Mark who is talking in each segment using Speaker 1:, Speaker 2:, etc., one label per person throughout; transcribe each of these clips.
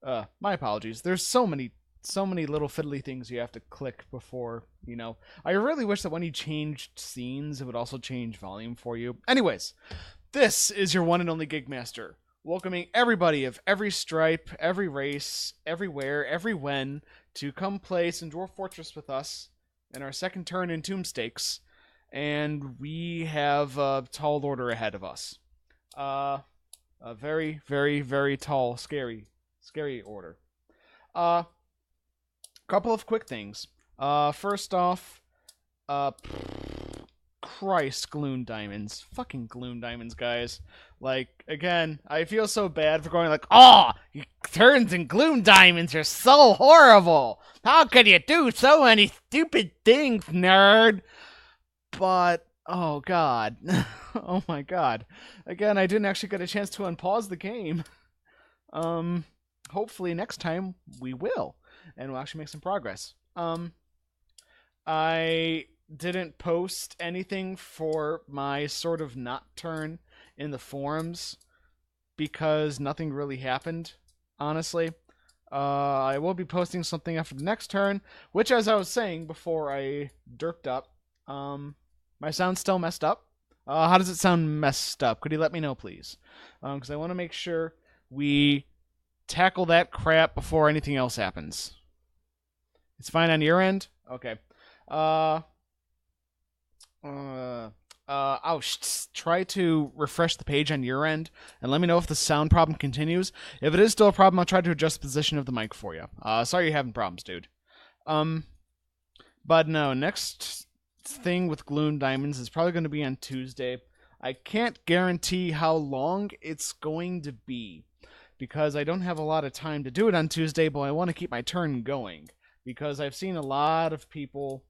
Speaker 1: My apologies. There's so many little fiddly things you have to click before, I really wish that when you changed scenes, it would also change volume for you. Anyways, this is your one and only Gigmaster, welcoming everybody of every stripe, every race, everywhere, every when, to come play some Dwarf Fortress with us in our second turn in Tombstakes, and we have a tall order ahead of us. A very, very, very tall, scary order. Uh, Couple of quick things. First off, uh, Christ, Gloom Diamonds. Fucking Gloom Diamonds, guys. Like, again, I feel so bad for going like, oh, your turns in Gloom Diamonds are so horrible. How could you do so many stupid things, nerd? But, oh god. Oh my god. Again, I didn't actually get a chance to unpause the game. Hopefully next time we will, and we'll actually make some progress. I didn't post anything for my sort of not turn in the forums because nothing really happened, honestly. I will be posting something after the next turn, which, as I was saying before I derped up, my sound's still messed up. How does it sound messed up? Could you let me know, please? Because I want to make sure we tackle that crap before anything else happens. It's fine on your end? Okay. Try to refresh the page on your end and let me know if the sound problem continues. If it is still a problem, I'll try to adjust the position of the mic for you. Sorry you're having problems, dude. But no, next thing with Gloom Diamonds is probably going to be on Tuesday. I can't guarantee how long it's going to be because I don't have a lot of time to do it on Tuesday, but I want to keep my turn going because I've seen a lot of people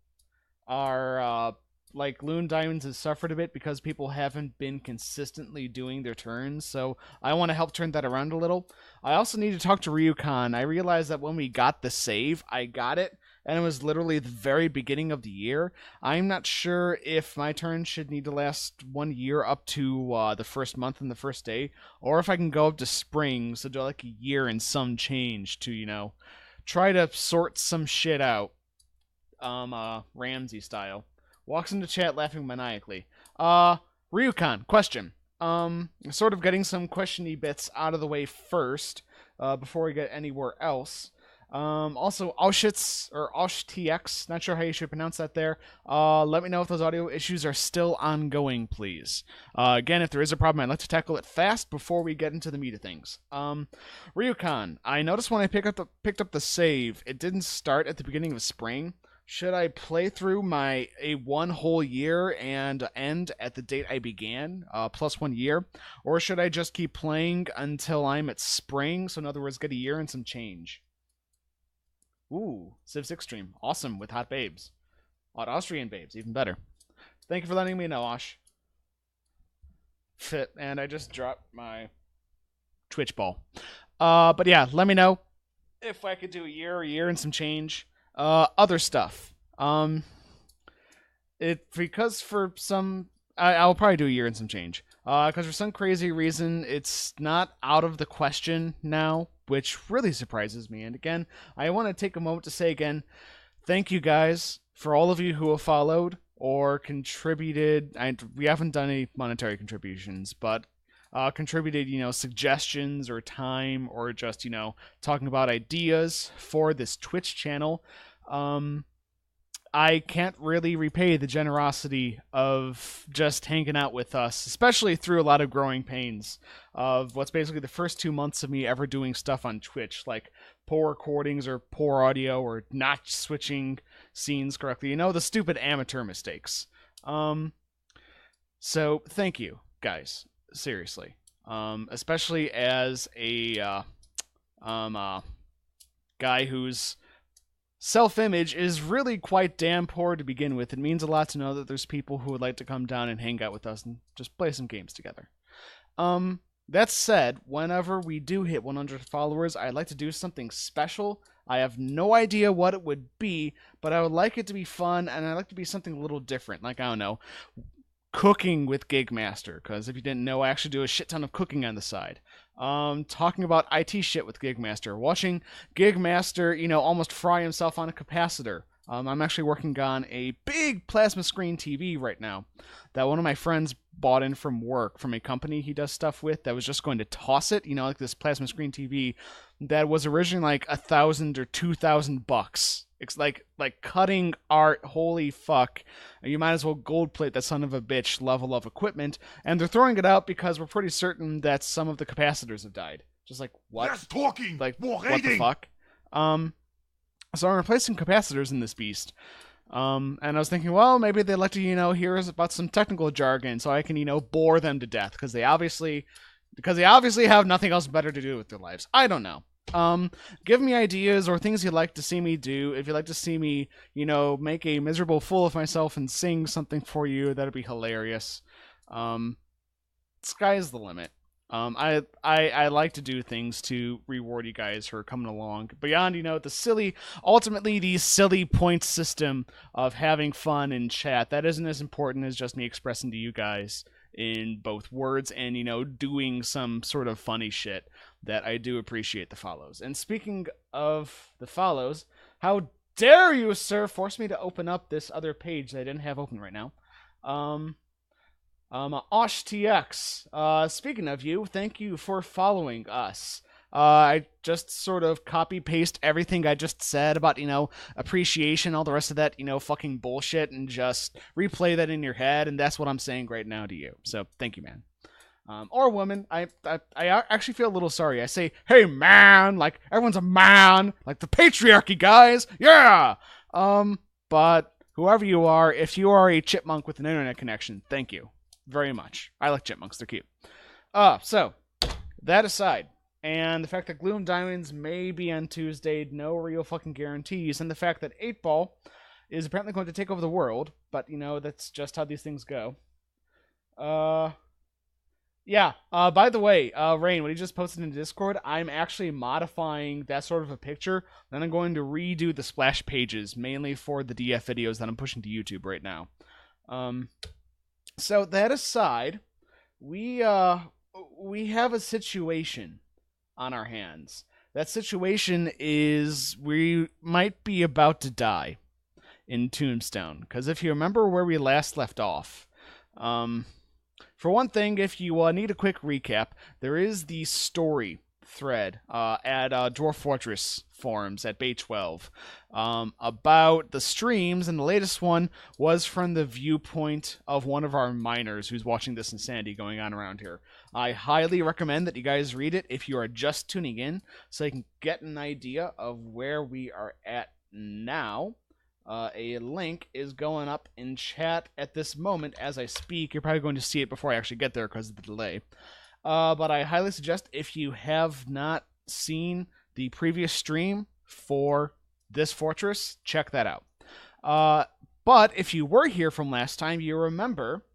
Speaker 1: are like Gloom Diamonds has suffered a bit because people haven't been consistently doing their turns, so I want to help turn that around a little. I also need to talk to Ryukan. I realized that when we got the save, I got it, and it was literally the very beginning of the year. I'm not sure if my turn should need to last 1 year up to the first month and the first day, or if I can go up to spring, so do like a year and some change to, try to sort some shit out. Ramsey style. Walks into chat laughing maniacally. Ryukan, question. Sort of getting some questiony bits out of the way first, before we get anywhere else. Also, Auschwitz, or AushTX, not sure how you should pronounce that there. Let me know if those audio issues are still ongoing, please. Again, if there is a problem, I'd like to tackle it fast before we get into the meat of things. Ryukan, I noticed when I picked up the save, it didn't start at the beginning of spring. Should I play through a 1 whole year and end at the date I began, plus 1 year? Or should I just keep playing until I'm at spring, so in other words, get a year and some change? Ooh, Civ 6 stream. Awesome, with hot babes. Hot Austrian babes, even better. Thank you for letting me know, Osh. Fit, and I just dropped my Twitch ball. But yeah, let me know if I could do a year and some change. Other stuff. Because for some, I'll probably do a year and some change. Because for some crazy reason, it's not out of the question now, which really surprises me. And again, I want to take a moment to say again, thank you guys for all of you who have followed or contributed. We haven't done any monetary contributions, but contributed, suggestions or time or just, talking about ideas for this Twitch channel. I can't really repay the generosity of just hanging out with us, especially through a lot of growing pains of what's basically the first 2 months of me ever doing stuff on Twitch, like poor recordings or poor audio or not switching scenes correctly. The stupid amateur mistakes. So thank you, guys. Seriously. Especially as a guy whose self-image is really quite damn poor to begin with. It means a lot to know that there's people who would like to come down and hang out with us and just play some games together. That said, whenever we do hit 100 followers, I'd like to do something special. I have no idea what it would be, but I would like it to be fun, and I'd like it to be something a little different. Like, I don't know, cooking with Gigmaster, because if you didn't know, I actually do a shit ton of cooking on the side. Talking about IT shit with Gigmaster, watching Gigmaster, you know, almost fry himself on a capacitor. I'm actually working on a big plasma screen TV right now that one of my friends bought in from work, from a company he does stuff with, that was just going to toss it, you know, like this plasma screen TV that was originally like $1,000 or $2,000. It's like cutting art, holy fuck. You might as well gold plate that son of a bitch level of equipment, and they're throwing it out because we're pretty certain that some of the capacitors have died. Just like, what?
Speaker 2: Less talking,
Speaker 1: like,
Speaker 2: more
Speaker 1: what the fuck? So I'm replacing capacitors in this beast. And I was thinking, well, maybe they'd like to, you know, hear about some technical jargon so I can, you know, bore them to death because they obviously have nothing else better to do with their lives. I don't know. Give me ideas or things you'd like to see me do. If you'd like to see me, you know, make a miserable fool of myself and sing something for you, that'd be hilarious. Sky's the limit. I like to do things to reward you guys for coming along. Beyond, you know, ultimately the silly point system of having fun in chat, that isn't as important as just me expressing to you guys in both words and, you know, doing some sort of funny shit that I do appreciate the follows. And speaking of the follows, how dare you, sir, force me to open up this other page that I didn't have open right now. OshTX, speaking of you, thank you for following us. I just sort of copy-paste everything I just said about, you know, appreciation, all the rest of that, you know, fucking bullshit, and just replay that in your head, and that's what I'm saying right now to you. So, thank you, man. Or woman, I actually feel a little sorry. I say, hey, man, like, everyone's a man, like the patriarchy, guys, yeah! But whoever you are, if you are a chipmunk with an internet connection, thank you very much. I like chipmunks, they're cute. So, that aside, and the fact that Gloom Diamonds may be on Tuesday, no real fucking guarantees, and the fact that 8-Ball is apparently going to take over the world, but, you know, that's just how these things go. Yeah, by the way, Rain, what he just posted in Discord, I'm actually modifying that sort of a picture, then I'm going to redo the splash pages, mainly for the DF videos that I'm pushing to YouTube right now. So, that aside, we have a situation on our hands. That situation is we might be about to die in Tombstone. Because if you remember where we last left off, for one thing, if you need a quick recap, there is the story thread at Dwarf Fortress forums at Bay 12 about the streams, and the latest one was from the viewpoint of one of our miners who's watching this insanity going on around here. I highly recommend that you guys read it if you are just tuning in, so you can get an idea of where we are at now. A link is going up in chat at this moment as I speak. You're probably going to see it before I actually get there because of the delay. But I highly suggest, if you have not seen the previous stream for this fortress, check that out. But if you were here from last time, you remember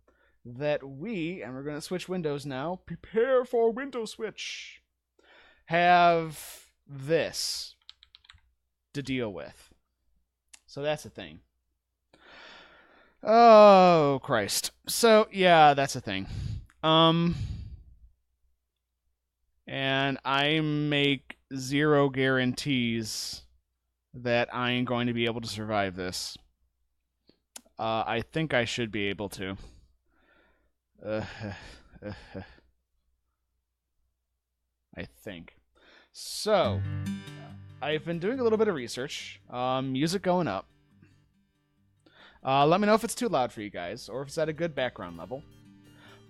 Speaker 1: that we, and we're going to switch windows now, prepare for window switch, have this to deal with. So that's a thing. Oh, Christ. So, yeah, that's a thing. And I make zero guarantees that I am going to be able to survive this. I think I should be able to. I think. So, I've been doing a little bit of research. Music going up. Let me know if it's too loud for you guys, or if it's at a good background level.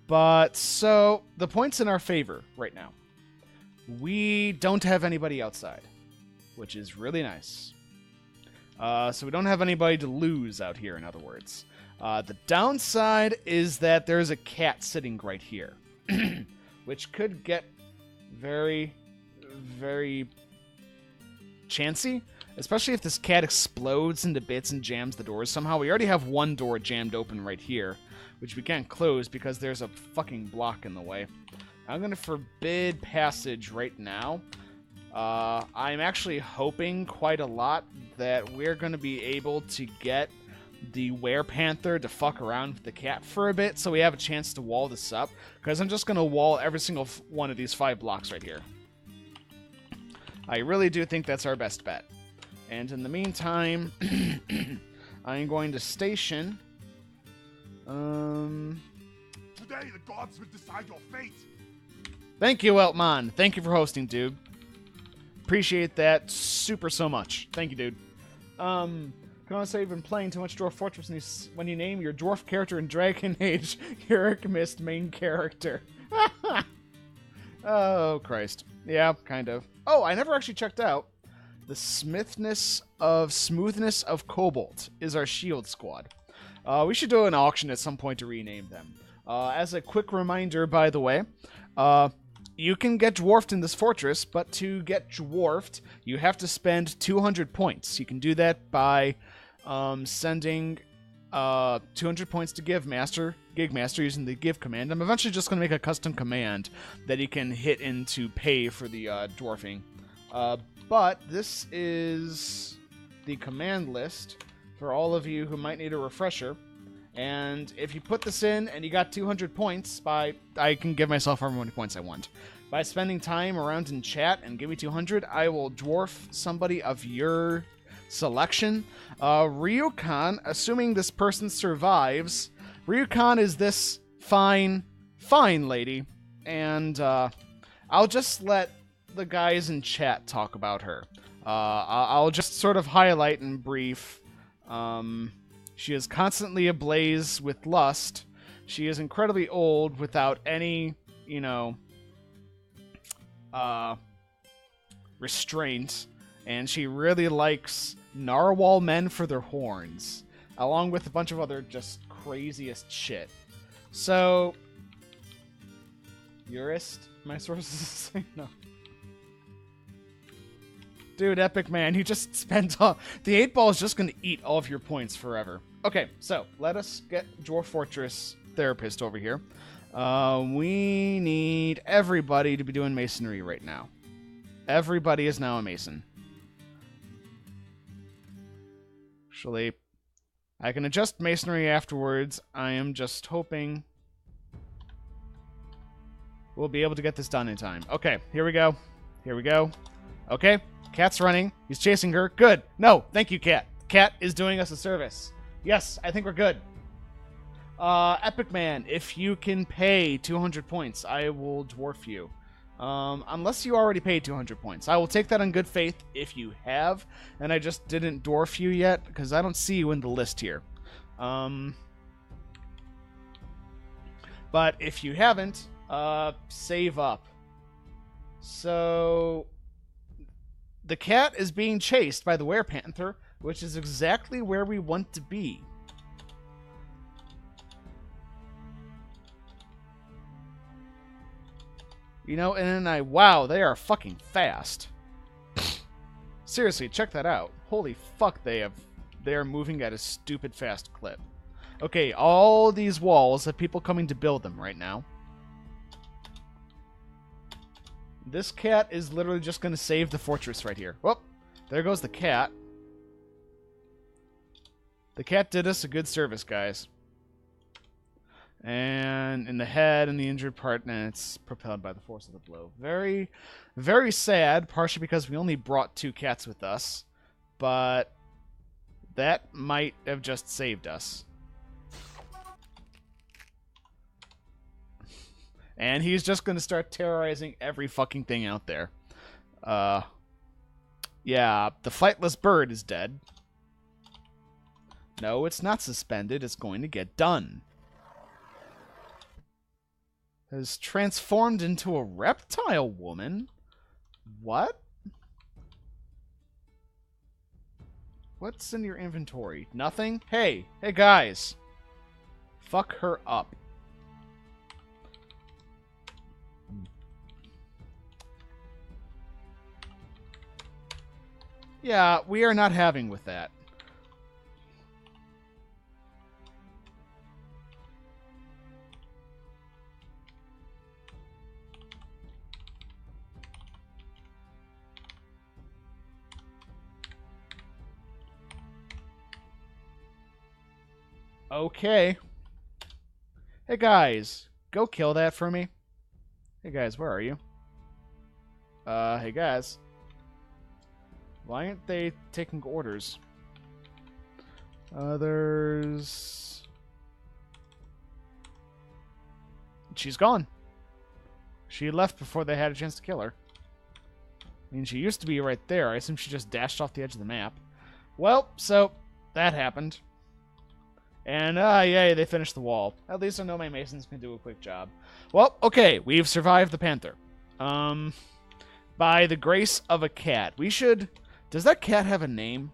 Speaker 1: But, so, the point's in our favor right now. We don't have anybody outside, which is really nice. So we don't have anybody to lose out here, in other words. The downside is that there's a cat sitting right here, which could get very, very chancy, especially if this cat explodes into bits and jams the doors somehow. We already have one door jammed open right here, which we can't close because there's a fucking block in the way. I'm going to forbid passage right now. I'm actually hoping quite a lot that we're going to be able to get the Werepanther to fuck around with the cat for a bit so we have a chance to wall this up, because I'm just going to wall every single one of these 5 blocks right here. I really do think that's our best bet. And in the meantime, I'm going to station...
Speaker 2: Today the gods will decide your fate.
Speaker 1: Thank you, Eltman. Thank you for hosting, dude. Appreciate that super so much. Thank you, dude. Can I say you've been playing too much Dwarf Fortress when you name your dwarf character in Dragon Age Eric missed main character. Oh, Christ. Yeah, kind of. Oh, I never actually checked out. The Smoothness of Cobalt is our shield squad. We should do an auction at some point to rename them. As a quick reminder, by the way, you can get dwarfed in this fortress, but to get dwarfed, you have to spend 200 points. You can do that by sending 200 points to Gigmaster using the give command. I'm eventually just going to make a custom command that you can hit in to pay for the dwarfing. But this is the command list for all of you who might need a refresher. And if you put this in and you got 200 points, I can give myself however many points I want. By spending time around in chat and give me 200, I will dwarf somebody of your selection. Ryukan, assuming this person survives, Ryukan is this fine lady. And I'll just let the guys in chat talk about her. I'll just sort of highlight and brief. She is constantly ablaze with lust. She is incredibly old without any, restraint. And she really likes narwhal men for their horns, along with a bunch of other just craziest shit. So, Urist, my sources say no. Dude, Epic Man, you just spent all... The 8-ball is just going to eat all of your points forever. Okay, so, let us get Dwarf Fortress Therapist over here. We need everybody to be doing masonry right now. Everybody is now a mason. Actually, I can adjust masonry afterwards. I am just hoping we'll be able to get this done in time. Okay, here we go. Here we go. Okay. Cat's running. He's chasing her. Good. No, thank you, Cat. Cat is doing us a service. Yes, I think we're good. Epic Man, if you can pay 200 points, I will dwarf you. Unless you already paid 200 points. I will take that on good faith if you have, and I just didn't dwarf you yet, because I don't see you in the list here. But if you haven't, save up. So... The cat is being chased by the Werepanther, which is exactly where we want to be. And then wow, they are fucking fast. Seriously, check that out. Holy fuck, they are moving at a stupid fast clip. Okay, all these walls have people coming to build them right now. This cat is literally just going to save the fortress right here. Whoop! There goes the cat. The cat did us a good service, guys. And in the head and the injured part, and it's propelled by the force of the blow. Very, very sad, partially because we only brought 2 cats with us. But that might have just saved us. And he's just going to start terrorizing every fucking thing out there. Yeah, the flightless bird is dead. No, it's not suspended. It's going to get done. Has transformed into a reptile woman? What? What's in your inventory? Nothing? Hey guys. Fuck her up. Yeah, we are not having with that. Okay. Hey, guys. Go kill that for me. Hey, guys, where are you? Hey, guys. Why aren't they taking orders? Others... She's gone. She left before they had a chance to kill her. I mean, she used to be right there. I assume she just dashed off the edge of the map. Well, so, that happened. And, yay, they finished the wall. At least I know my masons can do a quick job. Well, okay, we've survived the panther. By the grace of a cat. We should... Does that cat have a name?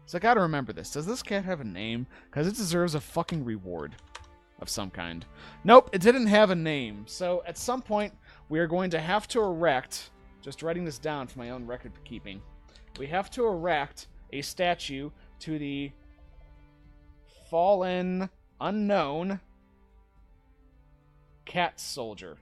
Speaker 1: So I gotta remember this. Does this cat have a name? Because it deserves a fucking reward of some kind. Nope, it didn't have a name. So at some point, we are going to have to erect... Just writing this down for my own record keeping. We have to erect a statue to the fallen, unknown cat soldier.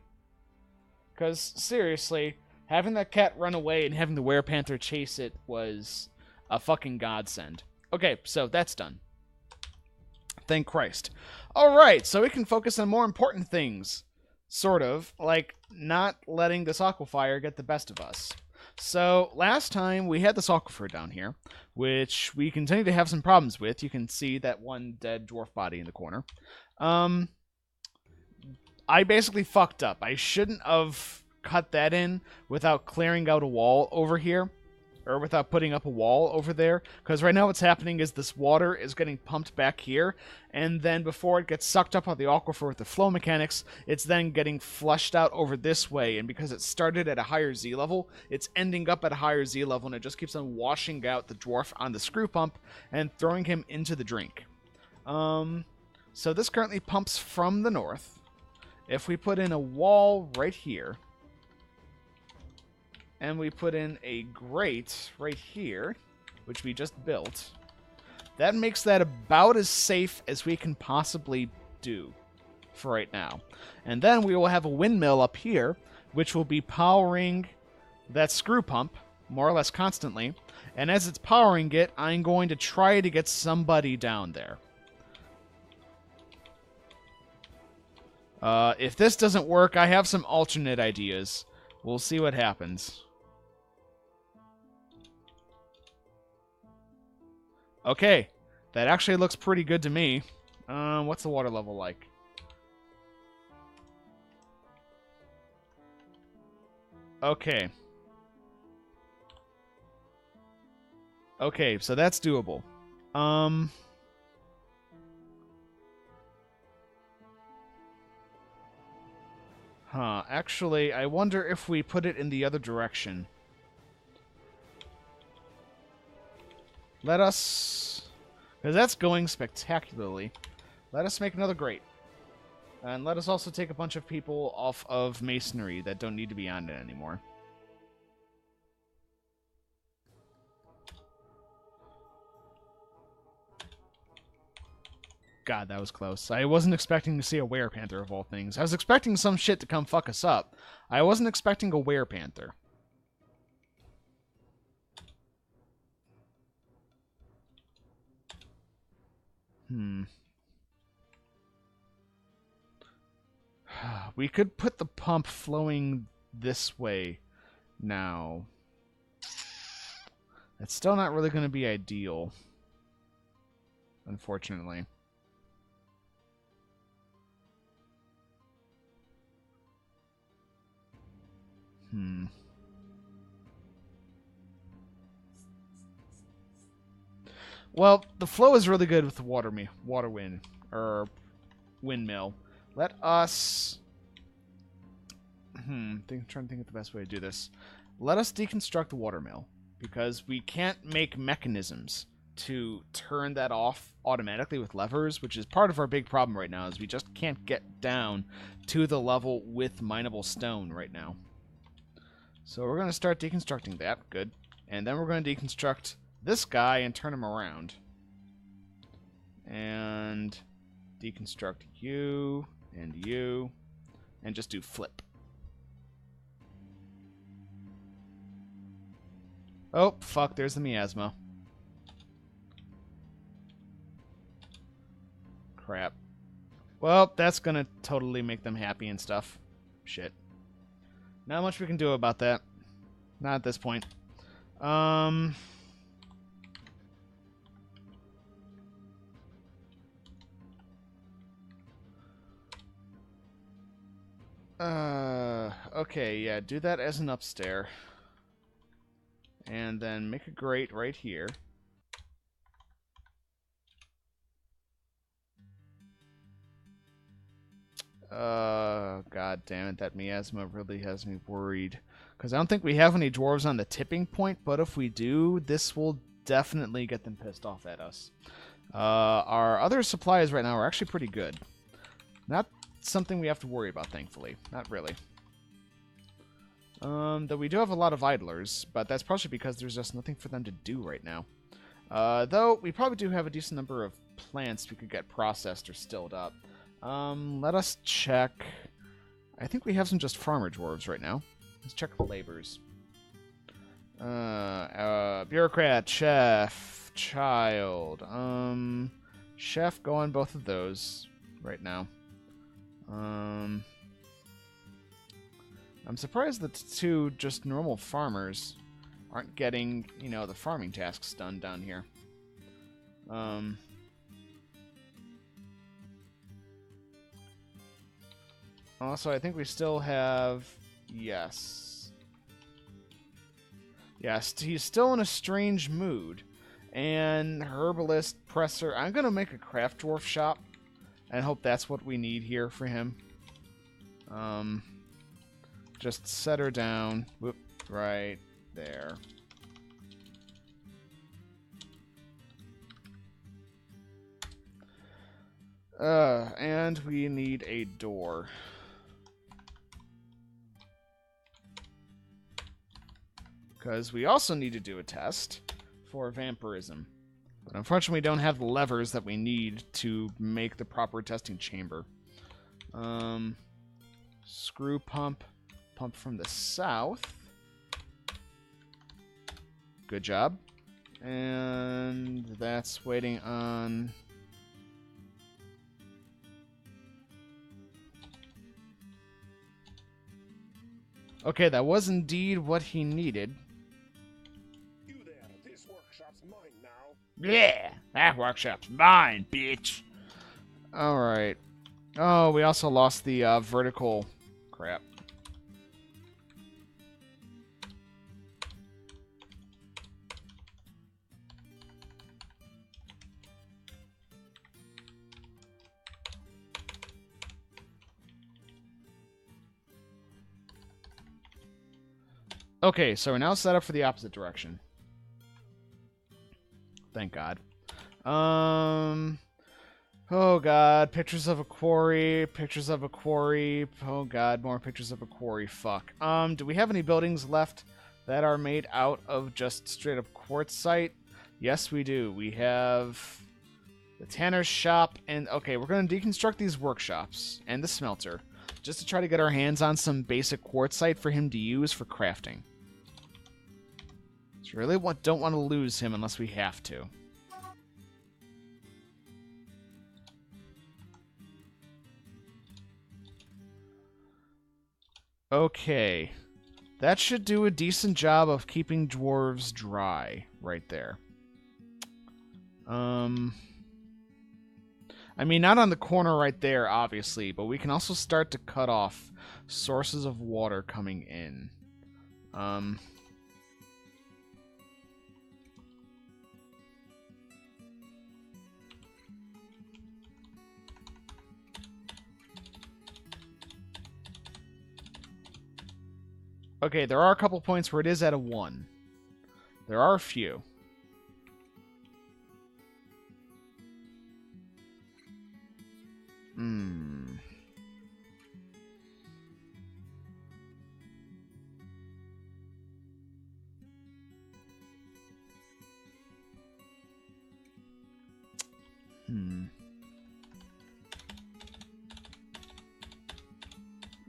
Speaker 1: Because, seriously, having that cat run away and having the Werepanther chase it was a fucking godsend. Okay, so that's done. Thank Christ. Alright, so we can focus on more important things. Sort of, like not letting this aquifer get the best of us. So, last time we had this aquifer down here, which we continue to have some problems with. You can see that one dead dwarf body in the corner. I basically fucked up. I shouldn't have cut that in without clearing out a wall over here. Or without putting up a wall over there. Because right now what's happening is this water is getting pumped back here. And then before it gets sucked up on the aquifer with the flow mechanics, it's then getting flushed out over this way. And because it started at a higher Z level, it's ending up at a higher Z level. And it just keeps on washing out the dwarf on the screw pump and throwing him into the drink. So this currently pumps from the north. If we put in a wall right here... And we put in a grate right here, which we just built. That makes that about as safe as we can possibly do for right now. And then we will have a windmill up here, which will be powering that screw pump, more or less constantly. And as it's powering it, I'm going to try to get somebody down there. If this doesn't work, I have some alternate ideas. We'll see what happens. Okay, that actually looks pretty good to me. What's the water level like? Okay. Okay, so that's doable. Actually, I wonder if we put it in the other direction. Let us... Because that's going spectacularly. Let us make another grate. And let us also take a bunch of people off of masonry that don't need to be on it anymore. God, that was close. I wasn't expecting to see a Werepanther of all things. I was expecting some shit to come fuck us up. I wasn't expecting a Werepanther. We could put the pump flowing this way now. It's still not really going to be ideal, unfortunately. Well, the flow is really good with the windmill. Let us... trying to think of the best way to do this. Let us deconstruct the watermill, because we can't make mechanisms to turn that off automatically with levers, which is part of our big problem right now, is we just can't get down to the level with mineable stone right now. So we're going to start deconstructing that. Good. And then we're going to deconstruct this guy and turn him around. And deconstruct you and you. And just do flip. Oh, fuck, there's the miasma. Crap. Well, that's gonna totally make them happy and stuff. Shit. Not much we can do about that. Not at this point. Okay, yeah, do that as an upstair. And then make a grate right here. God damn it, that miasma really has me worried. Because I don't think we have any dwarves on the tipping point, but if we do, this will definitely get them pissed off at us. Our other supplies right now are actually pretty good. Not something we have to worry about, thankfully. Not really. Though we do have a lot of idlers, but that's probably because there's just nothing for them to do right now. Though, we probably do have a decent number of plants we could get processed or stilled up. Let us check. I think we have some just farmer dwarves right now. Let's check the labors. Bureaucrat, chef, child. Chef, go on both of those right now. I'm surprised that the two just normal farmers aren't getting, you know, the farming tasks done down here. Also, I think we still have... Yes. Yes, he's still in a strange mood. And herbalist, presser... I'm going to make a craft dwarf shop. And hope that's what we need here for him. Just set her down. Whoop, right there. And we need a door. Because we also need to do a test for vampirism. But unfortunately, we don't have the levers that we need to make the proper testing chamber. Screw pump. Pump from the south. Good job. And that's waiting on... Okay, that was indeed what he needed.
Speaker 2: You there, this workshop's mine now.
Speaker 1: Yeah, that workshop's mine, bitch. Alright. Oh, we also lost the vertical... Crap. Okay, so we're now set up for the opposite direction. Thank God. Oh God, pictures of a quarry, pictures of a quarry. Oh God, more pictures of a quarry. Fuck. Do we have any buildings left that are made out of just straight up quartzite? Yes, we do. We have the tanner's shop, and okay, we're going to deconstruct these workshops and the smelter just to try to get our hands on some basic quartzite for him to use for crafting. So really don't want to lose him unless we have to. Okay. That should do a decent job of keeping dwarves dry right there. I mean, not on the corner right there, obviously, but we can also start to cut off sources of water coming in. Okay, there are a couple points where it is at a 1. There are a few.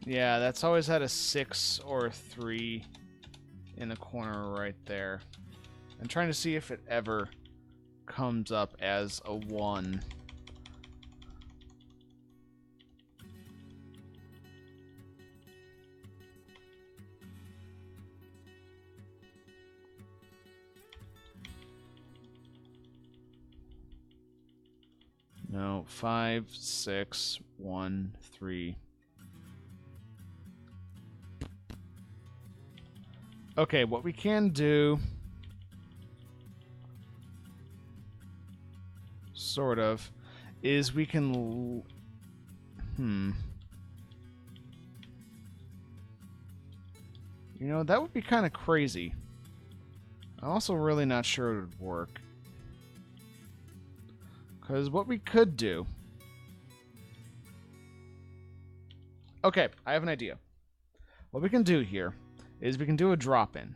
Speaker 1: Yeah, that's always had a 6 or a 3 in the corner right there. I'm trying to see if it ever comes up as a 1. No, 5, 6, 1, 3. Okay, what we can do, sort of, is we can... You know, that would be kind of crazy. I'm also really not sure it would work. Because what we could do... Okay, I have an idea. What we can do here is we can do a drop-in.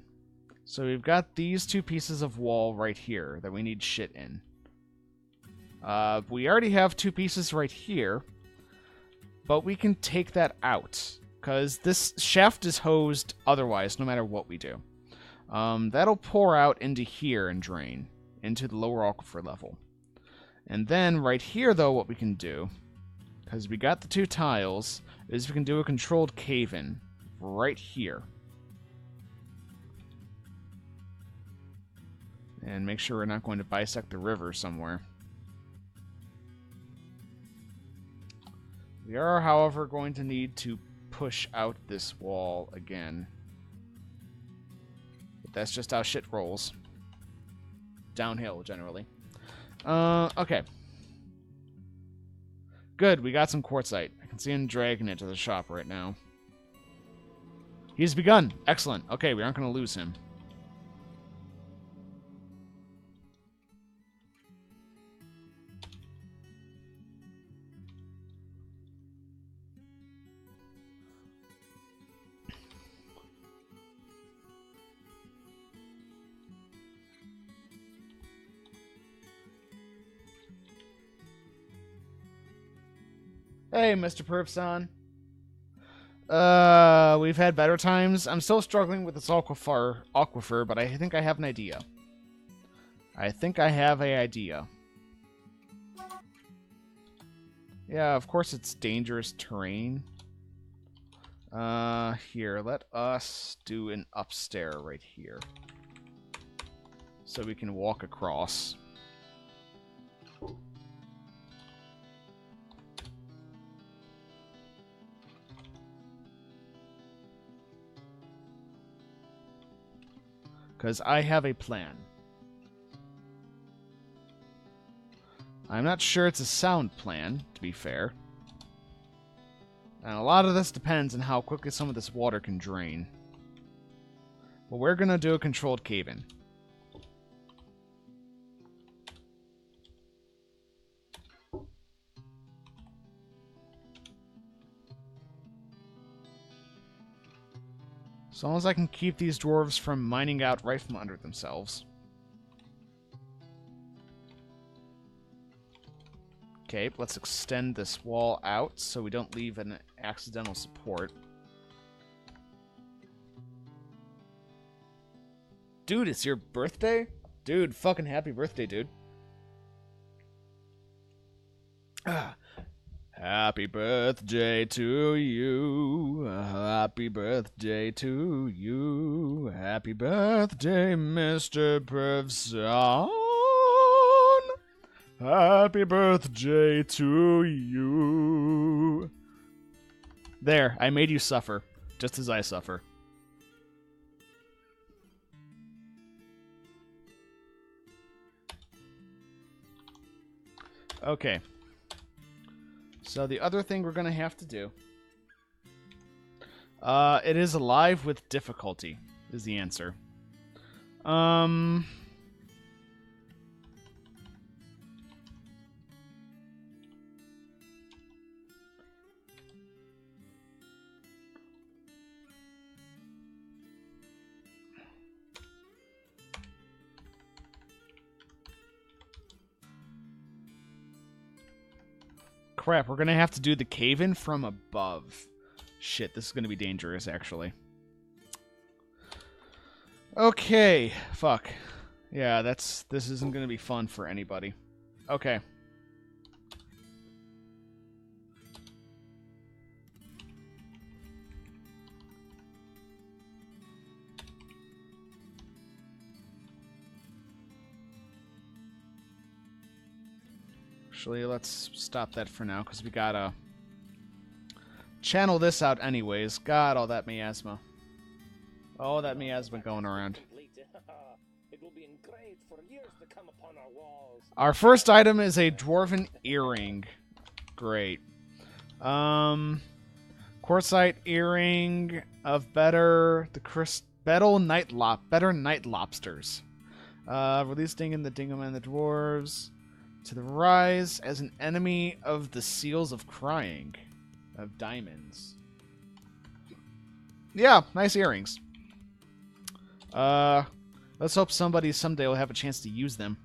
Speaker 1: So we've got these two pieces of wall right here that we need shit in. We already have two pieces right here, but we can take that out, because this shaft is hosed otherwise, no matter what we do. That'll pour out into here and drain into the lower aquifer level. And then right here, though, what we can do, because we got the two tiles, is we can do a controlled cave-in right here. And make sure we're not going to bisect the river somewhere. We are, however, going to need to push out this wall again. But that's just how shit rolls. Downhill, generally. Okay. Good, we got some quartzite. I can see him dragging it to the shop right now. He's begun. Excellent. Okay, we aren't going to lose him. Hey, Mr. Perfson. We've had better times. I'm still struggling with this aquifer, but I think I have an idea. Yeah, of course it's dangerous terrain. Here, let us do an upstairs right here. So we can walk across. Because I have a plan. I'm not sure it's a sound plan, to be fair. And a lot of this depends on how quickly some of this water can drain. But we're going to do a controlled cave-in. As long as I can keep these dwarves from mining out right from under themselves. Okay, let's extend this wall out so we don't leave an accidental support. Dude, it's your birthday? Dude, fucking happy birthday, dude. Happy birthday to you. Happy birthday to you. Happy birthday, Mr. Perfson. Happy birthday to you. There, I made you suffer, just as I suffer. Okay. So the other thing we're going to have to do... it is alive with difficulty, is the answer. Crap, we're going to have to do the cave-in from above. Shit, this is going to be dangerous, actually. Okay, fuck. Yeah, this isn't going to be fun for anybody. Okay. Actually, let's stop that for now, because we gotta channel this out anyways. God, all that miasma. All that miasma going around.
Speaker 2: It will be engraved for years to come upon our walls.
Speaker 1: Our first item is a dwarven earring. Great. Quartzite earring of better night lobsters. Release Dingham the Dingham and the dwarves to the rise as an enemy of the seals of crying of diamonds. Yeah, nice earrings. Let's hope somebody someday will have a chance to use them.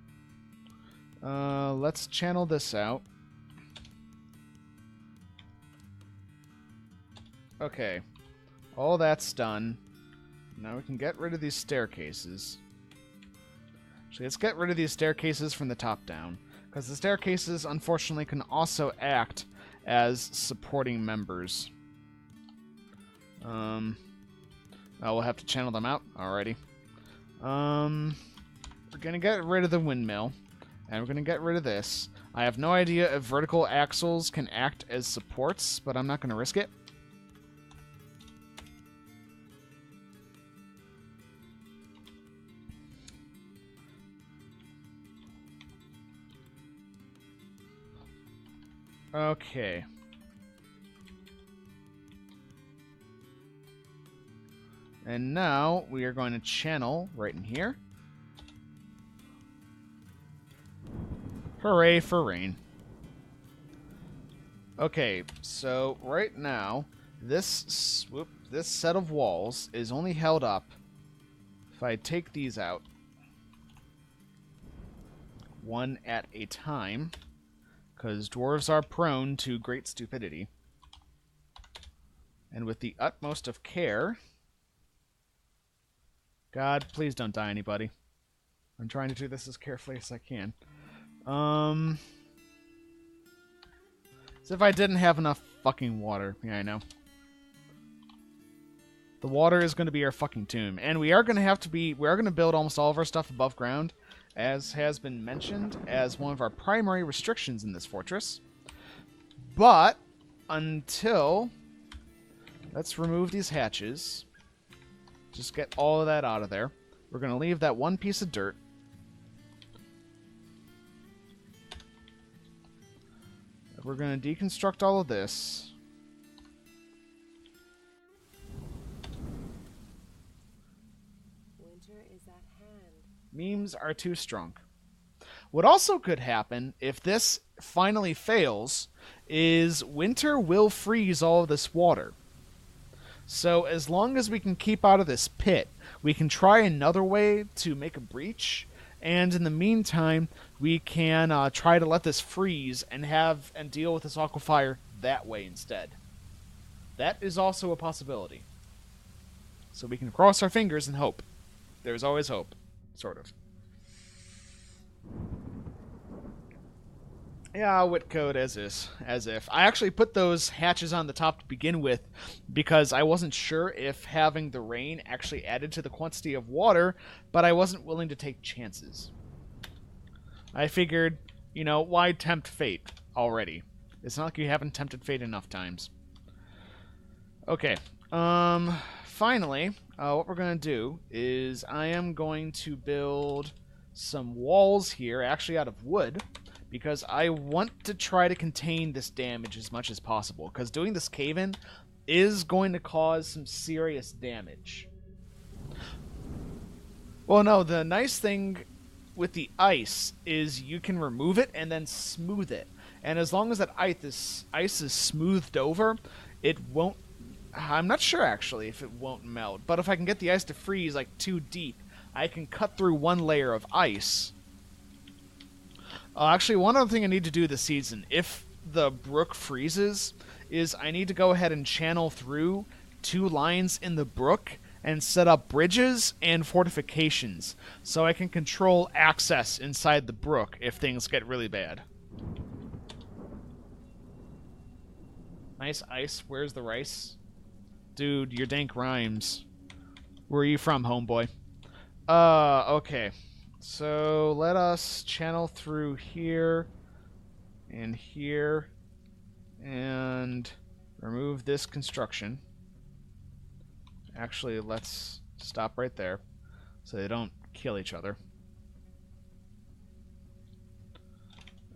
Speaker 1: Let's channel this out. Okay. All that's done. Now we can get rid of these staircases. Actually, let's get rid of these staircases from the top down. Because the staircases, unfortunately, can also act as supporting members. We'll have to channel them out. Alrighty. We're going to get rid of the windmill. And we're going to get rid of this. I have no idea if vertical axles can act as supports, but I'm not going to risk it. Okay. And now we are going to channel right in here. Hooray for rain. Okay, so right now, this set of walls is only held up if I take these out one at a time. Because dwarves are prone to great stupidity. And with the utmost of care... God, please don't die anybody. I'm trying to do this as carefully as I can. As if I didn't have enough fucking water. Yeah, I know. The water is going to be our fucking tomb. And we are going to build almost all of our stuff above ground, as has been mentioned as one of our primary restrictions in this fortress. But until... Let's remove these hatches. Just get all of that out of there. We're going to leave that one piece of dirt. We're going to deconstruct all of this.
Speaker 3: Winter is at hand.
Speaker 1: Memes are too strong. What also could happen, if this finally fails, is winter will freeze all of this water. So as long as we can keep out of this pit, we can try another way to make a breach, and in the meantime, we can try to let this freeze and deal with this aquifer that way instead. That is also a possibility. So we can cross our fingers and hope. There's always hope, sort of. Yeah, wit code as if. I actually put those hatches on the top to begin with because I wasn't sure if having the rain actually added to the quantity of water, but I wasn't willing to take chances. I figured, why tempt fate already? It's not like you haven't tempted fate enough times. Okay, finally, what we're going to do is I am going to build some walls here, actually out of wood, because I want to try to contain this damage as much as possible, because doing this cave-in is going to cause some serious damage. Well, no, the nice thing with the ice is you can remove it and then smooth it. And as long as that ice is smoothed over, it won't... I'm not sure, actually, if it won't melt. But if I can get the ice to freeze, too deep, I can cut through one layer of ice. Actually, one other thing I need to do this season, if the brook freezes, is I need to go ahead and channel through 2 lines in the brook and set up bridges and fortifications, so I can control access inside the brook if things get really bad. Nice ice. Where's the rice? Dude, your dank rhymes. Where are you from, homeboy? Okay. So let us channel through here. in here and remove this construction. Actually, let's stop right there so they don't kill each other.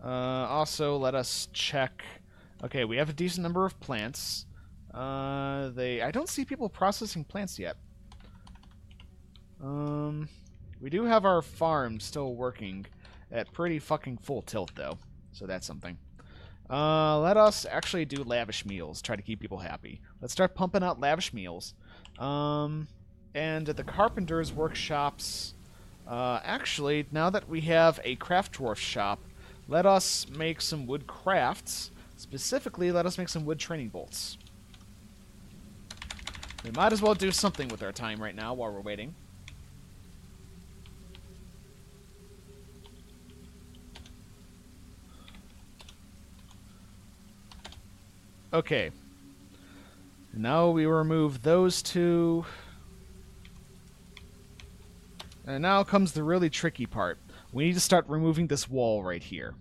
Speaker 1: Also, let us check. Okay, we have a decent number of plants. I don't see people processing plants yet. We do have our farm still working at pretty fucking full tilt, though. So that's something. Let us actually do lavish meals. Try to keep people happy. Let's start pumping out lavish meals. And at the carpenter's workshops, actually, now that we have a craft dwarf shop, let us make some wood crafts. Specifically, let us make some wood training bolts. We might as well do something with our time right now while we're waiting. Okay. Now we remove those two. And now comes the really tricky part. We need to start removing this wall right here.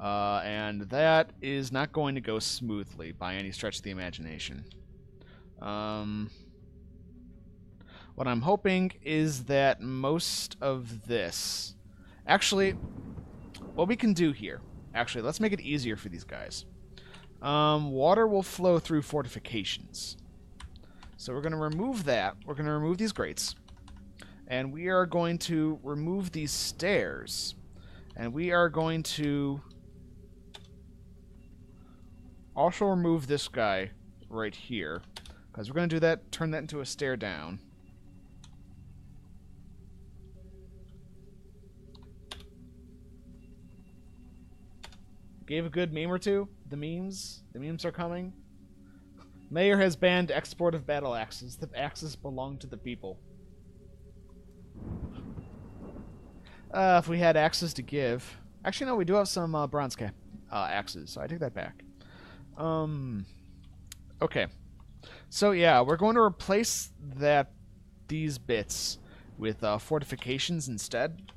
Speaker 1: And that is not going to go smoothly by any stretch of the imagination. What I'm hoping is that most of this... Actually, what we can do here... Actually, let's make it easier for these guys. Water will flow through fortifications. So we're going to remove that. We're going to remove these grates. And we are going to remove these stairs. And we are going to also remove this guy right here. Because we're going to do that, turn that into a stair down. Gave a good meme or two. The memes are coming. Mayor has banned export of battle axes. The axes belong to the people. If we had axes to give. Actually, no, we do have some bronze axes, so I take that back. Okay. So yeah, we're going to replace these bits with fortifications instead.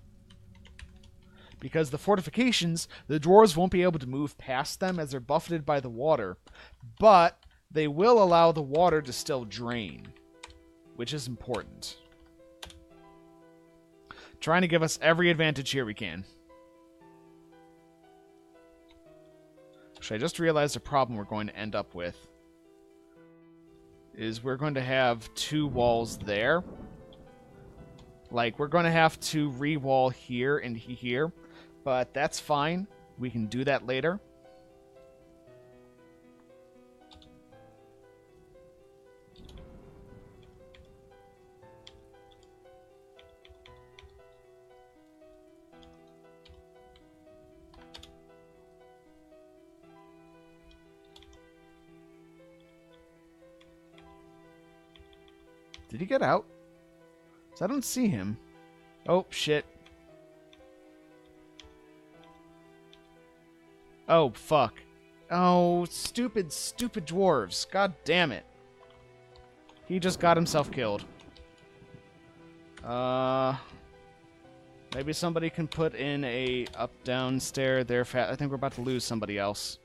Speaker 1: Because the fortifications, the dwarves won't be able to move past them as they're buffeted by the water. But they will allow the water to still drain, which is important. Trying to give us every advantage here we can. Actually, I just realized a problem we're going to end up with. Is we're going to have two walls there. Like, we're going to have to re-wall here and here. But that's fine. We can do that later. Did he get out? 'Cause I don't see him. Oh, shit. Oh, fuck. Oh, stupid, stupid dwarves. God damn it. He just got himself killed. Maybe somebody can put in a up-down stair there. I think we're about to lose somebody else.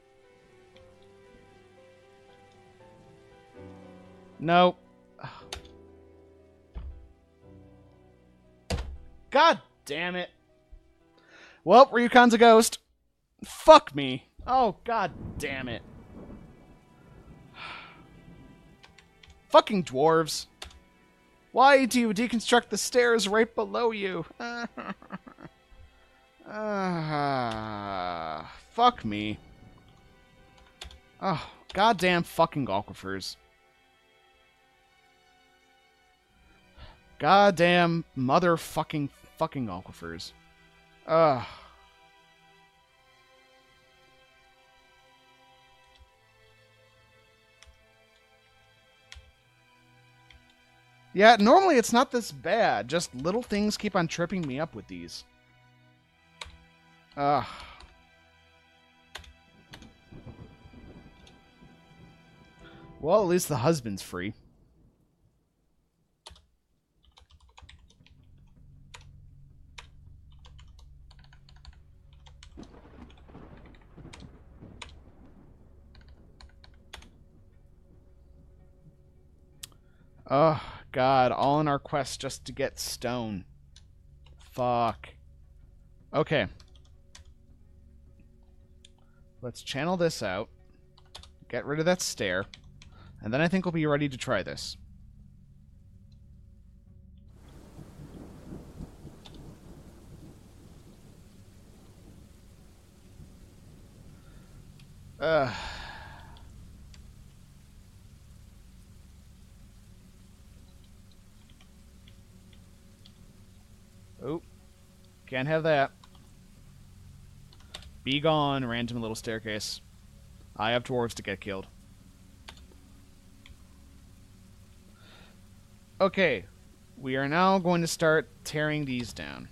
Speaker 1: No. God damn it. Well, Ryukon's a ghost. Fuck me. Oh, god damn it. Fucking dwarves. Why do you deconstruct the stairs right below you? Fuck me. Oh, goddamn fucking aquifers. Goddamn motherfucking fucking aquifers. Ugh. Yeah, normally it's not this bad. Just little things keep on tripping me up with these. Ugh. Well, at least the husband's free. Oh, God. All in our quest just to get stone. Fuck. Okay. Let's channel this out. Get rid of that stair. And then I think we'll be ready to try this. Ugh. Oh, can't have that. Be gone, random little staircase. I have dwarves to get killed. Okay, we are now going to start tearing these down.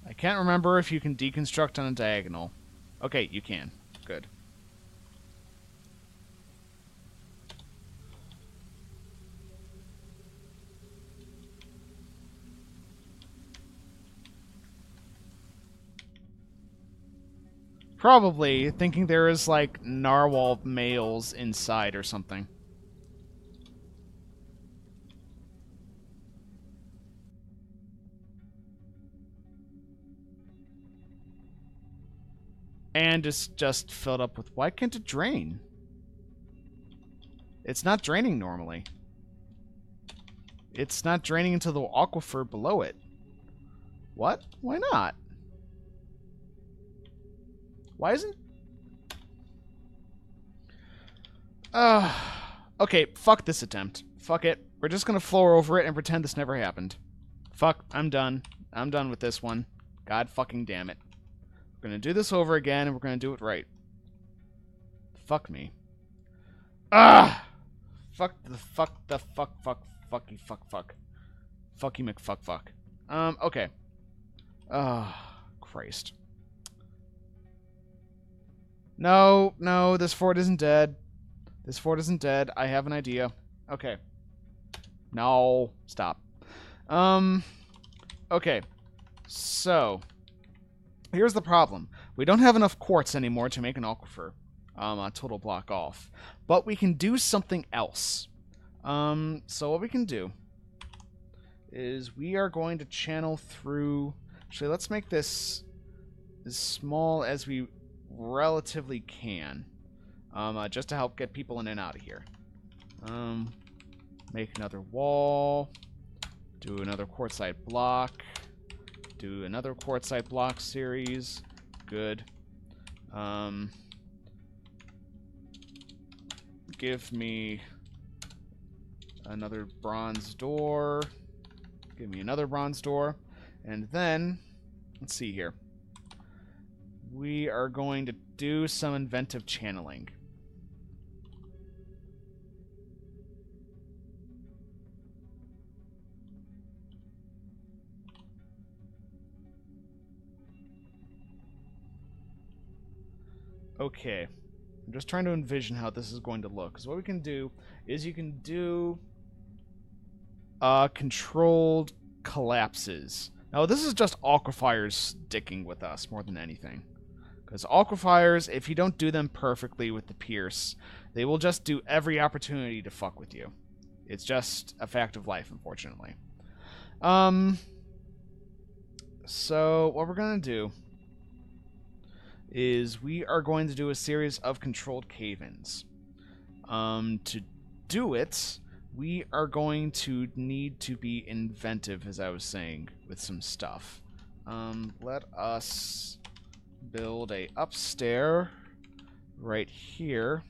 Speaker 1: I can't remember if you can deconstruct on a diagonal. Okay, you can. Good. Probably thinking there is, like, narwhal males inside or something. And it's just filled up with... Why can't it drain? It's not draining normally. It's not draining into the aquifer below it. What? Why not? Why isn't... Okay, fuck this attempt. Fuck it. We're just gonna floor over it and pretend this never happened. Fuck, I'm done. I'm done with this one. God fucking damn it. We're gonna do this over again, and we're gonna do it right. Fuck me. Ah! Fuck the fuck. Fucky fuck. Fucky McFuck. Okay. Christ. No, this fort isn't dead. This fort isn't dead. I have an idea. Okay. No, stop. Okay. So, here's the problem. We don't have enough quartz anymore to make an aquifer. A total block off. But we can do something else. So what we can do is we are going to channel through... Actually, let's make this as small as we relatively can. Just to help get people in and out of here. Make another wall. Do another quartzite block. Do another quartzite block series. Good. Give me another bronze door. Give me another bronze door. And then, let's see here. We are going to do some inventive channeling. Okay. I'm just trying to envision how this is going to look. Because what we can do is you can do controlled collapses. Now, this is just aquifers sticking with us more than anything. Because aquifers, if you don't do them perfectly with the pierce, they will just do every opportunity to fuck with you. It's just a fact of life, unfortunately. So, what we're going to do is we are going to do a series of controlled cave-ins. To do it, we are going to need to be inventive, as I was saying, with some stuff. Let us build a upstair right here.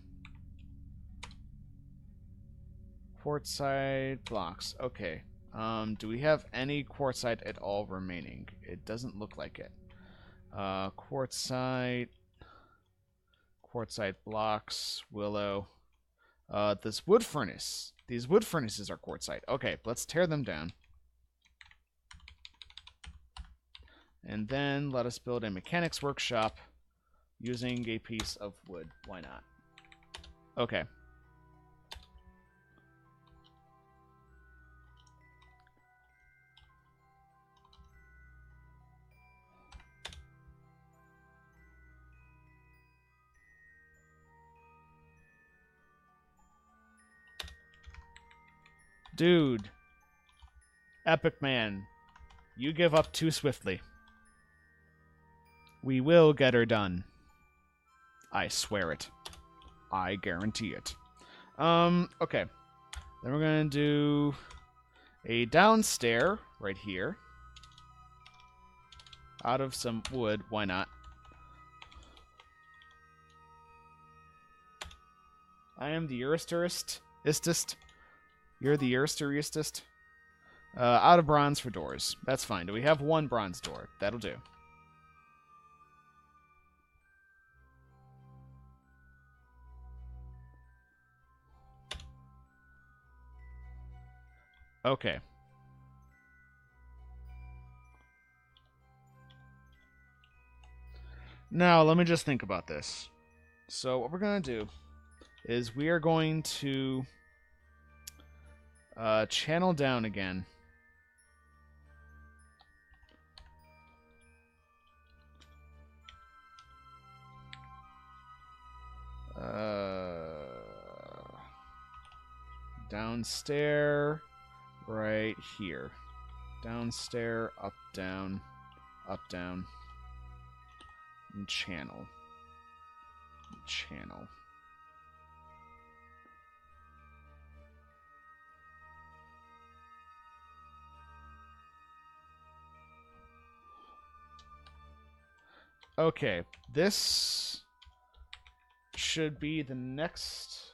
Speaker 1: Quartzite blocks. Okay. Do we have any quartzite at all remaining? It doesn't look like it. Quartzite blocks, willow. This wood furnace. These wood furnaces are quartzite. Okay, let's tear them down. And then let us build a mechanics workshop using a piece of wood. Why not? Okay. Dude. Epic man. You give up too swiftly. We will get her done. I swear it. I guarantee it. Okay. Then we're going to do a downstair right here. Out of some wood. Why not? I am the Eurysturist. You're the Eurysturist. Out of bronze for doors. That's fine. Do we have one bronze door? That'll do. Okay. Now, let me just think about this. So, what we're going to do is we are going to channel down again. Downstair right here. Downstair, up, down, and channel. Channel. Okay, this should be the next.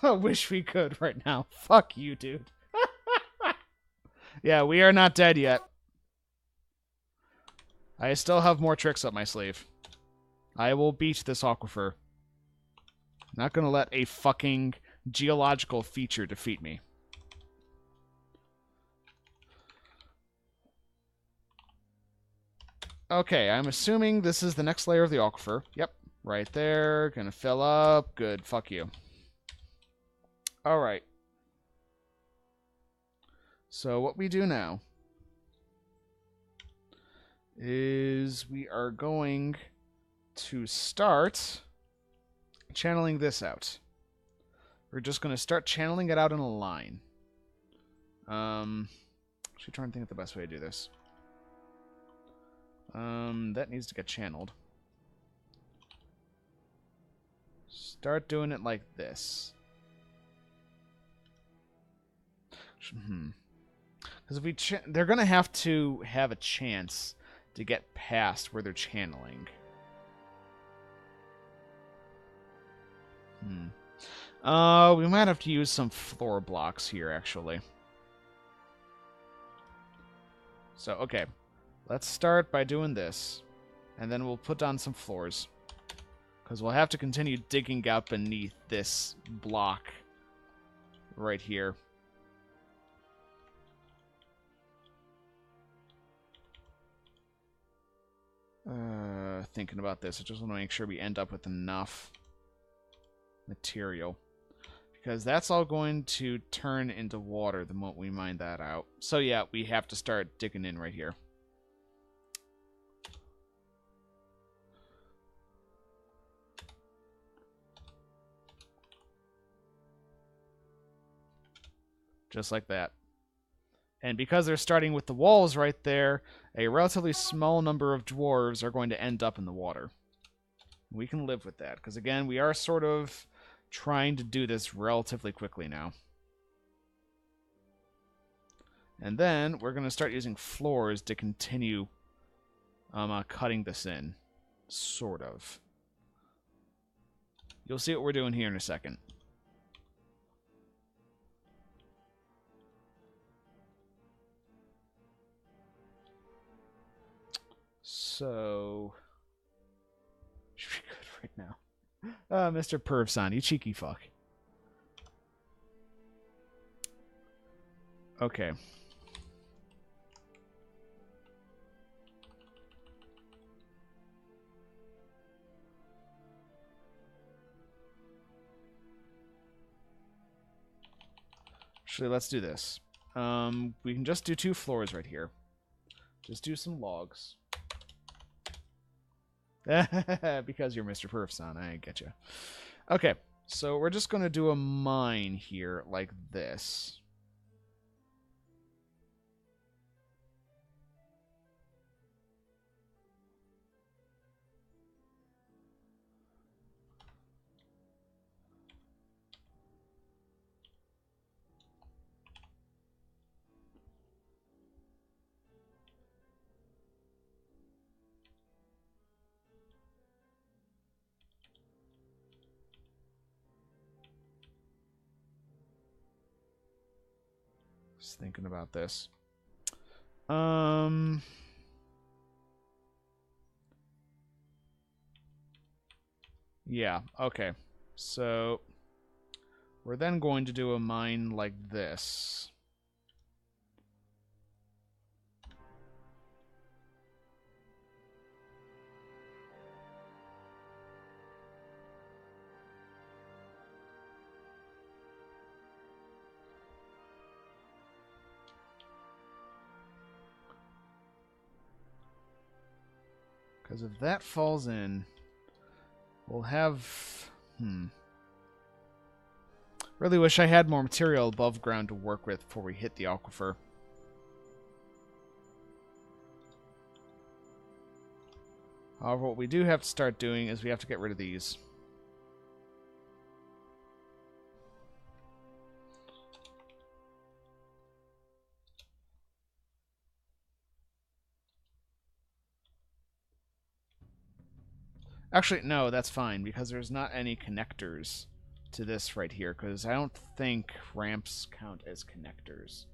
Speaker 1: I wish we could right now. Fuck you, dude. Yeah, we are not dead yet. I still have more tricks up my sleeve. I will beat this aquifer. Not gonna let a fucking geological feature defeat me. Okay, I'm assuming this is the next layer of the aquifer. Yep, right there. Gonna fill up. Good, fuck you. Alright. So what we do now is we are going to start channeling this out. We're just going to start channeling it out in a line. Actually trying to think of the best way to do this. That needs to get channeled. Start doing it like this. Because if we they're going to have a chance to get past where they're channeling. We might have to use some floor blocks here, actually. So, okay. Let's start by doing this. And then we'll put down some floors. Because we'll have to continue digging out beneath this block right here. Thinking about this, I just want to make sure we end up with enough material. Because that's all going to turn into water the moment we mine that out. So yeah, we have to start digging in right here. Just like that. And because they're starting with the walls right there, a relatively small number of dwarves are going to end up in the water. We can live with that, because again, we are sort of trying to do this relatively quickly now. And then we're going to start using floors to continue cutting this in. Sort of. You'll see what we're doing here in a second. So, should be good right now. Mr. Pervson, you cheeky fuck. Okay. Actually, let's do this. We can just do 2 floors right here. Just do some logs. Because you're Mr. Perfson, I get you. Okay, So we're just going to do a mine here like this. Just thinking about this. Yeah, okay. So we're then going to do a mine like this. Because if that falls in, we'll have... Really wish I had more material above ground to work with before we hit the aquifer. However, what we do have to start doing is we have to get rid of these. Actually, no, that's fine, because there's not any connectors to this right here, because I don't think ramps count as connectors.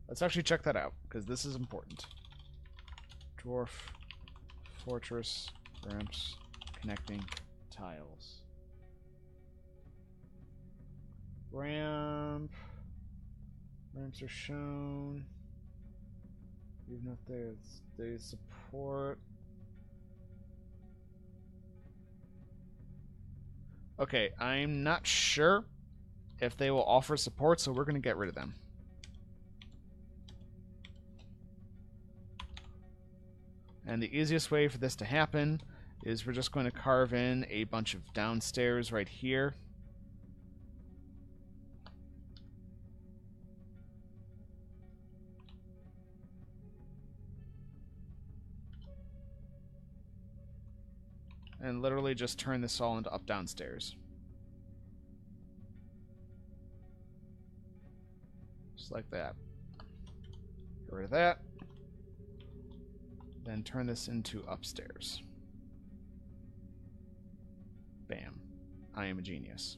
Speaker 1: Let's actually check that out, because this is important. Dwarf Fortress ramps connecting tiles. Ramps are shown. Even if they support. Okay, I'm not sure if they will offer support, so we're going to get rid of them. And the easiest way for this to happen is we're just going to carve in a bunch of downstairs right here. And literally just turn this all into up downstairs. Just like that. Get rid of that. Then turn this into upstairs. Bam. I am a genius.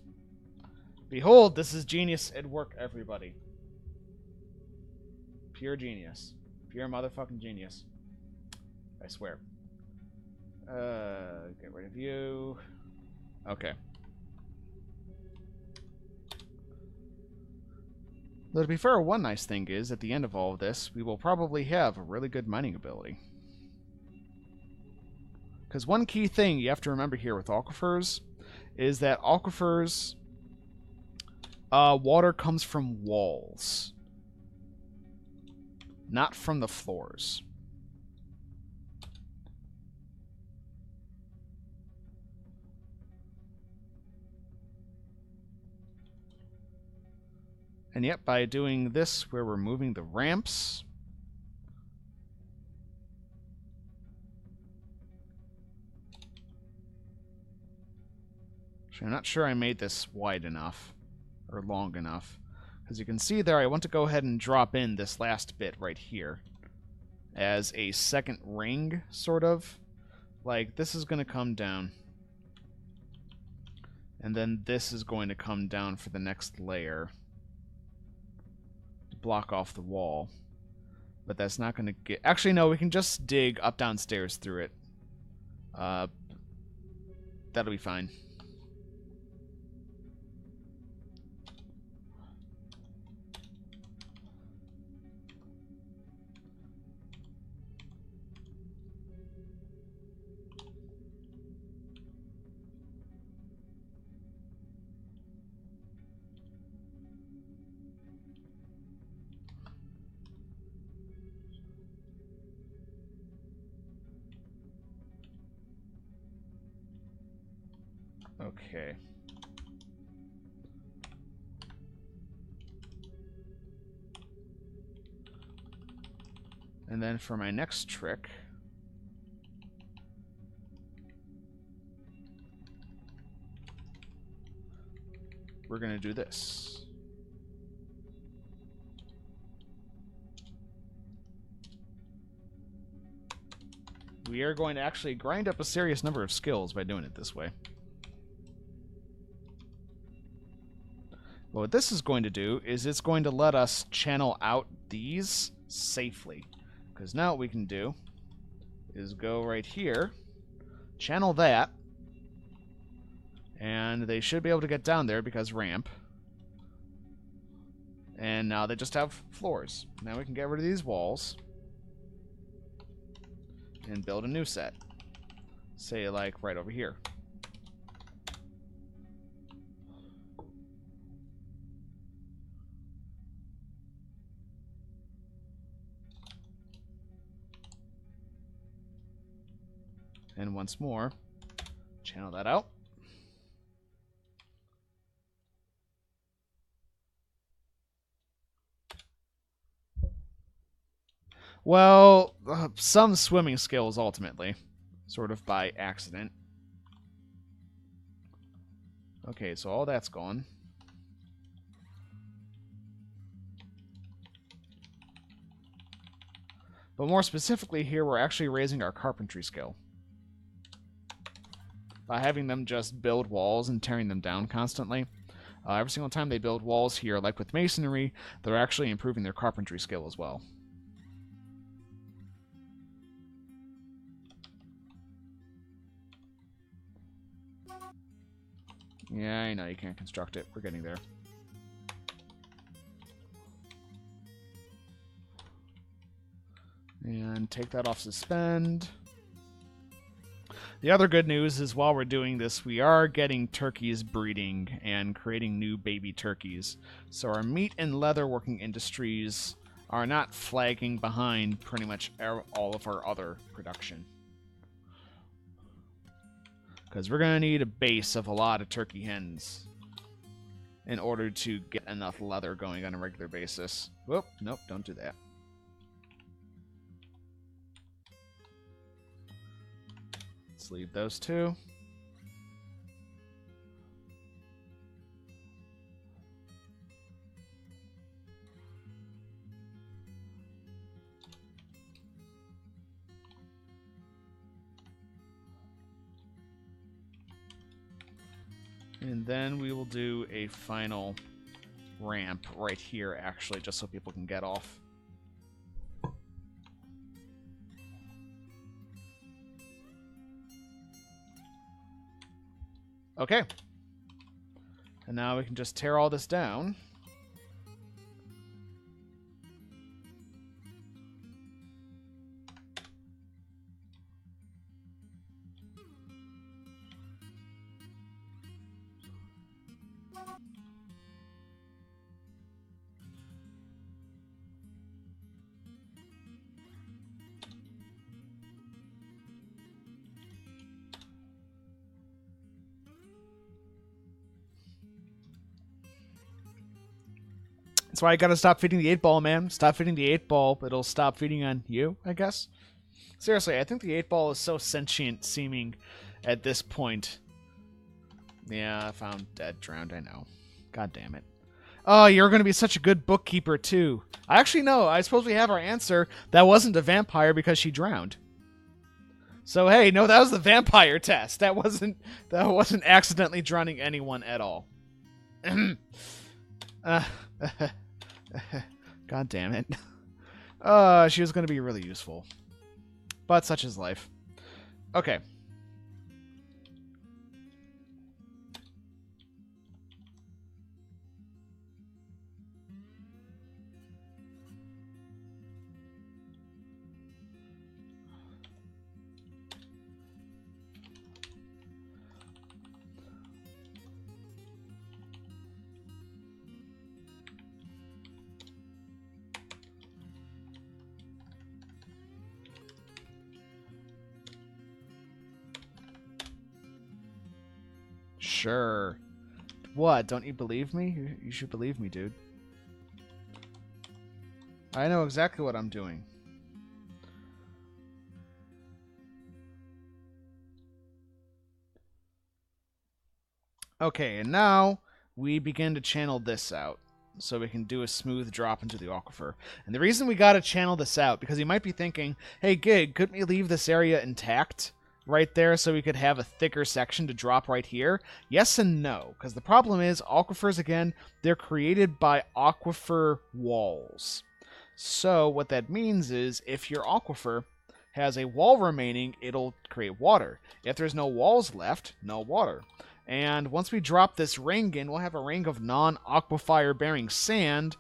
Speaker 1: Behold, this is genius at work, everybody. Pure genius. Pure motherfucking genius. I swear. Get rid of you. Okay. Though to be fair, one nice thing is, at the end of all of this, we will probably have a really good mining ability. Because one key thing you have to remember here with aquifers is that aquifers, water comes from walls, not from the floors. And yet, by doing this, we're removing the ramps. Actually, I'm not sure I made this wide enough, or long enough. As you can see there, I want to go ahead and drop in this last bit right here as a second ring, sort of. Like, this is going to come down. And then this is going to come down for the next layer. Block off the wall, but that's not going to get... Actually, no, we can just dig up downstairs through it. That'll be fine. Okay. And then for my next trick, we're going to do this. We are going to actually grind up a serious number of skills by doing it this way. But what this is going to do is it's going to let us channel out these safely. Because now what we can do is go right here, channel that, and they should be able to get down there because ramp. And now they just have floors. Now we can get rid of these walls and build a new set. Say, like, right over here. And once more, channel that out. Well, some swimming skills ultimately, sort of by accident. Okay, so all that's gone. But more specifically here, we're actually raising our carpentry skill. By having them just build walls and tearing them down constantly. Every single time they build walls here, like with masonry, they're actually improving their carpentry skill as well. Yeah, I know you can't construct it. We're getting there. And take that off suspend. The other good news is while we're doing this, we are getting turkeys breeding and creating new baby turkeys. So our meat and leather working industries are not flagging behind pretty much all of our other production. Because we're going to need a base of a lot of turkey hens in order to get enough leather going on a regular basis. Whoop, nope, don't do that. Let's leave those two. And then we will do a final ramp right here, actually, just so people can get off. Okay. And now we can just tear all this down. That's why I gotta stop feeding the 8-ball, man. Stop feeding the 8-ball. It'll stop feeding on you, I guess. Seriously, I think the 8-ball is so sentient seeming at this point. Yeah, I found dead, drowned, I know. God damn it. Oh, you're gonna be such a good bookkeeper, too. Actually, no, I suppose we have our answer. That wasn't a vampire because she drowned. So, hey, no, that was the vampire test. That wasn't accidentally drowning anyone at all. God damn it. She was going to be really useful. But such is life. Okay. Sure. What? Don't you believe me? You should believe me, dude. I know exactly what I'm doing. Okay, and now we begin to channel this out so we can do a smooth drop into the aquifer. And the reason we got to channel this out, because you might be thinking, hey, Gig, couldn't we leave this area intact right there so we could have a thicker section to drop right here? Yes and no, because the problem is aquifers, again, they're created by aquifer walls. So what that means is if your aquifer has a wall remaining, it'll create water. If there's no walls left, no water. And once we drop this ring in, we'll have a ring of non-aquifer-bearing sand,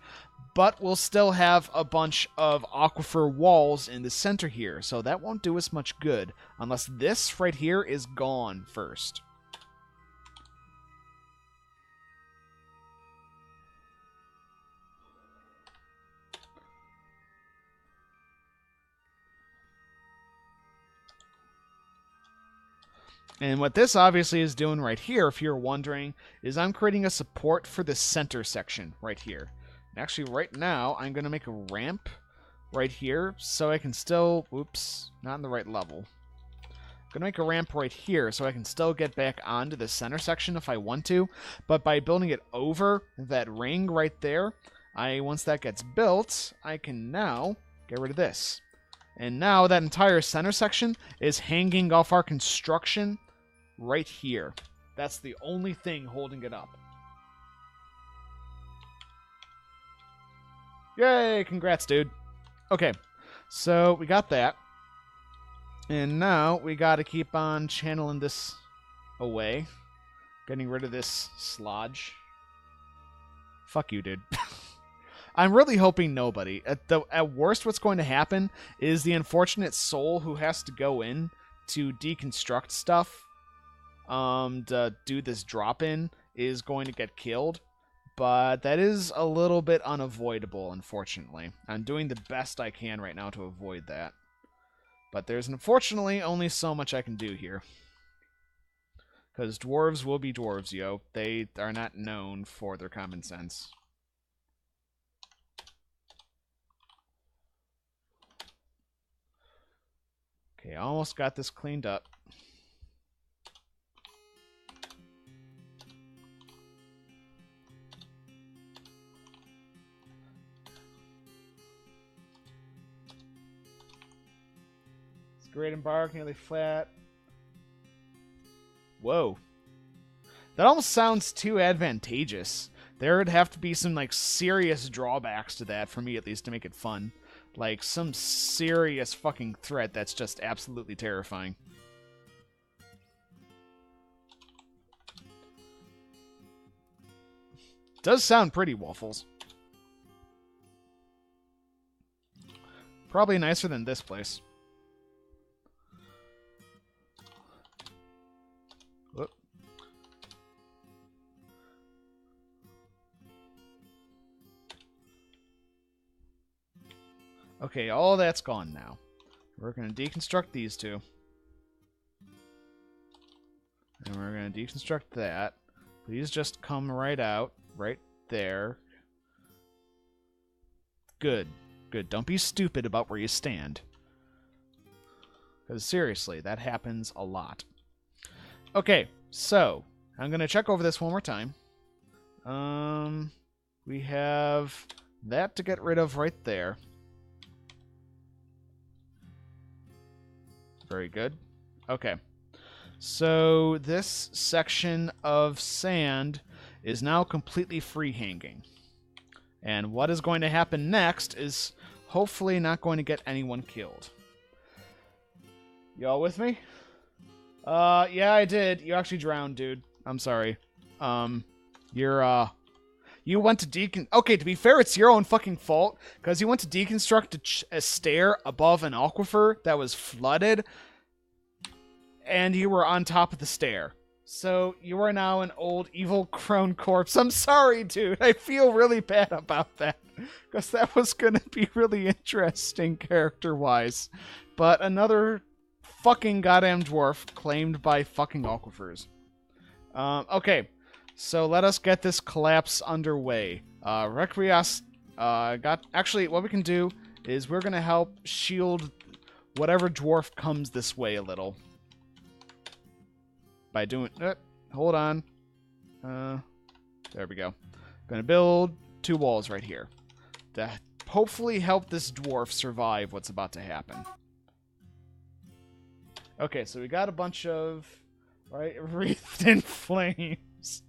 Speaker 1: but we'll still have a bunch of aquifer walls in the center here, so that won't do us much good, unless this right here is gone first. And what this obviously is doing right here, if you're wondering, is I'm creating a support for the center section right here. And actually, right now, I'm going to make a ramp right here so I can still... Oops, not in the right level. I'm going to make a ramp right here so I can still get back onto the center section if I want to. But by building it over that ring right there, once that gets built, I can now get rid of this. And now that entire center section is hanging off our construction right here. That's the only thing holding it up. Yay! Congrats, dude. Okay, so we got that. And now we got to keep on channeling this away. Getting rid of this slodge. Fuck you, dude. I'm really hoping nobody. At worst, what's going to happen is the unfortunate soul who has to go in to deconstruct stuff, to do this drop-in, is going to get killed. But that is a little bit unavoidable, unfortunately. I'm doing the best I can right now to avoid that. But there's unfortunately only so much I can do here. Because dwarves will be dwarves, yo. They are not known for their common sense. Okay, almost got this cleaned up. It's great Embark, nearly flat. Whoa. That almost sounds too advantageous. There would have to be some, like, serious drawbacks to that, for me at least, to make it fun. Like, some serious fucking threat that's just absolutely terrifying. Does sound pretty, Waffles. Probably nicer than this place. Whoop. Okay, all that's gone now. We're going to deconstruct these two. And we're going to deconstruct that. Please just come right out. Right there. Good. Good. Don't be stupid about where you stand. Because seriously, that happens a lot. Okay, so I'm going to check over this one more time. We have that to get rid of right there. Very good. Okay. So this section of sand is now completely free hanging. And what is going to happen next is hopefully not going to get anyone killed. Y'all with me? Yeah, I did. You actually drowned, dude. I'm sorry. You went to Okay, to be fair, it's your own fucking fault, because you went to deconstruct a stair above an aquifer that was flooded, and you were on top of the stair. So you are now an old evil crone corpse. I'm sorry, dude. I feel really bad about that, because that was going to be really interesting character-wise. But another fucking goddamn dwarf claimed by fucking aquifers. Okay, so let us get this collapse underway. Requias got... Actually, what we can do is we're going to help shield whatever dwarf comes this way a little. By doing... hold on. There we go. Going to build 2 walls right here. To hopefully help this dwarf survive what's about to happen. Okay, so we got a bunch of... Right? Wreathed in flames.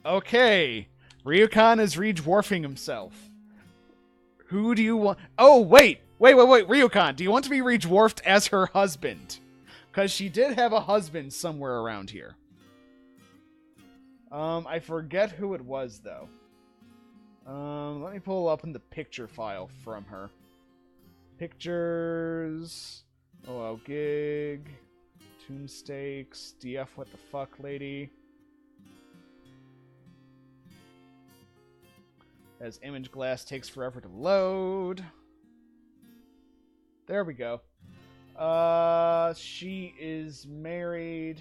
Speaker 1: Okay. Ryukan is re-dwarfing himself. Who do you want... Oh, wait! Wait, Ryukan, do you want to be re-dwarfed as her husband? Because she did have a husband somewhere around here. I forget who it was, though. Let me pull up in the picture file from her. Pictures... Oh, Gig... Tombstakes... DF what the fuck, lady... As image glass takes forever to load. There we go. She is married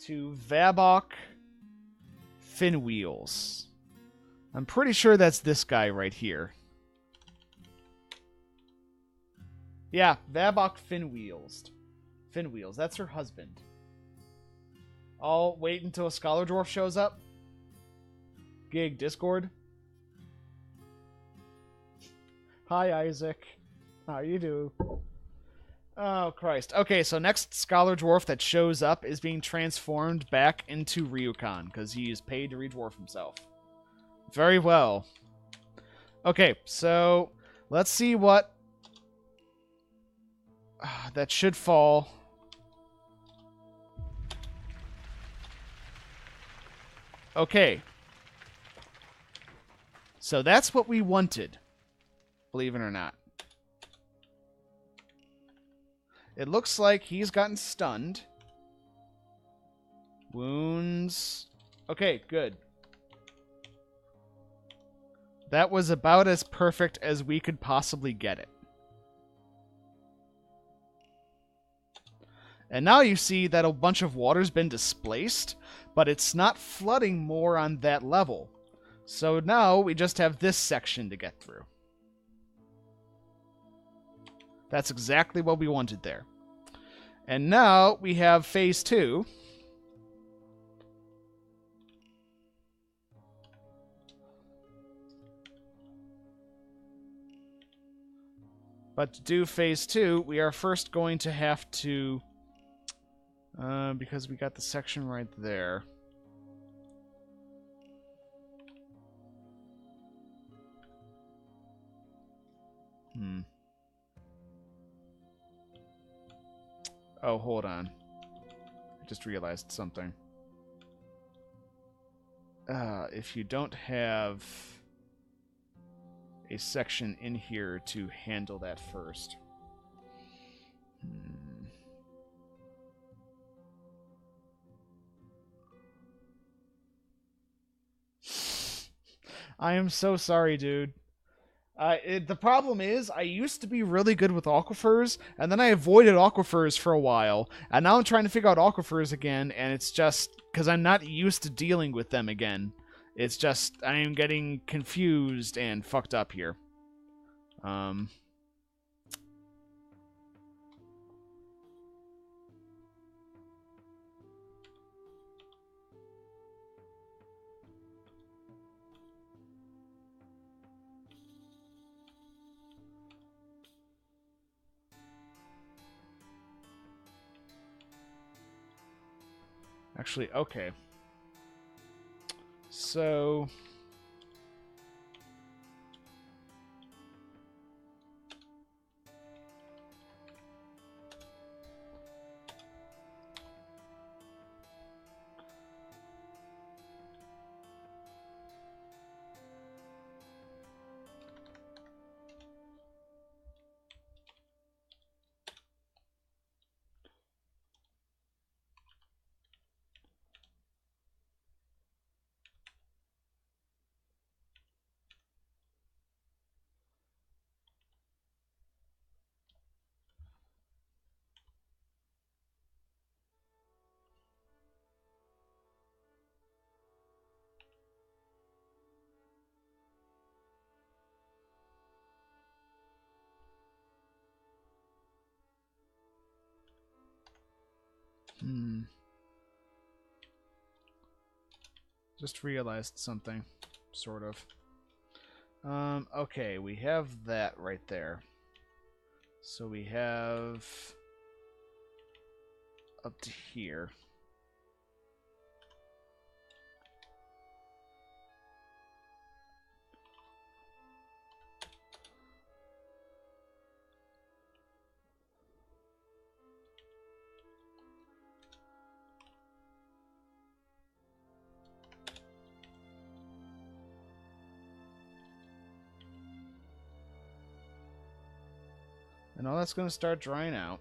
Speaker 1: to Vabok Finwheels. I'm pretty sure that's this guy right here. Yeah, Vabok Finwheels. Finwheels, that's her husband. I'll wait until a Scholar Dwarf shows up. Gig, Discord. Hi, Isaac. How you do? Oh, Christ. Okay, so next Scholar Dwarf that shows up is being transformed back into Ryukan, because he is paid to re-dwarf himself. Very well. Okay, so let's see what... that should fall. Okay. So that's what we wanted. Believe it or not. It looks like he's gotten stunned. Wounds. Okay, good. That was about as perfect as we could possibly get it. And now you see that a bunch of water's been displaced, but it's not flooding more on that level. So now we just have this section to get through. That's exactly what we wanted there. And now we have phase 2. But to do phase 2, we are first going to have to... because we got the section right there. Oh, hold on. I just realized something. If you don't have a section in here to handle that first. I am so sorry, dude. The problem is, I used to be really good with aquifers, and then I avoided aquifers for a while, and now I'm trying to figure out aquifers again, and it's just, because I'm not used to dealing with them again. It's just, I am getting confused and fucked up here. Actually, okay. So... Just realized something, sort of. Okay, we have that right there. So we have up to here. And all that's going to start drying out.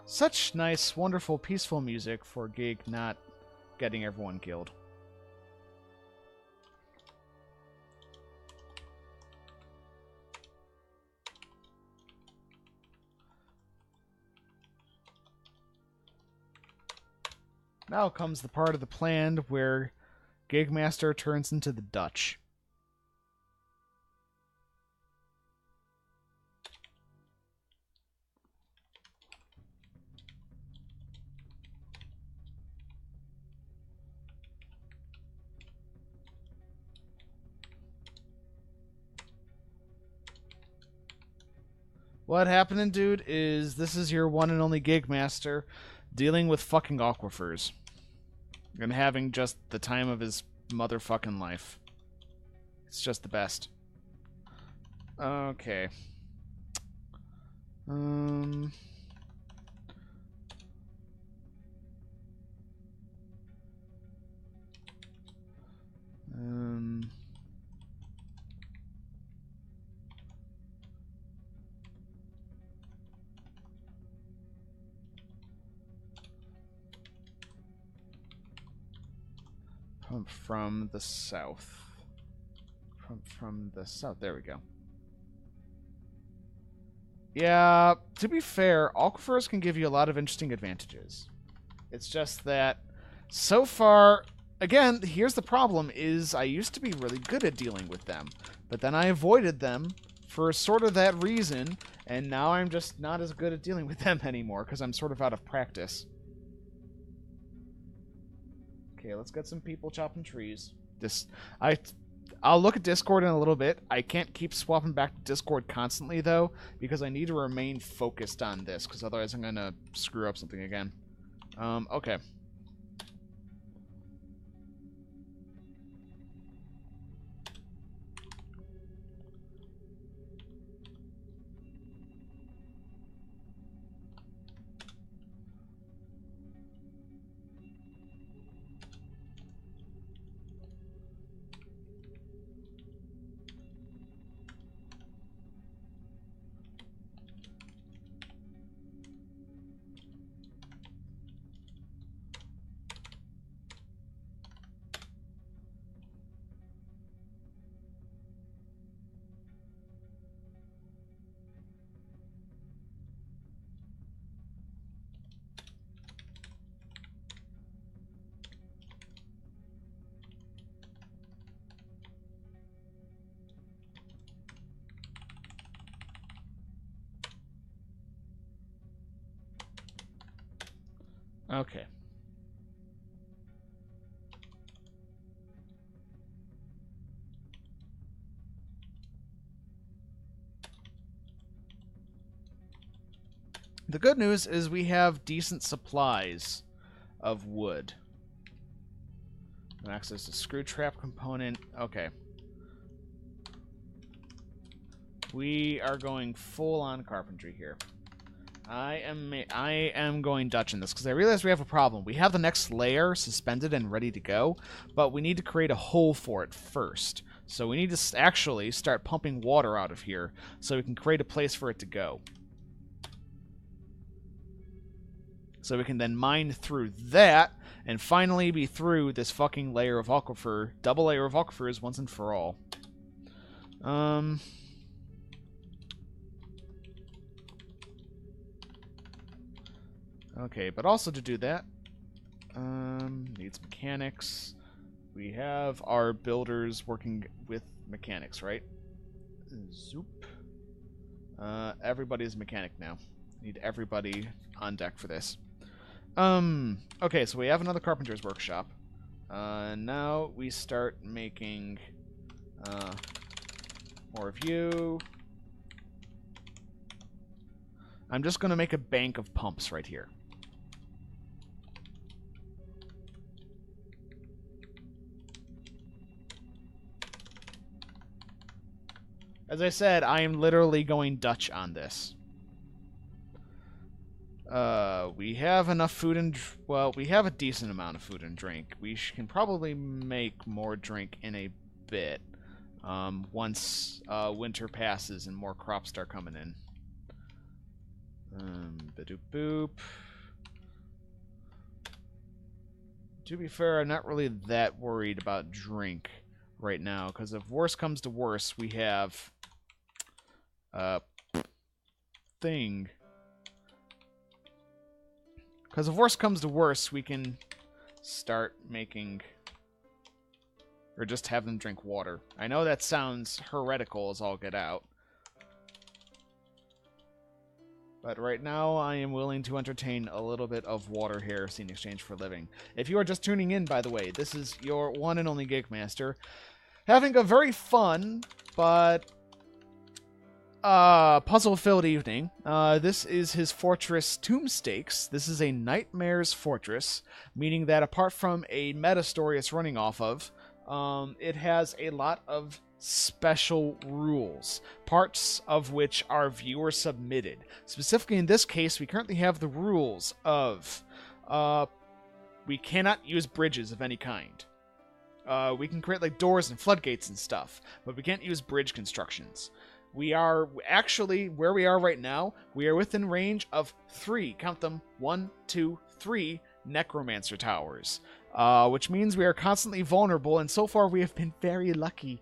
Speaker 1: Such nice, wonderful, peaceful music for Gig not getting everyone killed. Now comes the part of the plan where Gigmaster turns into the Dutch. What happening, dude, is this is your one and only Gigmaster dealing with fucking aquifers. And having just the time of his motherfucking life. It's just the best. Okay. From the south. From the south. There we go. Yeah, to be fair, aquifers can give you a lot of interesting advantages. It's just that so far, again, here's the problem, is I used to be really good at dealing with them, but then I avoided them for sort of that reason, and now I'm just not as good at dealing with them anymore, because I'm sort of out of practice. Okay, let's get some people chopping trees. I'll look at Discord in a little bit. I can't keep swapping back to Discord constantly, though, because I need to remain focused on this, because otherwise I'm going to screw up something again. Okay. Okay. The good news is we have decent supplies of wood. Access to screw trap component. Okay. We are going full on carpentry here. I am going Dutch in this because I realize we have a problem. We have the next layer suspended and ready to go, but we need to create a hole for it first. So we need to actually start pumping water out of here so we can create a place for it to go. So we can then mine through that and finally be through this fucking layer of aquifer, double layer of aquifers once and for all. Okay, but also to do that, needs mechanics. We have our builders working with mechanics, right? Zoop. Everybody's a mechanic now. Need everybody on deck for this. Okay, so we have another carpenter's workshop. Now we start making more of you. I'm just going to make a bank of pumps right here. As I said, I am literally going Dutch on this. We have enough food and... Well, we have a decent amount of food and drink. We can probably make more drink in a bit. Once winter passes and more crops start coming in. Ba-doop boop. To be fair, I'm not really that worried about drink right now, because if worse comes to worse, we have... thing. Because if worse comes to worse, we can start making... Or just have them drink water. I know that sounds heretical as all get out. But right now, I am willing to entertain a little bit of water heresy in exchange for living. If you are just tuning in, by the way, this is your one and only Gigmaster, having a very fun, but puzzle-filled evening. This is his fortress Tombstakes. This is a Nightmares fortress, meaning that apart from a meta story it's running off of, it has a lot of special rules, parts of which are viewer submitted. Specifically in this case, we currently have the rules of we cannot use bridges of any kind. We can create like doors and floodgates and stuff, but we can't use bridge constructions. We are actually, where we are right now, we are within range of 3, count them, 1, 2, 3 necromancer towers. Which means we are constantly vulnerable, and so far we have been very lucky.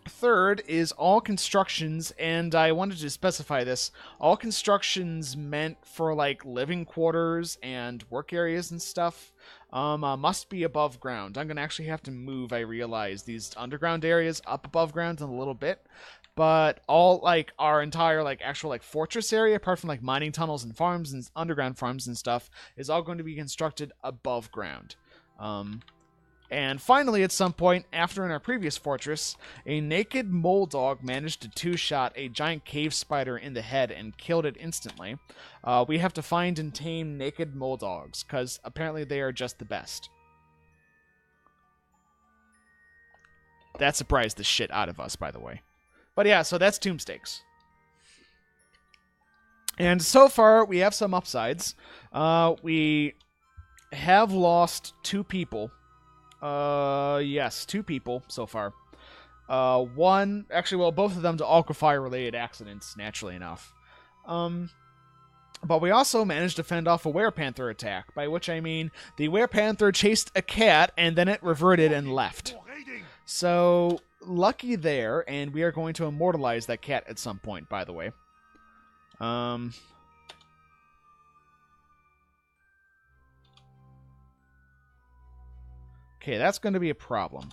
Speaker 1: Third is all constructions, and I wanted to specify this, all constructions meant for like living quarters and work areas and stuff must be above ground. I'm going to actually have to move, I realize, these underground areas up above ground in a little bit. But all, like, our entire, like, actual, like, fortress area, apart from, like, mining tunnels and farms and underground farms and stuff, is all going to be constructed above ground. And finally, at some point, after in our previous fortress, a naked mole dog managed to two-shot a giant cave spider in the head and killed it instantly. We have to find and tame naked mole dogs, because apparently they are just the best. That surprised the shit out of us, by the way. But yeah, so that's Tombstakes. And so far, we have some upsides. We have lost 2 people. Yes, 2 people so far. One, actually, well, both of them to aquifers-related accidents, naturally enough. But we also managed to fend off a Werepanther attack, by which I mean the Werepanther chased a cat, and then it reverted and left. So... lucky there, and we are going to immortalize that cat at some point, by the way. Okay, that's going to be a problem,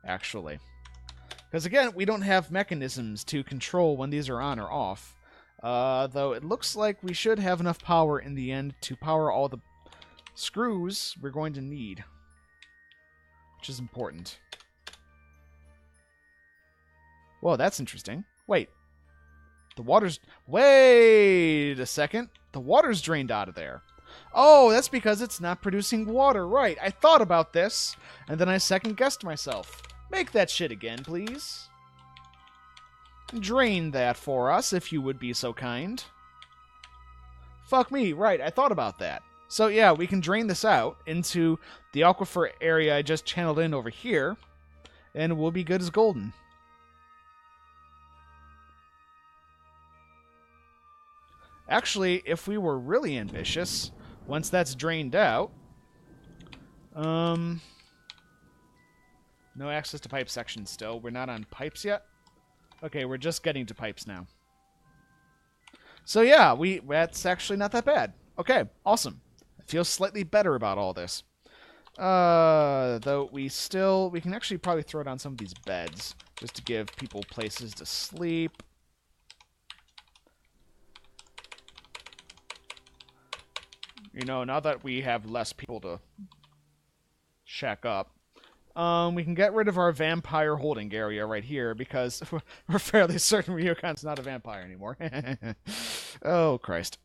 Speaker 1: actually. Because, again, we don't have mechanisms to control when these are on or off. Though it looks like we should have enough power in the end to power all the screws we're going to need. Which is important. Whoa, that's interesting. Wait. The water's... Wait a second. The water's drained out of there. Oh, that's because it's not producing water. Right, I thought about this, and then I second-guessed myself. Make that shit again, please. Drain that for us, if you would be so kind. Fuck me, right, I thought about that. So yeah, we can drain this out into the aquifer area I just channeled in over here, and we'll be good as golden. Actually, if we were really ambitious, once that's drained out... No access to pipe section still. We're not on pipes yet? Okay, we're just getting to pipes now. So yeah, that's actually not that bad. Okay, awesome. I feel slightly better about all this. Though we can actually probably throw down some of these beds just to give people places to sleep. You know, now that we have less people to shack up, we can get rid of our vampire holding area right here because we're fairly certain Ryokan's not a vampire anymore. Oh, Christ.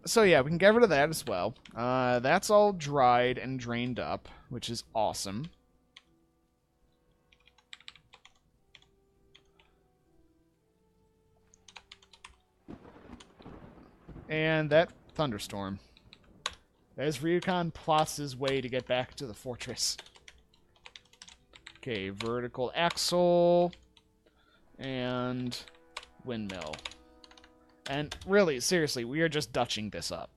Speaker 1: So yeah, we can get rid of that as well. That's all dried and drained up, which is awesome. And that thunderstorm. As Ryokan plots his way to get back to the fortress. Okay, vertical axle and windmill. And really, seriously, we are just dutching this up.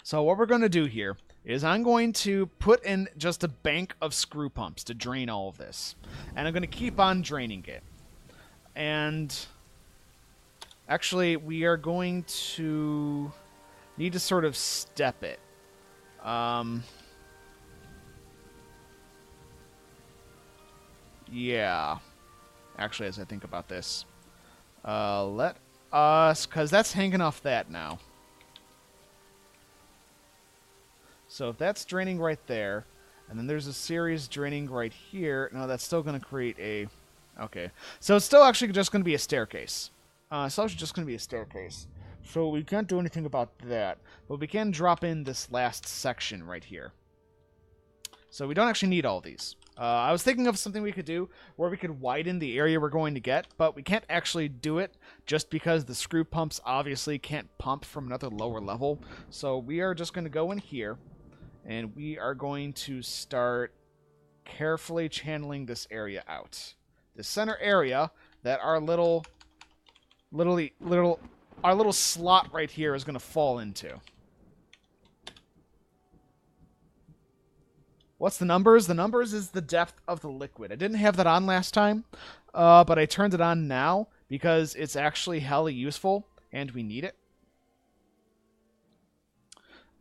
Speaker 1: So what we're going to do here is I'm going to put in just a bank of screw pumps to drain all of this. And I'm going to keep on draining it. And actually, we are going to need to sort of step it. Yeah. Actually, as I think about this, let us, because that's hanging off that now. So if that's draining right there, and then there's a series draining right here, no, that's still going to create a... Okay. So it's still actually just going to be a staircase. It's actually just going to be a staircase. So we can't do anything about that. But we can drop in this last section right here. So we don't actually need all these. I was thinking of something we could do where we could widen the area we're going to get, but we can't actually do it just because the screw pumps obviously can't pump from another lower level. So we are just going to go in here, and we are going to start carefully channeling this area out. The center area that our little slot right here is going to fall into. What's the numbers? The numbers is the depth of the liquid. I didn't have that on last time, but I turned it on now because it's actually hella useful, and we need it.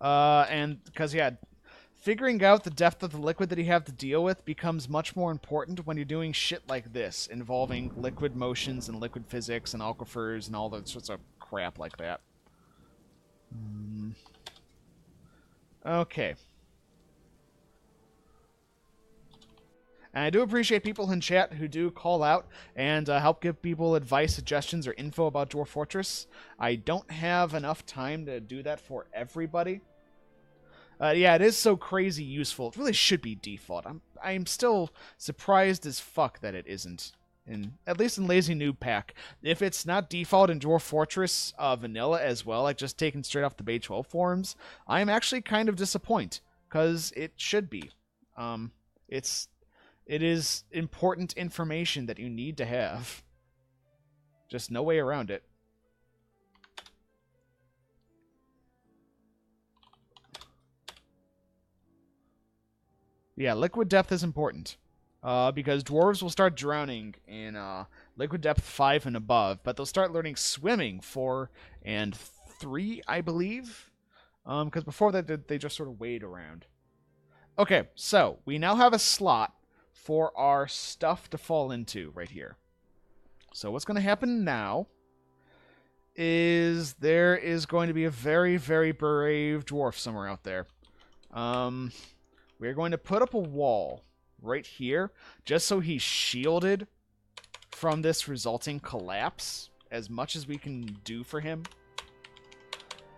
Speaker 1: And because, yeah, figuring out the depth of the liquid that you have to deal with becomes much more important when you're doing shit like this, involving liquid motions and liquid physics and aquifers and all that sorts of crap like that. Okay. And I do appreciate people in chat who do call out and help give people advice, suggestions, or info about Dwarf Fortress. I don't have enough time to do that for everybody. Yeah, it is so crazy useful. It really should be default. I'm still surprised as fuck that it isn't. At least in Lazy Noob Pack. If it's not default in Dwarf Fortress Vanilla as well, like just taken straight off the Bay 12 forums, I'm actually kind of disappointed. Because it should be. It is important information that you need to have. Just no way around it. Yeah, liquid depth is important. Because dwarves will start drowning in liquid depth 5 and above, but they'll start learning swimming 4 and 3, I believe. Because before that, they just sort of wade around. Okay, so we now have a slot for our stuff to fall into right here. So what's going to happen now is there is going to be a very, very brave dwarf somewhere out there. We're going to put up a wall right here just so he's shielded from this resulting collapse as much as we can do for him.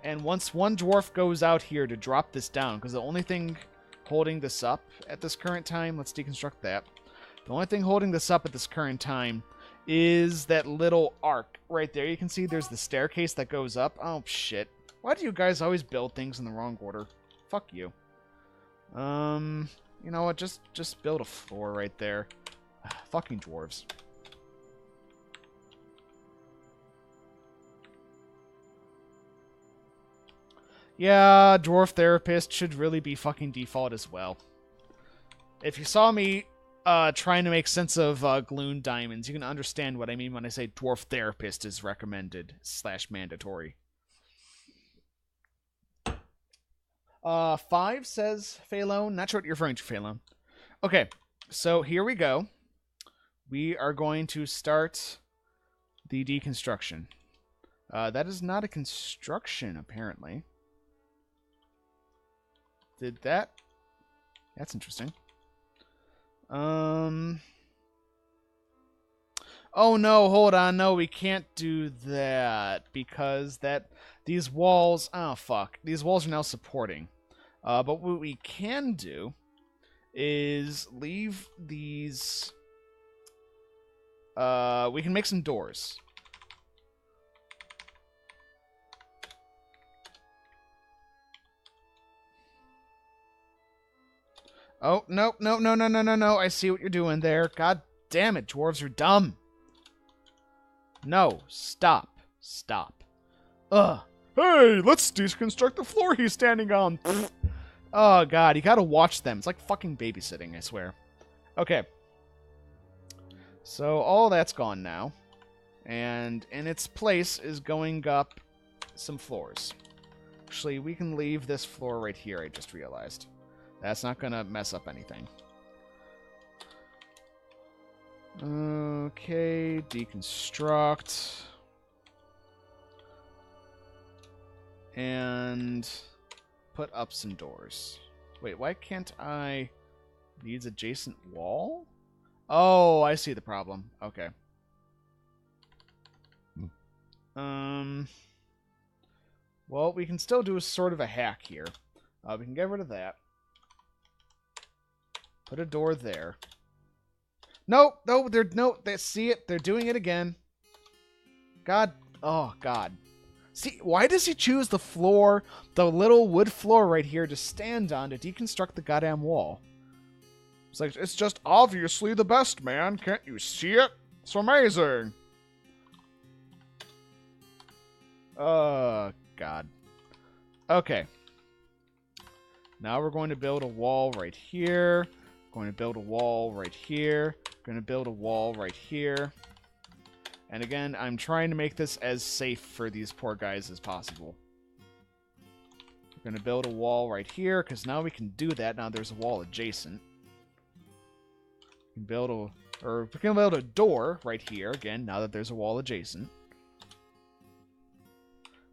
Speaker 1: And once one dwarf goes out here to drop this down, because the only thing holding this up at this current time, let's deconstruct that. The only thing holding this up at this current time is that little arc right there. You can see there's the staircase that goes up. Oh, shit. Why do you guys always build things in the wrong order? Fuck you. You know what? Just build a floor right there. Fucking dwarves. Yeah, Dwarf Therapist should really be fucking default as well. If you saw me trying to make sense of Gloon diamonds, you can understand what I mean when I say Dwarf Therapist is recommended / mandatory. 5 says Phalone. Not sure what you're referring to, Phalone. Okay, so here we go. We are going to start the deconstruction. That is not a construction, apparently. Did that? That's interesting. Oh no, hold on. No, we can't do that because these walls, oh fuck. These walls are now supporting. But what we can do is leave these we can make some doors. Oh, no, no, no, no, no, no, no. I see what you're doing there. God damn it, dwarves are dumb. No, stop. Stop. Ugh. Hey, let's deconstruct the floor he's standing on. Oh, God, you gotta watch them. It's like fucking babysitting, I swear. Okay. So, all that's gone now. And in its place is going up some floors. Actually, we can leave this floor right here, I just realized. That's not going to mess up anything. Okay, deconstruct. And put up some doors. Wait, why can't I... Needs adjacent wall? Oh, I see the problem. Okay. Well, we can still do a sort of a hack here. We can get rid of that. Put a door there. Nope, no, they see it. They're doing it again. God, oh God. See, why does he choose the floor, the little wood floor right here to stand on to deconstruct the goddamn wall? It's like, it's just obviously the best, man. Can't you see it? It's amazing. Oh, God. Okay. Now we're going to build a wall right here. Going to build a wall right here. Going to build a wall right here. And again, I'm trying to make this as safe for these poor guys as possible. We're going to build a wall right here, because now we can do that. Now there's a wall adjacent. We can build a door right here, again, now that there's a wall adjacent.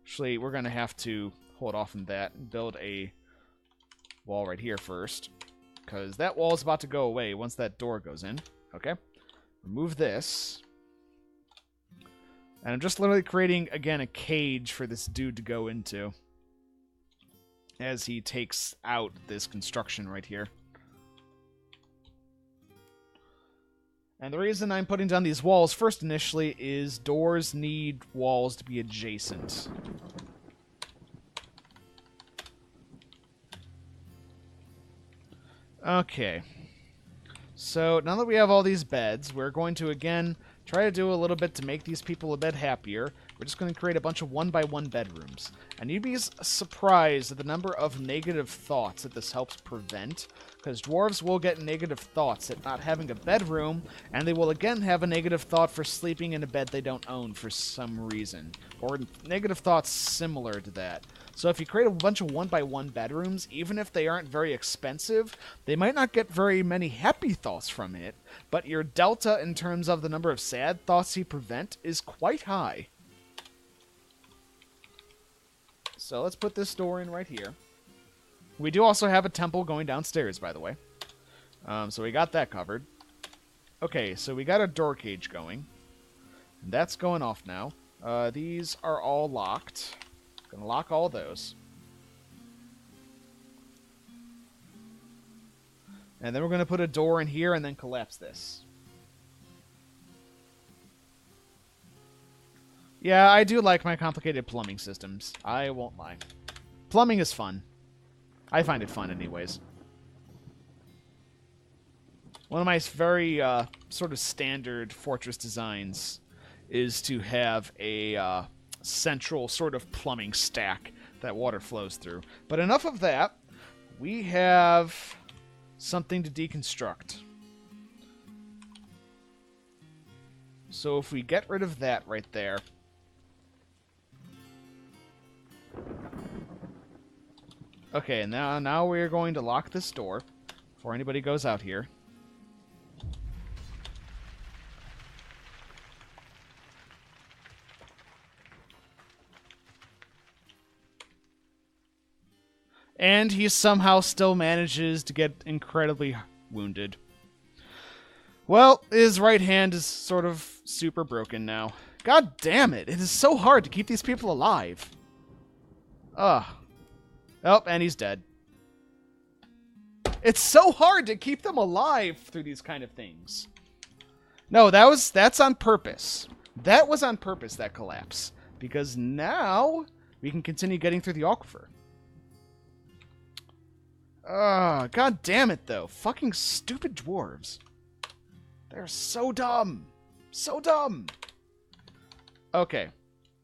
Speaker 1: Actually, we're going to have to hold off on that and build a wall right here first. Because that wall is about to go away once that door goes in. Okay. Remove this. And I'm just literally creating, again, a cage for this dude to go into. As he takes out this construction right here. And the reason I'm putting down these walls first initially is doors need walls to be adjacent. Okay. So, now that we have all these beds, we're going to, again, try to do a little bit to make these people a bit happier. We're just going to create a bunch of 1x1 bedrooms. And you'd be surprised at the number of negative thoughts that this helps prevent. Because dwarves will get negative thoughts at not having a bedroom, and they will again have a negative thought for sleeping in a bed they don't own for some reason. Or negative thoughts similar to that. So if you create a bunch of 1x1 bedrooms, even if they aren't very expensive, they might not get very many happy thoughts from it, but your delta in terms of the number of sad thoughts you prevent is quite high. So let's put this door in right here. We do also have a temple going downstairs, by the way. So we got that covered. Okay, so we got a door cage going. And that's going off now. These are all locked. Gonna lock all those. And then we're gonna put a door in here and then collapse this. Yeah, I do like my complicated plumbing systems. I won't lie. Plumbing is fun. I find it fun anyways. One of my very sort of standard fortress designs is to have a central sort of plumbing stack that water flows through. But enough of that. We have something to deconstruct. So if we get rid of that right there... Okay, now we're going to lock this door before anybody goes out here. And he somehow still manages to get incredibly wounded. Well, his right hand is sort of super broken now. God damn it, it is so hard to keep these people alive. Ugh. Oh, and he's dead. It's so hard to keep them alive through these kind of things. No, that's on purpose. That was on purpose, that collapse. Because now we can continue getting through the aquifer. God damn it, though. Fucking stupid dwarves. They're so dumb. So dumb. Okay.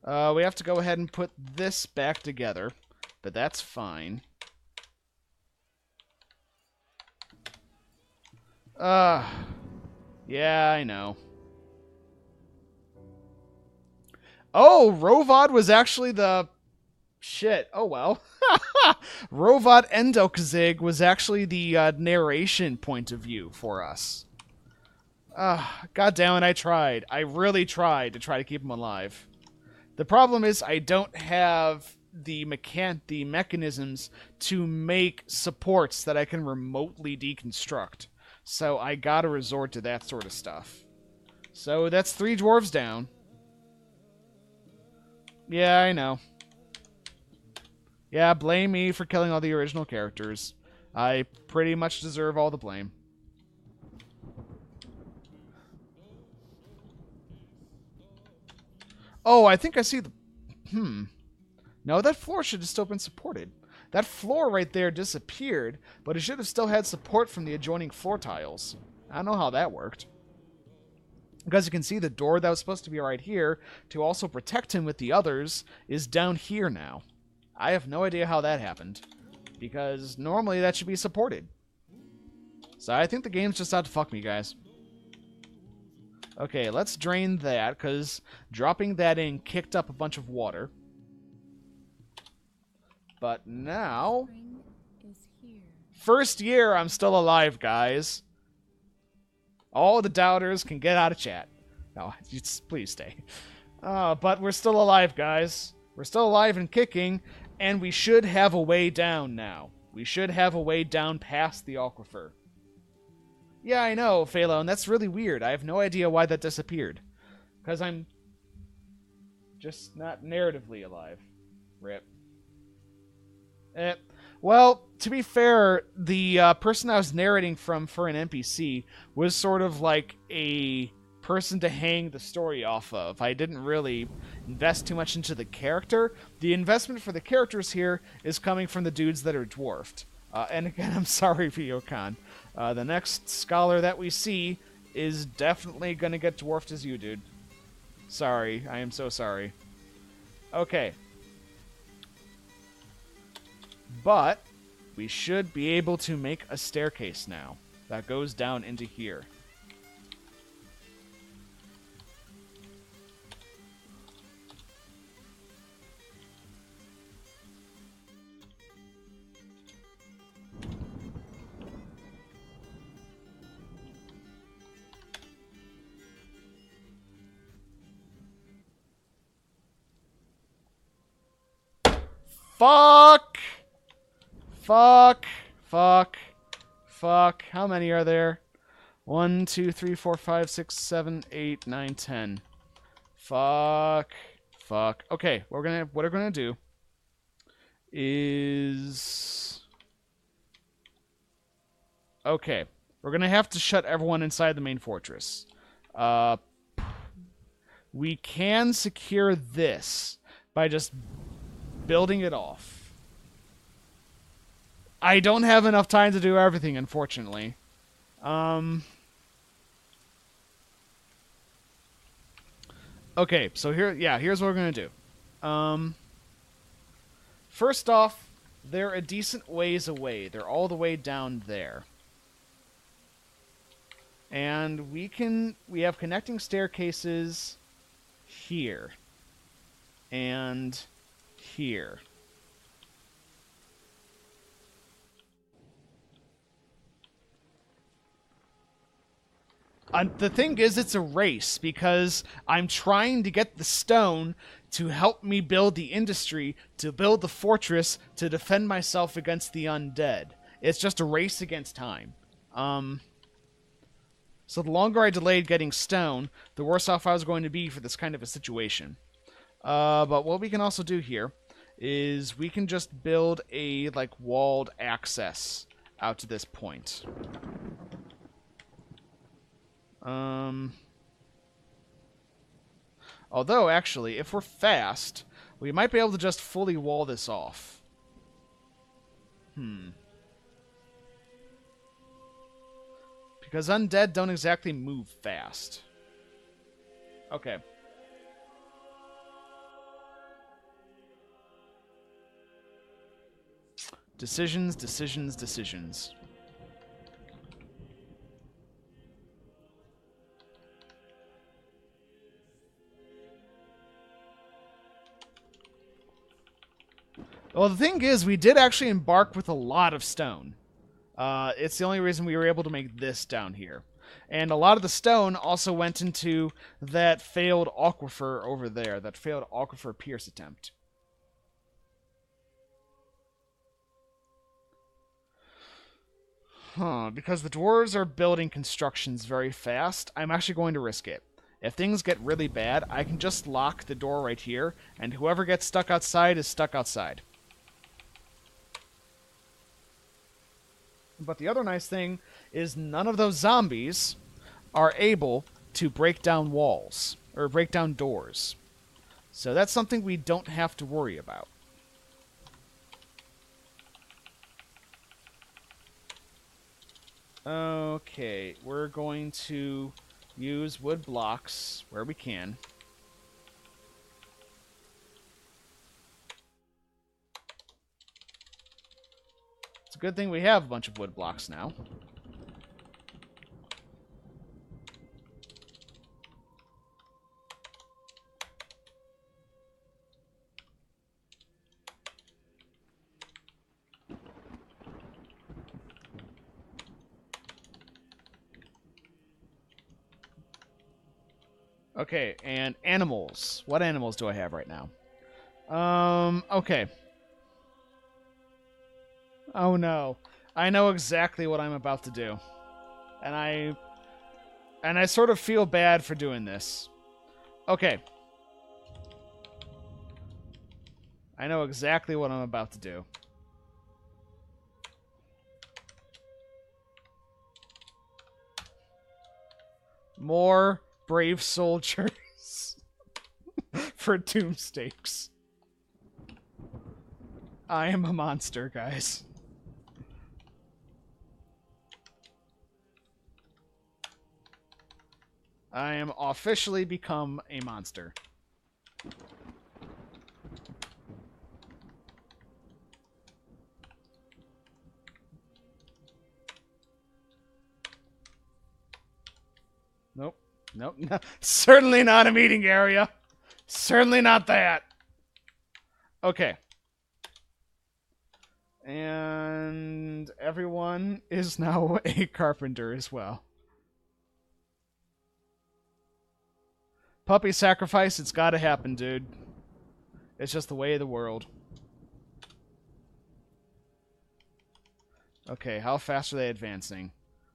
Speaker 1: We have to go ahead and put this back together. But that's fine. Yeah, I know. Oh, Rovad was actually the... Shit. Oh, well. Rovad Endokzig was actually the narration point of view for us. God damn it, I tried. I really tried to try to keep him alive. The problem is I don't have the mechanisms to make supports that I can remotely deconstruct. So I gotta resort to that sort of stuff. So that's 3 dwarves down. Yeah, I know. Yeah, blame me for killing all the original characters. I pretty much deserve all the blame. Oh, I think I see the... No, that floor should have still been supported. That floor right there disappeared, but it should have still had support from the adjoining floor tiles. I don't know how that worked. Because you can see the door that was supposed to be right here to also protect him with the others is down here now. I have no idea how that happened, because normally that should be supported. So I think the game's just out to fuck me, guys. Okay, let's drain that, because dropping that in kicked up a bunch of water. But now... First year, I'm still alive, guys. All the doubters can get out of chat. No, please stay. But we're still alive, guys. We're still alive and kicking, and we should have a way down now. We should have a way down past the aquifer. Yeah, I know, Phalo, and that's really weird. I have no idea why that disappeared. Because I'm just not narratively alive. Rip. Well, to be fair, the person I was narrating from for an NPC was sort of like a person to hang the story off of. I didn't really invest too much into the character. The investment for the characters here is coming from the dudes that are dwarfed. And again, I'm sorry, Viokan. The next scholar that we see is definitely going to get dwarfed as you, dude. Sorry. I am so sorry. Okay. But we should be able to make a staircase now that goes down into here. Fuck! Fuck. Fuck. Fuck. How many are there? 1, 2, 3, 4, 5, 6, 7, 8, 9, 10. Fuck. Fuck. Okay, what we're gonna do is... Okay, we're gonna have to shut everyone inside the main fortress. We can secure this by just building it off. I don't have enough time to do everything, unfortunately. Okay, so here's what we're gonna do. First off, they're a decent ways away. They're all the way down there. And we have connecting staircases here and here. The thing is, it's a race because I'm trying to get the stone to help me build the industry, to build the fortress, to defend myself against the undead. It's just a race against time. So the longer I delayed getting stone, the worse off I was going to be for this kind of a situation. But what we can also do here is we can just build a walled access out to this point. Although, actually, if we're fast, we might be able to just fully wall this off. Because undead don't exactly move fast. Okay. Decisions, decisions, decisions. Well, the thing is, we did actually embark with a lot of stone. It's the only reason we were able to make this down here. And a lot of the stone also went into that failed aquifer over there, that failed aquifer pierce attempt. Because the dwarves are building constructions very fast, I'm actually going to risk it. If things get really bad, I can just lock the door right here, and whoever gets stuck outside is stuck outside. But the other nice thing is none of those zombies are able to break down walls, or break down doors. So that's something we don't have to worry about. Okay, we're going to use wood blocks where we can. It's a good thing we have a bunch of wood blocks now. Okay, and animals. What animals do I have right now? Okay. Oh no. I know exactly what I'm about to do. And I sort of feel bad for doing this. Okay. I know exactly what I'm about to do. More brave soldiers for Tombstakes. I am a monster, guys. I am officially become a monster. Nope. Nope. No. Certainly not a meeting area. Certainly not that. Okay. And everyone is now a carpenter as well. Puppy sacrifice, it's gotta happen, dude. It's just the way of the world. Okay, how fast are they advancing?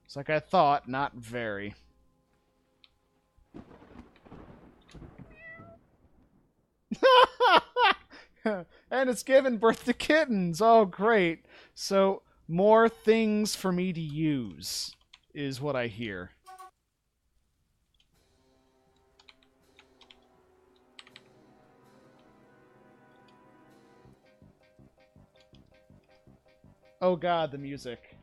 Speaker 1: It's like I thought, not very. And it's given birth to kittens. Oh, great. So, more things for me to use is what I hear. Oh god, the music.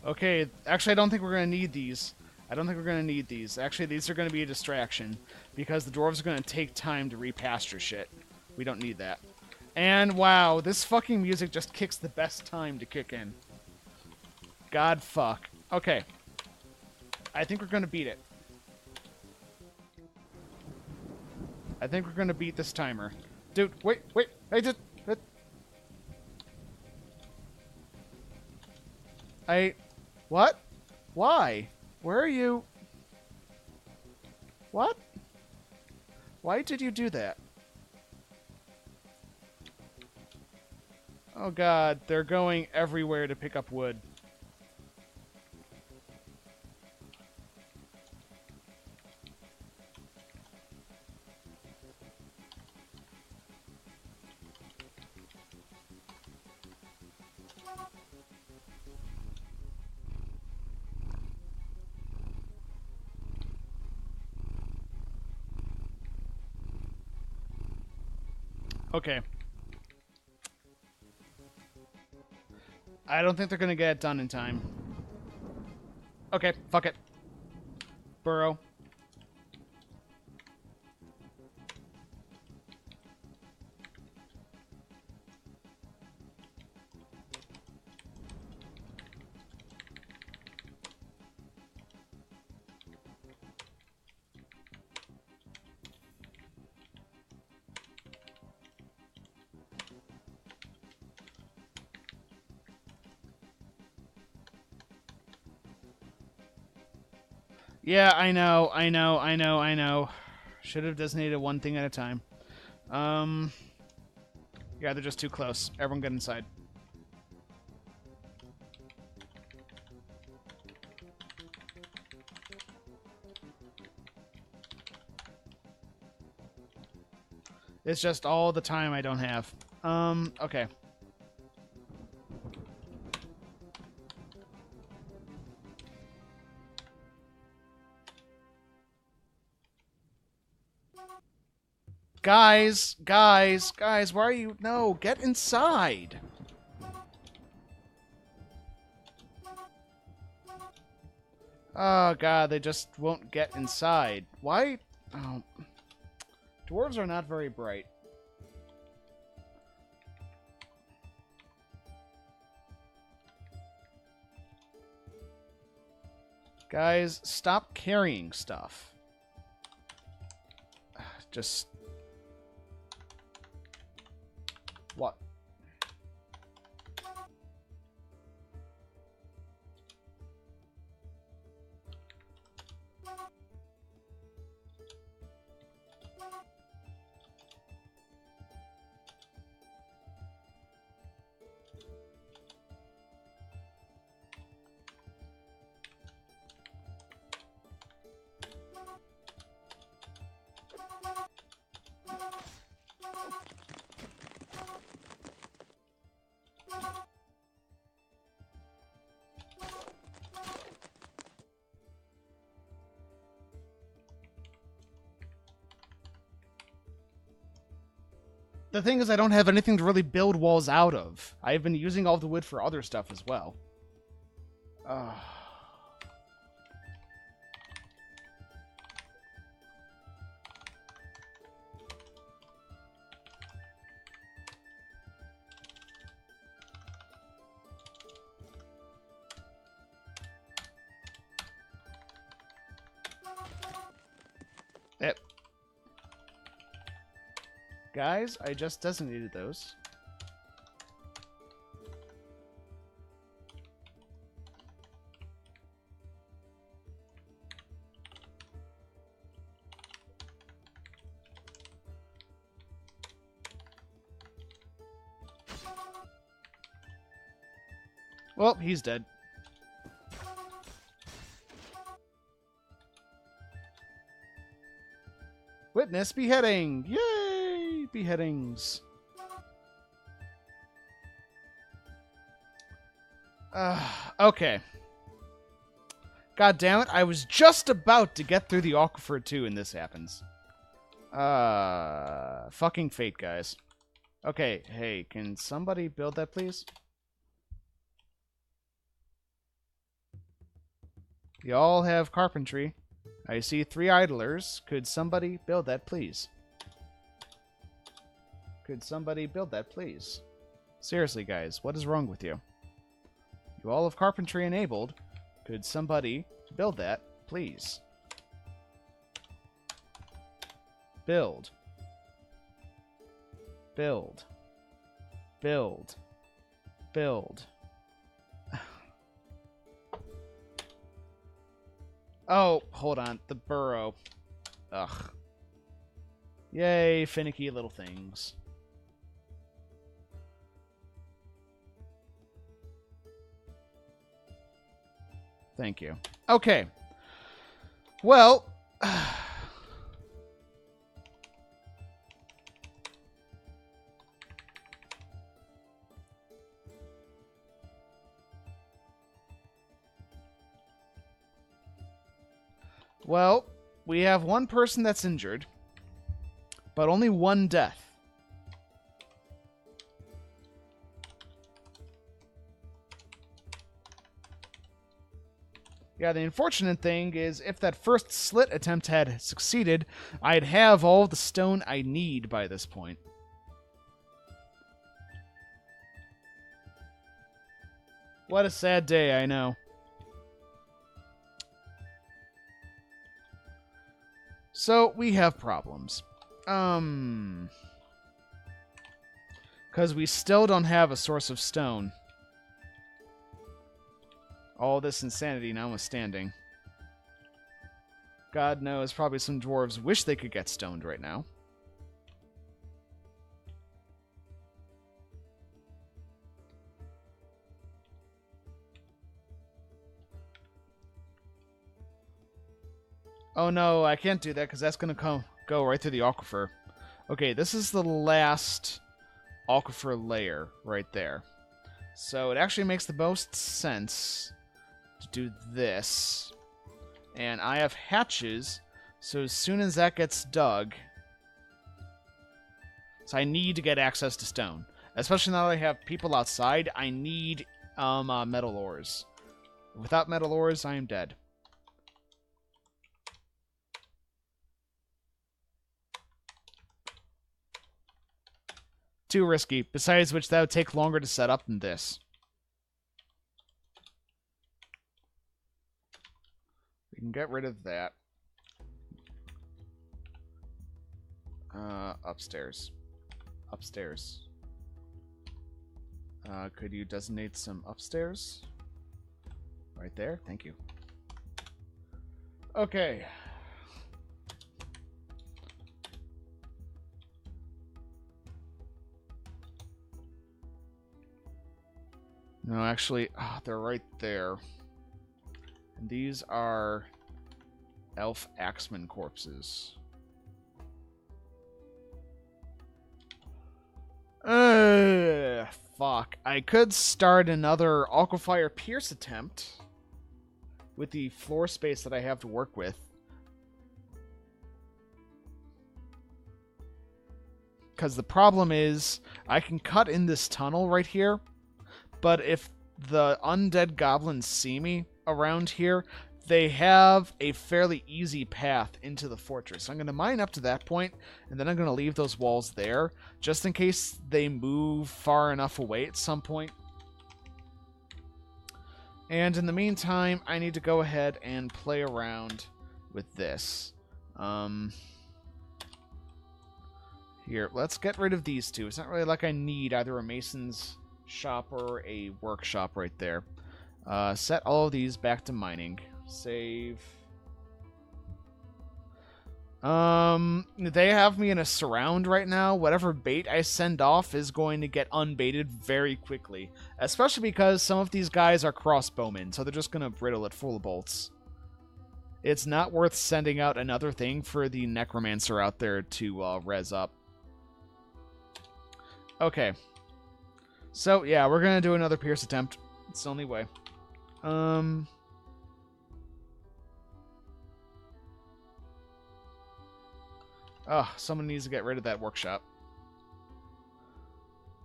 Speaker 1: Okay, actually I don't think we're going to need these. I don't think we're going to need these. Actually, these are going to be a distraction because the dwarves are going to take time to repasture shit. We don't need that. And wow, this fucking music just kicks the best time to kick in. God fuck. Okay. I think we're going to beat it. I think we're going to beat this timer. Dude, wait. I just... What? Why? Where are you? What? Why did you do that? Oh god, they're going everywhere to pick up wood. Okay. I don't think they're gonna get it done in time. Okay, fuck it. Burrow. Yeah, I know. Should have designated one thing at a time. Yeah, they're just too close. Everyone get inside. It's just all the time I don't have. Okay. Guys, why are you... No, get inside. Oh, God, they just won't get inside. Why? Oh. Dwarves are not very bright. Guys, stop carrying stuff. Just... What? The thing is, I don't have anything to really build walls out of. I've been using all the wood for other stuff as well. Yep. Guys, I just designated those. Well, he's dead. Witness beheading! Yay! Beheadings. Okay. God damn it, I was just about to get through the aquifer too, and this happens. Fucking fate, guys. Okay, hey, can somebody build that, please? You all have carpentry. I see 3 idlers. Could somebody build that, please? Could somebody build that, please? Seriously, guys, what is wrong with you? You all have carpentry enabled. Could somebody build that, please? Build. Build. Build. Build. Oh, hold on. The burrow. Ugh. Yay, finicky little things. Thank you. Okay. Well... Well, we have 1 person that's injured, but only 1 death. Yeah, the unfortunate thing is if that first slit attempt had succeeded, I'd have all the stone I need by this point. What a sad day, I know. So, we have problems. Because we still don't have a source of stone. All this insanity notwithstanding. God knows, probably some dwarves wish they could get stoned right now. Oh no, I can't do that because that's going to go right through the aquifer. Okay, this is the last aquifer layer right there. So it actually makes the most sense to do this. And I have hatches, so as soon as that gets dug... So I need to get access to stone. Especially now that I have people outside, I need metal ores. Without metal ores, I am dead. Too risky. Besides which, that would take longer to set up than this. We can get rid of that. Upstairs. Upstairs. Could you designate some upstairs? Right there. Thank you. Okay. No, actually, they're right there. And these are elf axeman corpses. Fuck. I could start another Aquifire Pierce attempt with the floor space that I have to work with. Because the problem is, I can cut in this tunnel right here, but if the undead goblins see me around here, they have a fairly easy path into the fortress. I'm going to mine up to that point, and then I'm going to leave those walls there, just in case they move far enough away at some point. And in the meantime, I need to go ahead and play around with this. Here, let's get rid of these two. It's not really like I need either a mason's shop or a workshop right there. Set all of these back to mining. Save. They have me in a surround right now. Whatever bait I send off is going to get unbaited very quickly. Especially because some of these guys are crossbowmen, so they're just going to brittle it full of bolts. It's not worth sending out another thing for the necromancer out there to res up. Okay. So, yeah, we're going to do another pierce attempt. It's the only way. Oh, someone needs to get rid of that workshop.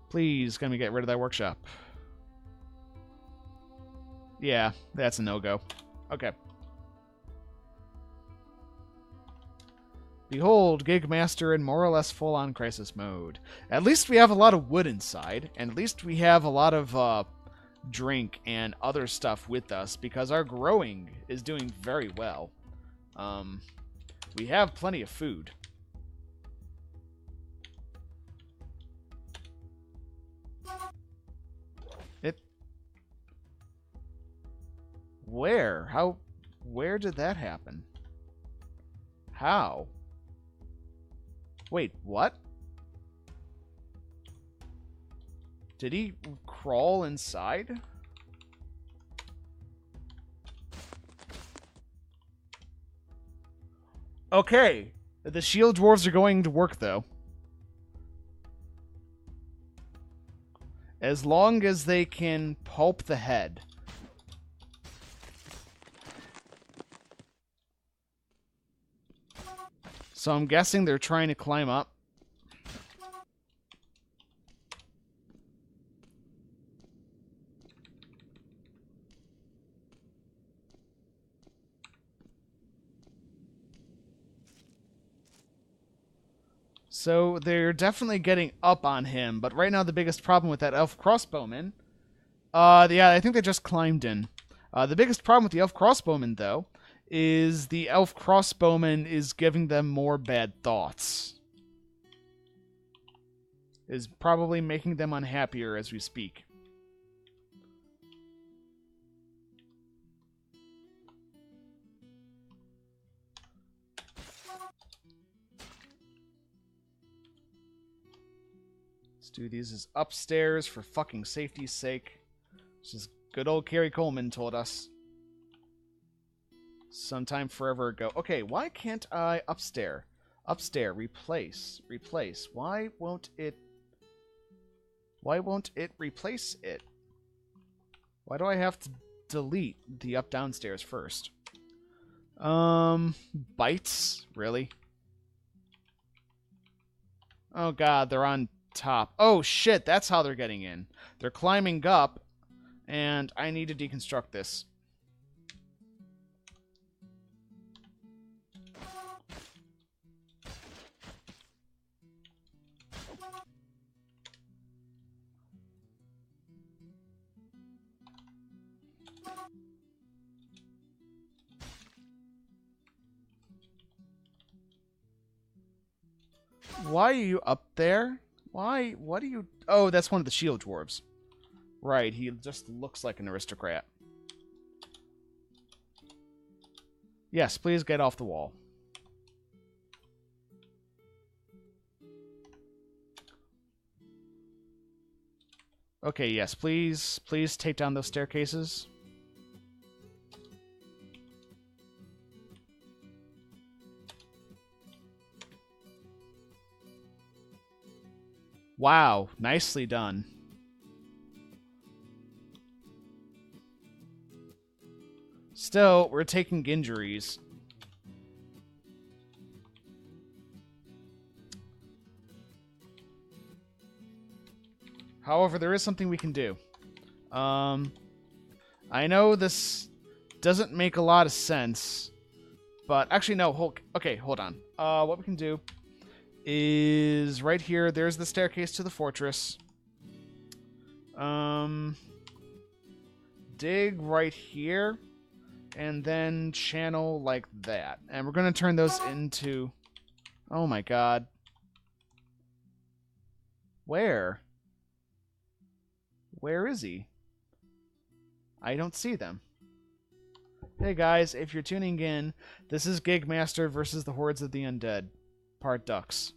Speaker 1: Please, can we get rid of that workshop? Yeah, that's a no-go. Okay. Behold, Gigmaster in more or less full-on crisis mode. At least we have a lot of wood inside, and at least we have a lot of drink and other stuff with us, because our growing is doing very well. We have plenty of food. Where? How? Where did that happen? How? Wait, what? Did he crawl inside? Okay. The shield dwarves are going to work, though. As long as they can pulp the head. So I'm guessing they're trying to climb up. So they're definitely getting up on him, but right now the biggest problem with that elf crossbowman... yeah, I think they just climbed in. The biggest problem with the elf crossbowman, though, is the elf crossbowman is giving them more bad thoughts. Is probably making them unhappier as we speak. Let's do these as upstairs for fucking safety's sake. This is good old Carrie Coleman told us. Sometime forever ago. Okay, why can't I upstairs? Upstairs, replace. Replace. Why won't it replace it? Why do I have to delete the up downstairs first? Bites? Really? Oh god, they're on top. Oh shit, that's how they're getting in. They're climbing up, and I need to deconstruct this. Why are you up there? Why? What are you... Oh, that's one of the shield dwarves. Right, he just looks like an aristocrat. Yes, please get off the wall. Okay, yes, please take down those staircases. Wow, nicely done. Still, we're taking injuries. However, there is something we can do. I know this doesn't make a lot of sense, but actually, no. Hold on. What we can do is right here. There's the staircase to the fortress. Dig right here, and then channel like that. And we're going to turn those into... Oh my god. Where? Where is he? I don't see them. Hey guys, if you're tuning in, this is Gigmaster versus the Hordes of the Undead. Part Ducks.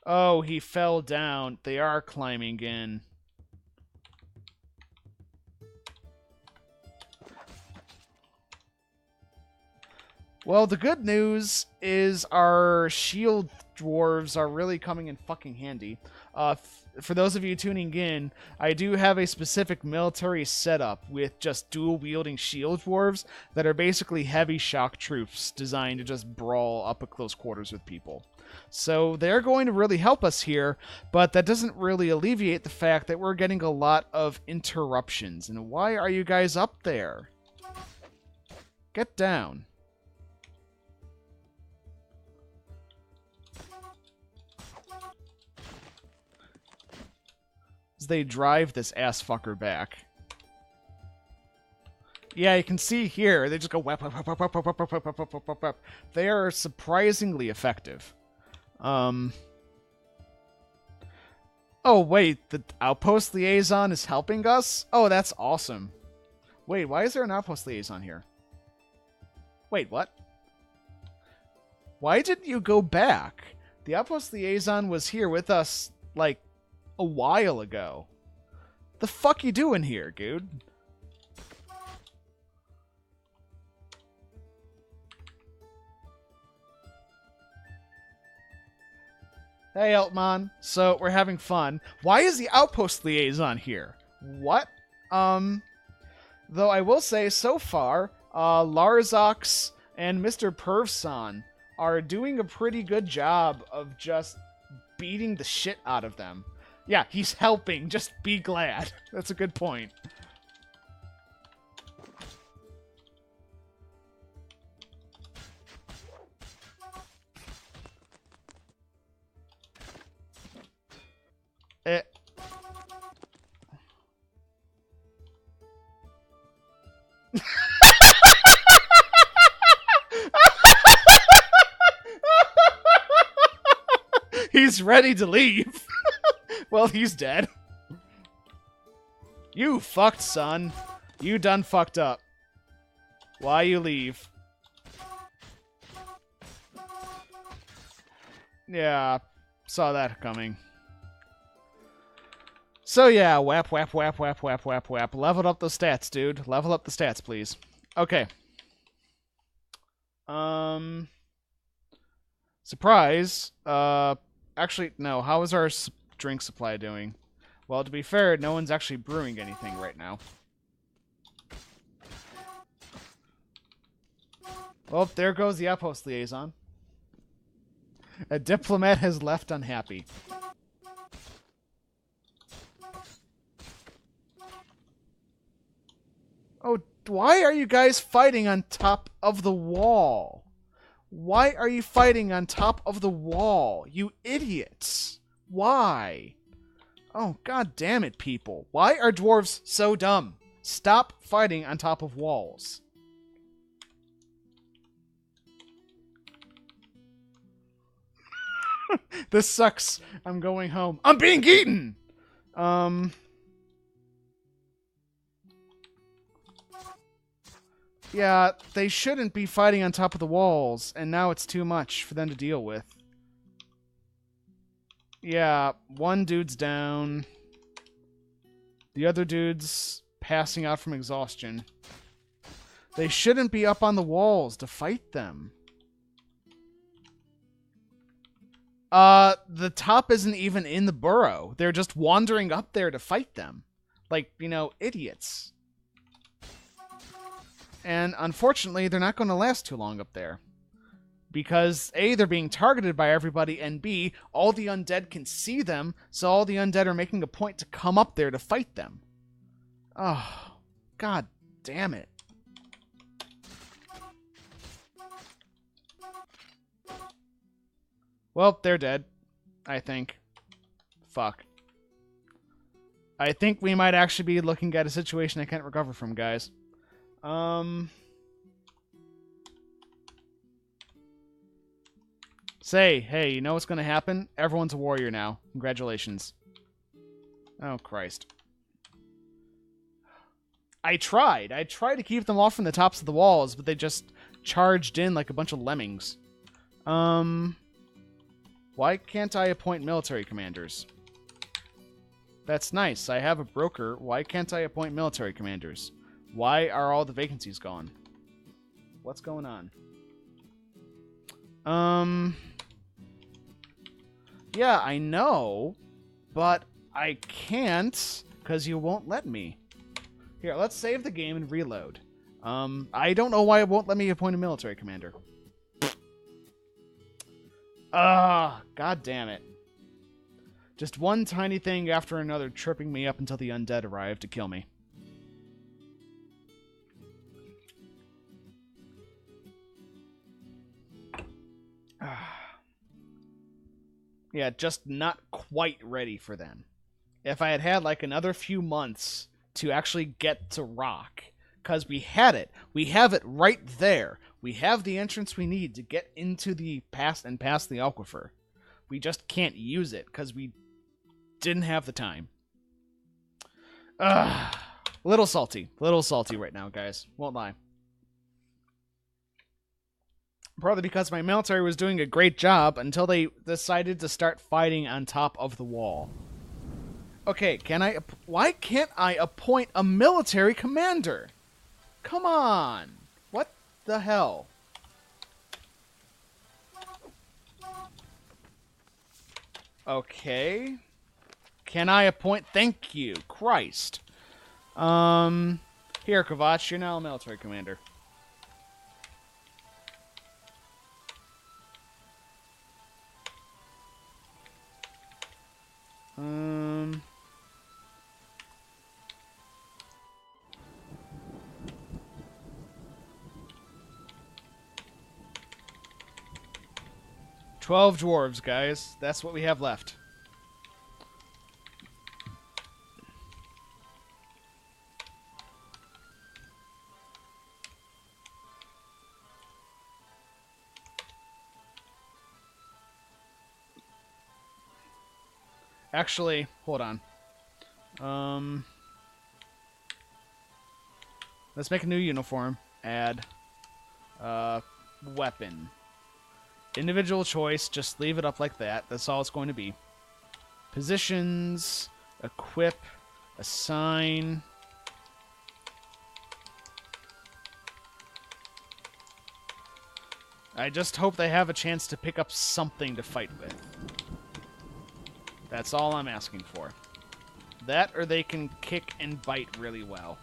Speaker 1: Oh, he fell down. They are climbing in. Well, the good news is our shield dwarves are really coming in fucking handy. For those of you tuning in, I do have a specific military setup with just dual-wielding shield dwarves that are basically heavy shock troops designed to just brawl up at close quarters with people. So they're going to really help us here, but that doesn't really alleviate the fact that we're getting a lot of interruptions. And why are you guys up there? Get down. As they drive this ass fucker back. Yeah, you can see here, they just go whap, whap, whap, whap, whap, whap, whap, whap, whap, whap, whap, whap. They are surprisingly effective. Oh, wait, the outpost liaison is helping us? Oh, that's awesome. Wait, why is there an outpost liaison here? Wait, what? Why didn't you go back? The outpost liaison was here with us, like, a while ago. The fuck you doing here, dude? Hey, Eltman. So, we're having fun. Why is the outpost liaison here? What? Though I will say, so far, Larzox and Mr. Pervson are doing a pretty good job of just beating the shit out of them. Yeah, he's helping. Just be glad. That's a good point. He's ready to leave. Well, he's dead. You fucked, son. You done fucked up. Why you leave? Yeah, saw that coming. So yeah, whap, whap, whap, whap, whap, whap, whap. Leveled up the stats, dude. Level up the stats, please. Okay. Surprise. Actually, no. How is our drink supply doing? Well, to be fair, no one's actually brewing anything right now. Well, there goes the outpost liaison. A diplomat has left unhappy. Oh, why are you guys fighting on top of the wall? Why are you fighting on top of the wall? You idiots. Why? Oh, god damn it, people. Why are dwarves so dumb? Stop fighting on top of walls. This sucks. I'm going home. I'm being eaten! Yeah, they shouldn't be fighting on top of the walls, and now it's too much for them to deal with. Yeah, one dude's down. The other dude's passing out from exhaustion. They shouldn't be up on the walls to fight them. The top isn't even in the burrow. They're just wandering up there to fight them. Like, you know, idiots. And unfortunately, they're not going to last too long up there. Because A, they're being targeted by everybody, and B, all the undead can see them, so all the undead are making a point to come up there to fight them. Oh, god damn it. Well, they're dead, I think. Fuck. I think we might actually be looking at a situation I can't recover from, guys. Say, hey, you know what's gonna happen? Everyone's a warrior now. Congratulations. Oh, Christ. I tried to keep them off from the tops of the walls, but they just charged in like a bunch of lemmings. Why can't I appoint military commanders? That's nice. I have a broker. Why can't I appoint military commanders? Why are all the vacancies gone? What's going on? Yeah, I know, but I can't because you won't let me. Here, let's save the game and reload. I don't know why it won't let me appoint a military commander. Ah, god damn it. Just one tiny thing after another tripping me up until the undead arrived to kill me. Yeah, just not quite ready for them. If I had had like another few months to actually get to rock, because we had it. We have it right there. We have the entrance we need to get into the past and past the aquifer. We just can't use it because we didn't have the time. Little salty right now, guys. Won't lie. Partly because my military was doing a great job until they decided to start fighting on top of the wall. Okay, why can't I appoint a military commander? Come on. What the hell? Okay. Can I appoint? Thank you. Christ. Here, Kvatch, you're now a military commander. Um... 12 dwarves, guys. That's what we have left. Actually, hold on. Let's make a new uniform. Add weapon. Individual choice, just leave it up like that. That's all it's going to be. Positions, equip, assign. I just hope they have a chance to pick up something to fight with. That's all I'm asking for. That, or they can kick and bite really well.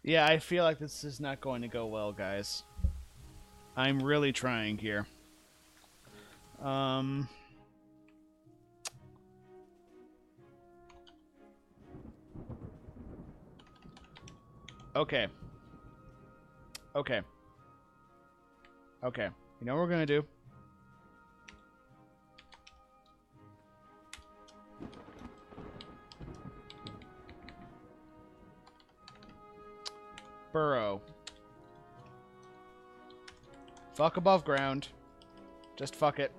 Speaker 1: Yeah, I feel like this is not going to go well, guys. I'm really trying here. Okay. Okay. Okay. You know what we're gonna do? Burrow. Fuck above ground. Just fuck it.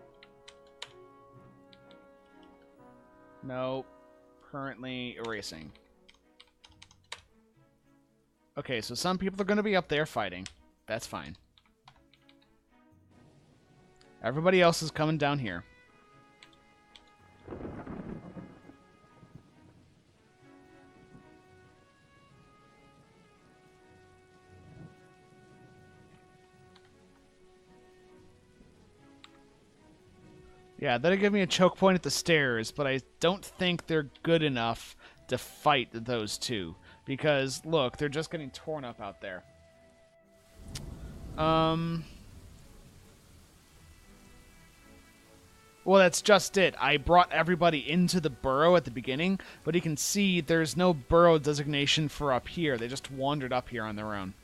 Speaker 1: No. Currently erasing. Okay, so some people are going to be up there fighting. That's fine. Everybody else is coming down here. Yeah, that'll give me a choke point at the stairs, but I don't think they're good enough to fight those two. Because, look, they're just getting torn up out there. Well, that's just it. I brought everybody into the burrow at the beginning, but you can see there's no burrow designation for up here. They just wandered up here on their own.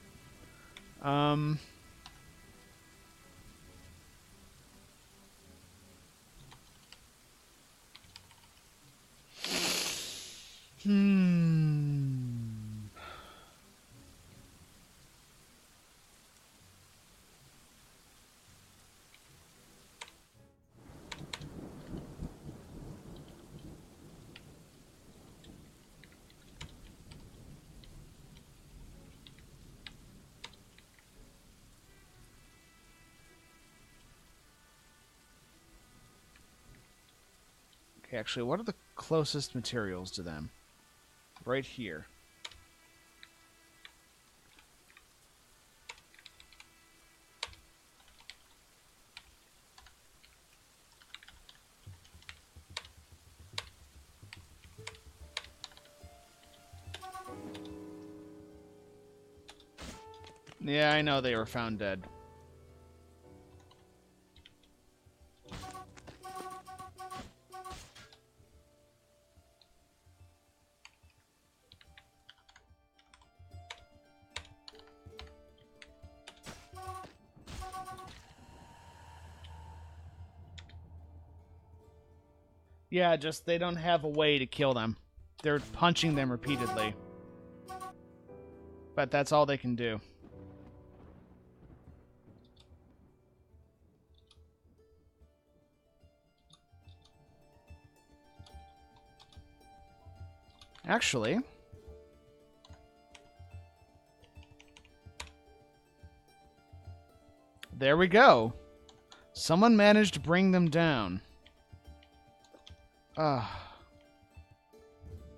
Speaker 1: Actually, what are the closest materials to them? Right here. Yeah, I know they were found dead. Yeah, just they don't have a way to kill them. They're punching them repeatedly. But that's all they can do. Actually, there we go. Someone managed to bring them down.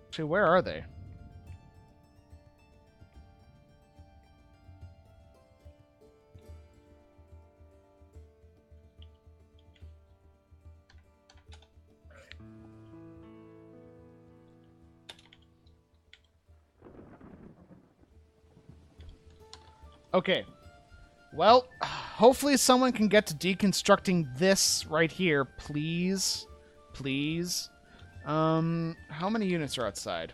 Speaker 1: Actually, where are they? Okay. Well, hopefully someone can get to deconstructing this right here, please. Please. How many units are outside?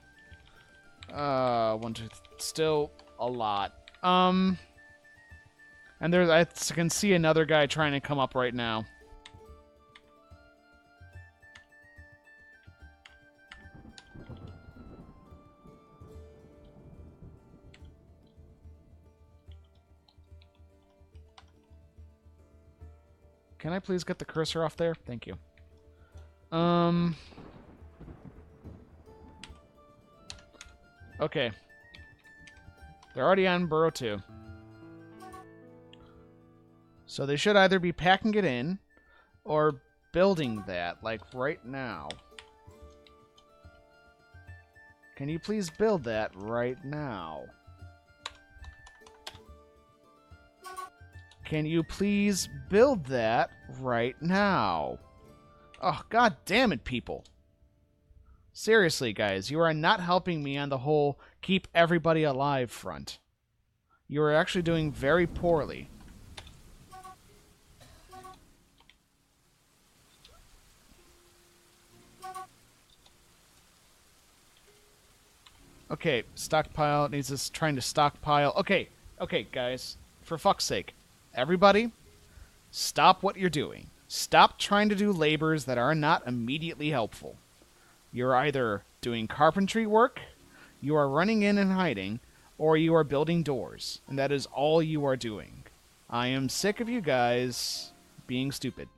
Speaker 1: 1, 2, still a lot. And there's, I can see another guy trying to come up right now. Can I please get the cursor off there? Thank you. Okay. They're already on burrow 2. So they should either be packing it in or building that, like right now. Can you please build that right now? Can you please build that right now? Oh, god damn it, people. Seriously, guys, you are not helping me on the whole keep everybody alive front. You are actually doing very poorly. Okay, stockpile needs us trying to stockpile. Okay, guys, for fuck's sake. Everybody, stop what you're doing. Stop trying to do labors that are not immediately helpful. You're either doing carpentry work, you are running in and hiding, or you are building doors. And that is all you are doing. I am sick of you guys being stupid.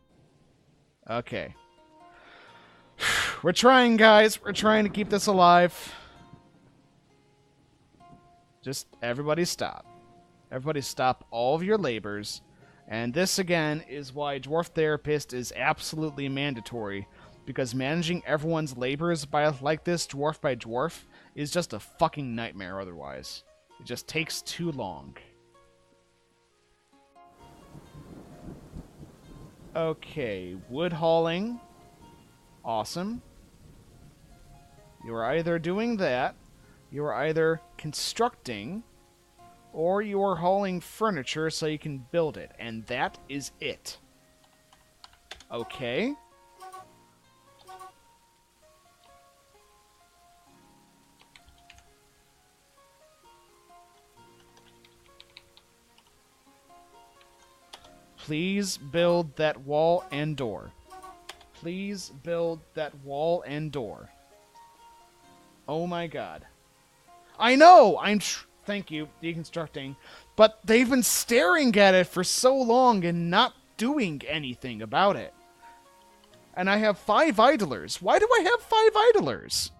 Speaker 1: Okay. We're trying, guys. We're trying to keep this alive. Just everybody stop. Everybody stop all of your labors. And this, again, is why Dwarf Therapist is absolutely mandatory. Because managing everyone's labors like this, dwarf by dwarf, is just a fucking nightmare otherwise. It just takes too long. Okay, wood hauling. Awesome. You are either doing that, you are either constructing, or you are hauling furniture so you can build it. And that is it. Okay. Please build that wall and door. Please build that wall and door. Oh my god. I know! Thank you, deconstructing. But they've been staring at it for so long and not doing anything about it. And I have 5 idlers. Why do I have 5 idlers?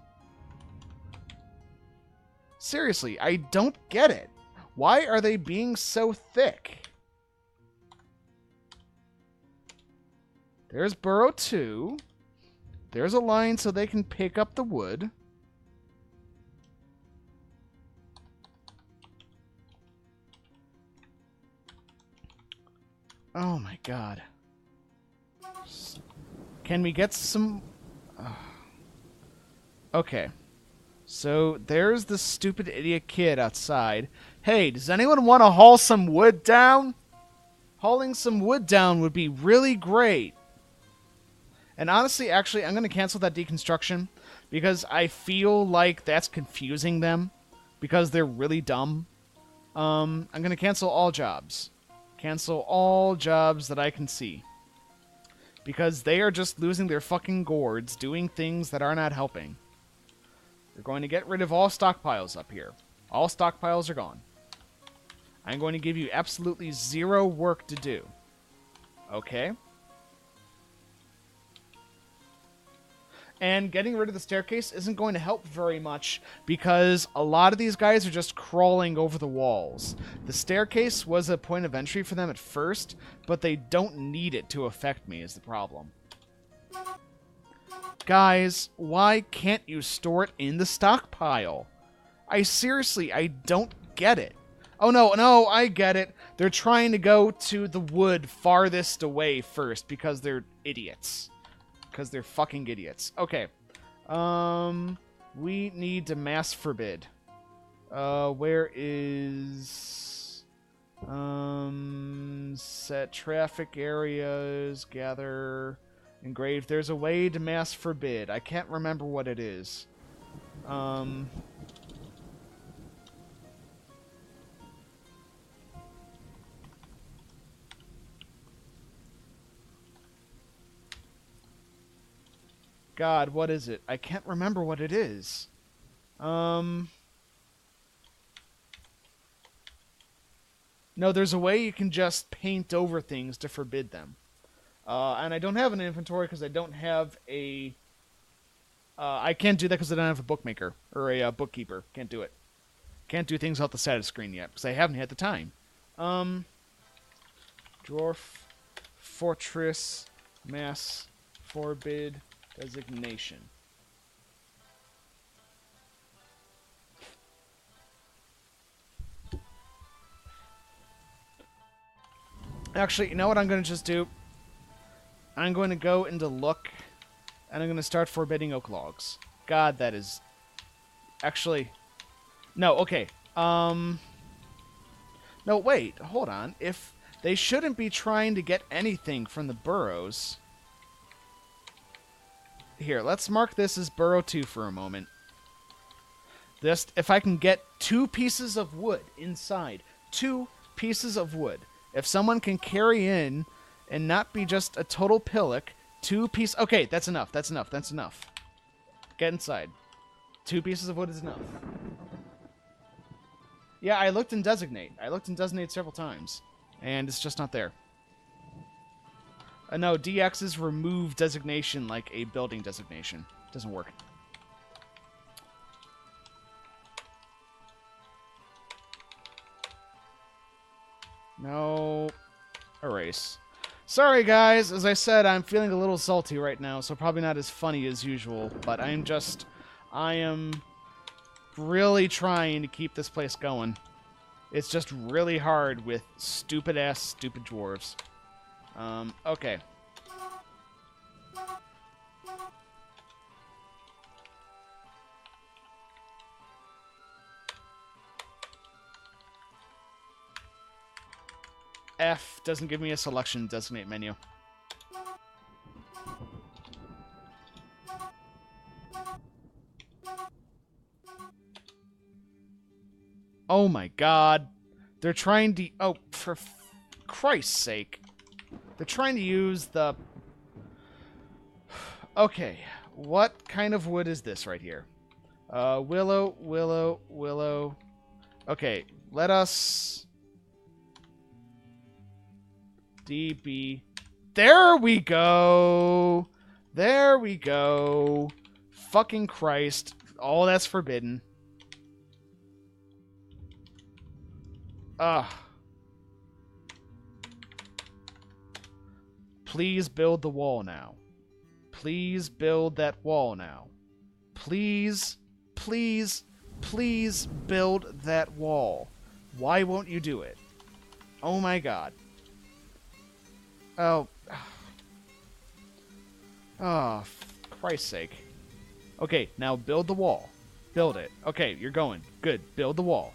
Speaker 1: Seriously, I don't get it. Why are they being so thick? There's burrow 2. There's a line so they can pick up the wood. Oh my god. Can we get some... Okay. So, there's the stupid idiot kid outside. Hey, does anyone want to haul some wood down? Hauling some wood down would be really great. And honestly, actually, I'm going to cancel that deconstruction because I feel like that's confusing them because they're really dumb. I'm going to cancel all jobs. Cancel all jobs that I can see. Because they are just losing their fucking gourds doing things that are not helping. We're going to get rid of all stockpiles up here. All stockpiles are gone. I'm going to give you absolutely zero work to do. Okay? And getting rid of the staircase isn't going to help very much because a lot of these guys are just crawling over the walls. The staircase was a point of entry for them at first, but they don't need it to affect me is the problem. Guys, why can't you store it in the stockpile? I don't get it. Oh, no, I get it. They're trying to go to the wood farthest away first because they're idiots. Because they're fucking idiots. Okay. We need to mass forbid. Where is... set traffic areas, gather, engrave. There's a way to mass forbid. I can't remember what it is. God, what is it? I can't remember what it is. No, there's a way you can just paint over things to forbid them. And I don't have an inventory because I don't have a... I can't do that because I don't have a bookmaker. Or a bookkeeper. Can't do it. Can't do things off the status screen yet because I haven't had the time. Dwarf Fortress Mass Forbid Designation. Actually, you know what I'm going to just do? I'm going to go into look, and I'm going to start forbidding oak logs. God, that is... Actually... No, okay. No, wait, hold on. If they shouldn't be trying to get anything from the burrows... Here, let's mark this as burrow 2 for a moment. This, if I can get 2 pieces of wood inside. 2 pieces of wood. If someone can carry in and not be just a total pillock, 2 pieces... Okay, that's enough, that's enough, that's enough. Get inside. 2 pieces of wood is enough. Yeah, I looked in Designate. I looked in Designate several times. And it's just not there. No, DX is remove designation like a building designation. Doesn't work. No. Erase. Sorry, guys. As I said, I'm feeling a little salty right now, so probably not as funny as usual. But I am really trying to keep this place going. It's just really hard with stupid dwarves. Okay. F doesn't give me a selection designate menu. Oh my god. They're trying to... Oh, for Christ's sake. They're trying to use the... Okay. What kind of wood is this right here? Willow, willow, willow. Okay, let us... DB... There we go! There we go! Fucking Christ. All that's forbidden. Ugh. Please build the wall now. please build that wall now. Please, please, please build that wall. Why won't you do it? Oh my god. Oh. Oh, for Christ's sake. Okay, now build the wall. Build it. Okay, you're going. Good. Build the wall.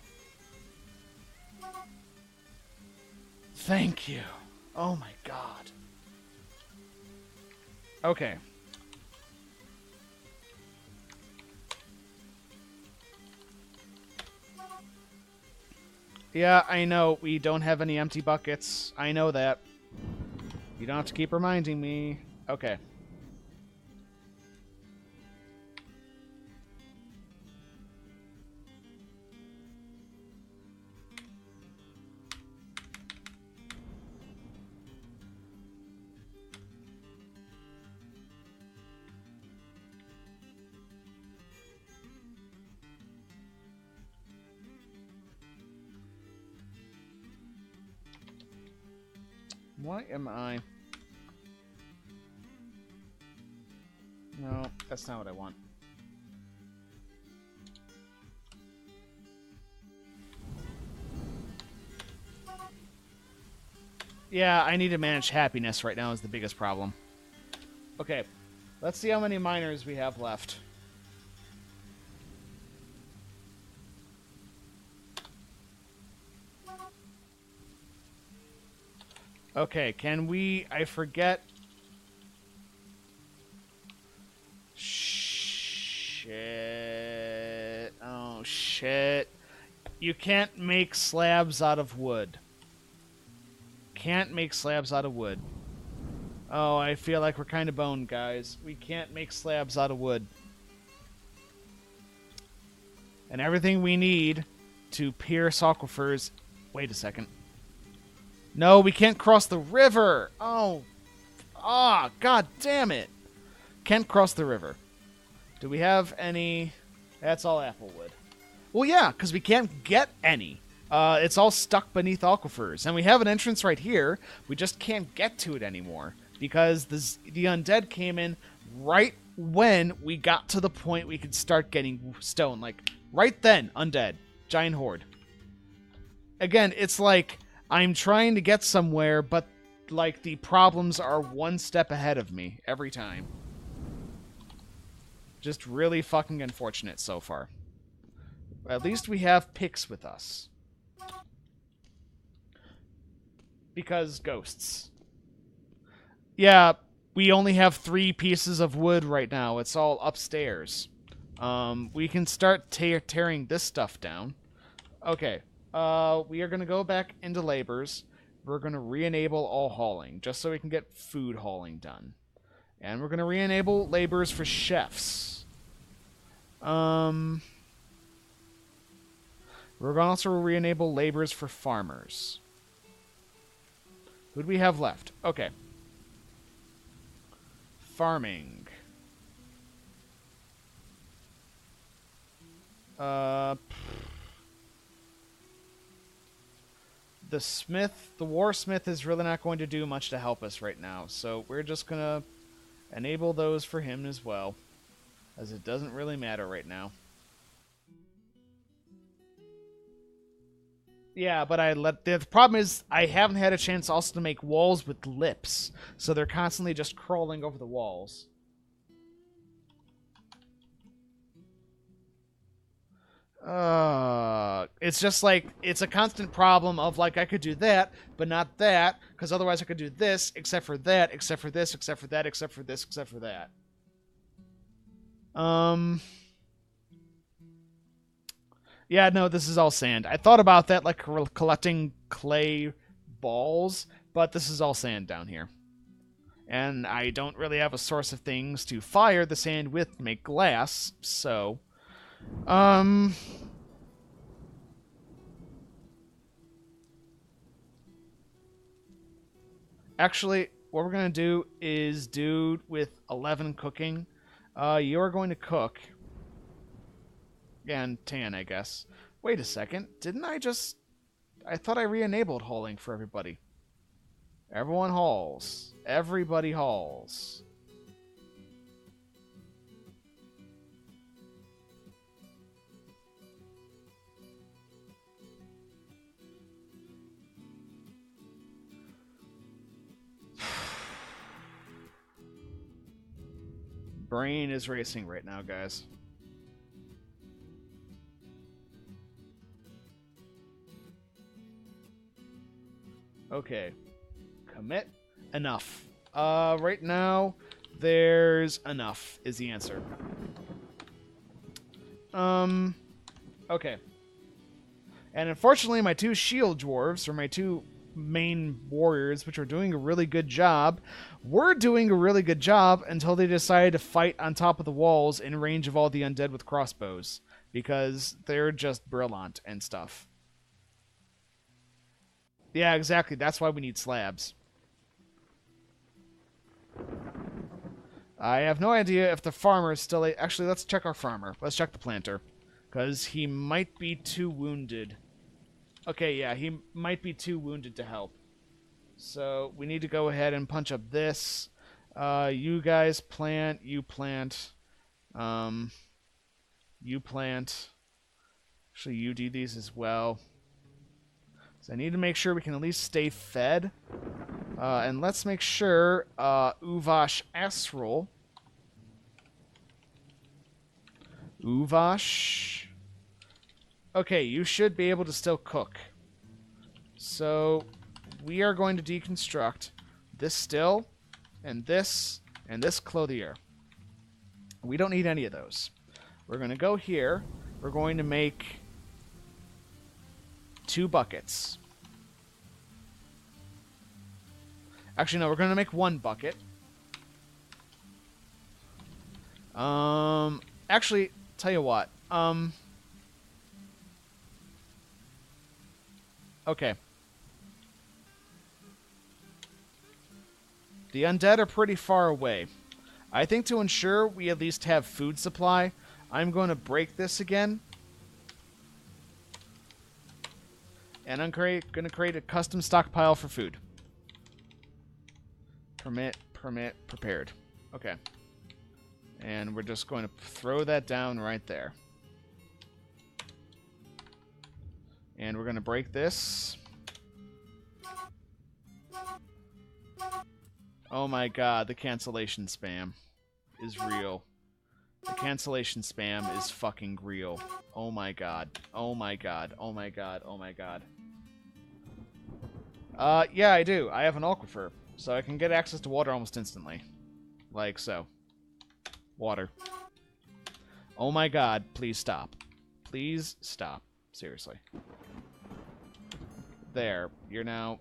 Speaker 1: Thank you. Oh my god. Okay. Yeah, I know. We don't have any empty buckets. I know that. You don't have to keep reminding me. Okay. Why am I... No, that's not what I want. Yeah, I need to manage happiness right now is the biggest problem. Okay, let's see how many miners we have left. Okay, can we... I forget... Shit. Oh, shit. You can't make slabs out of wood. Can't make slabs out of wood. Oh, I feel like we're kind of boned, guys. We can't make slabs out of wood. And everything we need to pierce aquifers... Wait a second. No, we can't cross the river. Oh. Ah, god damn it. Can't cross the river. Do we have any... That's all applewood. Well, yeah, because we can't get any. It's all stuck beneath aquifers. And we have an entrance right here. We just can't get to it anymore. Because the undead came in right when we got to the point we could start getting stone. Like, right then, undead. Giant horde. Again, it's like... I'm trying to get somewhere, but, like, the problems are one step ahead of me every time. Just really fucking unfortunate so far. At least we have picks with us. Because ghosts. Yeah, we only have 3 pieces of wood right now. It's all upstairs. We can start tearing this stuff down. Okay. We are going to go back into labors. We're going to re-enable all hauling, just so we can get food hauling done. And we're going to re-enable labors for chefs. We're going to also re-enable labors for farmers. Who do we have left? Okay. Farming. The smith, the warsmith is really not going to do much to help us right now, so we're just going to enable those for him as well, as it doesn't really matter right now. Yeah, but the problem is I haven't had a chance also to make walls with lips, so they're constantly just crawling over the walls. It's just like, it's a constant problem of, like, I could do that, but not that, because otherwise I could do this, except for that, except for this, except for that, except for this, except for that. Yeah, no, this is all sand. I thought about that, like, collecting clay balls, but this is all sand down here. And I don't really have a source of things to fire the sand with to make glass, so... Actually, what we're going to do is do with 11 cooking. You're going to cook. And 10, I guess. Wait a second. Didn't I just... I thought I re-enabled hauling for everybody. Everyone hauls. Everybody hauls. Brain is racing right now, guys. Okay. Commit. Enough. Right now, there's enough, is the answer. Okay. And unfortunately, my two shield dwarves, or my two main warriors, which are doing a really good job, were doing a really good job until they decided to fight on top of the walls in range of all the undead with crossbows, because they're just brilliant and stuff. Yeah, exactly. That's why we need slabs. I have no idea if the farmer is still... Actually, let's check our farmer. Let's check the planter. Because he might be too wounded. Okay, yeah, he might be too wounded to help. So, we need to go ahead and punch up this. You guys plant. You plant. You plant. Actually, you do these as well. So I need to make sure we can at least stay fed. And let's make sure Uvash Asrul. Uvash. Okay, you should be able to still cook. So we are going to deconstruct this still, and this clothier. We don't need any of those. We're going to go here. We're going to make 2 buckets. Actually, no, we're going to make 1 bucket. Actually, tell you what. Okay. The undead are pretty far away. I think to ensure we at least have food supply, I'm going to break this again. And I'm going to create a custom stockpile for food. Permit, prepared. Okay. And we're just going to throw that down right there. And we're going to break this. Oh my god, the cancellation spam is real. The cancellation spam is fucking real. Oh my god. Oh my god. Oh my god. Oh my god. Yeah, I do. I have an aquifer, so I can get access to water almost instantly. Like so. Water. Oh my god, please stop. Please stop. Seriously. There. You're now...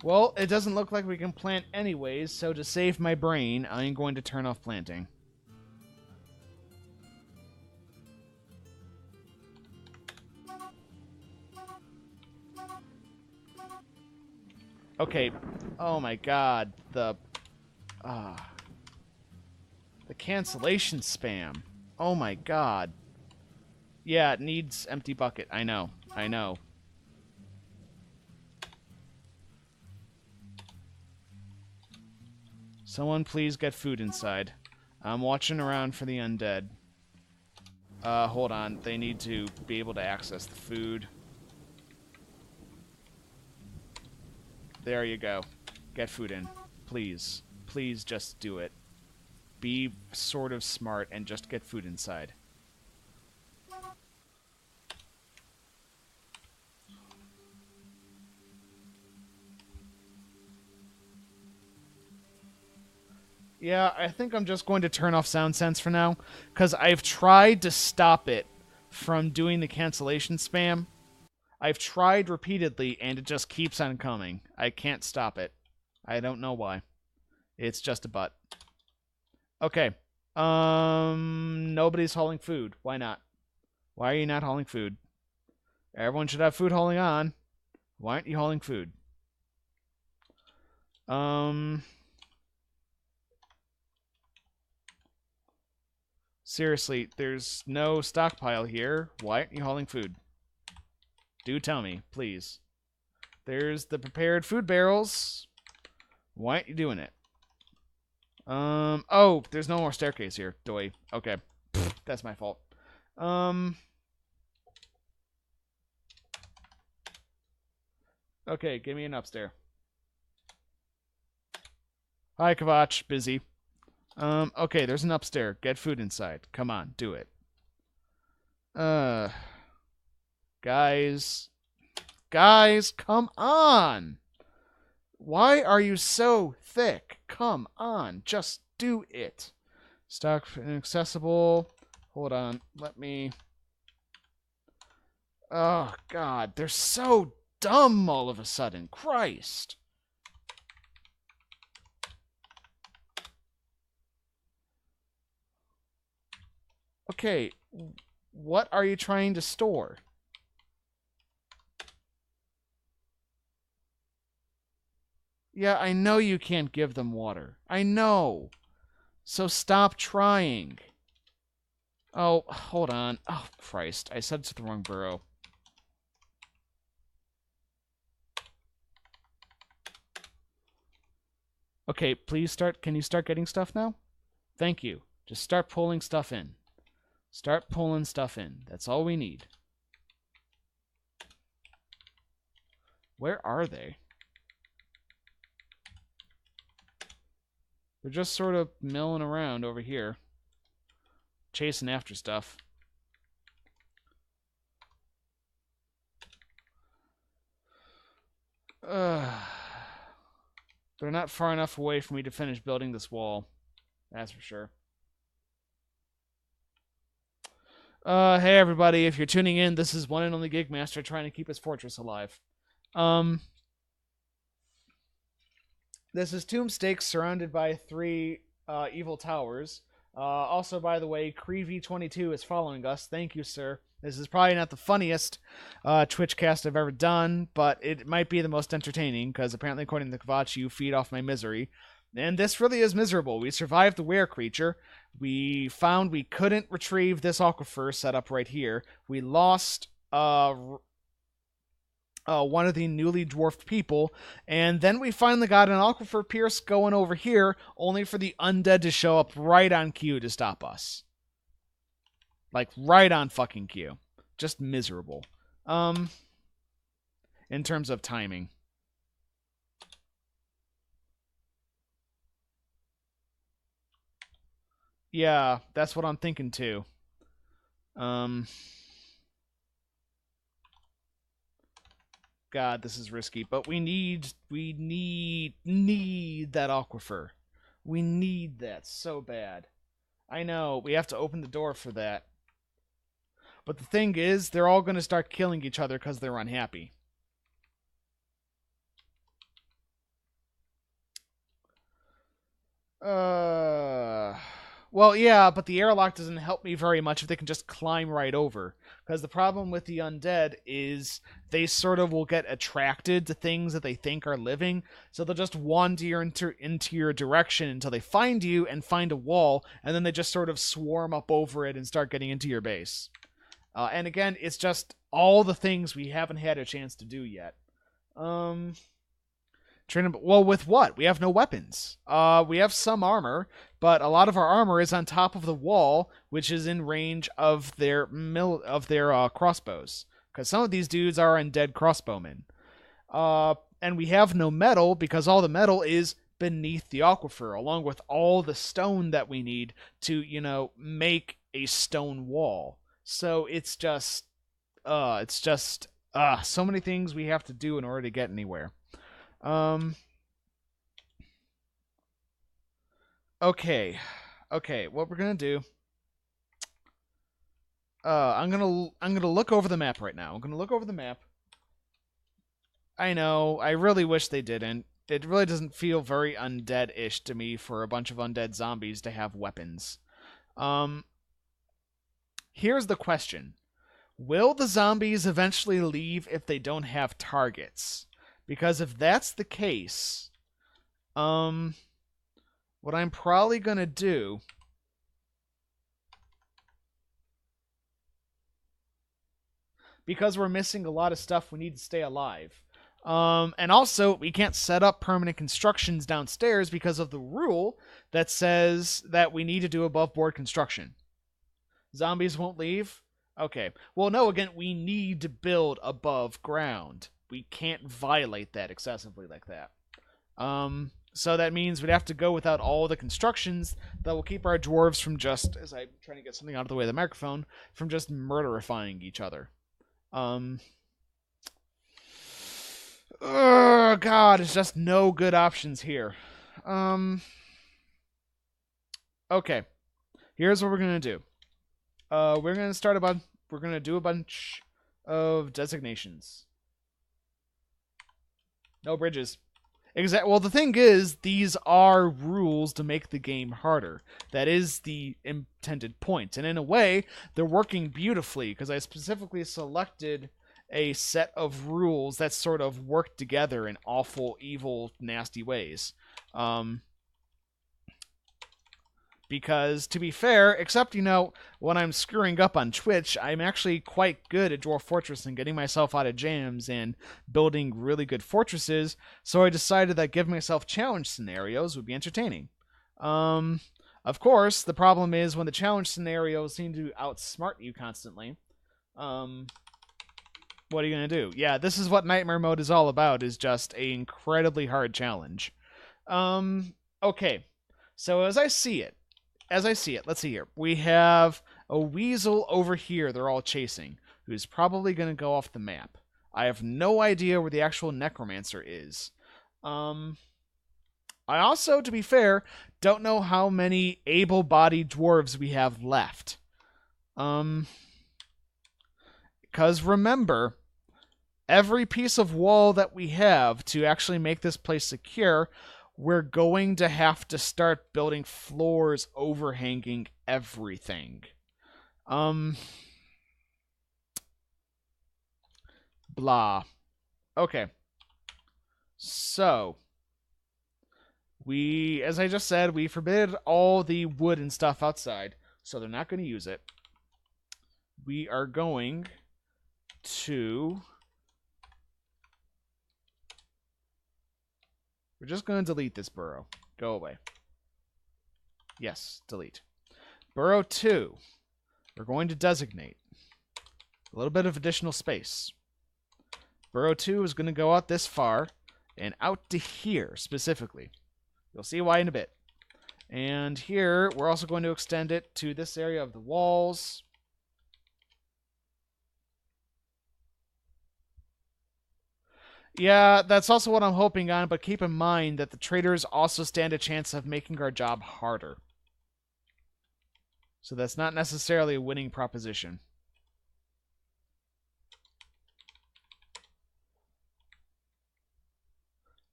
Speaker 1: Well, it doesn't look like we can plant anyways, so to save my brain, I'm going to turn off planting. Okay. Oh my god. The cancellation spam. Oh my god. Yeah, it needs empty bucket. I know. I know. Someone please get food inside. I'm watching around for the undead. Hold on. They need to be able to access the food. There you go. Get food in. Please. Please just do it. Be sort of smart and just get food inside. Yeah, I think I'm just going to turn off Sound Sense for now, because I've tried to stop it from doing the cancellation spam. I've tried repeatedly, and it just keeps on coming. I can't stop it. I don't know why. It's just a butt. Okay. Nobody's hauling food. Why not? Why are you not hauling food? Everyone should have food hauling on. Why aren't you hauling food? Seriously, there's no stockpile here. Why aren't you hauling food? Do tell me, please. There's the prepared food barrels. Why aren't you doing it? Oh, there's no more staircase here. Doy. Okay. That's my fault. Okay, give me an upstairs. Hi, Kavach. Busy. Okay, there's an upstairs. Get food inside. Come on, do it. Guys. Guys, come on! Why are you so thick? Come on, just do it. Stock inaccessible. Hold on, let me... Oh, God, they're so dumb all of a sudden. Christ. Okay, what are you trying to store? Yeah, I know you can't give them water. I know. So stop trying. Oh, hold on. Oh, Christ. I said it to the wrong burrow. Okay, please start. Can you start getting stuff now? Thank you. Just start pulling stuff in. Start pulling stuff in. That's all we need. Where are they? They're just sort of milling around over here. Chasing after stuff. They're not far enough away for me to finish building this wall. That's for sure. Hey everybody, if you're tuning in, this is one and only Gigmaster trying to keep his fortress alive. This is Tombstakes surrounded by 3 evil towers. Also, by the way, Creevy22 is following us. Thank you, sir. This is probably not the funniest Twitch cast I've ever done, but it might be the most entertaining, because apparently, according to Kavach, you feed off my misery. And this really is miserable. We survived the were creature. We found we couldn't retrieve this aquifer set up right here. We lost one of the newly dwarfed people, and then we finally got an aquifer pierce going over here, only for the undead to show up right on cue to stop us. Like, right on fucking cue. Just miserable. In terms of timing. Yeah, that's what I'm thinking too. God, this is risky, but we need that aquifer. We need that so bad. I know, we have to open the door for that. But the thing is, they're all going to start killing each other because they're unhappy. Well, yeah, but the airlock doesn't help me very much if they can just climb right over. Because the problem with the undead is they sort of will get attracted to things that they think are living, so they'll just wander into your direction until they find you and find a wall, and then they just sort of swarm up over it and start getting into your base. And again, it's just all the things we haven't had a chance to do yet. Well, with what? We have no weapons. We have some armor, but a lot of our armor is on top of the wall, which is in range of their crossbows. Because some of these dudes are undead crossbowmen. And we have no metal, because all the metal is beneath the aquifer, along with all the stone that we need to, make a stone wall. So it's just so many things we have to do in order to get anywhere. Okay, what we're gonna do? I'm gonna look over the map right now. I'm gonna look over the map. I know, I really wish they didn't. It really doesn't feel very undead-ish to me for a bunch of undead zombies to have weapons. Here's the question. Will the zombies eventually leave if they don't have targets? Because if that's the case, what I'm probably going to do... Because we're missing a lot of stuff, we need to stay alive. And also, we can't set up permanent constructions downstairs because of the rule that says that we need to do above-board construction. Zombies won't leave? Okay. Well, no, again, we need to build above ground. we can't violate that excessively like that. So that means we'd have to go without all the constructions that will keep our dwarves from just, as I'm trying to get something out of the way of the microphone, from just murderifying each other. Oh God, it's just no good options here. Okay, here's what we're gonna do. We're gonna do a bunch of designations. No bridges. Well, the thing is, these are rules to make the game harder. That is the intended point. And in a way, they're working beautifully, because I specifically selected a set of rules that sort of work together in awful, evil, nasty ways. Because, to be fair, except, when I'm screwing up on Twitch, I'm actually quite good at Dwarf Fortress and getting myself out of jams and building really good fortresses, so I decided that giving myself challenge scenarios would be entertaining. Of course, the problem is when the challenge scenarios seem to outsmart you constantly, what are you going to do? Yeah, this is what Nightmare Mode is all about, is just an incredibly hard challenge. Okay, so as I see it, let's see here. We have a weasel over here they're all chasing, who's probably going to go off the map. I have no idea where the actual necromancer is. I also, to be fair, don't know how many able-bodied dwarves we have left. Because remember, every piece of wall that we have to actually make this place secure, we're going to have to start building floors overhanging everything. Blah. Okay. So, as I just said, we forbid all the wood and stuff outside, so they're not going to use it. We are going to... We're just going to delete this burrow. Go away. Yes, delete. Burrow 2. We're going to designate a little bit of additional space. Burrow 2 is going to go out this far and out to here specifically. You'll see why in a bit. And here, we're also going to extend it to this area of the walls. Yeah, that's also what I'm hoping on, but keep in mind that the traders also stand a chance of making our job harder. So that's not necessarily a winning proposition.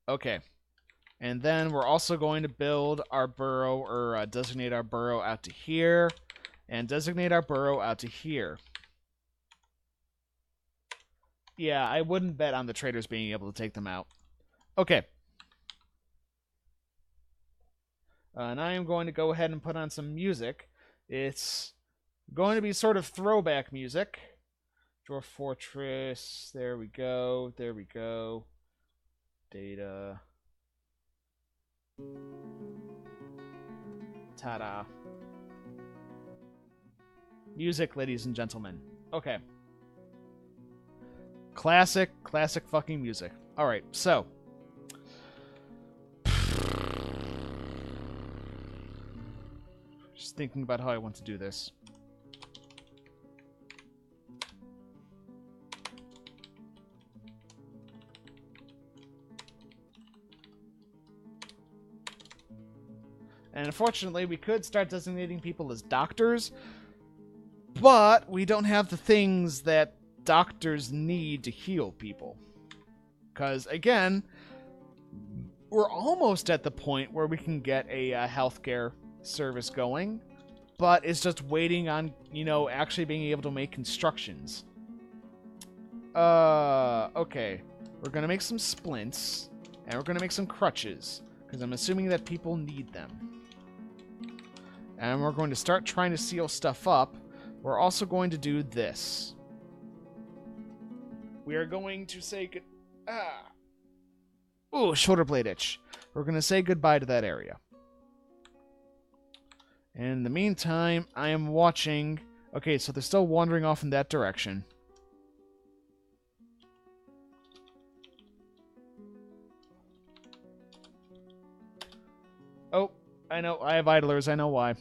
Speaker 1: Okay. And then we're also going to build our burrow, or designate our burrow out to here, and designate our burrow out to here. Yeah, I wouldn't bet on the traders being able to take them out. Okay. And I am going to go ahead and put on some music. It's going to be sort of throwback music. Dwarf Fortress. There we go. There we go. Data. Ta-da. Music, ladies and gentlemen. Okay. Classic fucking music. Alright, so. Just thinking about how I want to do this. And unfortunately, we could start designating people as doctors, but we don't have the things that doctors need to heal people. Because, again, we're almost at the point where we can get a healthcare service going, but it's just waiting on, actually being able to make constructions. Okay. We're going to make some splints, and we're going to make some crutches, because I'm assuming that people need them. And we're going to start trying to seal stuff up. We're also going to do this. We are going to say Ooh, shoulder blade itch. We're going to say goodbye to that area. And in the meantime, I am watching... Okay, so they're still wandering off in that direction. I know. I have idlers. I know why.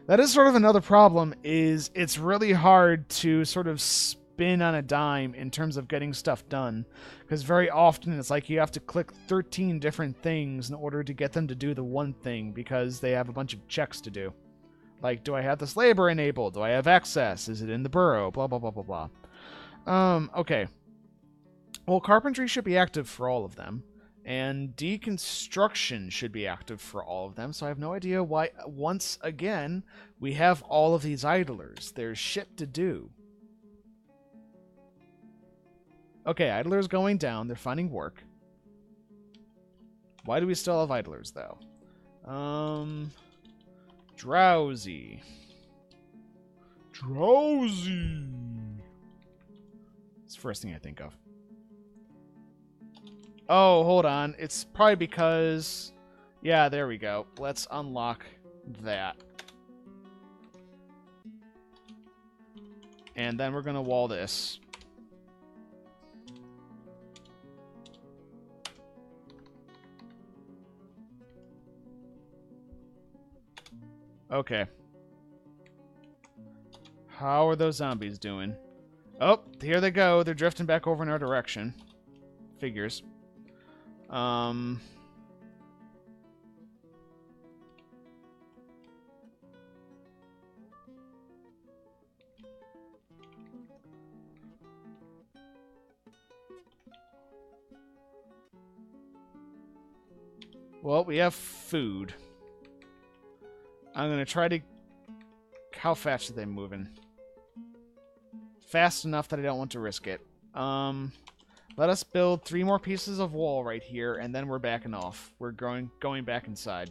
Speaker 1: That is sort of another problem, is it's really hard to sort of spin on a dime in terms of getting stuff done. Because very often it's like you have to click 13 different things in order to get them to do the one thing, because they have a bunch of checks to do. Like, do I have this labor enabled? Do I have access? Is it in the burrow? Blah, blah, blah, blah, blah. Okay. Well, carpentry should be active for all of them. And deconstruction should be active for all of them, so I have no idea why, once again, we have all of these idlers. There's shit to do. Okay, idlers going down. They're finding work. Why do we still have idlers, though? Drowsy. Drowsy. It's the first thing I think of. Oh, hold on. It's probably because... Yeah, there we go. Let's unlock that. And then we're going to wall this. Okay. How are those zombies doing? Oh, here they go. They're drifting back over in our direction. Figures. Well, we have food. I'm going to try to... How fast are they moving? Fast enough that I don't want to risk it. Let us build 3 more pieces of wall right here, and then we're backing off. We're going back inside.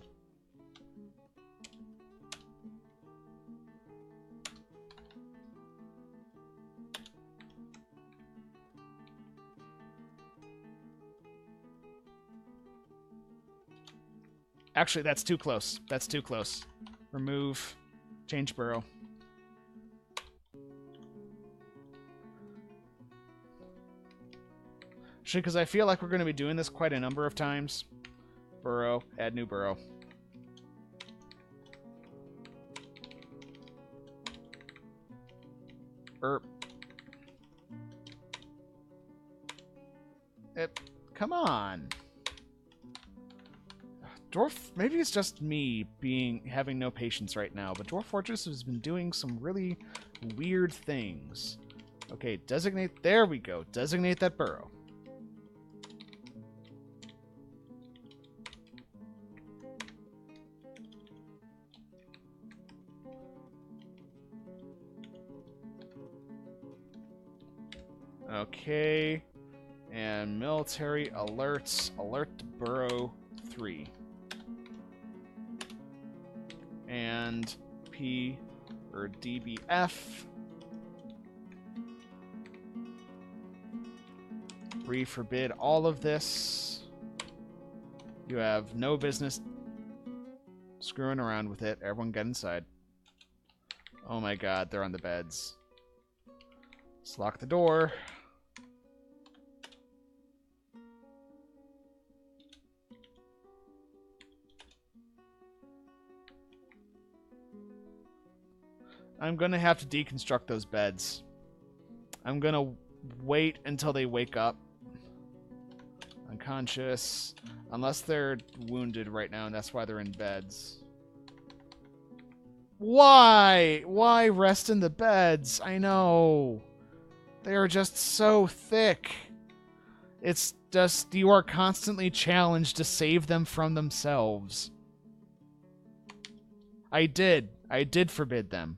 Speaker 1: Actually, that's too close. That's too close. Remove. Change burrow. Actually, because I feel like we're going to be doing this quite a number of times. Burrow. Add new burrow. Come on. Maybe it's just me having no patience right now, but Dwarf Fortress has been doing some really weird things. Okay, designate. There we go. Designate that burrow. Okay. And military alerts. Alert burrow 3. And P or DBF. Forbid all of this. You have no business screwing around with it. Everyone get inside. Oh my god, they're on the beds. Let's lock the door. I'm going to have to deconstruct those beds. I'm going to wait until they wake up. Unconscious. Unless they're wounded right now, and that's why they're in beds. Why? Why rest in the beds? I know. They are just so thick. It's just, you are constantly challenged to save them from themselves. I did forbid them.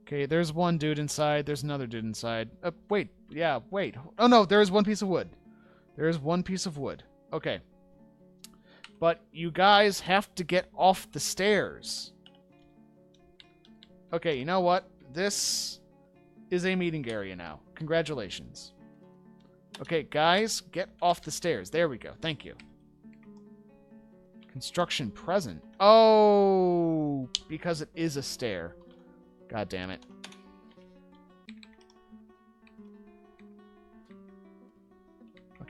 Speaker 1: Okay, there's one dude inside. There's another dude inside. Wait. Yeah, wait. Oh, no, there is one piece of wood. There is one piece of wood. Okay. But you guys have to get off the stairs. Okay, you know what? This is a meeting area now. Congratulations. Okay, guys, get off the stairs. There we go. Thank you. Construction present. Oh, because it is a stair. God damn it.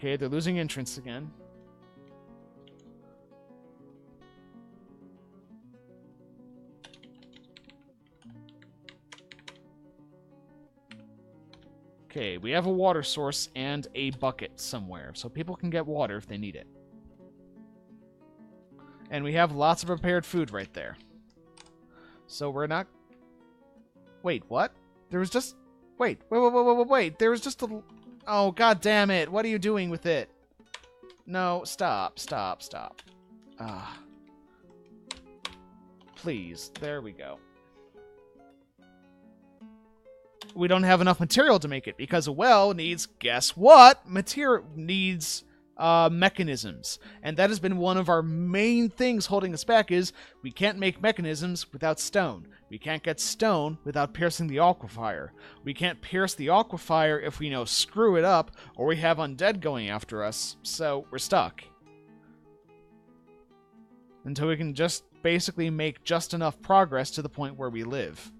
Speaker 1: Okay, they're losing entrance again. Okay, we have a water source and a bucket somewhere, so people can get water if they need it. And we have lots of prepared food right there. So we're not... Wait, what? There was just... Wait. There was just a... Oh, god damn it. What are you doing with it? No, stop. Ah. Please. There we go. We don't have enough material to make it because a well needs, guess what? Material needs mechanisms. And that has been one of our main things holding us back is we can't make mechanisms without stone. We can't get stone without piercing the aquifer. We can't pierce the aquifer if we screw it up or we have undead going after us. So we're stuck. Until we can just basically make just enough progress to the point where we live.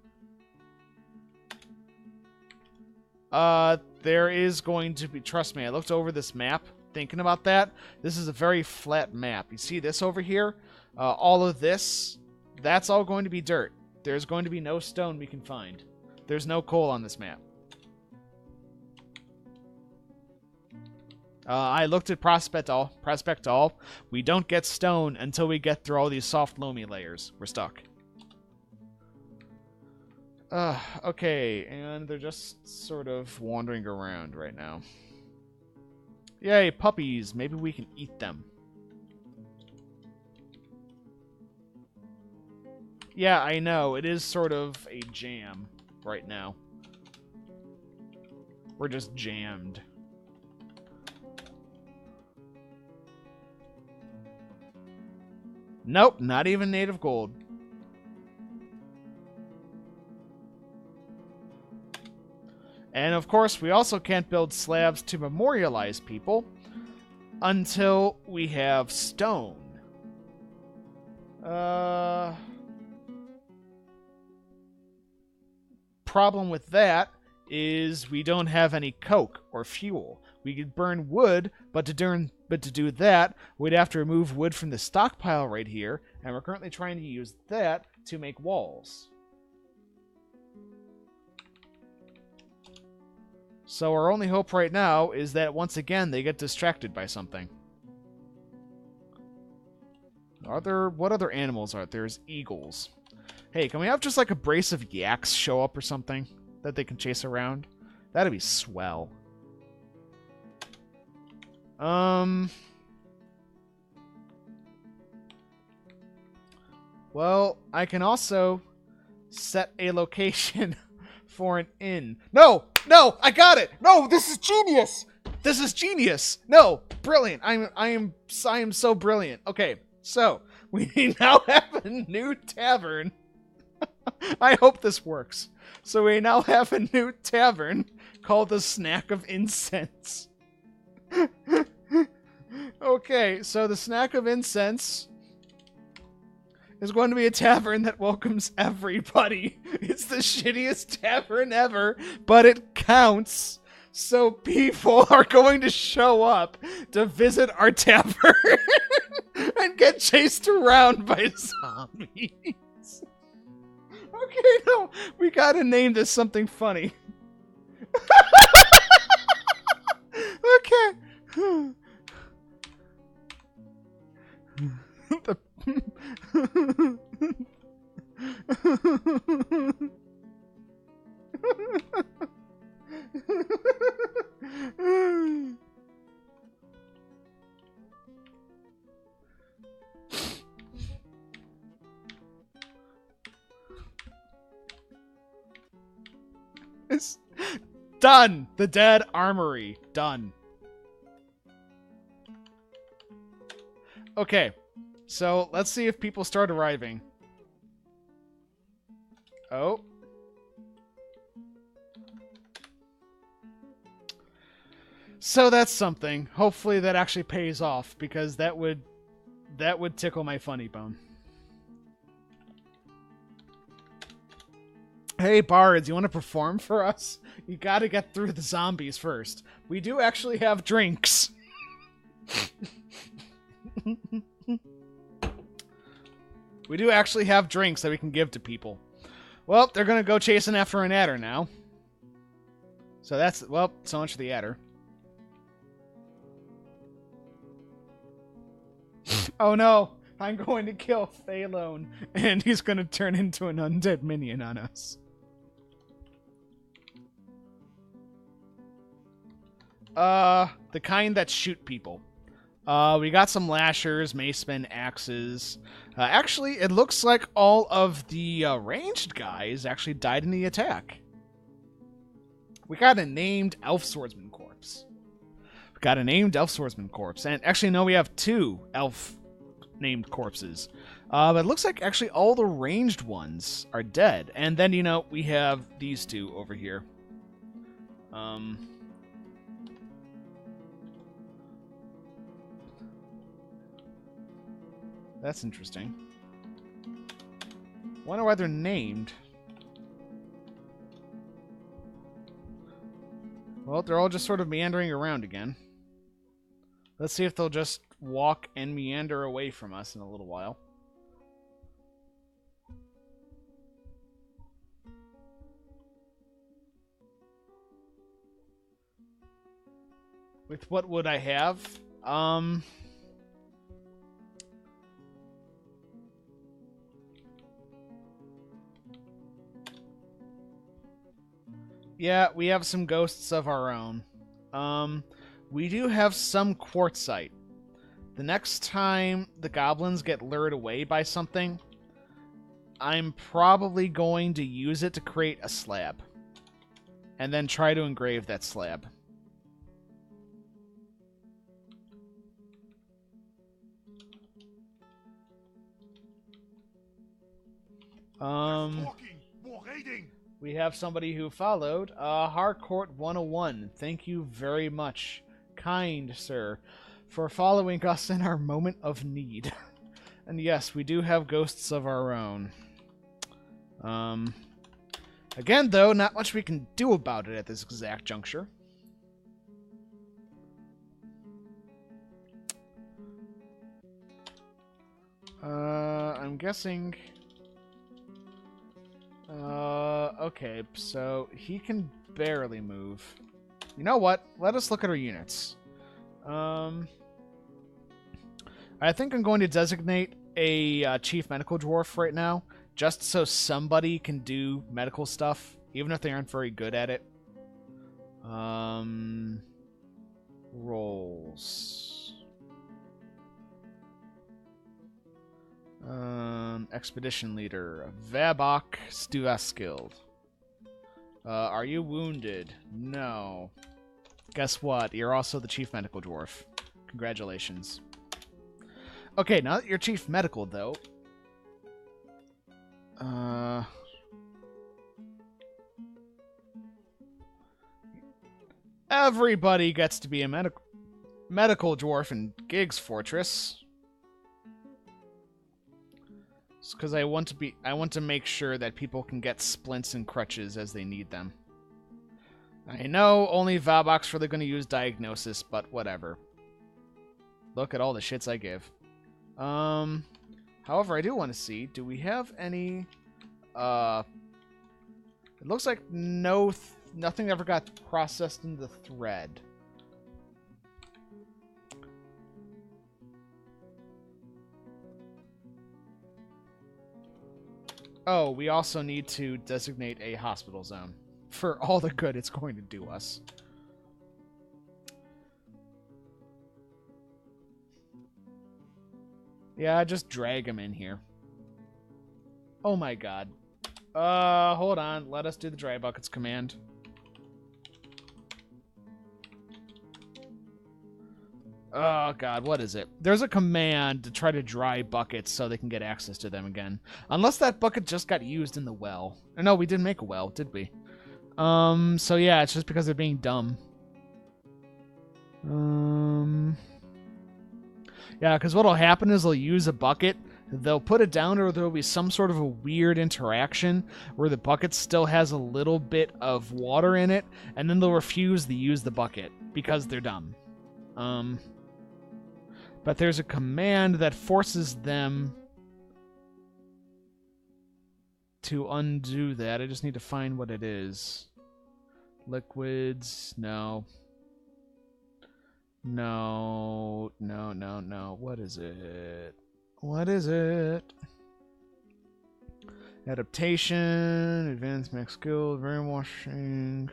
Speaker 1: There is going to be... Trust me, I looked over this map thinking about that. This is a very flat map. You see this over here? All of this, that's all going to be dirt. There's going to be no stone we can find. There's no coal on this map. I looked at Prospect All. We don't get stone until we get through all these soft loamy layers. We're stuck. Okay, and they're just sort of wandering around right now. Yay, puppies. Maybe we can eat them. Yeah, I know. It is sort of a jam right now. We're just jammed. Nope, not even native gold. And of course, we also can't build slabs to memorialize people until we have stone. Problem with that is we don't have any coke or fuel. We could burn wood, but to do that, we'd have to remove wood from the stockpile right here, and we're currently trying to use that to make walls. So our only hope right now is that once again they get distracted by something. What other animals are there? There's eagles. Hey, can we have just like a brace of yaks show up or something that they can chase around? That'd be swell. Well, I can also set a location for an inn. No! No! I got it! No! This is genius! This is genius! No! Brilliant! I am so brilliant. Okay, so we now have a new tavern. I hope this works. So we now have a new tavern called the Snack of Incense. Okay, so the Snack of Incense is going to be a tavern that welcomes everybody. It's the shittiest tavern ever, but it counts. So people are going to show up to visit our tavern and get chased around by zombies. Okay, no, we gotta name this something funny. Okay. It's done. The Dead Armory. Done. Okay. So, let's see if people start arriving. Oh. So that's something. Hopefully that actually pays off, because that would tickle my funny bone. Hey, bards, you want to perform for us? You gotta get through the zombies first. We do actually have drinks. We do actually have drinks that we can give to people. Well, they're going to go chasing after an adder now. So that's, well, so much for the adder. Oh no, I'm going to kill Thalone, and he's going to turn into an undead minion on us. The kind that shoot people. We got some lashers, macemen, axes. Actually, it looks like all of the ranged guys actually died in the attack. We got a named elf swordsman corpse. And actually, no, we have 2 elf named corpses. But it looks like actually all the ranged ones are dead. And then, you know, we have these 2 over here. That's interesting. Wonder why they're named. Well, they're all just sort of meandering around again. Let's see if they'll just walk and meander away from us in a little while. With what would I have? Yeah, we have some ghosts of our own. We do have some quartzite. The next time the goblins get lured away by something, I'm probably going to use it to create a slab. And then try to engrave that slab. We have somebody who followed. Harcourt 101. Thank you very much, kind sir, for following us in our moment of need. And yes, we do have ghosts of our own. Again, though, not much we can do about it at this exact juncture. I'm guessing... okay, so he can barely move. You know what? Let us look at our units. I think I'm going to designate a chief medical dwarf right now, just so somebody can do medical stuff, even if they aren't very good at it. Roles. Expedition leader, Vabok Stuaskild. Are you wounded? No. Guess what? You're also the chief medical dwarf. Congratulations. Okay, now that you're chief medical, though... everybody gets to be a medical dwarf in Gig's Fortress. Because I want to make sure that people can get splints and crutches as they need them. I know only Vabok's really going to use diagnosis, but whatever. Look at all the shits I give. However, I do want to see, do we have any... it looks like nothing ever got processed into thread. Oh, we also need to designate a hospital zone for all the good it's going to do us. Yeah, just drag him in here. Oh my god. Hold on. Let us do the dry buckets command. Oh god, what is it? There's a command to try to dry buckets so they can get access to them again. Unless that bucket just got used in the well. Or no, we didn't make a well, did we? So yeah, it's just because they're being dumb. Yeah, because what'll happen is they'll use a bucket, they'll put it down, or there'll be some sort of a weird interaction where the bucket still has a little bit of water in it, and then they'll refuse to use the bucket because they're dumb. But there's a command that forces them to undo that. I just need to find what it is. Liquids, no. No. What is it? What is it? Adaptation, advanced max skill, brainwashing,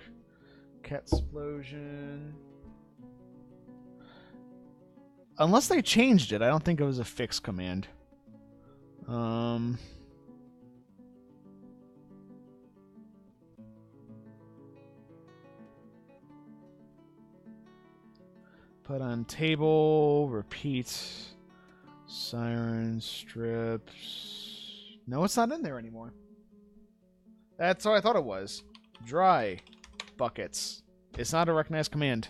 Speaker 1: cat explosion. Unless they changed it, I don't think it was a fixed command. Put on table, repeat, siren, strips. No, it's not in there anymore. That's what I thought it was. Dry buckets. It's not a recognized command.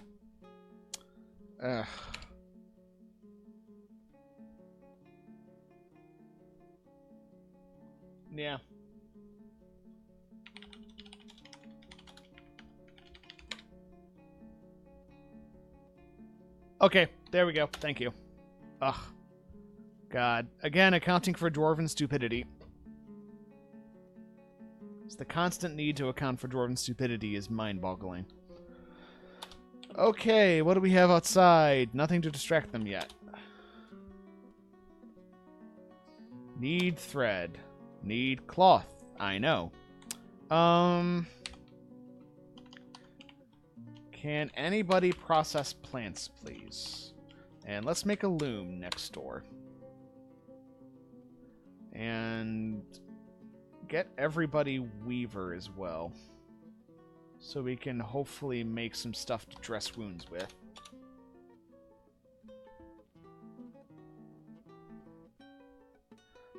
Speaker 1: Ugh. Yeah. Okay, there we go. Thank you. Ugh. God. Again, accounting for dwarven stupidity. It's the constant need to account for dwarven stupidity is mind-boggling. Okay, what do we have outside? Nothing to distract them yet. Need thread. Need cloth. I know. Can anybody process plants, please? And let's make a loom next door. And get everybody weaver as well. So we can hopefully make some stuff to dress wounds with.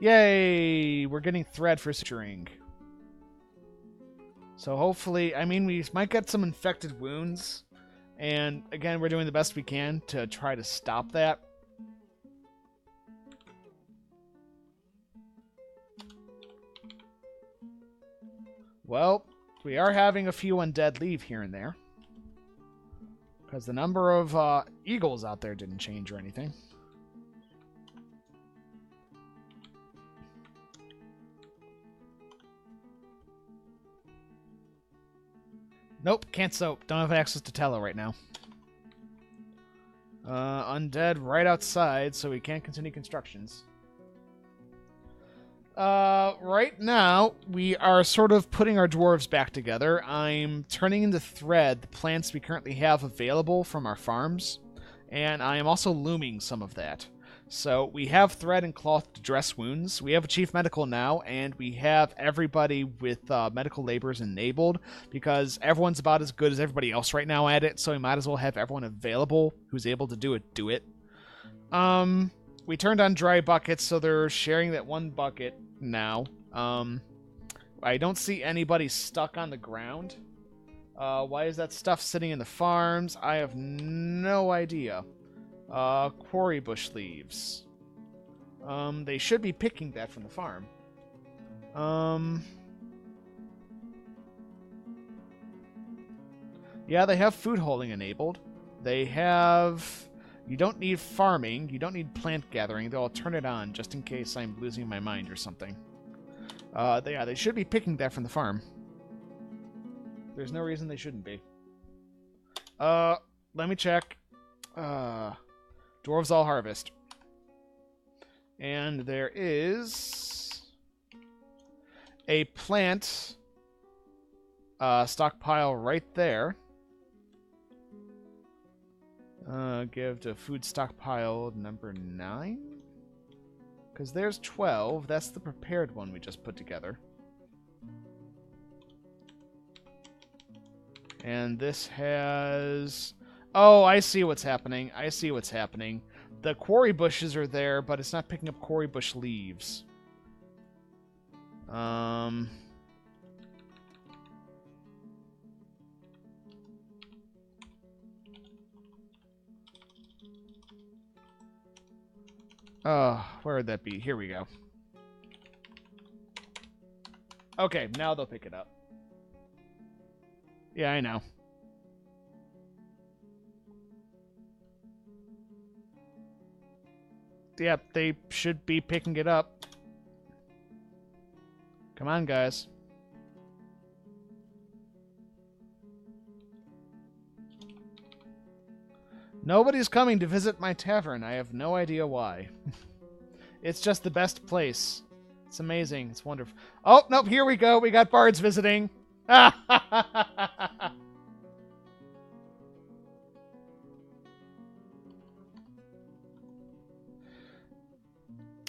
Speaker 1: Yay! We're getting thread for suturing. So hopefully, I mean, we might get some infected wounds. And again, we're doing the best we can to try to stop that. Well, we are having a few undead leave here and there. Because the number of eagles out there didn't change or anything. Nope, can't soap. Don't have access to Tello right now. Undead right outside, so we can't continue constructions. Right now, we are sort of putting our dwarves back together. I'm turning into thread the plants we currently have available from our farms, and I am also looming some of that. So we have thread and cloth to dress wounds. We have a chief medical now, and we have everybody with medical labors enabled because everyone's about as good as everybody else right now at it, so we might as well have everyone available who's able to do it, do it. We turned on dry buckets, so they're sharing that one bucket now. I don't see anybody stuck on the ground. Why is that stuff sitting in the farms? I have no idea. Quarry bush leaves. They should be picking that from the farm. Yeah, they have food holding enabled. They have... You don't need farming. You don't need plant gathering, though I'll turn it on just in case I'm losing my mind or something. They should be picking that from the farm. There's no reason they shouldn't be. Let me check. Dwarves all harvest. And there is a plant stockpile right there. Give to food stockpile number 9. Because there's 12. That's the prepared one we just put together. And this has... Oh, I see what's happening. I see what's happening. The quarry bushes are there, but it's not picking up quarry bush leaves. Oh, where would that be? Here we go. Okay, now they'll pick it up. Yeah, I know. Yep, they should be picking it up. Come on, guys. Nobody's coming to visit my tavern. I have no idea why. It's just the best place. It's amazing. It's wonderful. Oh, nope, here we go. We got bards visiting.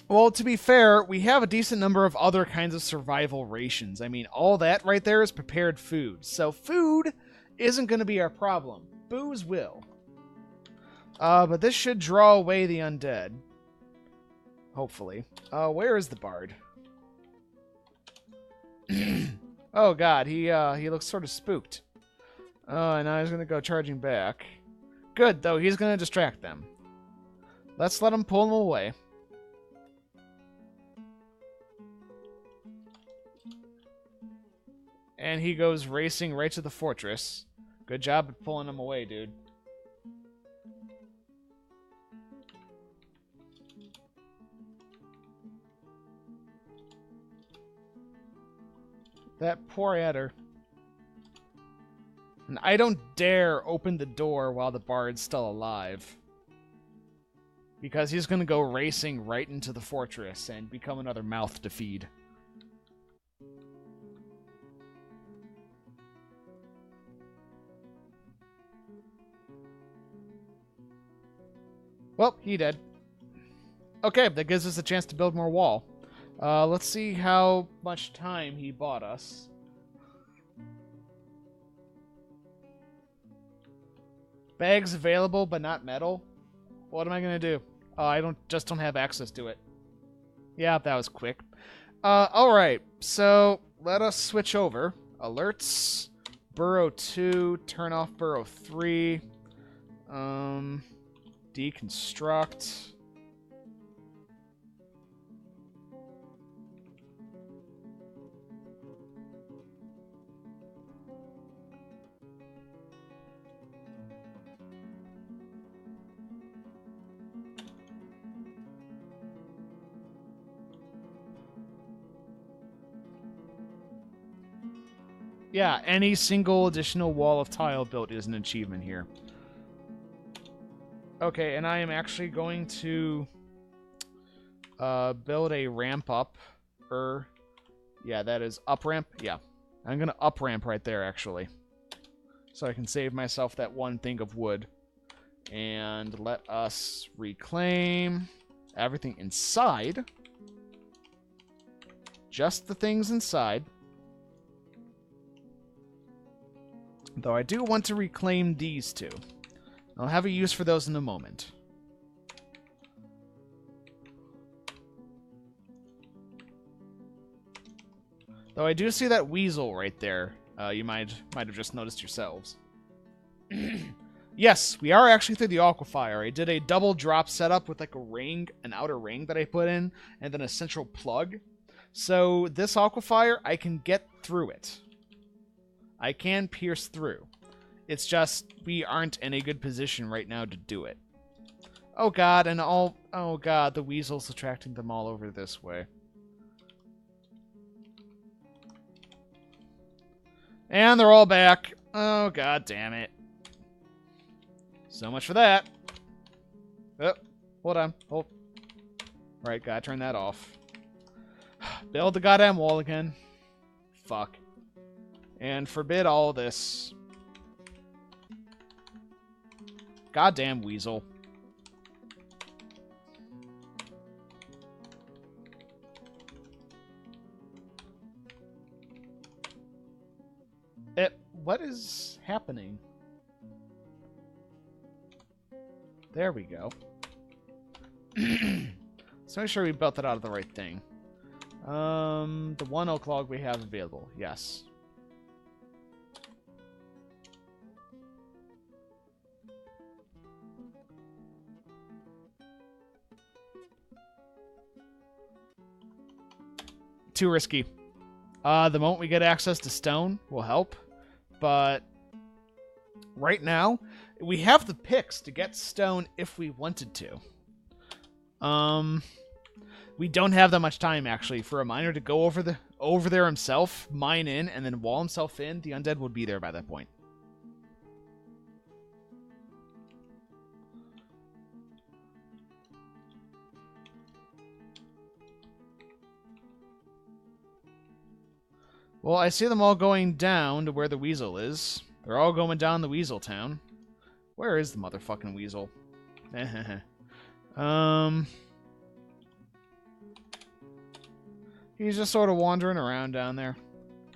Speaker 1: Well, to be fair, we have a decent number of other kinds of survival rations. I mean, all that right there is prepared food. So food isn't going to be our problem. Booze will. But this should draw away the undead. Hopefully. Where is the bard? Oh god, he looks sort of spooked. And now he's gonna go charging back. Good, though, he's gonna distract them. Let's let him pull him away. And he goes racing right to the fortress. Good job at pulling him away, dude. That poor adder. And I don't dare open the door while the bard's still alive. Because he's going to go racing right into the fortress and become another mouth to feed. Well, he did. Okay, that gives us a chance to build more wall. Let's see how much time he bought us. Bags available, but not metal? What am I gonna do? Oh, I don't have access to it. Yeah, that was quick. Alright, so let us switch over. Alerts, burrow 2, turn off burrow 3. Deconstruct. Yeah, any single additional wall of tile built is an achievement here. Okay, and I am actually going to build a ramp up. Yeah, that is up ramp. Yeah, I'm going to up ramp right there, actually. So I can save myself that one thing of wood. And let us reclaim everything inside. Just the things inside. Though I do want to reclaim these two. I'll have a use for those in a moment. Though I do see that weasel right there. You might have just noticed yourselves. Yes, we are actually through the aquifer. I did a double drop setup with like a ring, an outer ring that I put in, and then a central plug. So this aquifer, I can get through it. I can pierce through. It's just we aren't in a good position right now to do it. Oh god, and all... Oh god, the weasel's attracting them all over this way. And they're all back. Oh god damn it. So much for that. Oh, hold on. Hold. Right, gotta turn that off. Build the goddamn wall again. Fuck. And forbid all this. Goddamn weasel. What is happening? There we go. Let's make sure we built that out of the right thing. The one oak log we have available. Yes. Too risky. The moment we get access to stone will help. But right now, we have the picks to get stone if we wanted to. We don't have that much time, actually, for a miner to go over there himself, mine in, and then wall himself in. The undead would be there by that point. Well, I see them all going down to where the weasel is. They're all going down the weasel town. Where is the motherfucking weasel? He's just sort of wandering around down there.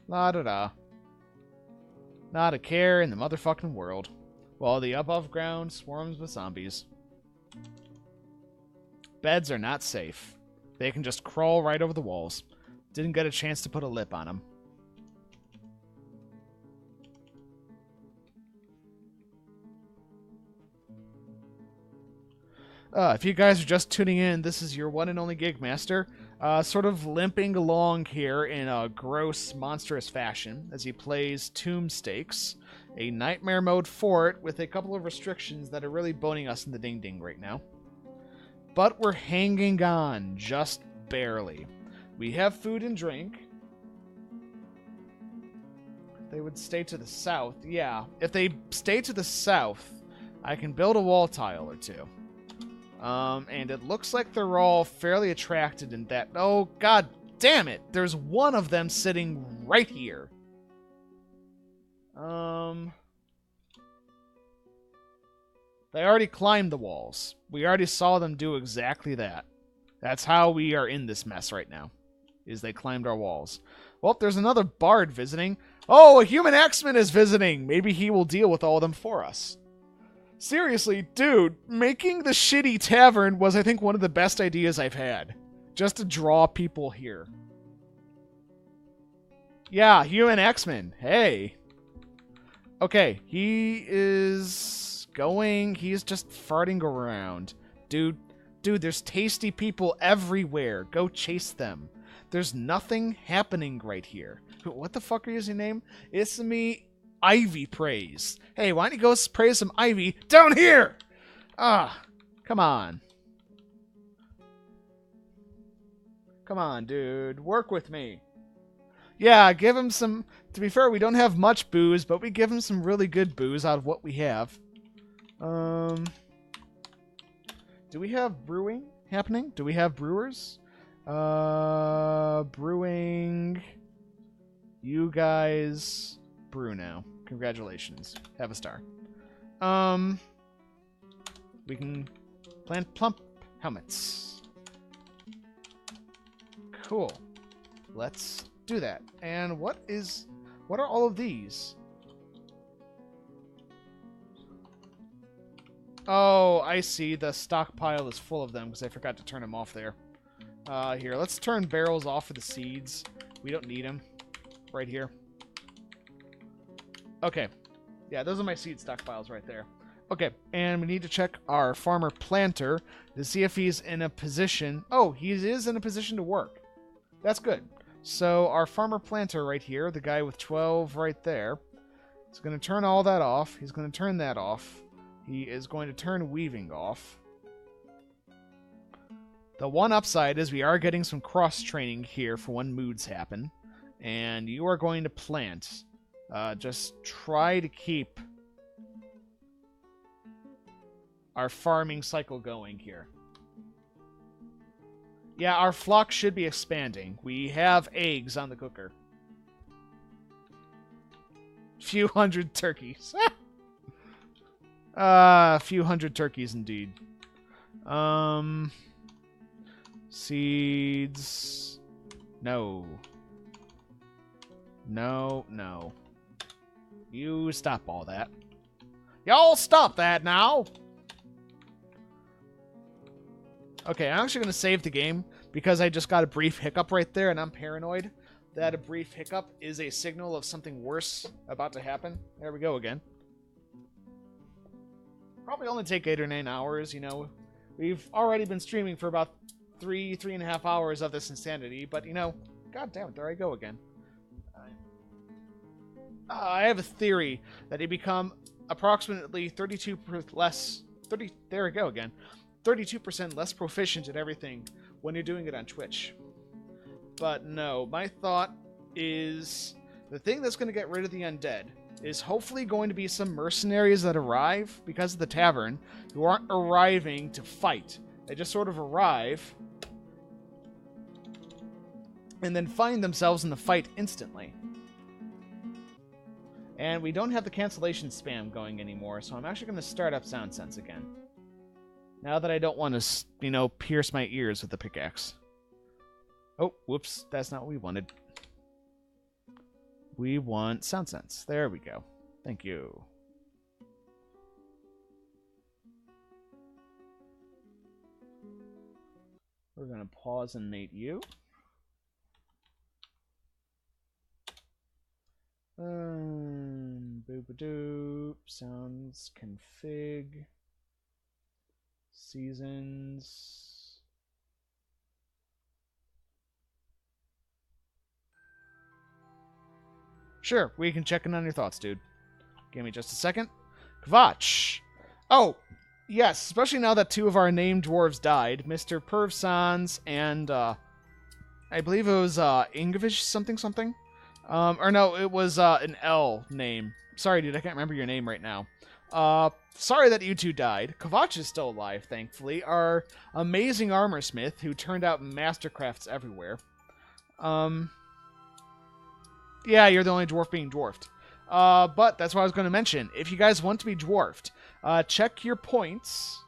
Speaker 1: La-da-da. Not a care in the motherfucking world. While the above ground swarms with zombies. Beds are not safe. They can just crawl right over the walls. Didn't get a chance to put a lip on them. If you guys are just tuning in, this is your one and only Gigmaster, sort of limping along here in a gross, monstrous fashion as he plays Tombstakes, a nightmare mode fort with a couple of restrictions that are really boning us in the ding-ding right now. But we're hanging on, just barely. We have food and drink. They would stay to the south. Yeah, if they stay to the south, I can build a wall tile or two. And it looks like they're all fairly attracted in that. Oh, god damn it! There's one of them sitting right here. They already climbed the walls. We already saw them do exactly that. That's how we are in this mess right now, is they climbed our walls. Well, there's another bard visiting. Oh, a human axeman is visiting! Maybe he will deal with all of them for us. Seriously, dude, making the shitty tavern was, I think, one of the best ideas I've had. Just to draw people here. Yeah, human X-Men. Hey. Okay, he is going... He's just farting around. Dude, there's tasty people everywhere. Go chase them. There's nothing happening right here. What the fuck are you using your name? Isami Ivy praise. Hey, why don't you go praise some Ivy down here? Ah, come on. Come on, dude. Work with me. Yeah, give him some... To be fair, we don't have much booze, but we give him some really good booze out of what we have. Do we have brewing happening? Do we have brewers? Brewing... You guys brew now. Congratulations. Have a star. We can plant plump helmets. Cool. Let's do that. And what are all of these? Oh, I see. The stockpile is full of them because I forgot to turn them off there. Here, let's turn barrels off for the seeds. We don't need them. Right here. Okay. Yeah, those are my seed stockpiles right there. Okay, and we need to check our farmer planter to see if he's in a position... Oh, he is in a position to work. That's good. So our farmer planter right here, the guy with 12 right there, is going to turn all that off. He's going to turn that off. He is going to turn weaving off. The one upside is we are getting some cross-training here for when moods happen. And you are going to plant. Just try to keep our farming cycle going here. Yeah, our flock should be expanding. We have eggs on the cooker. Few hundred turkeys. Few hundred turkeys indeed. Seeds. No. No, no. You stop all that. Y'all stop that now! Okay, I'm actually going to save the game because I just got a brief hiccup right there and I'm paranoid that a brief hiccup is a signal of something worse about to happen. There we go again. Probably only take 8 or 9 hours, you know. We've already been streaming for about 3.5 hours of this insanity, but, you know, god damn it, there I go again. I have a theory that they become approximately 32 less... 30. There we go again. 32% less proficient at everything when you're doing it on Twitch. But no, my thought is the thing that's going to get rid of the undead is hopefully going to be some mercenaries that arrive because of the tavern who aren't arriving to fight. They just sort of arrive and then find themselves in the fight instantly. And we don't have the cancellation spam going anymore, so I'm actually going to start up Sound Sense again. Now that I don't want to, you know, pierce my ears with the pickaxe. Oh, whoops, that's not what we wanted. We want Sound Sense. There we go. Thank you. We're going to pause and mate you. Boop-a-doop. Sounds config. Seasons. Sure, we can check in on your thoughts, dude. Give me just a second. Kvatch. Oh, yes, especially now that 2 of our named dwarves died. Mr. Pervsans and, I believe it was, Ingevish something something? Or no, it was an L name. Sorry, dude, I can't remember your name right now. Sorry that you 2 died. Kvatch is still alive, thankfully. Our amazing armor smith who turned out mastercrafts everywhere. Yeah, you're the only dwarf being dwarfed. But that's what I was going to mention. If you guys want to be dwarfed, check your points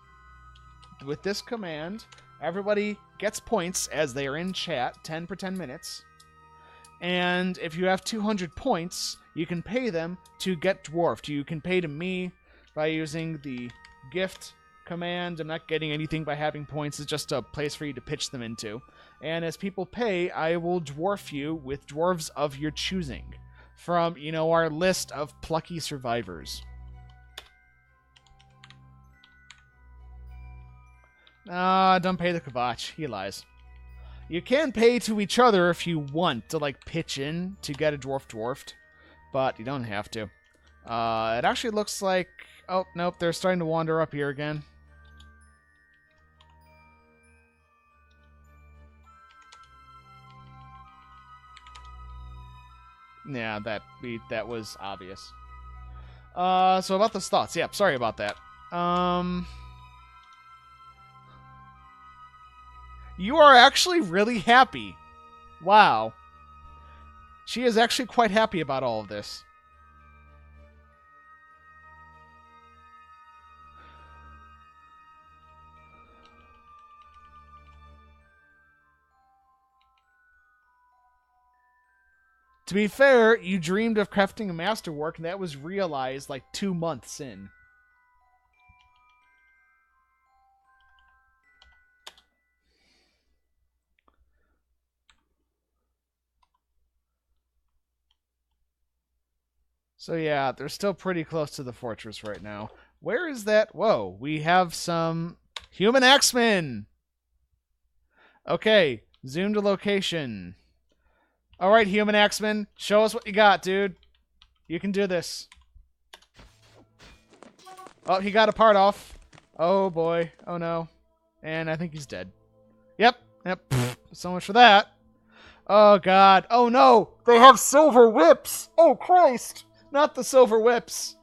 Speaker 1: with this command. Everybody gets points as they are in chat, 10 per 10 minutes. And if you have 200 points, you can pay them to get dwarfed. You can pay to me by using the gift command. I'm not getting anything by having points. It's just a place for you to pitch them into. And as people pay, I will dwarf you with dwarves of your choosing from, you know, our list of plucky survivors. Don't pay the Kvatch. He lies. You can pay to each other if you want to, like, pitch in to get a dwarf dwarfed, but you don't have to. It actually looks like... Oh, nope, they're starting to wander up here again. Yeah, that was obvious. So about those thoughts. Yeah, sorry about that. You are actually really happy. Wow. She is actually quite happy about all of this. To be fair, you dreamed of crafting a masterwork, and that was realized like 2 months in. So yeah, they're still pretty close to the fortress right now. Where is that? Whoa, we have some human axemen! Okay, zoom to location. Alright, human axeman, show us what you got, dude. You can do this. Oh, he got a part off. Oh boy, oh no. And I think he's dead. Yep. Pfft, so much for that. Oh god, oh no! They have silver whips! Oh Christ! Not the silver whips.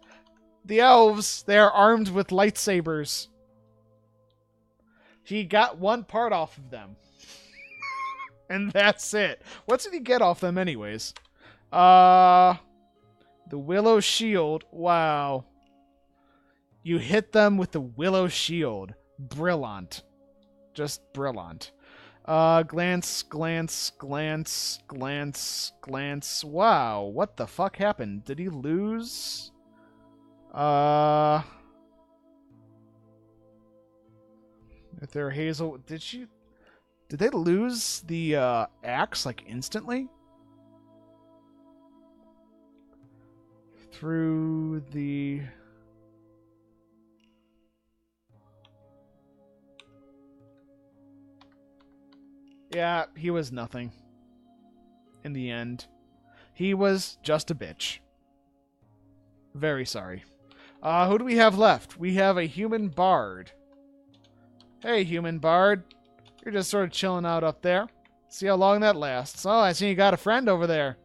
Speaker 1: The elves, they are armed with lightsabers. He got 1 part off of them. And that's it. What did he get off them anyways? The willow shield. Wow. You hit them with the willow shield. Brilliant. Just brilliant. Glance, glance, glance, glance, glance. Wow, what the fuck happened? Did he lose? If they're Hazel, did they lose the axe like instantly? Through the... Yeah, he was nothing. In the end. He was just a bitch. Very sorry. Who do we have left? We have a human bard. Hey, human bard. You're just sort of chilling out up there. See how long that lasts. Oh, I see you got a friend over there.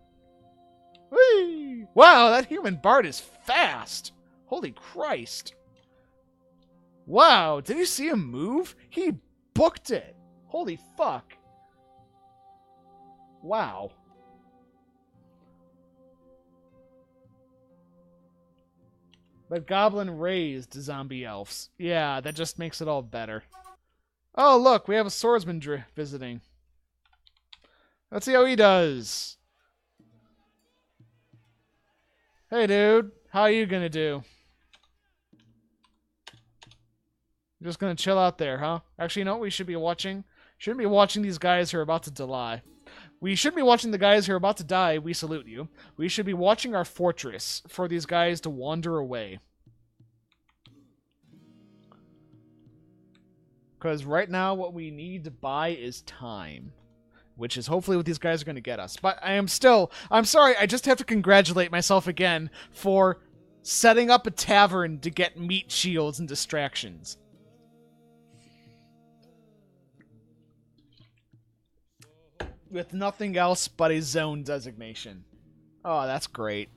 Speaker 1: Whee! Wow, that human bard is fast. Holy Christ. Wow, did you see him move? He booked it. Holy fuck. Wow. But goblin raised zombie elves. Yeah, that just makes it all better. Oh, look, we have a swordsman visiting. Let's see how he does. Hey, dude. How are you gonna do? You're just gonna chill out there, huh? Actually, you know what we should be watching? Shouldn't be watching these guys who are about to die. We shouldn't be watching the guys who are about to die. We salute you. We should be watching our fortress for these guys to wander away. Because right now, what we need to buy is time. Which is hopefully what these guys are going to get us. But I'm sorry, I just have to congratulate myself again for setting up a tavern to get meat shields and distractions. With nothing else but a zone designation. Oh, that's great.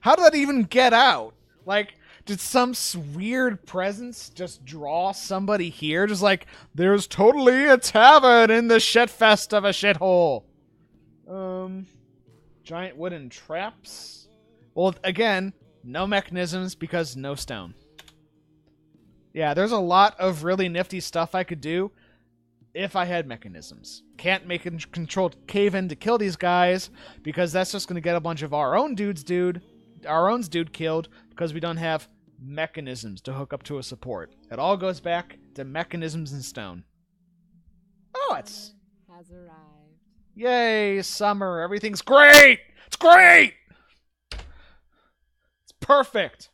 Speaker 1: How did that even get out? Like, did some weird presence just draw somebody here? Just like, there's totally a tavern in the shitfest of a shithole. Giant wooden traps. Well, again, no mechanisms because no stone. Yeah, there's a lot of really nifty stuff I could do if I had mechanisms. Can't make a controlled cave-in to kill these guys because that's just going to get a bunch of our own dude killed because we don't have mechanisms to hook up to a support. It all goes back to mechanisms in stone. Oh, it's...
Speaker 3: has arrived.
Speaker 1: Yay, summer. Everything's great! It's great! It's perfect!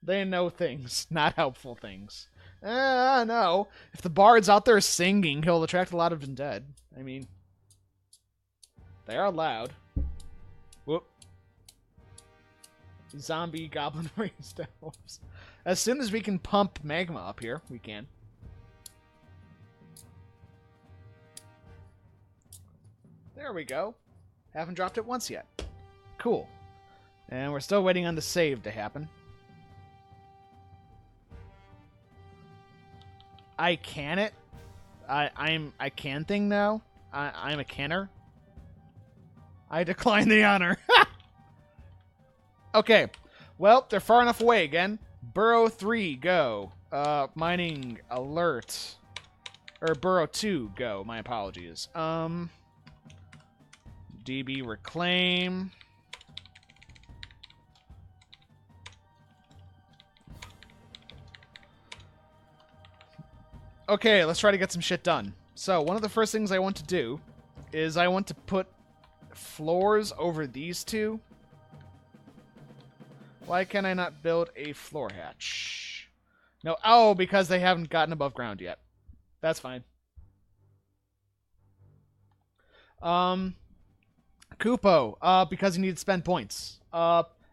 Speaker 1: They know things, not helpful things. No. If the bard's out there singing, he'll attract a lot of undead. I mean, they are loud. Whoop. Zombie goblin raised elves. As soon as we can pump magma up here, we can. There we go. Haven't dropped it once yet. Cool. And we're still waiting on the save to happen. I can it. I can thing now. I'm a canner. I decline the honor. Okay. Well, they're far enough away again. Burrow 3, go. Mining alert. Or Burrow 2, go. My apologies. DB reclaim. Okay, let's try to get some shit done. So, one of the first things I want to do is I want to put floors over these two. Why can I not build a floor hatch? No, oh, because they haven't gotten above ground yet. That's fine. Kupo, because you need to spend points.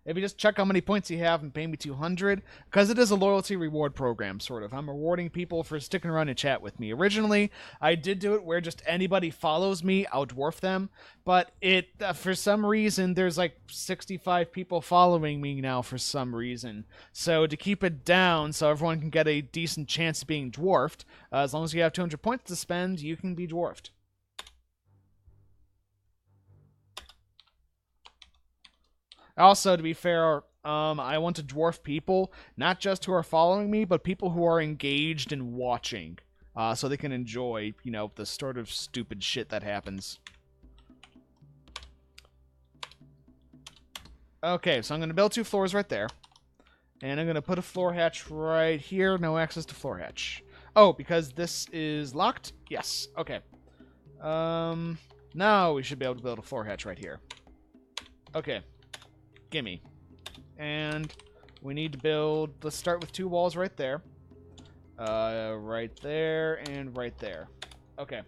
Speaker 1: If you just check how many points you have and pay me 200, because it is a loyalty reward program, sort of. I'm rewarding people for sticking around and chat with me. Originally, I did do it where just anybody follows me, I'll dwarf them, but it, for some reason, there's like 65 people following me now for some reason. So to keep it down so everyone can get a decent chance of being dwarfed, as long as you have 200 points to spend, you can be dwarfed. Also, to be fair, I want to dwarf people, not just who are following me, but people who are engaged in watching, so they can enjoy, you know, the sort of stupid shit that happens. Okay, so I'm going to build 2 floors right there, and I'm going to put a floor hatch right here, no access to floor hatch. Oh, because this is locked? Yes, okay. Now we should be able to build a floor hatch right here. Okay. Gimme. And we need to build, let's start with 2 walls right there. Right there and right there. Okay.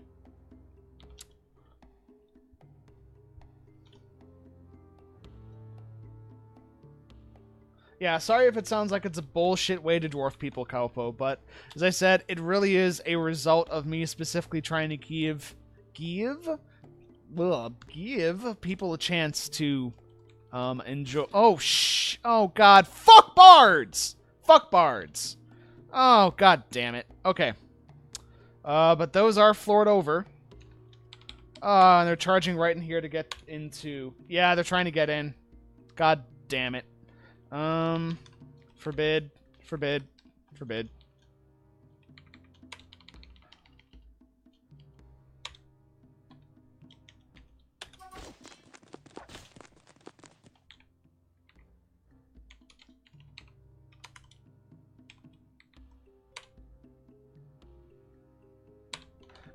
Speaker 1: Yeah, sorry if it sounds like it's a bullshit way to dwarf people, Kaupo, but as I said, it really is a result of me specifically trying to give people a chance to enjoy. Oh god, fuck bards! Fuck bards! Oh god damn it. Okay. But those are floored over. And they're charging right in here to get into. Yeah, they're trying to get in. God damn it. Forbid.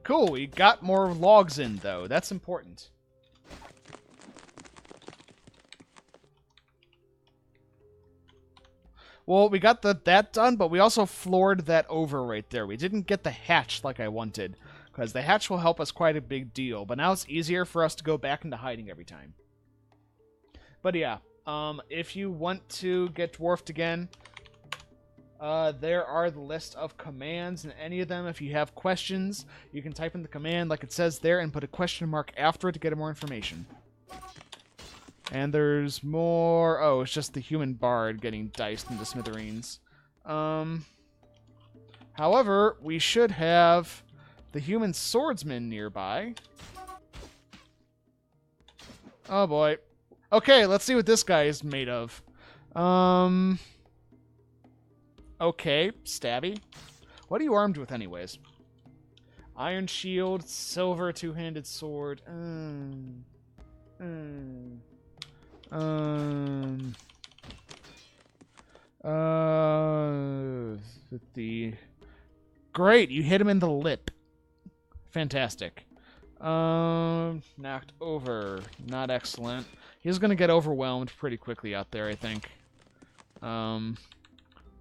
Speaker 1: Cool, we got more logs in, though. That's important. Well, we got that done, but we also floored that over right there. We didn't get the hatch like I wanted, because the hatch will help us quite a big deal. But now it's easier for us to go back into hiding every time. But yeah, if you want to get dwarfed again, there are the list of commands, and any of them, if you have questions, you can type in the command like it says there and put a question mark after it to get more information. And there's more. Oh, it's just the human bard getting diced into smithereens. However, we should have the human swordsman nearby. Oh boy. Okay, let's see what this guy is made of. Okay, stabby. What are you armed with anyways? Iron shield, silver two-handed sword. Great, you hit him in the lip. Fantastic. Knocked over. Not excellent. He's gonna get overwhelmed pretty quickly out there, I think.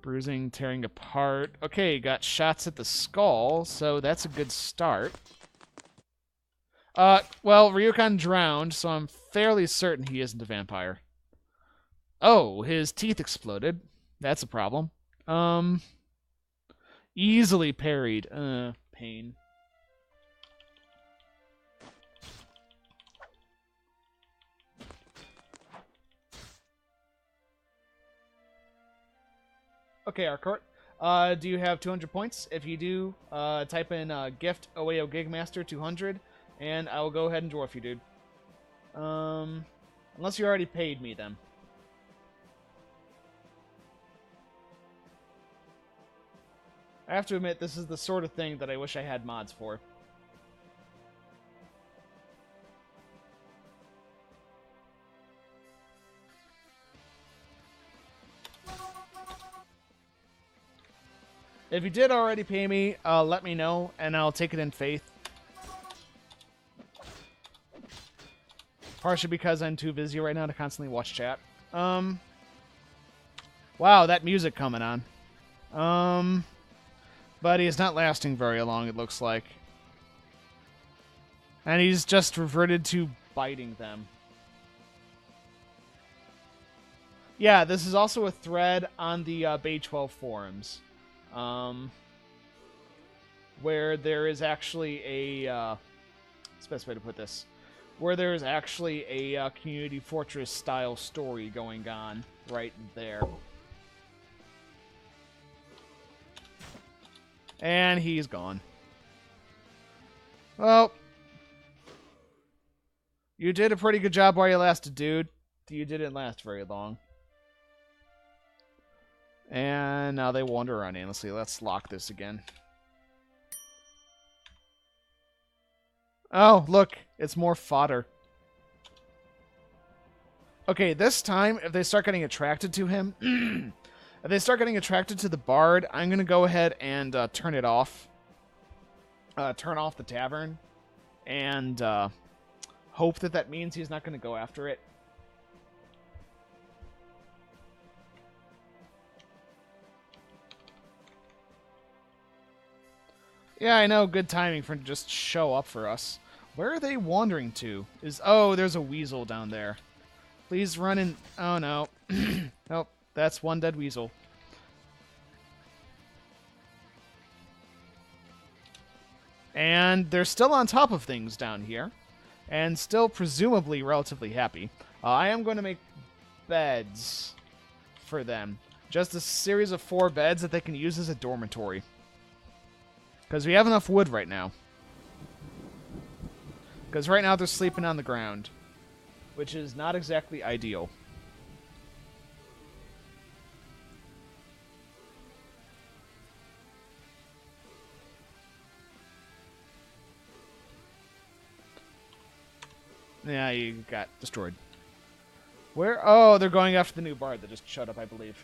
Speaker 1: Bruising, tearing apart. Okay, got shots at the skull, so that's a good start. Well, Ryukan drowned, so I'm fairly certain he isn't a vampire. Oh, his teeth exploded. That's a problem. Easily parried. Pain. Okay, Arcourt. Do you have 200 points? If you do, type in gift OAO Gigmaster 200, and I will go ahead and dwarf you, dude. Unless you already paid me, then. I have to admit, this is the sort of thing that I wish I had mods for. If you did already pay me, let me know, and I'll take it in faith. Partially because I'm too busy right now to constantly watch chat. Wow, that music coming on. But he's not lasting very long, it looks like. And he's just reverted to biting them. Yeah, this is also a thread on the Bay 12 forums. Where there is actually a, what's the best way to put this? Where there is actually a Community Fortress style story going on right there. And he's gone. Well, you did a pretty good job while you lasted, dude. You didn't last very long. And now they wander around aimlessly. Let's lock this again. Oh, look. It's more fodder. Okay, this time, if they start getting attracted to him... if they start getting attracted to the bard, I'm going to go ahead and turn it off. Turn off the tavern. And hope that that means he's not going to go after it. Yeah, I know. Good timing for him to just show up for us. Where are they wandering to? Oh, there's a weasel down there. Please run in... Oh, no. Nope. that's one dead weasel. And they're still on top of things down here. And still presumably relatively happy. I am going to make beds for them. Just a series of 4 beds that they can use as a dormitory. Because we have enough wood right now. Because right now they're sleeping on the ground. Which is not exactly ideal. Yeah, you got destroyed. Where? Oh, they're going after the new bard that just showed up, I believe.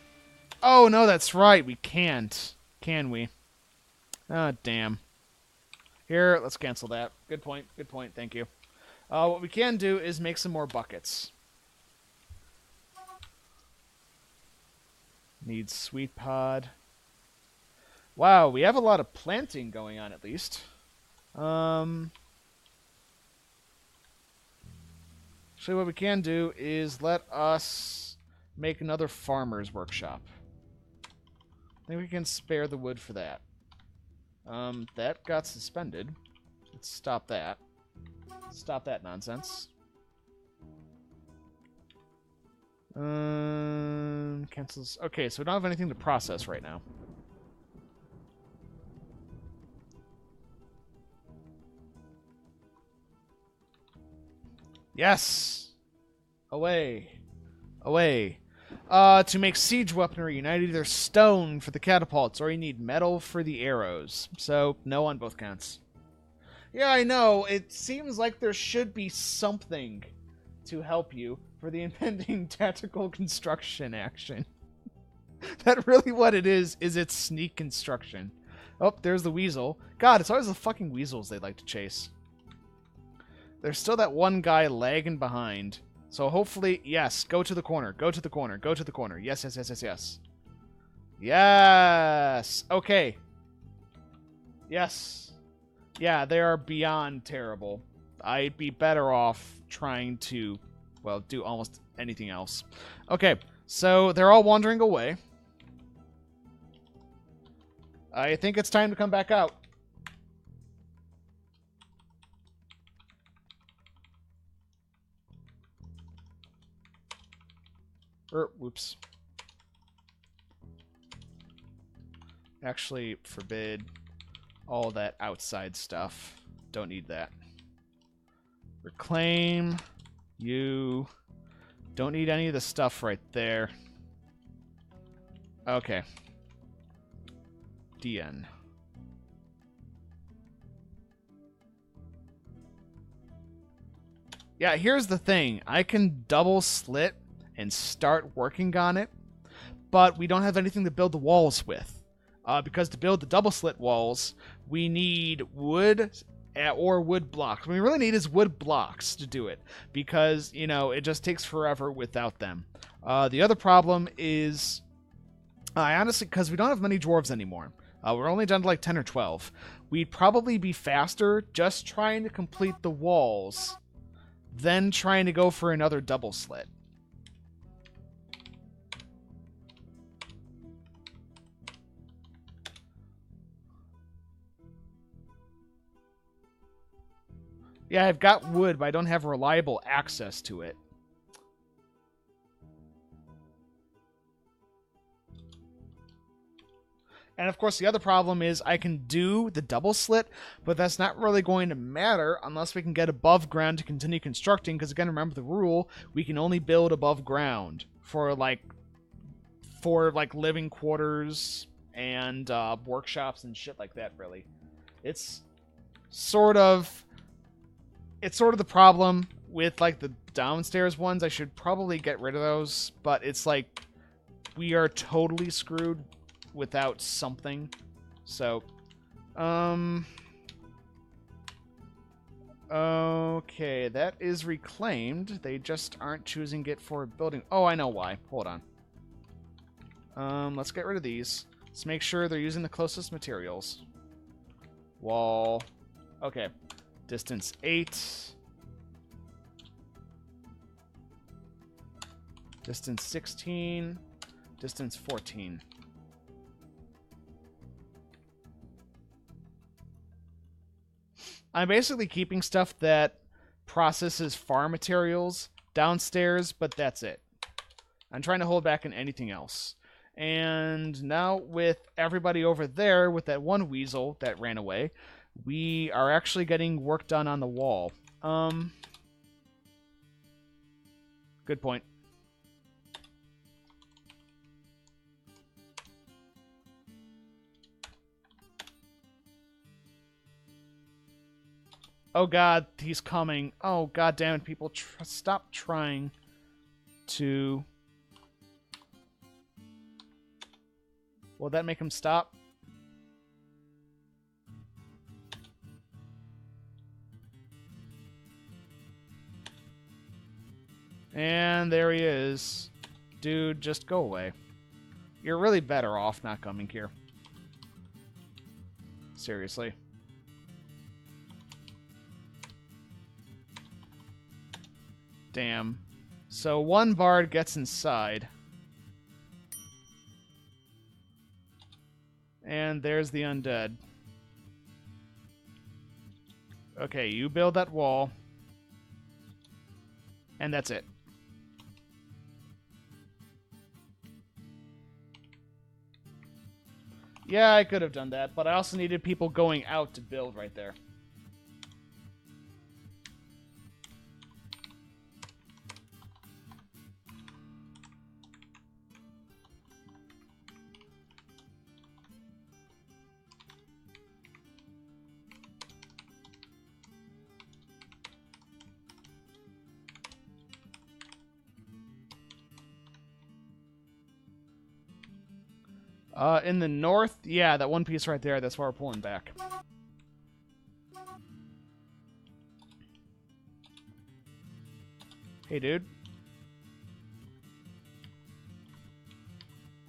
Speaker 1: Oh, no, that's right. We can't. Can we? Oh, damn. Here, let's cancel that. Good point. Good point. Thank you. What we can do is make some more buckets. Need sweet pod. Wow, we have a lot of planting going on, at least. Actually, what we can do is let us make another farmer's workshop. I think we can spare the wood for that. That got suspended. Let's stop that. Stop that nonsense. Cancels. Okay, so we don't have anything to process right now. Yes! Away. Away. To make siege weaponry, you need either stone for the catapults, or you need metal for the arrows. So, no on both counts. Yeah, I know. It seems like there should be something to help you for the impending tactical construction action. That really what it is it's sneak construction. Oh, there's the weasel. God, it's always the fucking weasels they like to chase. There's still that one guy lagging behind. So hopefully, yes, go to the corner, go to the corner, go to the corner. Yes, yes, yes, yes, yes. Yes! Okay. Yes. Yeah, they are beyond terrible. I'd be better off trying to, well, do almost anything else. Okay, so they're all wandering away. I think it's time to come back out. Whoops. Actually, forbid all that outside stuff. Don't need that. Reclaim. You. Don't need any of the stuff right there. Okay. DN. Yeah, here's the thing. I can double slit and start working on it, but we don't have anything to build the walls with. Because to build the double slit walls, we need wood or wood blocks. What we really need is wood blocks to do it, because, you know, it just takes forever without them. The other problem is, I honestly, because we don't have many dwarves anymore. We're only down to like 10 or 12. We'd probably be faster just trying to complete the walls than trying to go for another double slit. Yeah, I've got wood, but I don't have reliable access to it. And of course, the other problem is I can do the double slit, but that's not really going to matter unless we can get above ground to continue constructing, because again, remember the rule, we can only build above ground for living quarters and workshops and shit like that, really. It's sort of the problem with like the downstairs ones. I should probably get rid of those, but it's like we are totally screwed without something. So, okay, that is reclaimed. They just aren't choosing it for building. Oh, I know why. Hold on. Let's get rid of these. Let's make sure they're using the closest materials. Wall. Okay. Distance 8. Distance 16. Distance 14. I'm basically keeping stuff that processes farm materials downstairs, but that's it. I'm trying to hold back on anything else. And now with everybody over there, with that one weasel that ran away, we are actually getting work done on the wall. Good point. Oh god, he's coming. Oh god damn it, people. Stop trying to... Will that make him stop? And there he is. Dude, just go away. You're really better off not coming here. Seriously. Damn. So one bard gets inside. And there's the undead. Okay, you build that wall. And that's it. Yeah, I could have done that, but I also needed people going out to build right there. In the north, yeah, that one piece right there, that's why we're pulling back. Hey, dude.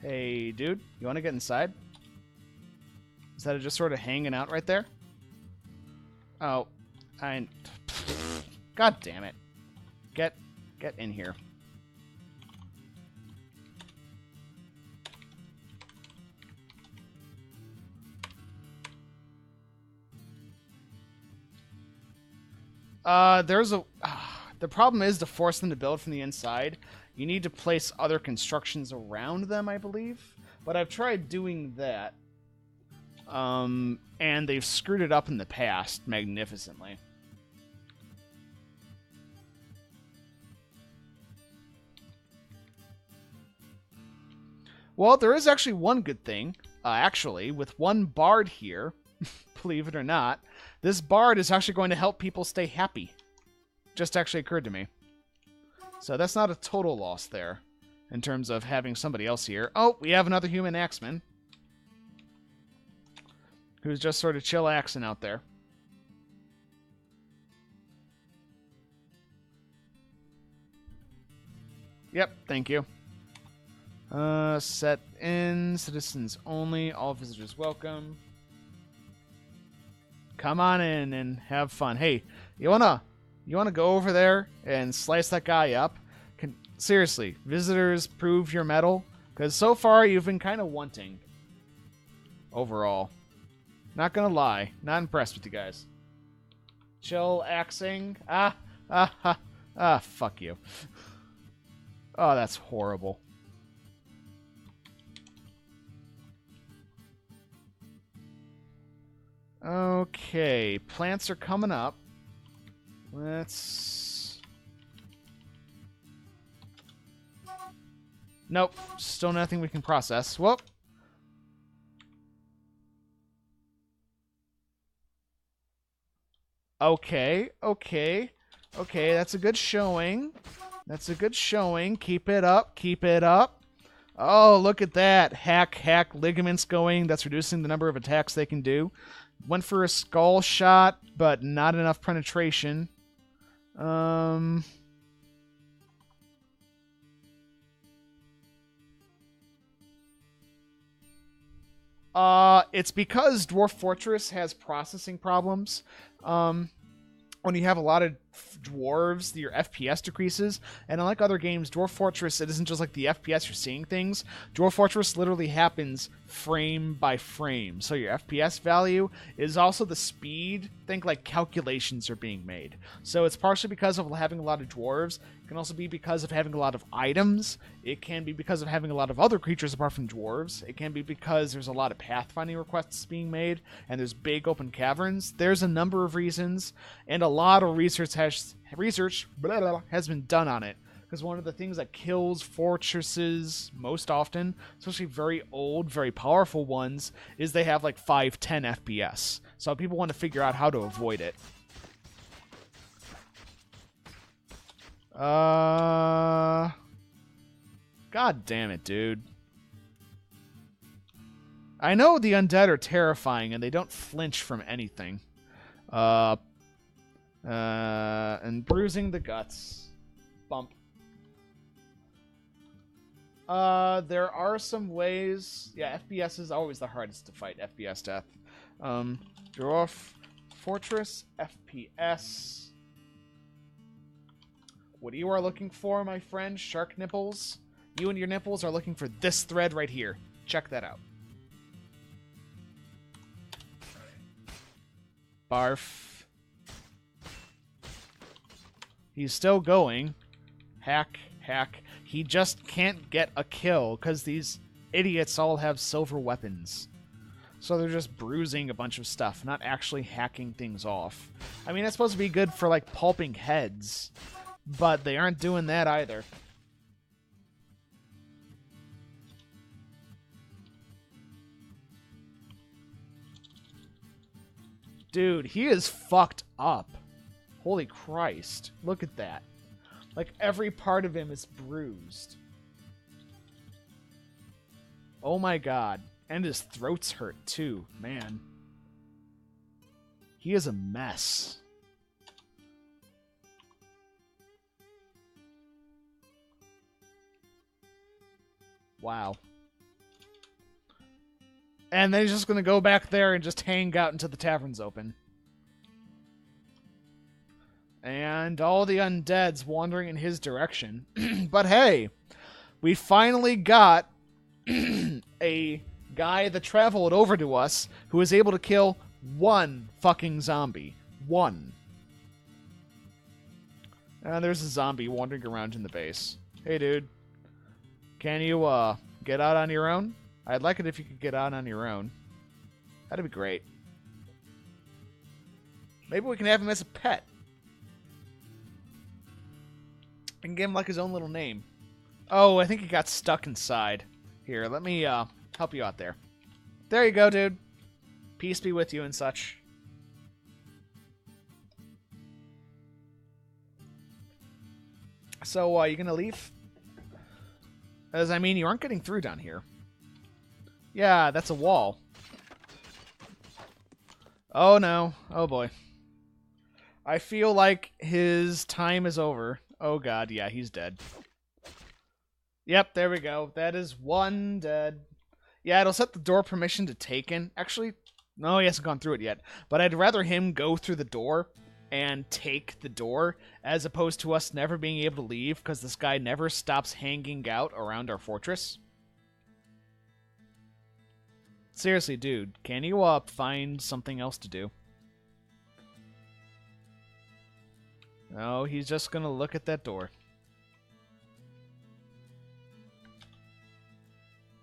Speaker 1: Hey, dude. You want to get inside? Is that just sort of hanging out right there? Oh, God damn it. Get in here. The problem is to force them to build from the inside. You need to place other constructions around them, I believe. But I've tried doing that. And they've screwed it up in the past magnificently. Well, there is actually one good thing. Actually, with one bard here, believe it or not, this bard is actually going to help people stay happy. Just actually occurred to me. So that's not a total loss there, in terms of having somebody else here. Oh, we have another human axeman. Who's just sort of chillaxing out there. Yep, thank you. Set in, citizens only, all visitors welcome. Come on in and have fun. Hey, you wanna go over there and slice that guy up? Seriously, visitors, prove your mettle, because so far you've been kind of wanting. Overall, not gonna lie, not impressed with you guys. Chill axing. Fuck you. Oh, that's horrible. Okay, plants are coming up. Let's... Nope, still nothing we can process. Whoop. Okay, that's a good showing. That's a good showing. Keep it up, keep it up. Oh, look at that. Hack, ligaments going. That's reducing the number of attacks they can do. Went for a skull shot, but not enough penetration. It's because Dwarf Fortress has processing problems. When you have a lot of dwarves, your FPS decreases. And unlike other games, Dwarf Fortress, it isn't just like the FPS you're seeing things. Dwarf Fortress literally happens frame by frame. So your FPS value is also the speed. Think like calculations are being made. So it's partially because of having a lot of dwarves. It can also be because of having a lot of items. It can be because of having a lot of other creatures apart from dwarves. It can be because there's a lot of pathfinding requests being made, and there's big open caverns. There's a number of reasons, and a lot of research has been done on it. Because one of the things that kills fortresses most often, especially very old, very powerful ones, is they have like 5-10 FPS. So people want to figure out how to avoid it. God damn it, dude. I know the undead are terrifying and they don't flinch from anything. And bruising the guts. Bump. There are some ways. Yeah, FPS is always the hardest to fight. FPS death. Dwarf Fortress FPS. What you are looking for, my friend, shark nipples. You and your nipples are looking for this thread right here. Check that out. Barf. He's still going. Hack, hack. He just can't get a kill because these idiots all have silver weapons. So they're just bruising a bunch of stuff, not actually hacking things off. I mean, that's supposed to be good for, like, pulping heads, but they aren't doing that either. Dude, he is fucked up. Holy Christ. Look at that. Like, every part of him is bruised. Oh my god. And his throat's hurt, too. Man. He is a mess. Wow. And then he's just going to go back there and just hang out until the tavern's open. And all the undead's wandering in his direction. But hey, we finally got a guy that traveled over to us who was able to kill one fucking zombie. One. And there's a zombie wandering around in the base. Hey, dude. Can you, get out on your own? I'd like it if you could get out on your own. That'd be great. Maybe we can have him as a pet. And give him, like, his own little name. Oh, I think he got stuck inside. Here, let me, help you out there. There you go, dude. Peace be with you and such. So, you gonna leave? As, I mean, you aren't getting through down here. Yeah, that's a wall. Oh, no. Oh, boy. I feel like his time is over. Oh, God. Yeah, he's dead. Yep, there we go. That is one dead. Yeah, it'll set the door permission to taken. Actually, no, he hasn't gone through it yet. But I'd rather him go through the door and take the door as opposed to us never being able to leave because this guy never stops hanging out around our fortress. Seriously, dude, can you find something else to do? No, he's just gonna look at that door.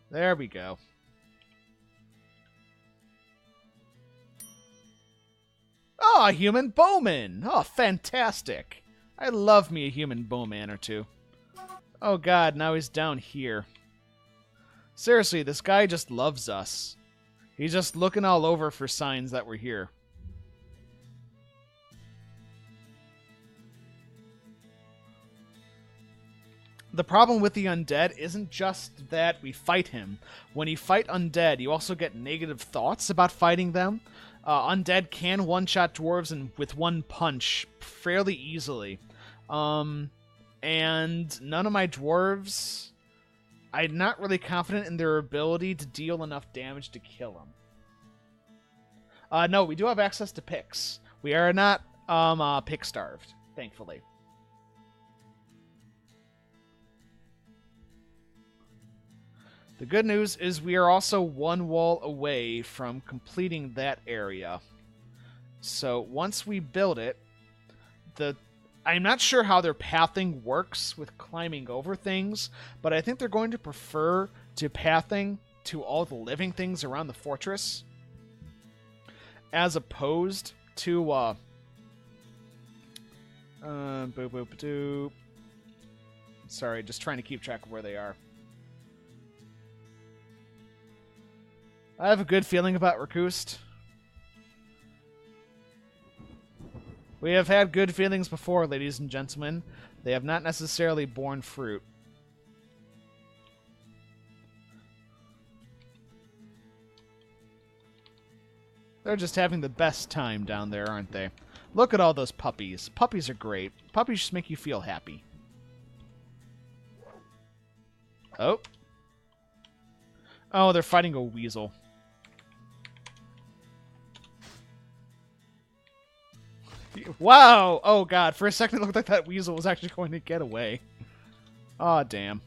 Speaker 1: There we go. Oh, a human bowman! Oh, fantastic! I love me a human bowman or two. Oh god, now he's down here. Seriously, this guy just loves us. He's just looking all over for signs that we're here. The problem with the undead isn't just that we fight him. When you fight undead, you also get negative thoughts about fighting them. Undead can one-shot dwarves with one punch fairly easily. And none of my dwarves... I'm not really confident in their ability to deal enough damage to kill them. No, we do have access to picks. We are not pick-starved. thankfully. The good news is we are also one wall away from completing that area. So once we build it, I'm not sure how their pathing works with climbing over things, but I think they're going to prefer to pathing to all the living things around the fortress as opposed to boop boop doop. Sorry, just trying to keep track of where they are. I have a good feeling about Rakust. We have had good feelings before, ladies and gentlemen. They have not necessarily borne fruit. They're just having the best time down there, aren't they? Look at all those puppies. Puppies are great. Puppies just make you feel happy. Oh. Oh, they're fighting a weasel. Wow! Oh, God. For a second, it looked like that weasel was actually going to get away. Aw, oh, damn.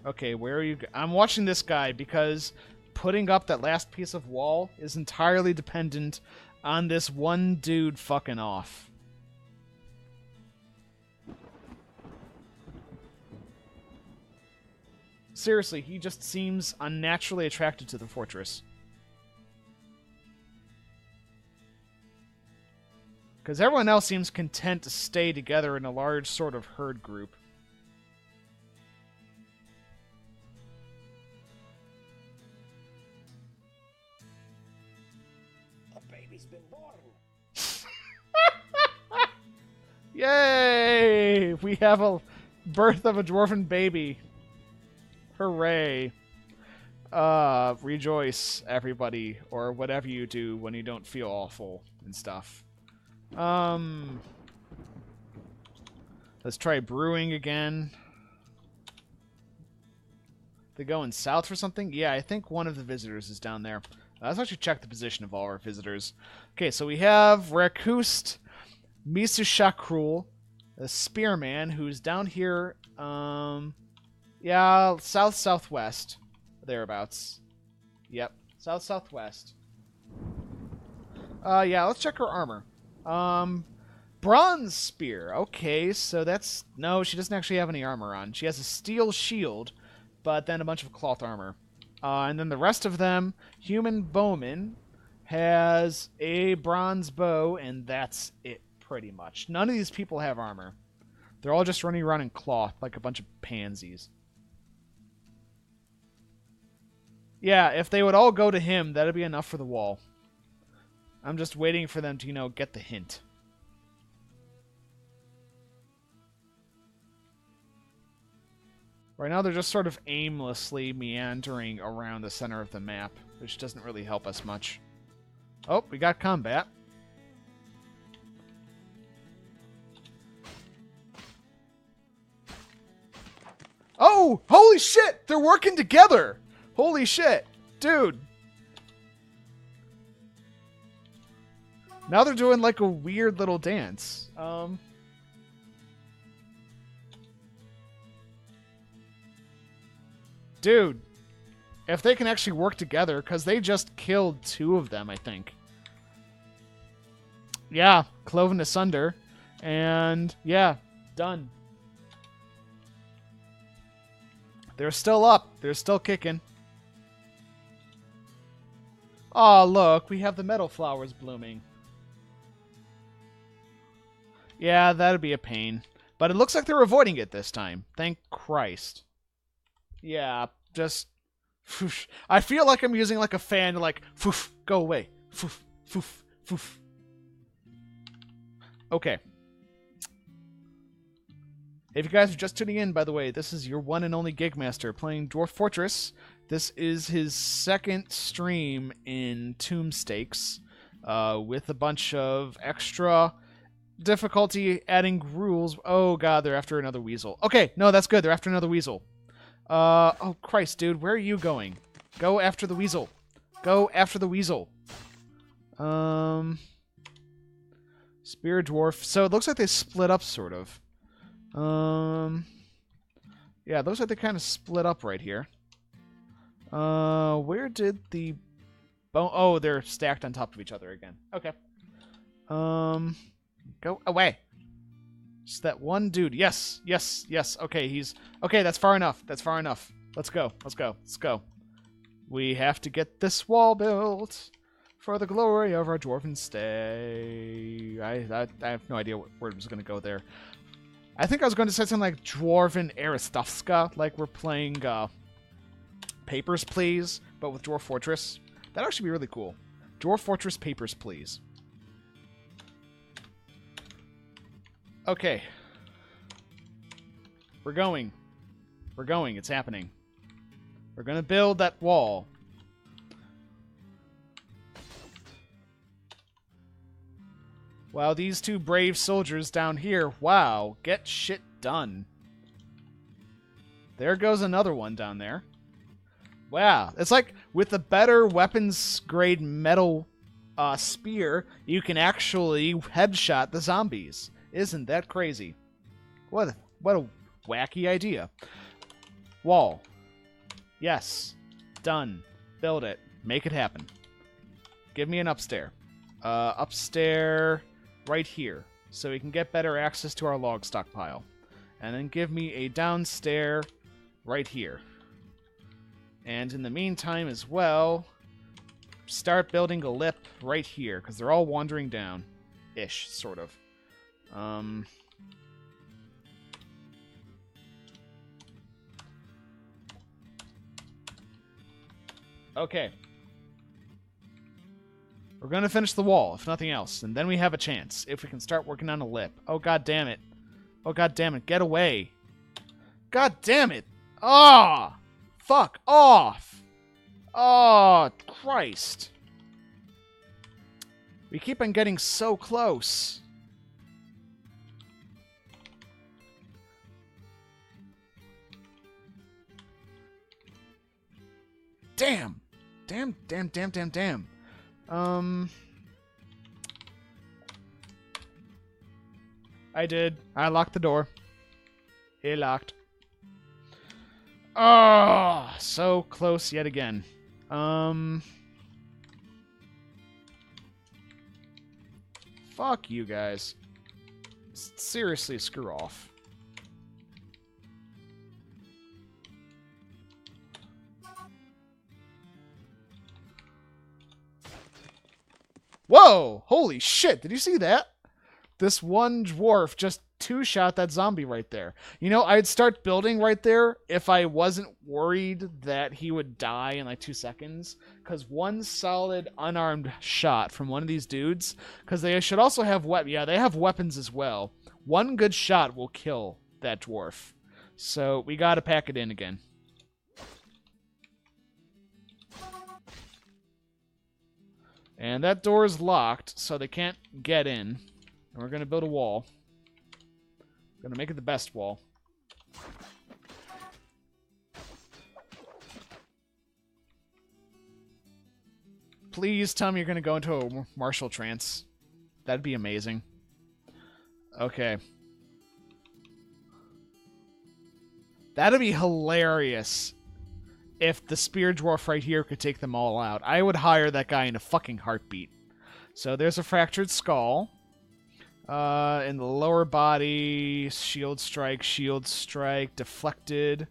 Speaker 1: Okay, where are you? I'm watching this guy because putting up that last piece of wall is entirely dependent on this one dude fucking off. Seriously, he just seems unnaturally attracted to the fortress. Because everyone else seems content to stay together in a large sort of herd group.
Speaker 2: A baby's been born.
Speaker 1: Yay! We have a birth of a dwarven baby. Hooray. Rejoice, everybody, or whatever you do when you don't feel awful and stuff. Let's try brewing again. They going south for something? Yeah, I think one of the visitors is down there. Let's actually check the position of all our visitors. Okay, so we have Rakust Misushakruel, a spearman, who's down here, yeah, south-southwest. Thereabouts. Yep, south-southwest. Yeah, let's check her armor. Bronze spear. Okay, so that's... No, she doesn't actually have any armor on. She has a steel shield, but then a bunch of cloth armor. And then the rest of them, human bowman, has a bronze bow, and that's it, pretty much. None of these people have armor. They're all just running around in cloth like a bunch of pansies. Yeah, if they would all go to him, that'd be enough for the wall. I'm just waiting for them to, you know, get the hint. Right now they're just sort of aimlessly meandering around the center of the map, which doesn't really help us much. Oh, we got combat. Oh, holy shit! They're working together! Holy shit! Dude! Now they're doing like a weird little dance. Dude. If they can actually work together, because they just killed 2 of them, I think. Yeah, cloven asunder. And, yeah, done. They're still up. They're still kicking. Aw, look, we have the meadow flowers blooming. Yeah, that'd be a pain. But it looks like they're avoiding it this time. Thank Christ. Yeah, just... Foof. I feel like I'm using like a fan to like... Foof, go away. Foof, foof, foof. Okay. If you guys are just tuning in, by the way, this is your one and only Gigmaster playing Dwarf Fortress. This is his second stream in Tombstakes, with a bunch of extra difficulty adding rules. Oh god, they're after another weasel. Okay, no, that's good. They're after another weasel. Oh Christ, dude, where are you going? Go after the weasel. Go after the weasel. Spear dwarf. So it looks like they split up, sort of. Yeah, it looks like they kind of split up right here. Where did the bone... Oh, they're stacked on top of each other again. Okay. Go away. Just that one dude. Yes, yes, yes. Okay, he's... Okay, that's far enough. That's far enough. Let's go. Let's go. Let's go. We have to get this wall built for the glory of our dwarven stay. I have no idea where it was going to go there. I think I was going to say something like Dwarven Aristovska, like we're playing Papers, Please, but with Dwarf Fortress. That'd actually be really cool. Dwarf Fortress Papers, Please. Okay. We're going. We're going. It's happening. We're going to build that wall. Wow, these two brave soldiers down here, wow, get shit done. There goes another one down there. Wow, it's like with the better weapons grade metal spear, you can actually headshot the zombies. Isn't that crazy? What a wacky idea. Wall. Yes. Done. Build it. Make it happen. Give me an upstair. Upstair right here, so we can get better access to our log stockpile. And then give me a downstair right here. And in the meantime as well, start building a lip right here, because they're all wandering down. Ish, sort of. Okay. We're going to finish the wall, if nothing else, and then we have a chance, if we can start working on a lip. Oh, god damn it. Oh, god damn it. Get away. God damn it. Ah! Fuck off! Oh, Christ. We keep on getting so close. Damn. Damn, damn, damn, damn, damn. I did. I locked the door. It locked. Oh, so close yet again. Fuck you guys. Seriously, screw off. Whoa! Holy shit, did you see that? This one dwarf just two-shot that zombie right there. You know, I'd start building right there if I wasn't worried that he would die in like 2 seconds. Because one solid unarmed shot from one of these dudes, because they should also have weapons. Yeah, they have weapons as well. One good shot will kill that dwarf. So we gotta pack it in again. And that door is locked, so they can't get in. And we're going to build a wall. Going to make it the best wall. Please tell me you're going to go into a martial trance. That'd be amazing. Okay. That'd be hilarious. If the spear dwarf right here could take them all out, I would hire that guy in a fucking heartbeat. So there's a fractured skull. In the lower body, shield strike, deflected.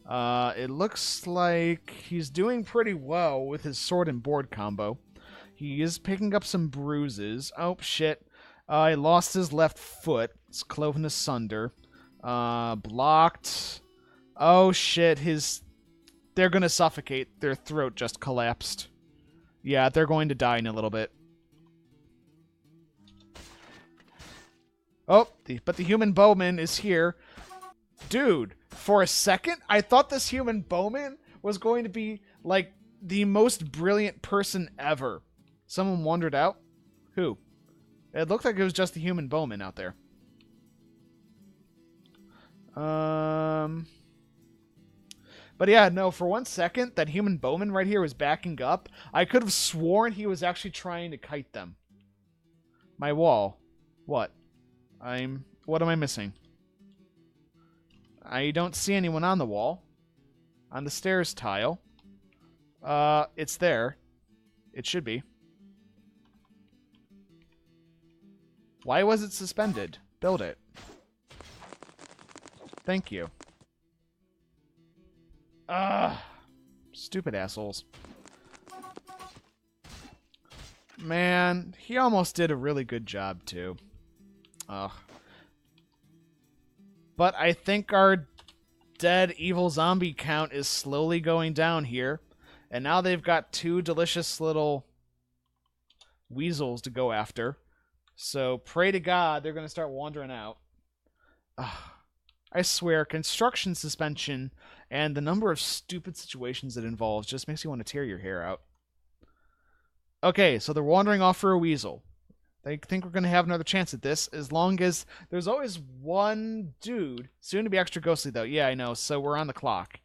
Speaker 1: It looks like he's doing pretty well with his sword and board combo. He is picking up some bruises. Oh, shit. He lost his left foot. It's cloven asunder. Blocked. Oh, shit. They're going to suffocate. Their throat just collapsed. Yeah, they're going to die in a little bit. Oh, but the human bowman is here. Dude, for a second, I thought this human bowman was going to be, like, the most brilliant person ever. Someone wandered out? Who? It looked like it was just the human bowman out there. But yeah, no, for 1 second, that human bowman right here was backing up. I could have sworn he was actually trying to kite them. My wall. What? What am I missing? I don't see anyone on the wall. On the stairs tile. It's there. It should be. Why was it suspended? Build it. Thank you. Stupid assholes. Man, he almost did a really good job, too. Ugh. But I think our dead evil zombie count is slowly going down here. And now they've got 2 delicious little weasels to go after. So pray to God they're going to start wandering out. Ugh. I swear, construction suspension and the number of stupid situations it involves just makes you want to tear your hair out. Okay, so they're wandering off for a weasel. They think we're going to have another chance at this, as long as there's always one dude. Soon to be extra ghostly, though. Yeah, I know, so we're on the clock.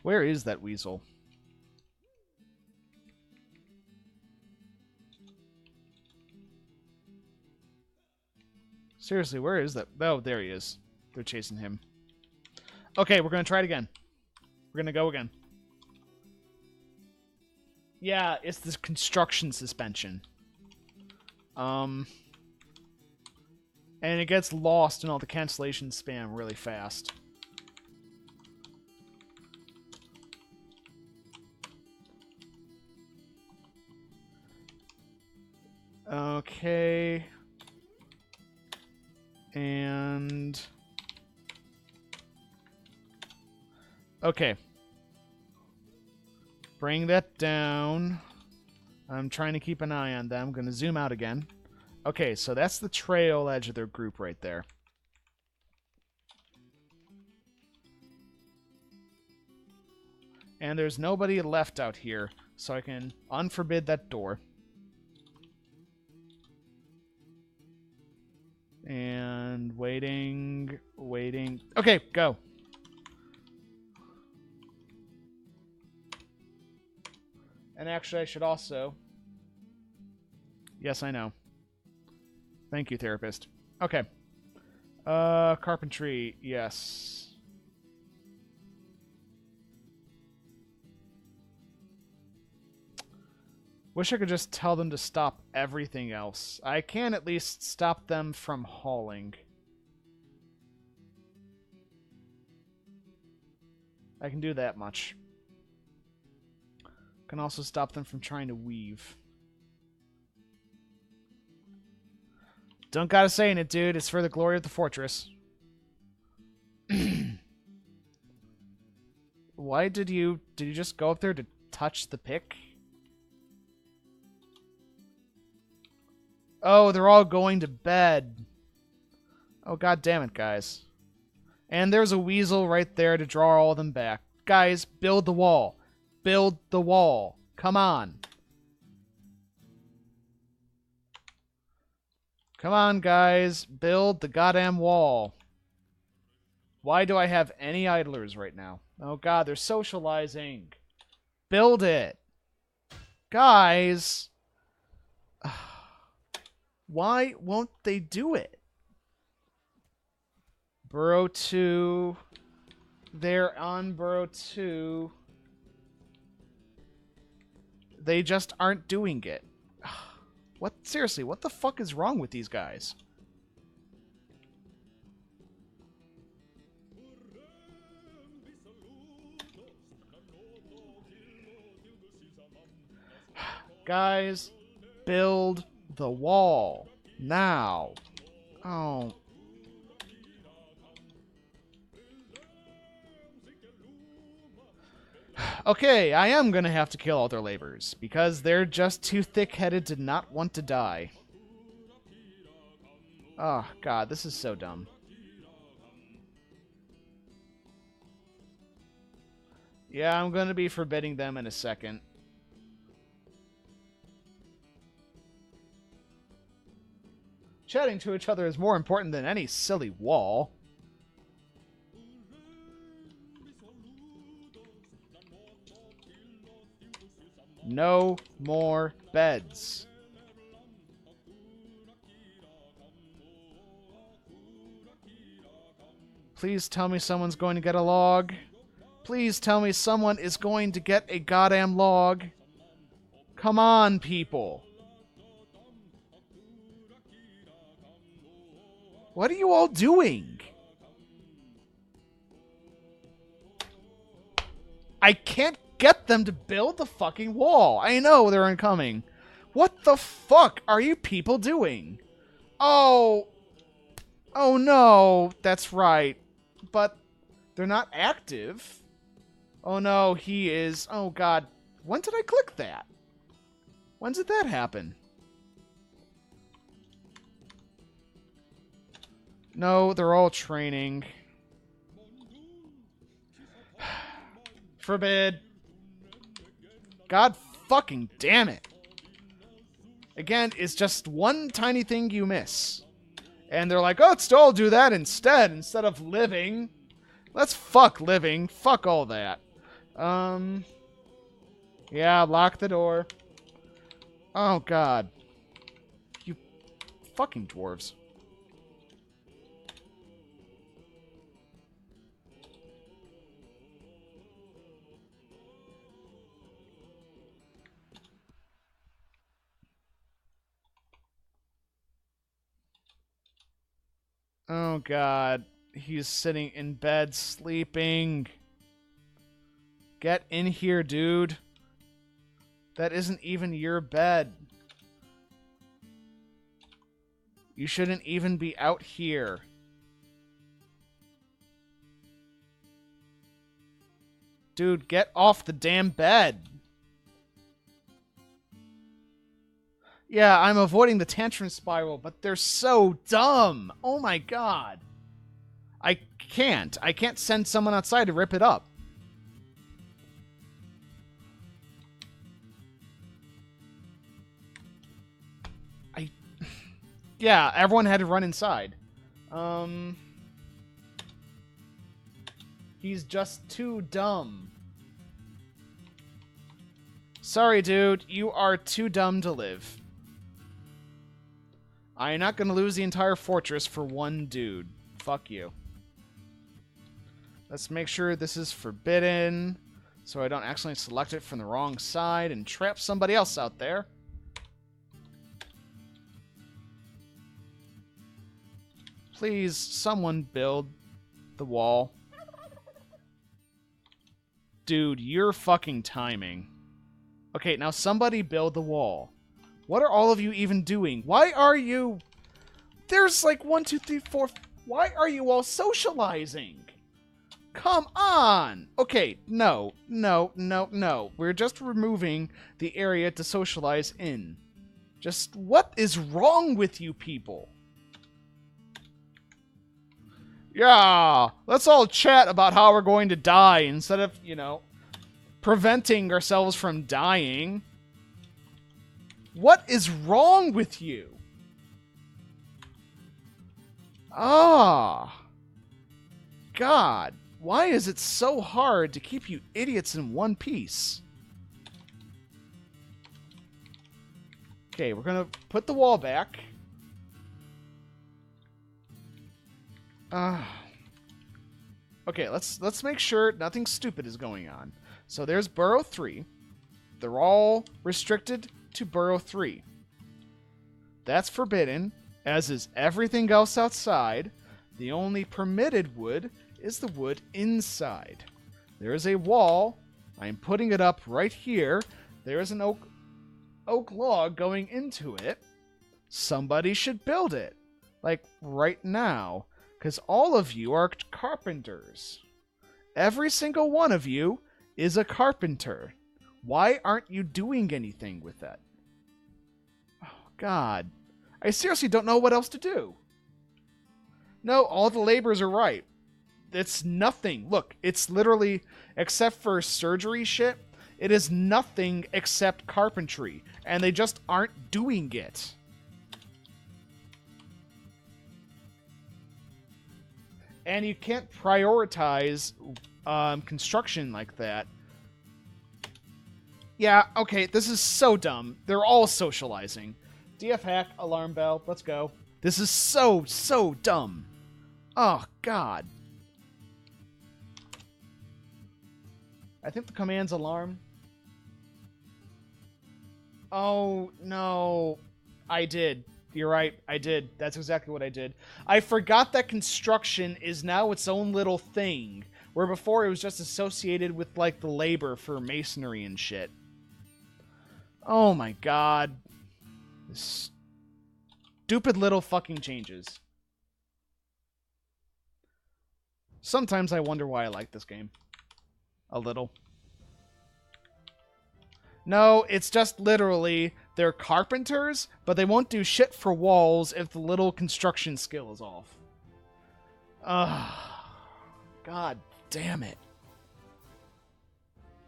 Speaker 1: Where is that weasel? Seriously, where is that? Oh, there he is. They're chasing him. Okay, we're going to try it again. We're going to go again. Yeah, it's this construction suspension. And it gets lost in all the cancellation spam really fast. Okay. And... okay. Bring that down. I'm trying to keep an eye on them. I'm going to zoom out again. Okay, so that's the trail edge of their group right there. And there's nobody left out here, so I can unforbid that door. And waiting, waiting. Okay, go. And actually, I should also... yes, I know. Thank you, therapist. Okay. Carpentry, yes. Wish I could just tell them to stop everything else. I can at least stop them from hauling. I can do that much. Can also stop them from trying to weave. Don't gotta say it, dude. It's for the glory of the fortress. Why did you just go up there to touch the pick? Oh, they're all going to bed. Oh, god damn it, guys. And there's a weasel right there to draw all of them back. Guys, build the wall. Build the wall. Come on. Come on, guys. Build the goddamn wall. Why do I have any idlers right now? Oh, God, they're socializing. Build it. Guys. Why won't they do it? Burrow 2. They're on Burrow 2. They just aren't doing it. What? Seriously, what the fuck is wrong with these guys? Guys, build the wall. Now. Oh. Okay, I am gonna have to kill all their laborers, because they're just too thick-headed to not want to die. Oh, God, this is so dumb. Yeah, I'm going to be forbidding them in a second. Chatting to each other is more important than any silly wall. No more beds. Please tell me someone's going to get a log. Please tell me someone is going to get a goddamn log. Come on, people. What are you all doing? I can't get them to build the fucking wall. I know they're incoming. What the fuck are you people doing? Oh. Oh no, that's right. But they're not active. Oh no, he is. Oh god. When did I click that? When did that happen? No, they're all training. Forbid. God fucking damn it. Again, it's just one tiny thing you miss. And they're like, oh, let's all do that instead of living. Let's fuck living. Fuck all that. Yeah, lock the door. Oh, God. You fucking dwarves. Oh, God. He's sitting in bed, sleeping. Get in here, dude. That isn't even your bed. You shouldn't even be out here. Dude, get off the damn bed. Yeah, I'm avoiding the tantrum spiral, but they're so dumb. Oh my god. I can't send someone outside to rip it up. Yeah, everyone had to run inside. He's just too dumb. Sorry, dude. You are too dumb to live. I'm not gonna lose the entire fortress for one dude. Fuck you. Let's make sure this is forbidden, so I don't accidentally select it from the wrong side and trap somebody else out there. Please, someone build the wall. Dude, you're fucking timing. Okay, now somebody build the wall. What are all of you even doing? Why are you... There's like 1, 2, 3, 4... Why are you all socializing? Come on! Okay, no. We're just removing the area to socialize in. Just, what is wrong with you people? Yeah, let's all chat about how we're going to die instead of, you know, preventing ourselves from dying. What is wrong with you? Ah. God, why is it so hard to keep you idiots in one piece? Okay, we're gonna put the wall back. Okay, let's make sure nothing stupid is going on. So there's burrow 3. They're all restricted to burrow 3. That's forbidden, as is everything else outside. The only permitted wood is the wood inside. There is a wall. I'm putting it up right here. There is an oak log going into it. Somebody should build it. Like, right now. Because all of you are carpenters. Every single one of you is a carpenter. Why aren't you doing anything with that? Oh, God. I seriously don't know what else to do. No, all the laborers are right. it's nothing. Look, it's literally, except for surgery shit, it is nothing except carpentry. And they just aren't doing it. And you can't prioritize construction like that. Yeah, okay, this is so dumb. They're all socializing. DF hack, alarm bell, let's go. This is so dumb. Oh, God. I think the command's alarm. Oh, no. I did. You're right. I did. That's exactly what I did. I forgot that construction is now its own little thing, where before it was just associated with, like, the labor for masonry and shit. Oh, my God. Stupid little fucking changes. Sometimes I wonder why I like this game. A little. No, it's just literally, they're carpenters, but they won't do shit for walls if the little construction skill is off. Ugh. God damn it.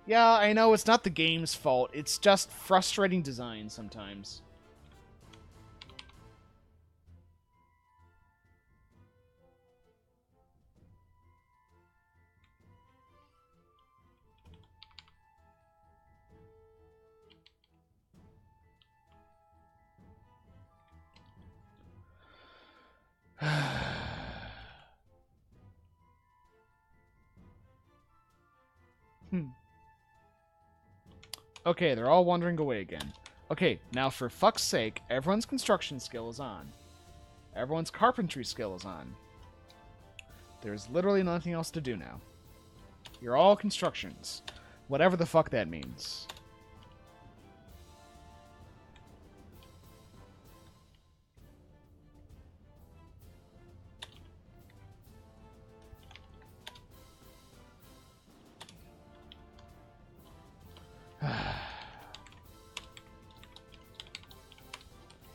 Speaker 1: Yeah, I know it's not the game's fault. It's just frustrating design sometimes. Okay, they're all wandering away again. Okay, now for fuck's sake, everyone's construction skill is on. Everyone's carpentry skill is on. There's literally nothing else to do now. You're all constructions. Whatever the fuck that means.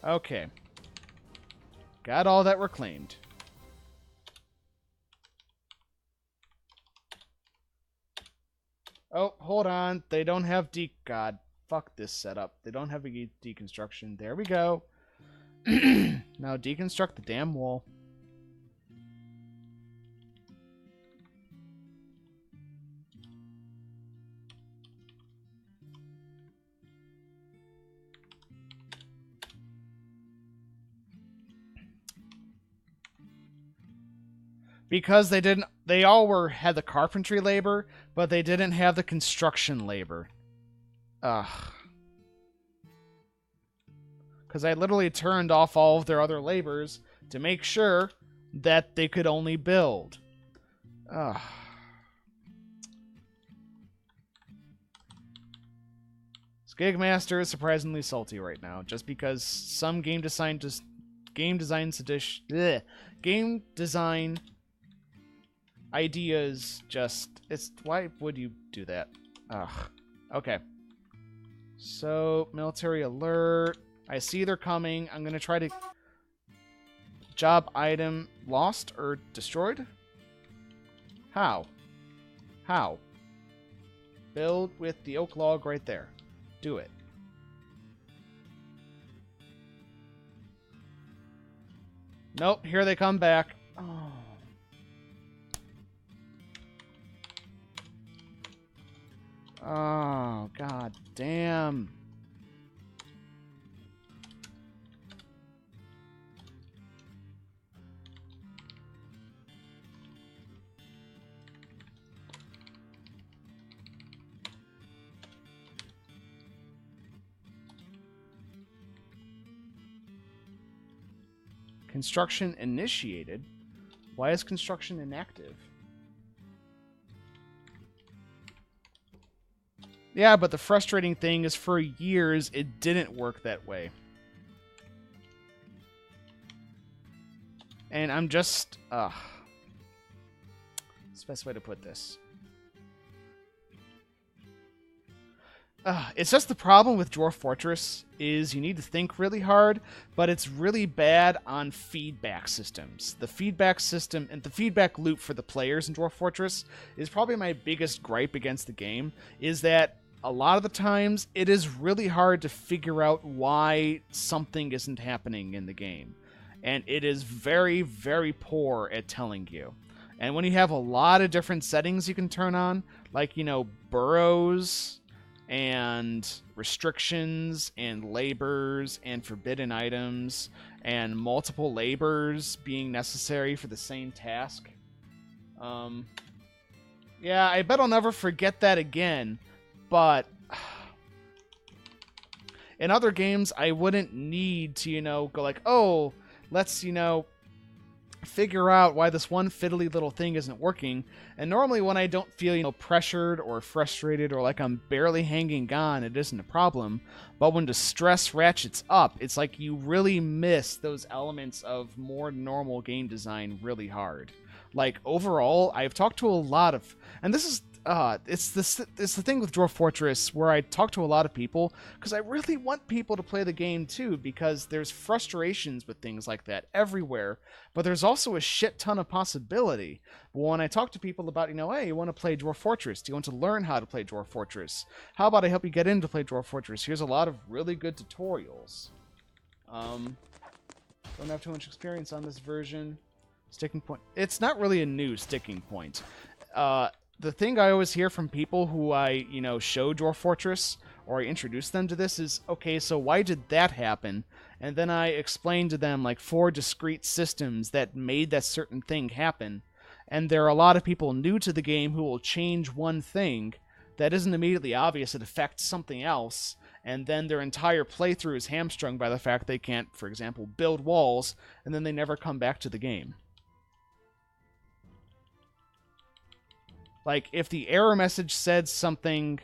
Speaker 1: Okay. Got all that reclaimed. Oh, hold on. They don't have God, fuck this setup. They don't have a deconstruction. There we go. Now deconstruct the damn wall. Because they all had the carpentry labor, but they didn't have the construction labor. Ugh. Because I literally turned off all of their other labors to make sure that they could only build. Ugh. Gigmaster is surprisingly salty right now, just because some game design ideas just... Why would you do that? Ugh. Okay. So, military alert. I see they're coming. I'm gonna try to... Job item lost or destroyed? How? How? Build with the oak log right there. Do it. Nope, here they come back. Oh. Oh, god damn. Construction initiated? Why is construction inactive? Yeah, but the frustrating thing is for years it didn't work that way. And I'm just... What's the best way to put this? It's just the problem with Dwarf Fortress is you need to think really hard, but it's really bad on feedback systems. The feedback system and the feedback loop for the players in Dwarf Fortress is probably my biggest gripe against the game, is that a lot of the times it is really hard to figure out why something isn't happening in the game. And it is very, very poor at telling you. And when you have a lot of different settings you can turn on, like, burrows and restrictions and labors and forbidden items and multiple labors being necessary for the same task. Yeah, I bet I'll never forget that again, but in other games I wouldn't need to, go like, oh, let's, figure out why this one fiddly little thing isn't working. And normally when I don't feel, pressured or frustrated or like I'm barely hanging on, it isn't a problem. But when the stress ratchets up, it's like you really miss those elements of more normal game design really hard. Like, overall, I've talked to a lot of... And this is... it's the thing with Dwarf Fortress where I talk to a lot of people because I really want people to play the game too, because there's frustrations with things like that everywhere, but there's also a shit ton of possibility. But when I talk to people about, hey, you want to play Dwarf Fortress? Do you want to learn how to play Dwarf Fortress? How about I help you get into play Dwarf Fortress? Here's a lot of really good tutorials. Don't have too much experience on this version. Sticking point. It's not really a new sticking point. The thing I always hear from people who I, show Dwarf Fortress or I introduce them to this is, okay, so why did that happen? And then I explain to them like 4 discrete systems that made that certain thing happen. And there are a lot of people new to the game who will change one thing that isn't immediately obvious. It affects something else. And then their entire playthrough is hamstrung by the fact they can't, for example, build walls, and then they never come back to the game. Like, if the error message said something,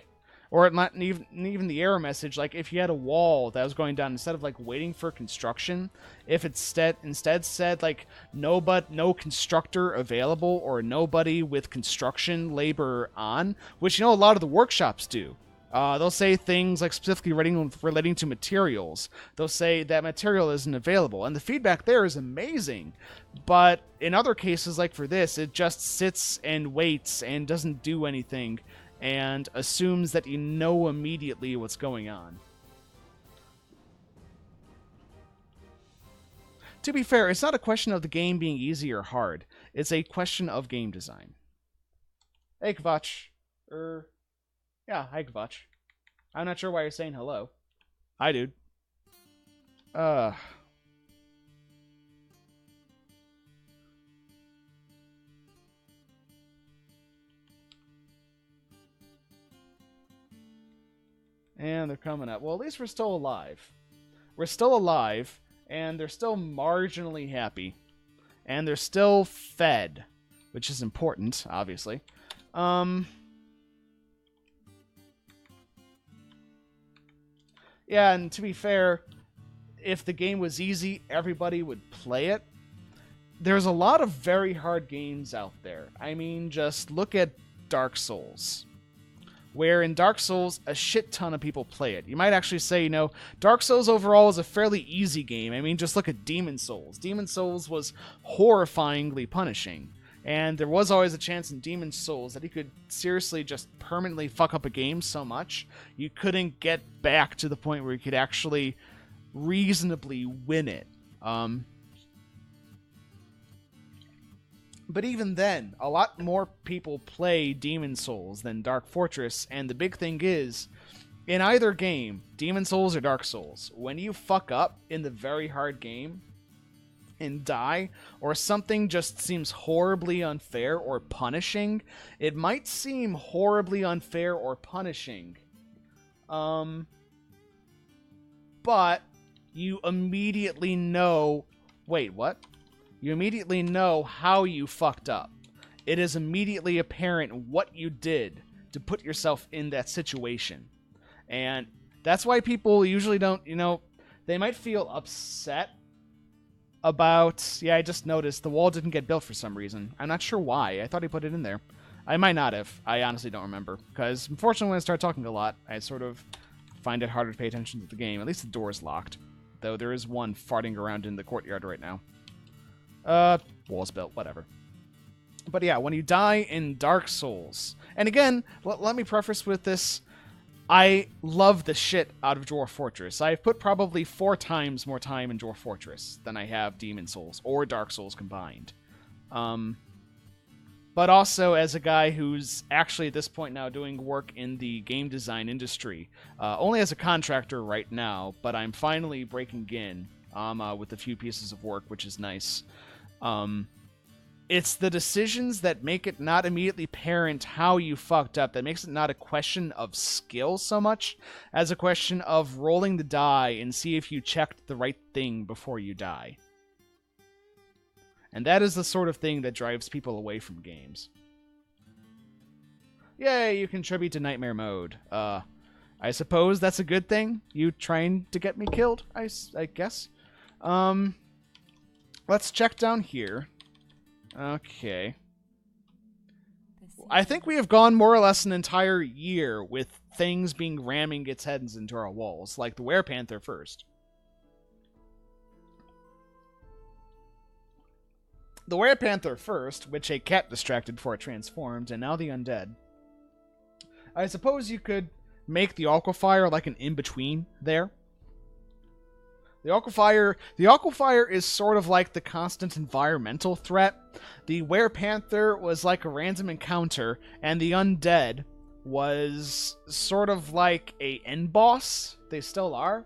Speaker 1: or not even the error message, like, if you had a wall that was going down, instead of, like, waiting for construction, if it instead said, like, no constructor available, or nobody with construction labor on, which, a lot of the workshops do. They'll say things like specifically relating to materials. They'll say that material isn't available, and the feedback there is amazing. But in other cases, like for this, it just sits and waits and doesn't do anything and assumes that you know immediately what's going on. To be fair, it's not a question of the game being easy or hard. It's a question of game design. Hey, Kvatch. Yeah, hi, Kvatch. I'm not sure why you're saying hello. Hi, dude. And they're coming up. Well, at least we're still alive. We're still alive, and they're still marginally happy. And they're still fed, which is important, obviously. Yeah, and to be fair, if the game was easy, everybody would play it. There's a lot of very hard games out there. I mean, just look at Dark Souls, where in Dark Souls, a shit ton of people play it. You might actually say, Dark Souls overall is a fairly easy game. I mean, just look at Demon Souls. Demon Souls was horrifyingly punishing. And there was always a chance in Demon Souls that you could seriously just permanently fuck up a game so much you couldn't get back to the point where you could actually reasonably win it. But even then, a lot more people play Demon Souls than Dark Fortress, and the big thing is, in either game, Demon Souls or Dark Souls, when you fuck up in the very hard game and die, or something just seems horribly unfair or punishing, it might seem horribly unfair or punishing, but you immediately know... Wait, what? You immediately know how you fucked up. It is immediately apparent what you did to put yourself in that situation. And that's why people usually don't, they might feel upset about... Yeah, I just noticed the wall didn't get built for some reason. I'm not sure why. I thought he put it in there. I might not have. I honestly don't remember. Because, unfortunately, when I start talking a lot, I sort of find it harder to pay attention to the game. At least the door is locked. Though there is one farting around in the courtyard right now. Walls built, whatever. But yeah, when you die in Dark Souls... And again, let me preface with this. I love the shit out of Dwarf Fortress. I've put probably 4 times more time in Dwarf Fortress than I have Demon Souls or Dark Souls combined. But also as a guy who's actually at this point now doing work in the game design industry, only as a contractor right now, but I'm finally breaking in with a few pieces of work, which is nice. It's the decisions that make it not immediately apparent how you fucked up that makes it not a question of skill so much as a question of rolling the die and see if you checked the right thing before you die. And that is the sort of thing that drives people away from games. Yay, you contribute to Nightmare Mode. I suppose that's a good thing? You trying to get me killed, I guess? Let's check down here. Okay. I think we have gone more or less an entire year with things being ramming its heads into our walls, like the Werepanther first. The Werepanthers first, which a cat distracted before it transformed, and now the undead. I suppose you could make the aquifer like an in-between there. The aquifer is sort of like the constant environmental threat. The Werepanther was like a random encounter, and the undead was sort of like a end boss. They still are.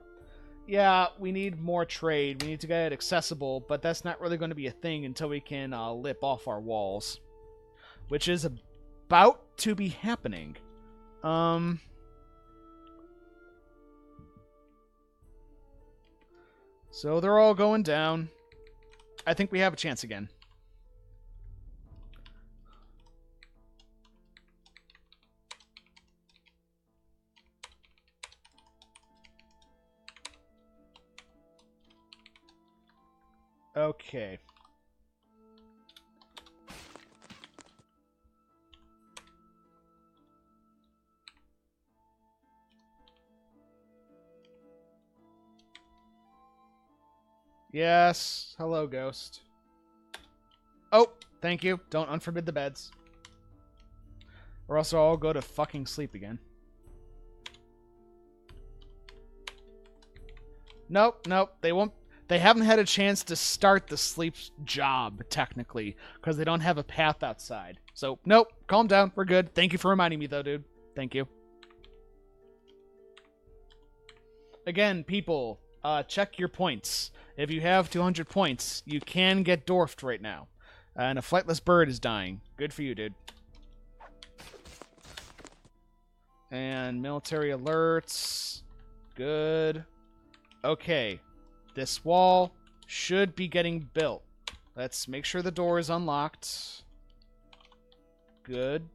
Speaker 1: Yeah, we need more trade. We need to get it accessible, but that's not really going to be a thing until we can lip off our walls, which is about to be happening. So they're all going down. I think we have a chance again. Okay. Yes. Hello, ghost. Oh, thank you. Don't unforbid the beds. Or else I'll go to fucking sleep again. Nope, nope. They won't. They haven't had a chance to start the sleep job, technically, because they don't have a path outside. So, nope. Calm down. We're good. Thank you for reminding me, though, dude. Thank you. Again, people, check your points. If you have 200 points, you can get dwarfed right now. And a flightless bird is dying. Good for you, dude. And military alerts. Good. Okay. This wall should be getting built. Let's make sure the door is unlocked. Good.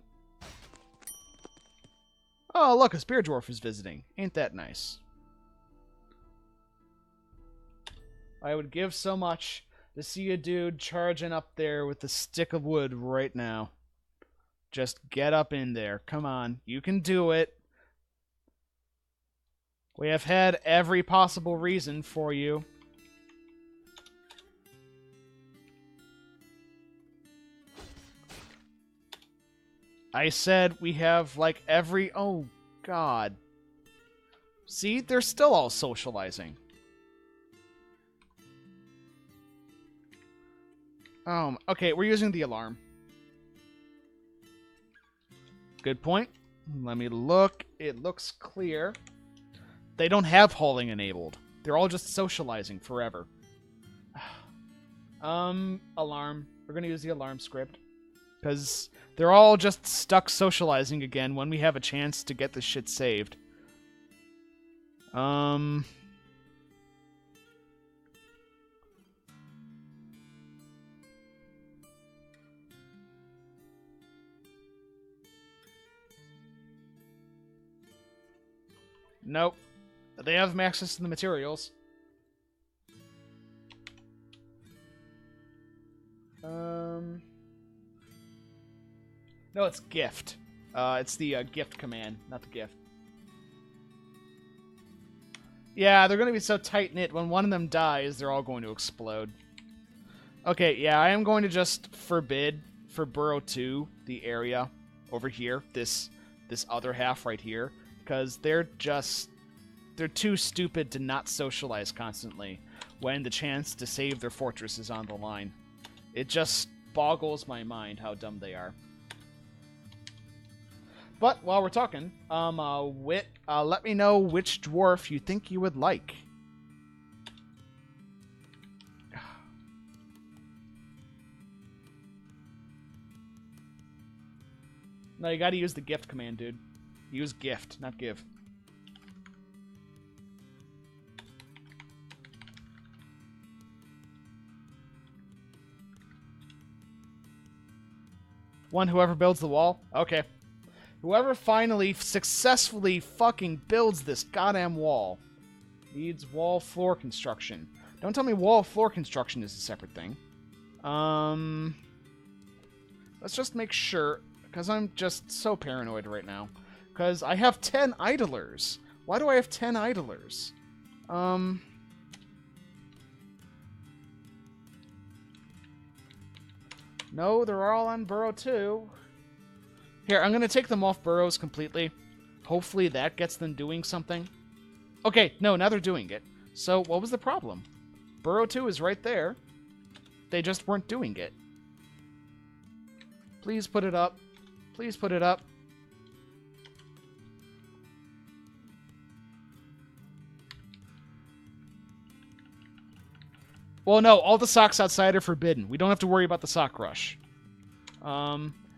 Speaker 1: Oh, look, a spear dwarf is visiting. Ain't that nice? I would give so much to see a dude charging up there with a stick of wood right now. Just get up in there. Come on. You can do it. We have had every possible reason for you. I said we have, like, every... Oh, God. See? They're still all socializing. Okay, we're using the alarm. Good point. Let me look. It looks clear. They don't have hauling enabled. They're all just socializing forever. Alarm. We're gonna use the alarm script. Because they're all just stuck socializing again when we have a chance to get this shit saved. Nope. They have access to the materials. No, it's gift. It's the gift command, not the gift. Yeah, they're going to be so tight-knit. When one of them dies, they're all going to explode. Okay, yeah, I am going to just forbid for Burrow 2 the area over here, this other half right here, because they're too stupid to not socialize constantly when the chance to save their fortress is on the line. It just boggles my mind how dumb they are. But while we're talking, Wit, let me know which dwarf you think you would like. No, you gotta use the gift command, dude. Use gift, not give. Whoever builds the wall? Okay. Whoever finally successfully fucking builds this goddamn wall needs wall floor construction. Don't tell me wall floor construction is a separate thing. Let's just make sure, because I'm just so paranoid right now. Because I have 10 idlers. Why do I have 10 idlers? No, they're all on Burrow 2. Here, I'm going to take them off burrows completely. Hopefully that gets them doing something. Okay, no, now they're doing it. So, what was the problem? Burrow 2 is right there. They just weren't doing it. Please put it up. Please put it up. Well, no, all the socks outside are forbidden. We don't have to worry about the sock rush.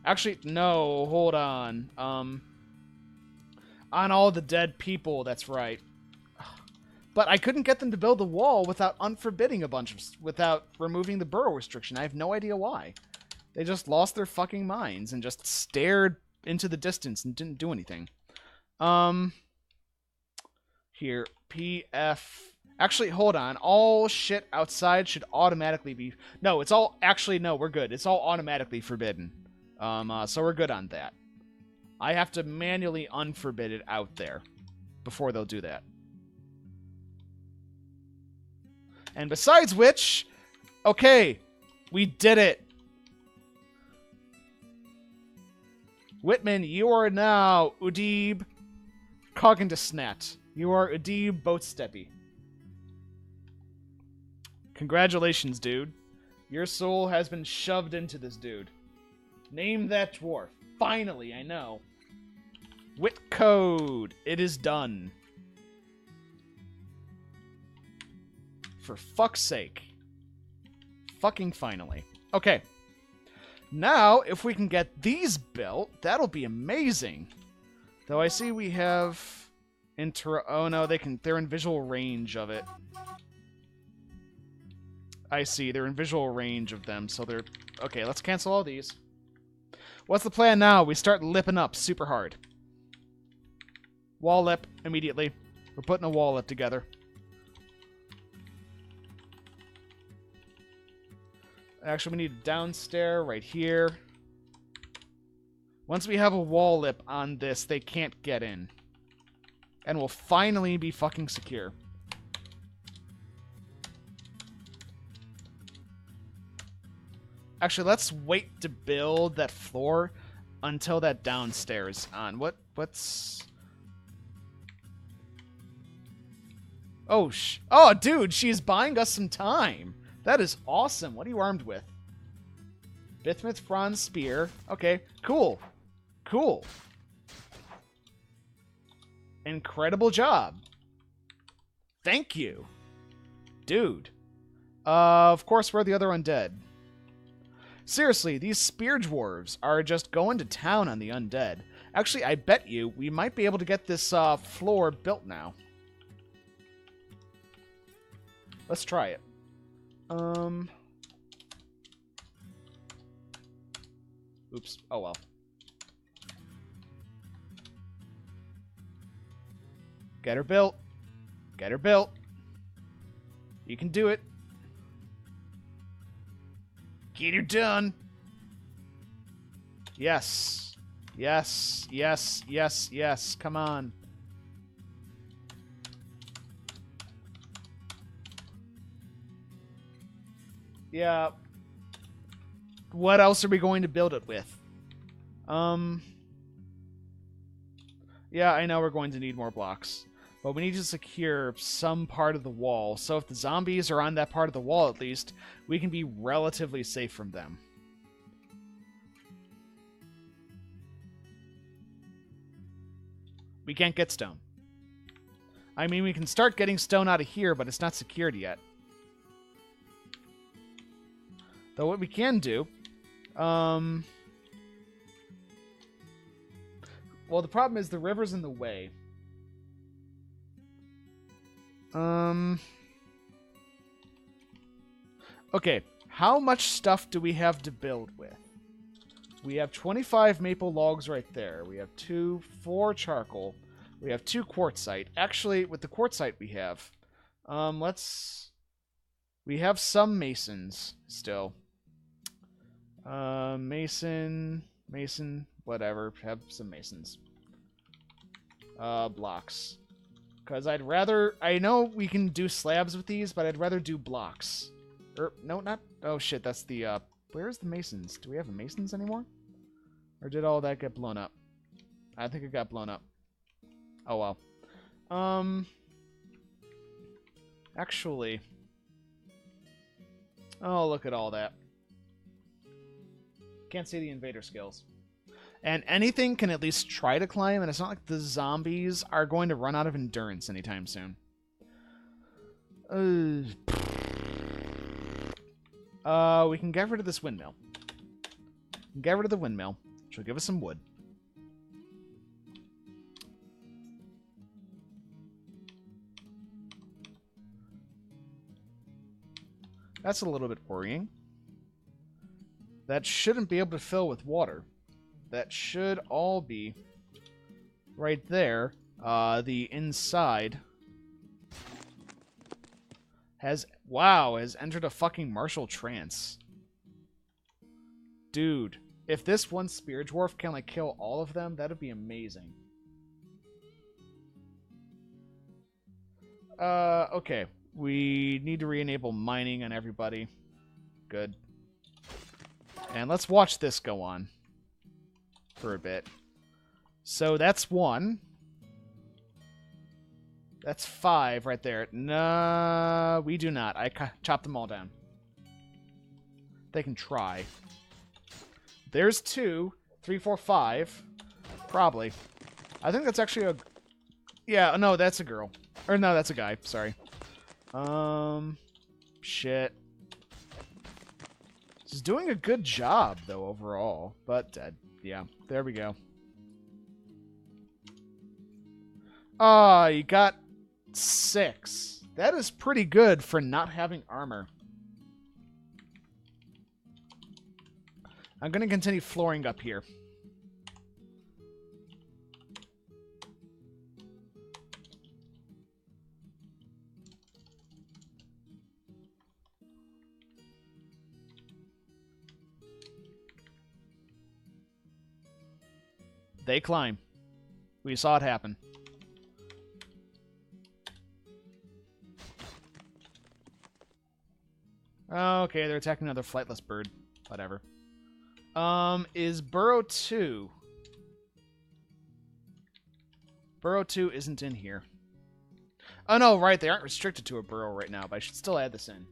Speaker 1: Actually, no, hold on. On all the dead people, that's right. But I couldn't get them to build a wall without unforbidding a bunch of... without removing the burrow restriction. I have no idea why. They just lost their fucking minds and just stared into the distance and didn't do anything. Here, PF... Actually, hold on. All shit outside should automatically be... No, it's all... Actually, no, we're good. It's all automatically forbidden. So we're good on that. I have to manually unforbid it out there before they'll do that. And besides which, okay, we did it. Whitman, you are now Udib Cogntisnat. You are Udib Boatsteppy. Congratulations, dude. Your soul has been shoved into this dude. Name that dwarf. Finally, I know. Wit code. It is done. For fuck's sake. Fucking finally. Okay. Now, if we can get these built, that'll be amazing. Though I see we have... Oh no, they're in visual range of it. I see, they're in visual range of them, so they're... Okay, let's cancel all these. What's the plan now? We start lipping up super hard. Wall lip immediately. We're putting a wall lip together. Actually, we need a downstair right here. Once we have a wall lip on this, they can't get in. And we'll finally be fucking secure. Actually, let's wait to build that floor until that downstairs on. What's... Oh, oh, dude, she's buying us some time. That is awesome. What are you armed with? Bismuth bronze spear. Okay, cool. Cool. Incredible job. Thank you. Dude. Of course, we're the other undead. Seriously, these spear dwarves are just going to town on the undead. Actually, I bet you we might be able to get this floor built now. Let's try it. Oops. Oh well. Get her built. Get her built. You can do it. Get her done. Yes. Yes. Yes. Yes. Yes. Come on. Yeah. What else are we going to build it with? Yeah, I know we're going to need more blocks. But we need to secure some part of the wall. So if the zombies are on that part of the wall at least, we can be relatively safe from them. We can't get stone. I mean, we can start getting stone out of here, but it's not secured yet. Though what we can do... Well, the problem is the river's in the way. Okay, how much stuff do we have to build with? We have 25 maple logs right there. We have 4 charcoal. We have 2 quartzite. Actually, with the quartzite we have, we have some masons still. Mason, whatever. Have some masons. Blocks. Because I'd rather... I know we can do slabs with these, but I'd rather do blocks. No, not... Oh, shit, that's the, Where's the masons? Do we have the masons anymore? Or did all that get blown up? I think it got blown up. Oh, well. Actually... Oh, look at all that. Can't see the invader skills. And anything can at least try to climb, and it's not like the zombies are going to run out of endurance anytime soon. We can get rid of this windmill. Get rid of the windmill, which will give us some wood. That's a little bit worrying. That shouldn't be able to fill with water. That should all be right there. The inside has entered a fucking martial trance. Dude, if this one spear dwarf can like kill all of them, that'd be amazing. Okay. We need to re-enable mining on everybody. Good. And let's watch this go on for a bit. So that's 1. That's 5 right there. No, we do not. I chopped them all down. They can try. There's 2, 3, 4, 5. Probably. I think that's actually a... Yeah, no, that's a girl. Or no, that's a guy. Sorry. Shit. He's doing a good job, though, overall. But dead. Yeah, there we go. Ah, you got 6. That is pretty good for not having armor. I'm going to continue flooring up here. They climb. We saw it happen. Okay, they're attacking another flightless bird. Whatever. Is Burrow 2? Burrow 2 isn't in here. Oh, no, right. They aren't restricted to a burrow right now, but I should still add this in.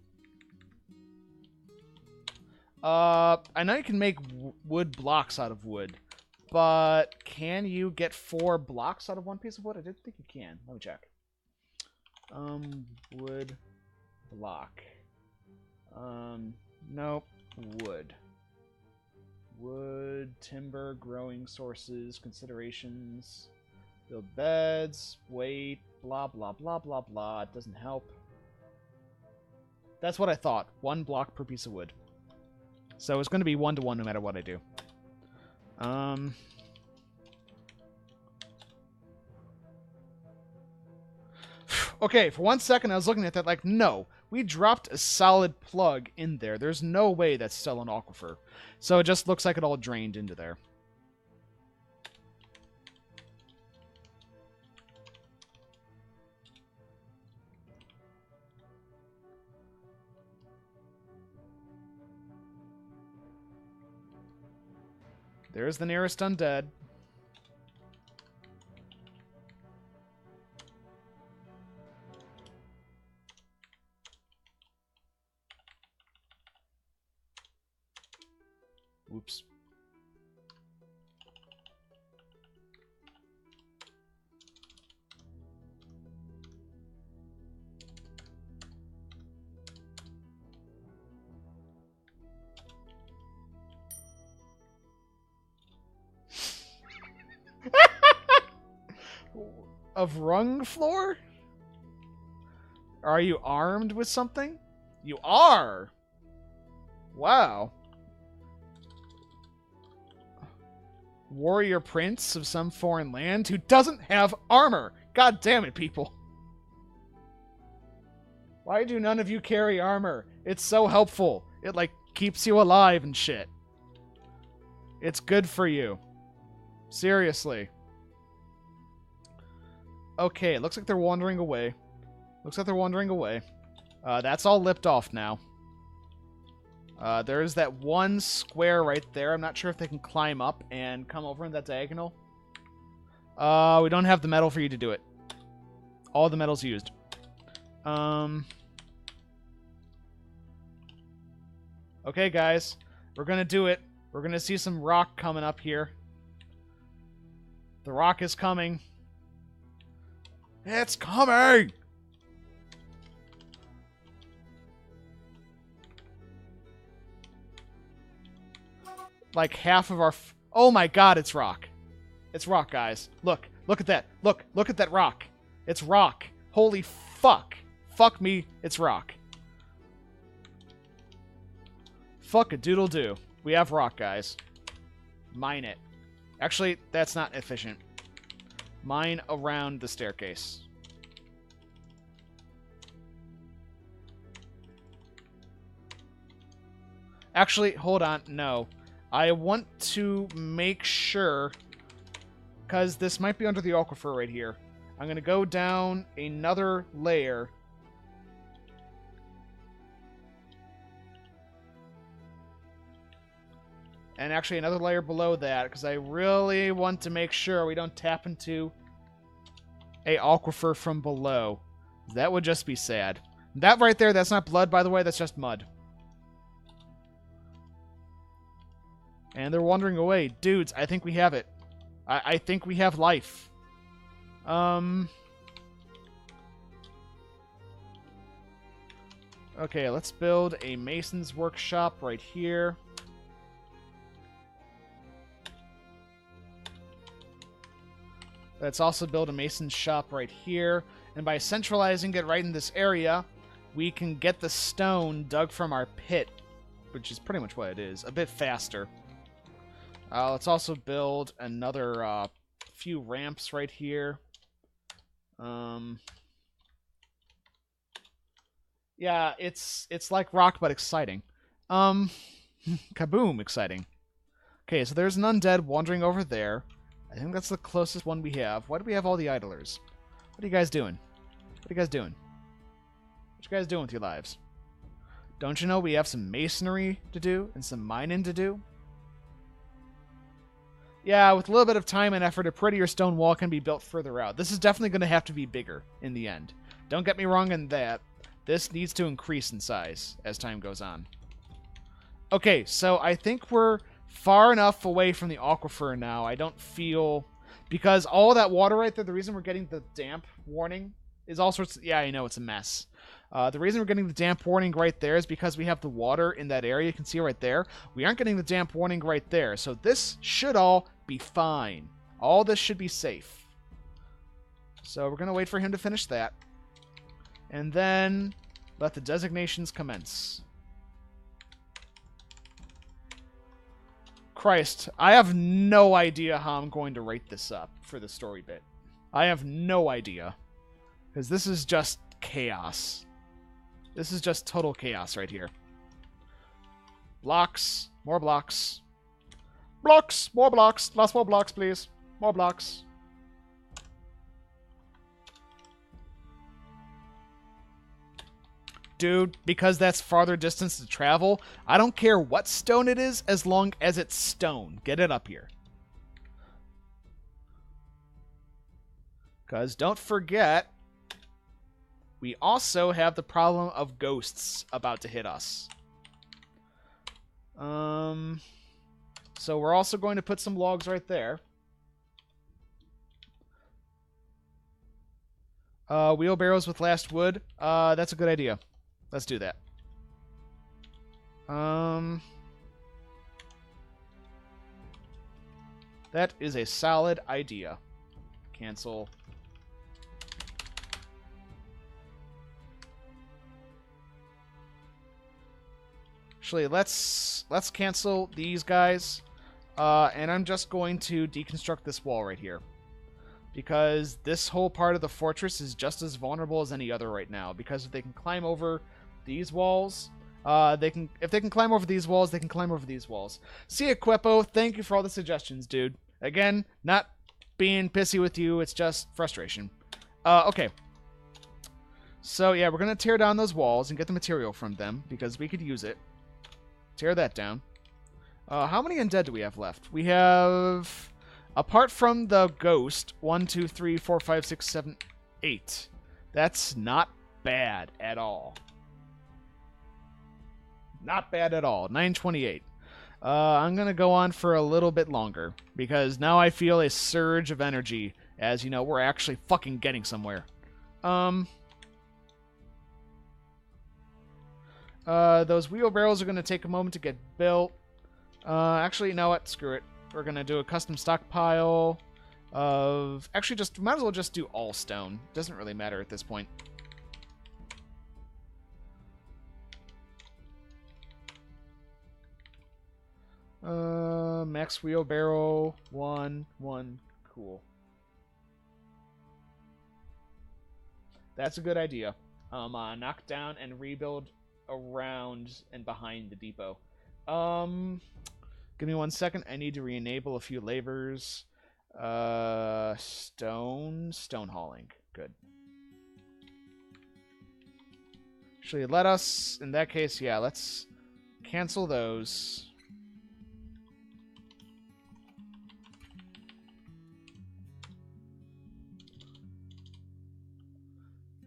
Speaker 1: I know you can make wood blocks out of wood. But can you get 4 blocks out of 1 piece of wood? I didn't think you can. Let me check. Wood block. Nope. Wood. Wood, timber, growing sources, considerations. Build beds, weight, blah, blah, blah, blah, blah. It doesn't help. That's what I thought. 1 block per piece of wood. So it's going to be 1-to-1 no matter what I do. Okay, for 1 second I was looking at that like, no, we dropped a solid plug in there. There's no way that's still an aquifer. So it just looks like it all drained into there. There's the nearest undead. Oops. Of rung floor? Are you armed with something? You are! Wow. Warrior prince of some foreign land who doesn't have armor. God damn it, people. Why do none of you carry armor? It's so helpful. It, like, keeps you alive and shit. It's good for you. Seriously. Okay, it looks like they're wandering away. Looks like they're wandering away. That's all lipped off now. There's that one square right there. I'm not sure if they can climb up and come over in that diagonal. We don't have the metal for you to do it. All the metal's used. Okay, guys. We're gonna do it. We're gonna see some rock coming up here. The rock is coming. It's coming! Like half of our... Oh my god, it's rock. It's rock, guys. Look. Look at that. Look at that rock. It's rock. Holy fuck. Fuck me, it's rock. Fuck a doodle do. We have rock, guys. Mine it. Actually, that's not efficient. Mine around the staircase. Actually, hold on. No. I want to make sure, because this might be under the aquifer right here. I'm going to go down another layer. And actually another layer below that, because I really want to make sure we don't tap into a aquifer from below. That would just be sad. That right there, that's not blood, by the way, that's just mud. And they're wandering away. Dudes, I think we have it. I think we have life. Okay, let's build a mason's workshop right here. Let's also build a mason's shop right here. And by centralizing it right in this area, we can get the stone dug from our pit, which is pretty much what it is, a bit faster. Let's also build another few ramps right here. Yeah, it's like rock, but exciting. Kaboom, exciting. Okay, so there's an undead wandering over there. I think that's the closest one we have. Why do we have all the idlers? What are you guys doing? What are you guys doing? What you guys doing with your lives? Don't you know we have some masonry to do and some mining to do? Yeah, with a little bit of time and effort, a prettier stone wall can be built further out. This is definitely going to have to be bigger in the end. Don't get me wrong in that. This needs to increase in size as time goes on. Okay, so I think we're far enough away from the aquifer now. I don't feel... Because all that water right there, the reason we're getting the damp warning is all sorts of... Yeah, I know, it's a mess. The reason we're getting the damp warning right there is because we have the water in that area. You can see right there. We aren't getting the damp warning right there. So this should all be fine. All this should be safe. So we're going to wait for him to finish that. And then let the designations commence. Christ, I have no idea how I'm going to rate this up for the story bit. I have no idea. Because this is just chaos. This is just total chaos right here. Blocks. More blocks. Blocks! More blocks! Lots more blocks, please. More blocks. dude, because that's farther distance to travel. I don't care what stone it is as long as it's stone. Get it up here. Because don't forget, we also have the problem of ghosts about to hit us. So we're also going to put some logs right there. Wheelbarrows with last wood. That's a good idea. Let's do that. That is a solid idea. Cancel. Actually, let's cancel these guys, and I'm just going to deconstruct this wall right here, because this whole part of the fortress is just as vulnerable as any other right now. Because if they can climb over these walls, if they can climb over these walls, they can climb over these walls. See ya, Quepo. Thank you for all the suggestions, dude. Again, not being pissy with you, it's just frustration. Okay. So yeah, we're gonna tear down those walls and get the material from them because we could use it. Tear that down. How many undead do we have left? We have, apart from the ghost, 1, 2, 3, 4, 5, 6, 7, 8. That's not bad at all. Not bad at all. 928. I'm going to go on for a little bit longer, because now I feel a surge of energy, as, you know, we're actually fucking getting somewhere. Those wheelbarrows are going to take a moment to get built. Actually, you know what? Screw it. We're going to do a custom stockpile of... Actually, might as well just do all stone. Doesn't really matter at this point. Max wheelbarrow, 1. Cool. That's a good idea. Knock down and rebuild around and behind the depot. Give me 1 second. I need to re-enable a few labors. Stone hauling. Good. Actually, let us, in that case, yeah, let's cancel those.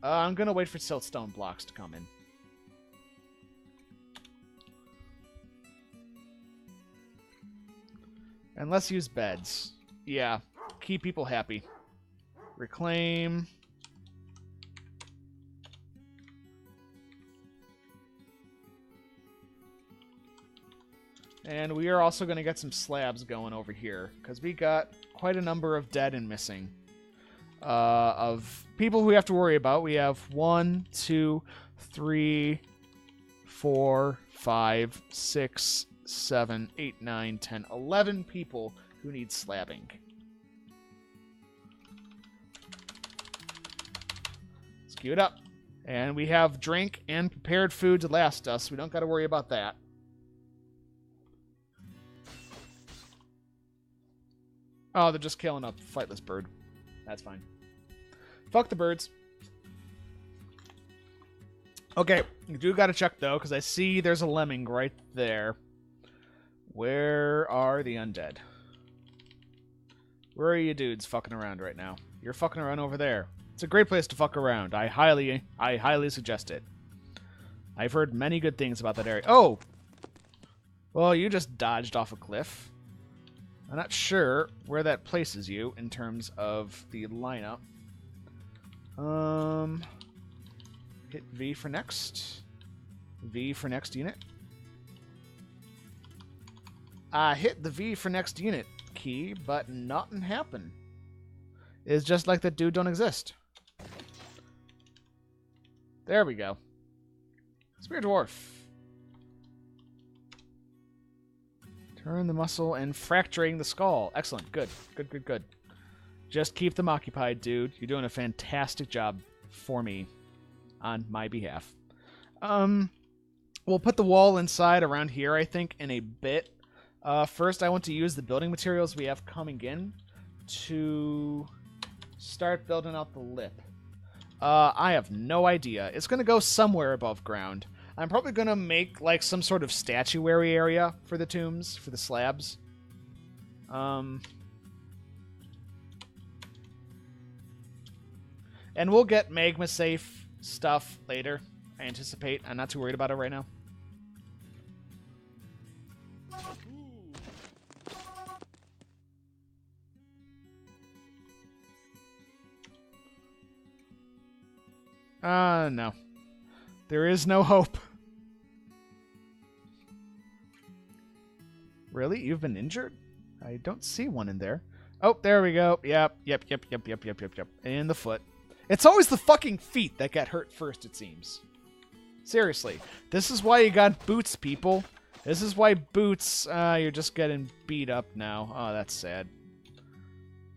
Speaker 1: I'm gonna wait for siltstone blocks to come in. And let's use beds. Yeah, keep people happy. Reclaim. And we are also going to get some slabs going over here, because we got quite a number of dead and missing. Of people who we have to worry about. We have 1, 2, 3, 4, 5, 6, 7, 8, 9, 10, 11 people who need slabbing. Let's queue it up. And we have drink and prepared food to last us. We don't got to worry about that. Oh, they're just killing a flightless bird. That's fine. Fuck the birds. Okay, you do gotta check, though, because I see there's a lemming right there. Where are the undead? Where are you dudes fucking around right now? You're fucking around over there. It's a great place to fuck around. I highly suggest it. I've heard many good things about that area. Oh! Well, you just dodged off a cliff. I'm not sure where that places you in terms of the lineup. Hit V for next. V for next unit. I hit the V for next unit key, but nothing happened. It's just like that dude don't exist. There we go. Spear Dwarf. Turn the muscle and fracturing the skull. Excellent. Good. Good. Just keep them occupied, dude. You're doing a fantastic job for me on my behalf. We'll put the wall inside around here, I think, in a bit. First, I want to use the building materials we have coming in to start building out the lip. I have no idea. It's going to go somewhere above ground. I'm probably going to make, like, some sort of statuary area for the tombs, for the slabs. And we'll get magma-safe stuff later, I anticipate. I'm not too worried about it right now. No. There is no hope. Really? You've been injured? I don't see one in there. Oh, there we go. Yep. In the foot. It's always the fucking feet that get hurt first, it seems. Seriously. This is why you got boots, people. This is why boots, you're just getting beat up now. Oh, that's sad.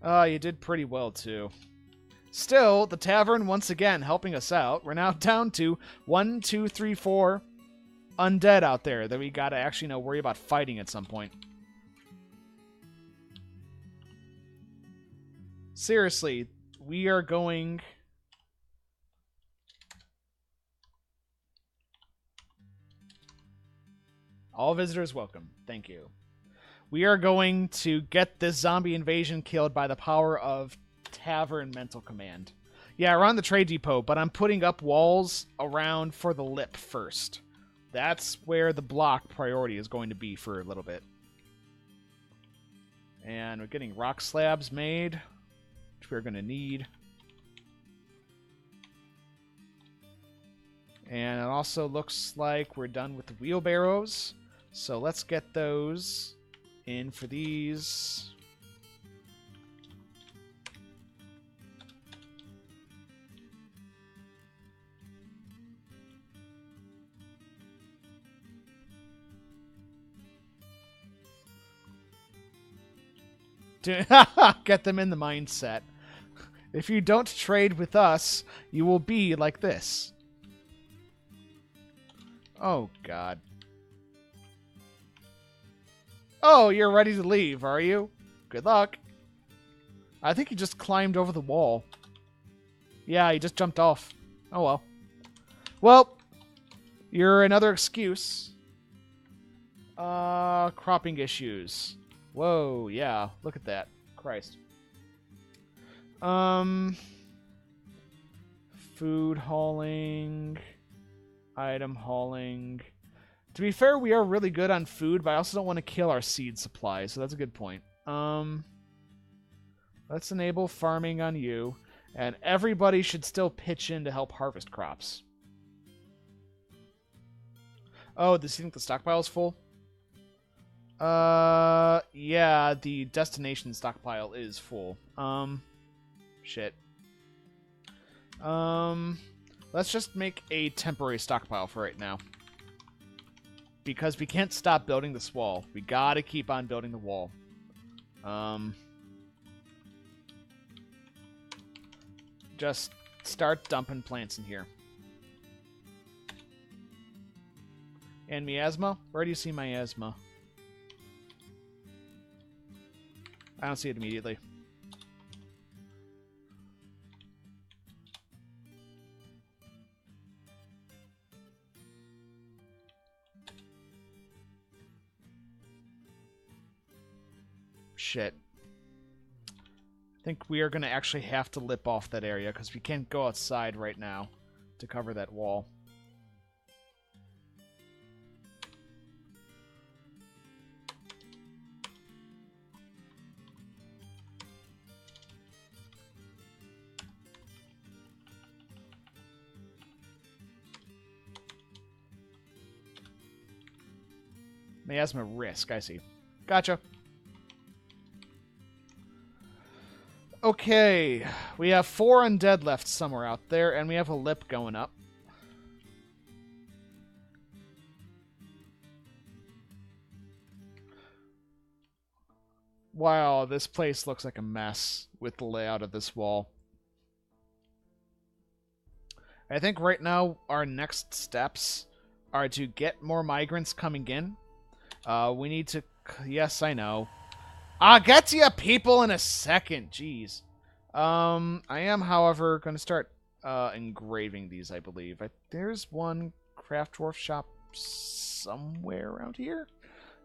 Speaker 1: You did pretty well, too. Still, the tavern once again helping us out. We're now down to 1, 2, 3, 4 undead out there that we gotta actually worry about fighting at some point. Seriously, we are going... All visitors welcome. Thank you. We are going to get this zombie invasion killed by the power of Tavern Mental Command. Yeah, we're on the trade depot, but I'm putting up walls around for the lip first. That's where the block priority is going to be for a little bit. And we're getting rock slabs made, which we're going to need. And it also looks like we're done with the wheelbarrows. So let's get those in for these. Get them in the mindset. If you don't trade with us, you will be like this. Oh, God. Oh, you're ready to leave, are you? Good luck. I think he just climbed over the wall. Yeah, he just jumped off. Oh, well. Well, you're another excuse. Cropping issues. Whoa, yeah. Look at that. Christ. Food hauling. Item hauling. To be fair, we are really good on food, but I also don't want to kill our seed supply, so that's a good point. Let's enable farming on you, and everybody should still pitch in to help harvest crops. Oh, does he think the stockpile is full? Yeah, the destination stockpile is full. Shit. Let's just make a temporary stockpile for right now. Because we can't stop building this wall. We gotta keep on building the wall. Just start dumping plants in here. And miasma? Where do you see miasma? I don't see it immediately. Shit. I think we are going to actually have to lip off that area because we can't go outside right now to cover that wall. Miasma risk, I see. Gotcha. Okay, we have 4 undead left somewhere out there, and we have a lip going up. Wow, this place looks like a mess with the layout of this wall. I think right now our next steps are to get more migrants coming in. We need to... Yes, I know. I'll get to you people in a second. Jeez. I am, however, going to start engraving these, I believe. There's one craft dwarf shop somewhere around here.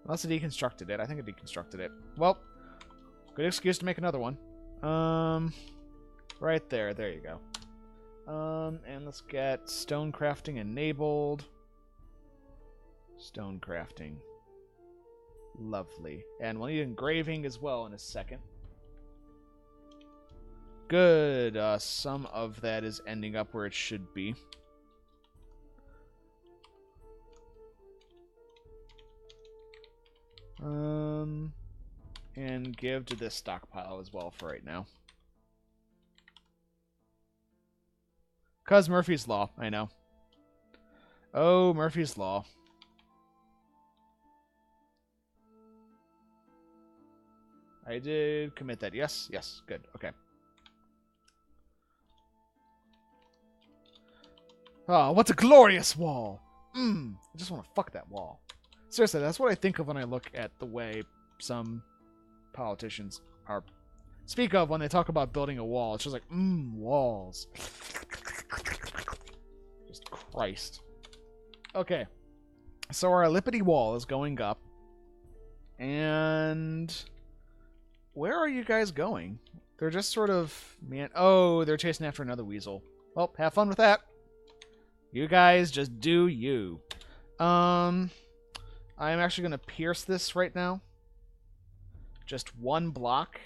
Speaker 1: Unless it deconstructed it. I think it deconstructed it. Well, good excuse to make another one. Right there. There you go. And let's get stone crafting enabled. Stone crafting. Lovely. And we'll need engraving as well in a second. Good. Some of that is ending up where it should be. And give to this stockpile as well for right now. Cause Murphy's Law, I know. Oh, Murphy's Law. I did commit that. Yes, yes, good, okay. Oh, what's a glorious wall? I just want to fuck that wall. Seriously, that's what I think of when I look at the way some politicians are speak of when they talk about building a wall. It's just like, walls. Just Christ. Okay. So our Lippity wall is going up. And where are you guys going? They're just sort of oh, they're chasing after another weasel. Well, have fun with that. You guys just do you. I'm actually going to pierce this right now. Just one block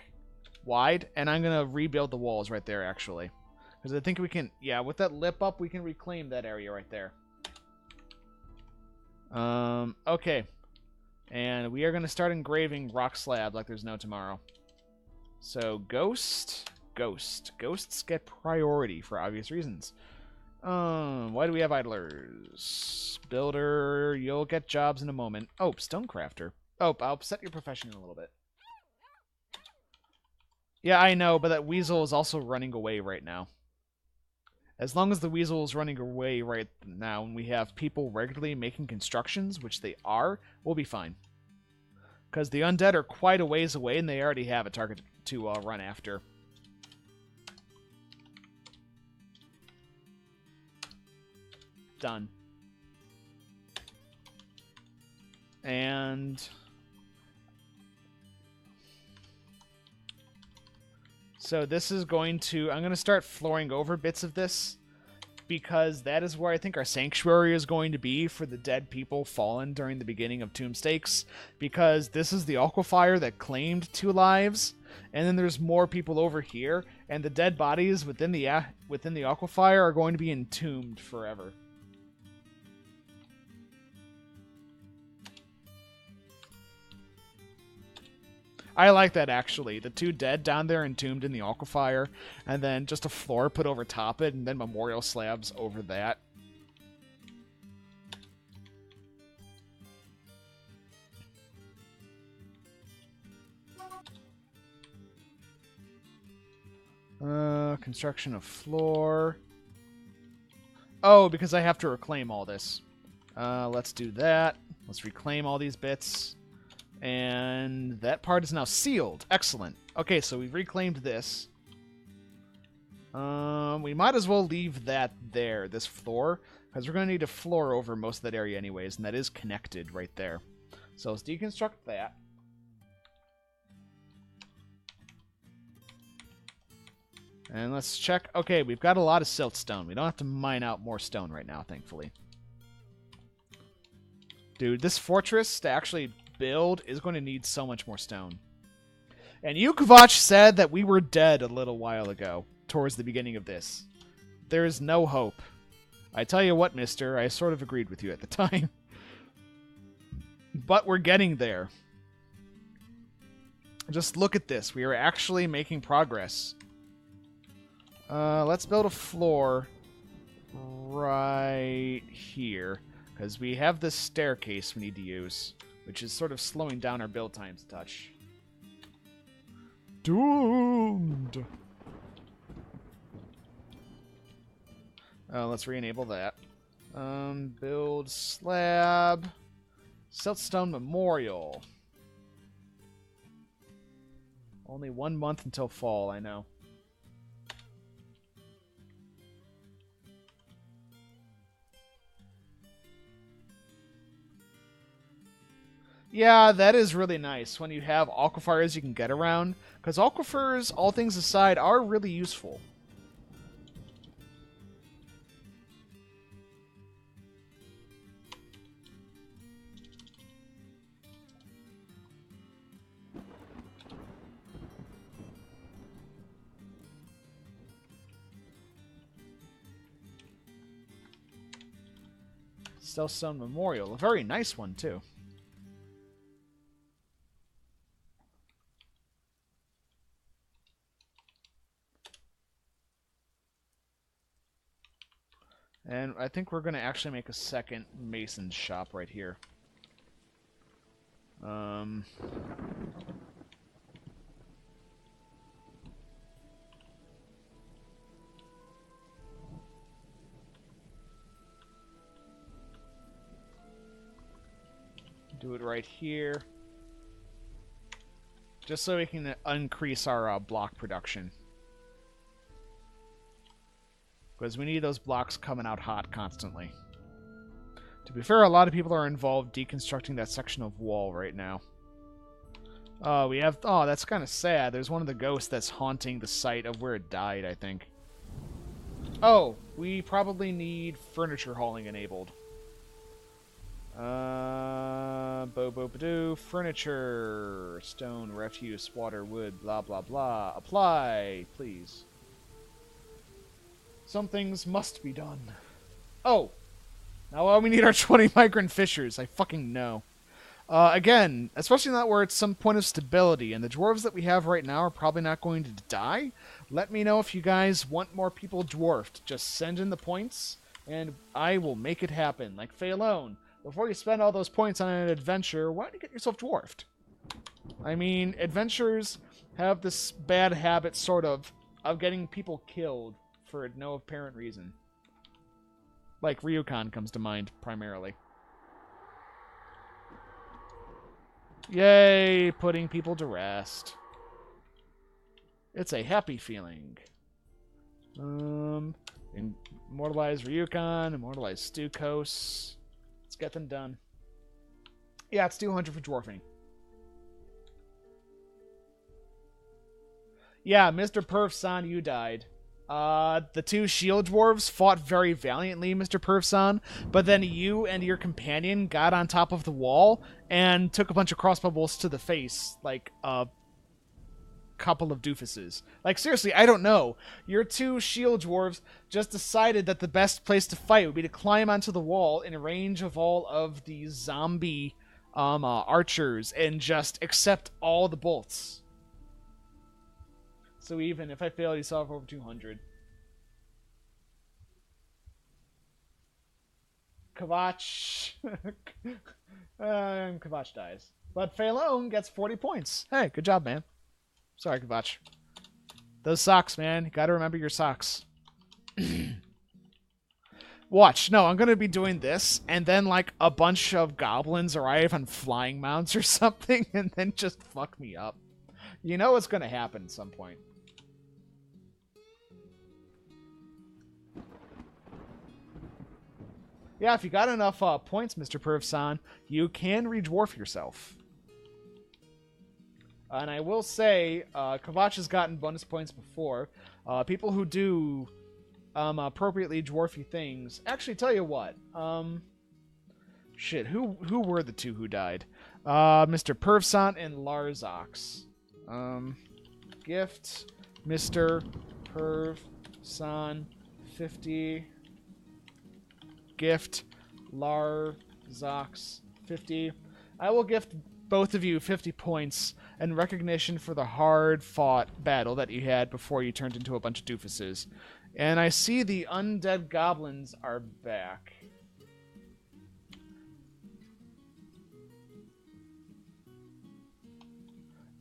Speaker 1: wide. And I'm going to rebuild the walls right there, actually. Because I think we can... Yeah, with that lip up, we can reclaim that area right there. Okay. And we are going to start engraving rock slab like there's no tomorrow. So, ghost, ghost. Ghosts get priority for obvious reasons. Why do we have idlers? Builder, you'll get jobs in a moment. Oh, stonecrafter. Oh, I'll set your profession in a little bit. Yeah, I know, but that weasel is also running away right now. As long as the weasel is running away right now and we have people regularly making constructions, which they are, we'll be fine. Because the undead are quite a ways away and they already have a target to run after. Done. And so this is going to... I'm going to start flooring over bits of this because that is where I think our sanctuary is going to be for the dead people fallen during the beginning of Tombstakes, because this is the aquifer that claimed 2 lives, and then there's more people over here, and the dead bodies within the aquifer are going to be entombed forever. I like that, actually. The 2 dead down there entombed in the aquifer, and then just a floor put over top it, and then memorial slabs over that. Construction of floor. Oh, because I have to reclaim all this. Let's do that. Let's reclaim all these bits. And that part is now sealed. Excellent. Okay, so we've reclaimed this. We might as well leave that there, this floor, because we're going to need a floor over most of that area anyways, and that is connected right there. So let's deconstruct that. And let's check. Okay, we've got a lot of siltstone. We don't have to mine out more stone right now, thankfully. Dude, this fortress to actually build is going to need so much more stone. And Yukvach said that we were dead a little while ago, towards the beginning of this. There is no hope. I tell you what, mister, I sort of agreed with you at the time. But we're getting there. Just look at this. We are actually making progress. Let's build a floor right here, because we have this staircase we need to use, which is sort of slowing down our build times a touch. Doomed! Let's re-enable that. Build slab. Siltstone memorial. Only 1 month until fall, I know. Yeah, that is really nice when you have aquifers you can get around, because aquifers, all things aside, are really useful. Steelstone Memorial, a very nice one, too. And I think we're going to actually make a second Mason's shop right here. Do it right here. Just so we can increase our block production. Because we need those blocks coming out hot constantly. To be fair, a lot of people are involved deconstructing that section of wall right now. We have... Oh, that's kind of sad. There's one of the ghosts that's haunting the site of where it died, I think. Oh, we probably need furniture hauling enabled. Furniture, stone, refuse, water, wood, blah, blah, blah. Apply, please. Some things must be done. Oh! Now we need our 20 migrant fishers. I fucking know. Again, especially not where it's some point of stability, and the dwarves that we have right now are probably not going to die. Let me know if you guys want more people dwarfed. Just send in the points, and I will make it happen. Like Phalone, before you spend all those points on an adventure, why don't you get yourself dwarfed? I mean, adventurers have this bad habit, sort of getting people killed for no apparent reason. Like Ryukon comes to mind, primarily. Yay, putting people to rest. It's a happy feeling. Immortalize Ryukon, immortalize Stukos. Let's get them done. Yeah, it's 200 for dwarfing. Yeah, Mr. Perf-san, you died. The two shield dwarves fought very valiantly, Mr. Perf-san, but then you and your companion got on top of the wall and took a bunch of crossbow bolts to the face, like a couple of doofuses. Like, seriously, I don't know. Your two shield dwarves just decided that the best place to fight would be to climb onto the wall in range of all of these zombie archers and just accept all the bolts. So even if I fail, you still have over 200. Kavach. Kavach dies. But Phalone gets 40 points. Hey, good job, man. Sorry, Kavach. Those socks, man. You gotta remember your socks. Watch. No, I'm gonna be doing this, and then, like, a bunch of goblins arrive on flying mounts or something, and then just fuck me up. You know what's gonna happen at some point. Yeah, if you got enough points, Mr. Perf-san, you can re-dwarf yourself. And I will say, Kavach has gotten bonus points before. People who do appropriately dwarfy things... Actually, tell you what. Shit, who were the two who died? Mr. Perf-san and Larzox. Gift, Mr. Perf-san, 50... Gift Larzox 50. I will gift both of you 50 points in recognition for the hard-fought battle that you had before you turned into a bunch of doofuses. And I see the undead goblins are back.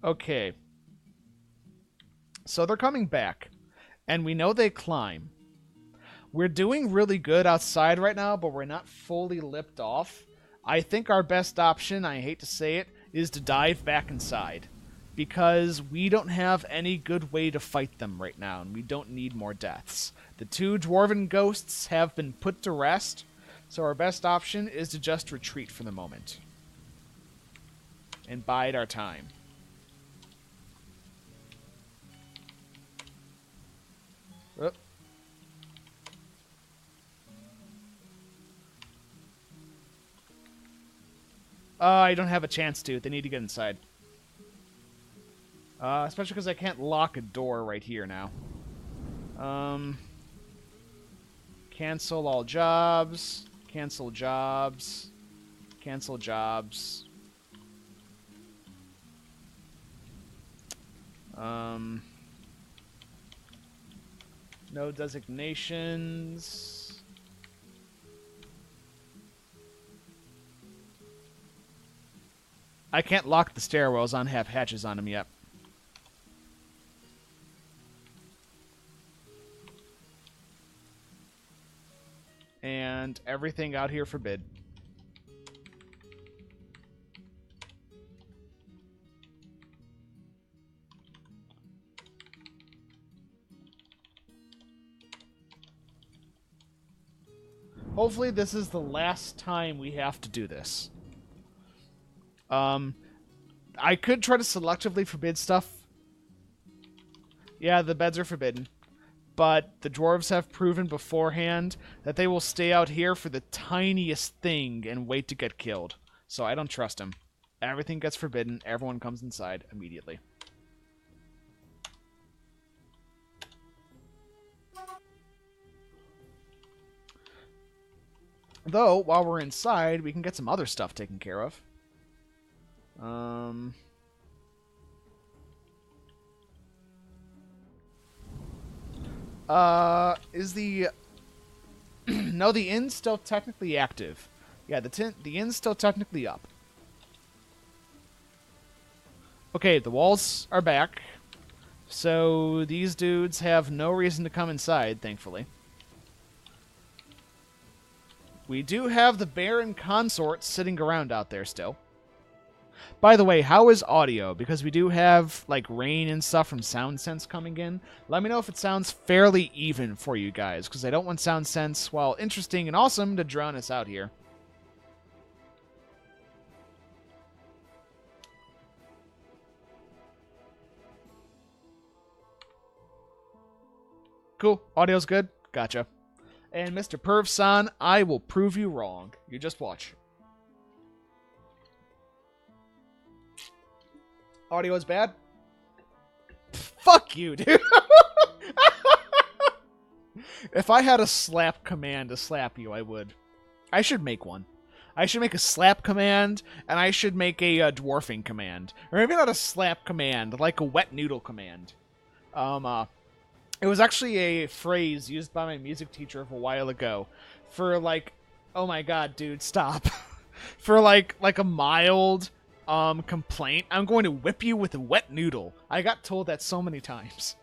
Speaker 1: Okay. So they're coming back. And we know they climb. We're doing really good outside right now, but we're not fully lipped off. I think our best option, I hate to say it, is to dive back inside. Because we don't have any good way to fight them right now, and we don't need more deaths. The two dwarven ghosts have been put to rest, so our best option is to just retreat for the moment. and bide our time. Oop. I don't have a chance to. They need to get inside. Especially because I can't lock a door right here now. Cancel all jobs. Cancel jobs. Cancel jobs. No designations. I can't lock the stairwells. I don't have hatches on them yet. And everything out here forbid. Hopefully this is the last time we have to do this. I could try to selectively forbid stuff. Yeah, the beds are forbidden. But the dwarves have proven beforehand that they will stay out here for the tiniest thing and wait to get killed. So I don't trust them. Everything gets forbidden. Everyone comes inside immediately. Though, while we're inside, we can get some other stuff taken care of. Is the... No, the inn's still technically active. Yeah, the inn's still technically up. Okay, the walls are back. So, these dudes have no reason to come inside, thankfully. We do have the Baron Consort sitting around out there still. By the way, how is audio? Because we do have, like, rain and stuff from SoundSense coming in. Let me know if it sounds fairly even for you guys, because I don't want SoundSense, while interesting and awesome, to drown us out here. Cool. Audio's good? Gotcha. And Mr. Perv-san, I will prove you wrong. You just watch. Audio is bad? Fuck you, dude. If I had a slap command to slap you, I would. I should make one. I should make a slap command, and I should make a dwarfing command. Or maybe not a slap command, like a wet noodle command. It was actually a phrase used by my music teacher a while ago for, like, oh my god, dude, stop. For, like a mild complaint. I'm going to whip you with a wet noodle. I got told that so many times.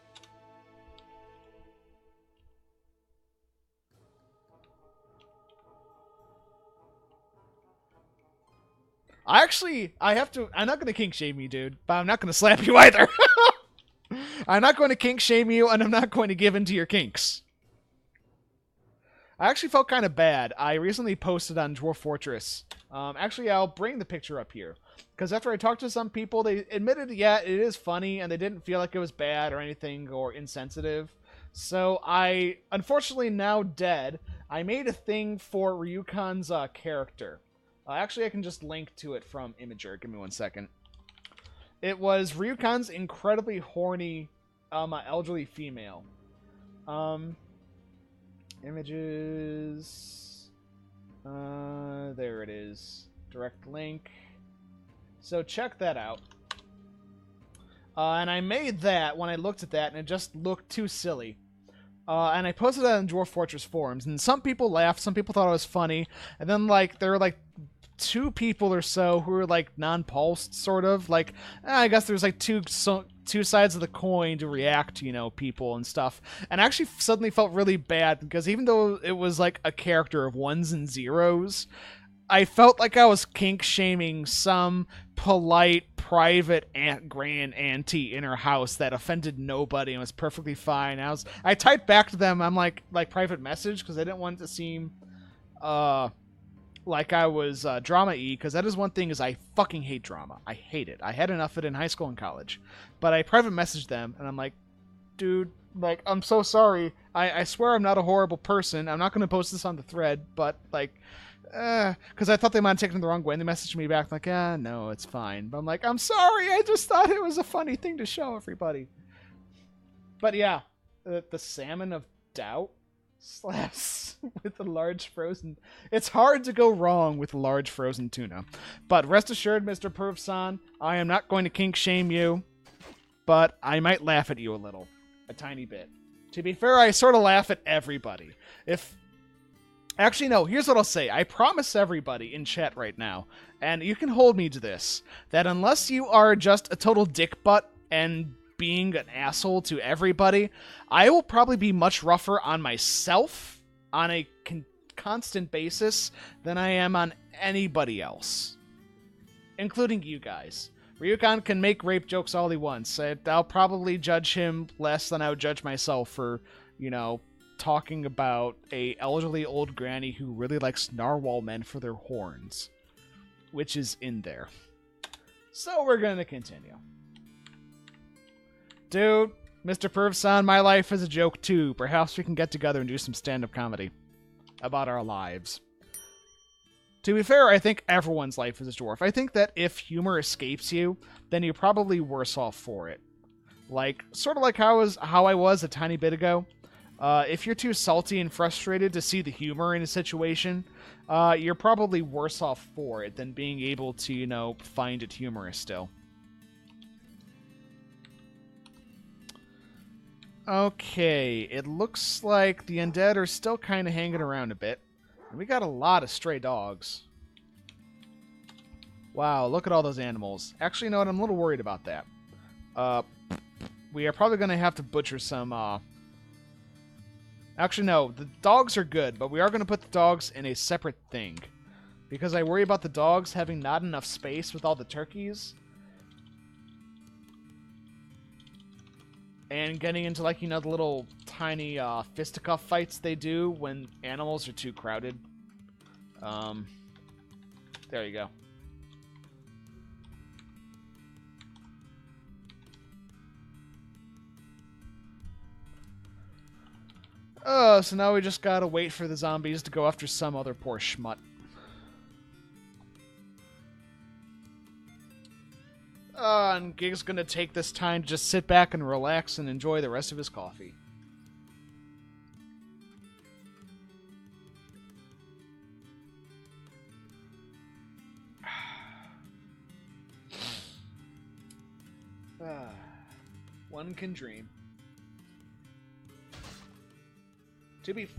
Speaker 1: I'm not going to kink shame you, dude, but I'm not going to slap you either. I'm not going to kink shame you, and I'm not going to give in to your kinks. I actually felt kind of bad. I recently posted on Dwarf Fortress. Actually, I'll bring the picture up here. Because after I talked to some people, they admitted, yeah, it is funny, and they didn't feel like it was bad or anything or insensitive. So I, unfortunately now dead, I made a thing for Ryukan's character. Actually, I can just link to it from Imager. Give me 1 second. It was Ryukan's incredibly horny, elderly female. Images. There it is. Direct link. So check that out. And I made that when I looked at that, and it just looked too silly. And I posted that on Dwarf Fortress forums, and some people laughed, some people thought it was funny, and then, like, there were, like, 2 people or so who were, like, non-pulsed, sort of. Like, I guess there's, like, two sides of the coin to react to, you know, people and stuff. And I actually suddenly felt really bad, because even though it was, like, a character of ones and zeros, I felt like I was kink-shaming some polite, private grand auntie in her house that offended nobody and was perfectly fine. I typed back to them, I'm like private message, because I didn't want it to seem, like I was drama-y, because that is one thing is I fucking hate drama. I hate it. I had enough of it in high school and college. But I private messaged them, and I'm like, dude, like, I'm so sorry. I swear I'm not a horrible person. I'm not going to post this on the thread, but, like, because I thought they might have taken it the wrong way, and they messaged me back like, no, it's fine. But I'm like, I'm sorry. I just thought it was a funny thing to show everybody. But yeah, the salmon of doubt slaps with a large frozen. It's hard to go wrong with a large frozen tuna. But rest assured, Mr. Perv-san, I am not going to kink shame you, but I might laugh at you a little. A tiny bit. To be fair, I sort of laugh at everybody. Actually, no, here's what I'll say. I promise everybody in chat right now, and you can hold me to this, that unless you are just a total dick butt and being an asshole to everybody, I will probably be much rougher on myself on a constant basis than I am on anybody else, including you guys. Ryukan can make rape jokes all he wants. I'll probably judge him less than I would judge myself for, talking about a elderly old granny who really likes narwhal men for their horns, which is in there. So we're going to continue. Dude, Mr. Perv-san, my life is a joke too. Perhaps we can get together and do some stand-up comedy about our lives. To be fair, I think everyone's life is a dwarf. I think that if humor escapes you, then you're probably worse off for it. Like, sort of like how I was a tiny bit ago. If you're too salty and frustrated to see the humor in a situation, you're probably worse off for it than being able to, find it humorous still. Okay, it looks like the undead are still kind of hanging around a bit. And we got a lot of stray dogs. Wow, look at all those animals. Actually, you know what? I'm a little worried about that. We are probably going to have to butcher some... Actually, no. The dogs are good, but we are going to put the dogs in a separate thing. Because I worry about the dogs having not enough space with all the turkeys. And getting into, like, the little tiny fisticuff fights they do when animals are too crowded. There you go. Oh, so now we just gotta wait for the zombies to go after some other poor schmutt. And Gig's gonna take this time to just sit back and relax and enjoy the rest of his coffee. One can dream.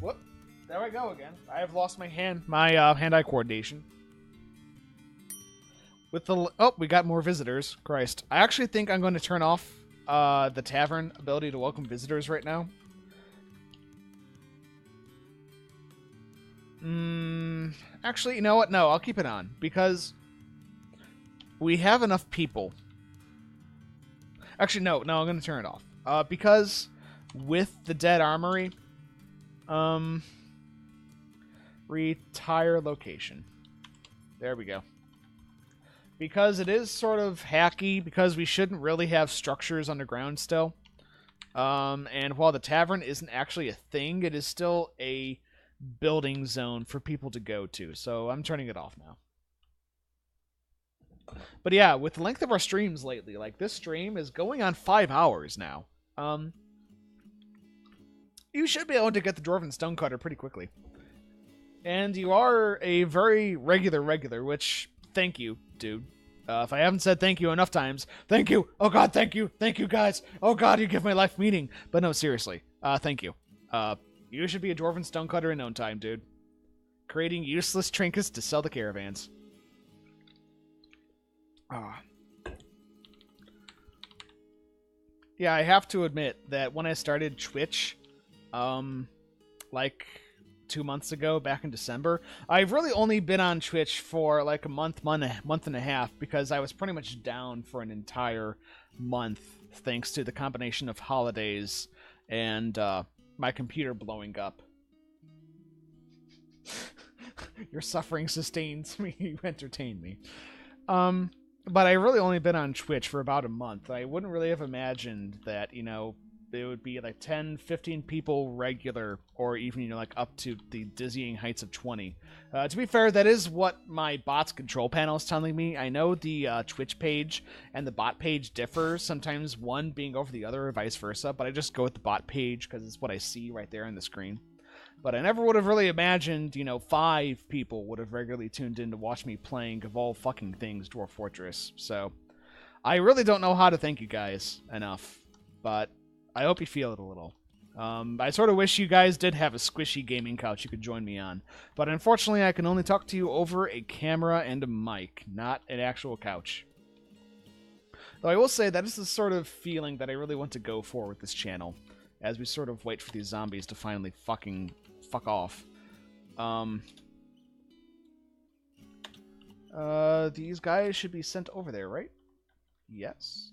Speaker 1: Whoop. There I go again. I have lost my hand-eye coordination. We got more visitors. Christ. I actually think I'm going to turn off the tavern ability to welcome visitors right now. Actually, you know what? No, I'll keep it on. Because we have enough people. Actually, no, I'm going to turn it off. Because with the dead armory... retire location. There we go. Because it is sort of hacky, because we shouldn't really have structures underground still. And while the tavern isn't actually a thing, it is still a building zone for people to go to. So I'm turning it off now. But yeah, with the length of our streams lately, like this stream is going on 5 hours now. You should be able to get the Dwarven Stonecutter pretty quickly. And you are a very regular, which, thank you, dude. If I haven't said thank you enough times, thank you! Oh god, thank you! Thank you, guys! Oh god, you give my life meaning! But no, seriously, thank you. You should be a Dwarven Stonecutter in no time, dude. Creating useless trinkets to sell the caravans. Yeah, I have to admit that when I started Twitch... like 2 months ago, back in December. I've really only been on Twitch for like a month and a half, because I was pretty much down for an entire month, thanks to the combination of holidays and my computer blowing up. Your suffering sustains me. You entertain me. But I really only been on Twitch for about a month. I wouldn't really have imagined that, you know, it would be like 10, 15 people regular, or even, you know, like up to the dizzying heights of 20. To be fair, that is what my bot's control panel is telling me. I know the Twitch page and the bot page differ, sometimes one being over the other or vice versa, but I just go with the bot page because it's what I see right there on the screen. But I never would have really imagined, you know, 5 people would have regularly tuned in to watch me playing, of all fucking things, Dwarf Fortress. So, I really don't know how to thank you guys enough, but I hope you feel it a little. I sort of wish you guys did have a squishy gaming couch you could join me on, but unfortunately I can only talk to you over a camera and a mic, not an actual couch. Though I will say that is the sort of feeling that I really want to go for with this channel, as we sort of wait for these zombies to finally fuck off. These guys should be sent over there, right? Yes.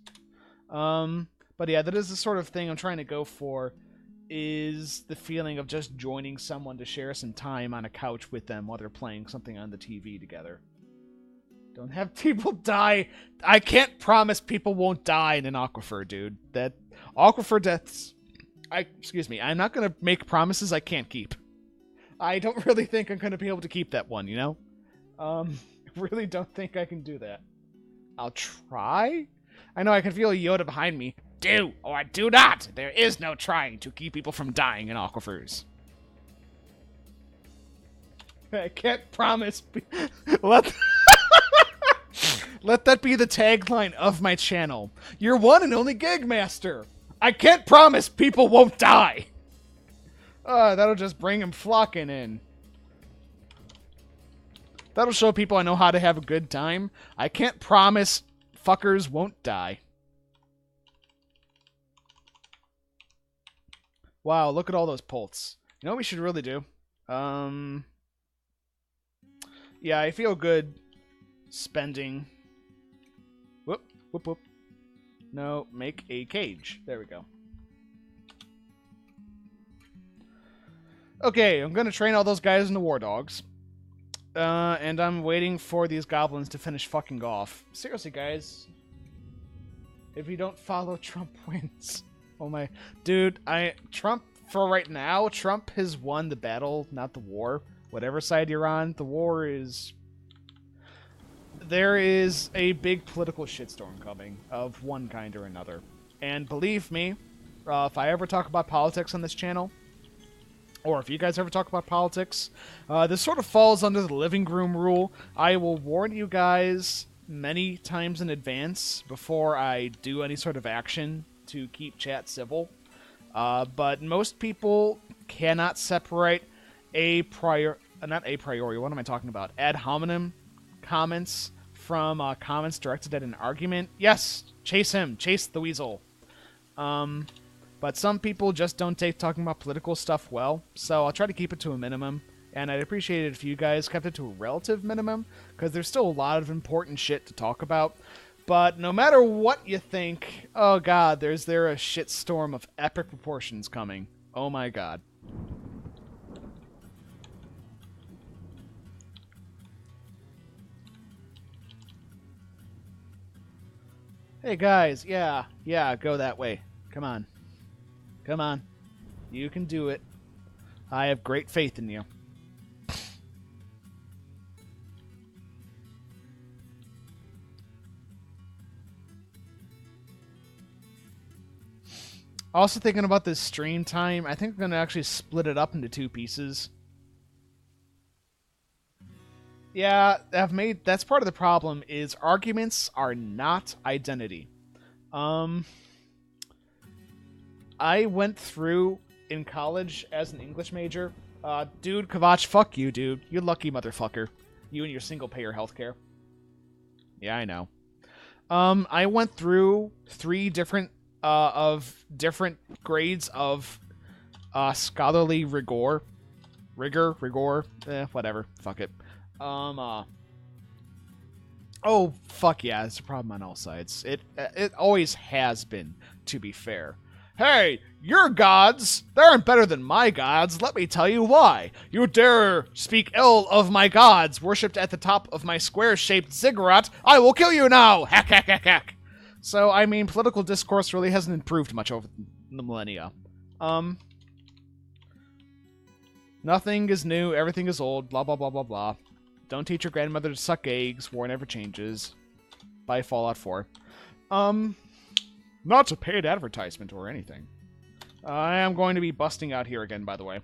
Speaker 1: But yeah, that is the sort of thing I'm trying to go for, is the feeling of just joining someone to share some time on a couch with them while they're playing something on the TV together. Don't have people die. I can't promise people won't die in an aquifer, dude. That aquifer deaths... excuse me, I'm not going to make promises I can't keep. I don't really think I'm going to be able to keep that one, you know? I really don't think I can do that. I'll try? I know I can feel Yoda behind me. Do or do not! There is no trying to keep people from dying in aquifers. I can't promise... Let that be the tagline of my channel. Your one and only Gigmaster! I can't promise people won't die! That'll just bring them flocking in. That'll show people I know how to have a good time. I can't promise fuckers won't die. Wow, look at all those pults. You know what we should really do? Yeah, I feel good spending... Whoop, whoop, whoop. No, make a cage. There we go. Okay, I'm gonna train all those guys into war dogs. And I'm waiting for these goblins to finish fucking off. Seriously, guys. If you don't follow, Trump wins. Oh my... Dude, Trump, for right now, Trump has won the battle, not the war. Whatever side you're on, the war is... There is a big political shitstorm coming, of one kind or another. And believe me, if I ever talk about politics on this channel, or if you guys ever talk about politics, this sort of falls under the living room rule. I will warn you guys many times in advance before I do any sort of action to keep chat civil. But most people cannot separate not a priori, what am I talking about? Ad hominem comments from comments directed at an argument. Yes, chase him, chase the weasel. But some people just don't take talking about political stuff well, so I'll try to keep it to a minimum. And I'd appreciate it if you guys kept it to a relative minimum, because there's still a lot of important shit to talk about. But no matter what you think, oh god, there's a shitstorm of epic proportions coming. Oh my god. Hey guys, yeah, go that way. Come on. Come on. You can do it. I have great faith in you. Also thinking about this stream time, I think I'm going to actually split it up into 2 pieces. Yeah, that's part of the problem, is arguments are not identity. I went through in college as an English major. Dude, Kavach, fuck you, dude. You lucky motherfucker. You and your single-payer healthcare. Yeah, I know. I went through 3 different grades of scholarly rigor, whatever. Fuck it. Oh fuck yeah, it's a problem on all sides. It always has been, to be fair. Hey, your gods, they aren't better than my gods. Let me tell you why. You dare speak ill of my gods, worshipped at the top of my square-shaped ziggurat. I will kill you now. Hack, hack, hack, hack. So, I mean, political discourse really hasn't improved much over the millennia. Nothing is new, everything is old, blah, blah, blah, blah, blah. Don't teach your grandmother to suck eggs, war never changes. By Fallout 4. Not a paid advertisement or anything. I am going to be busting out here again, by the way.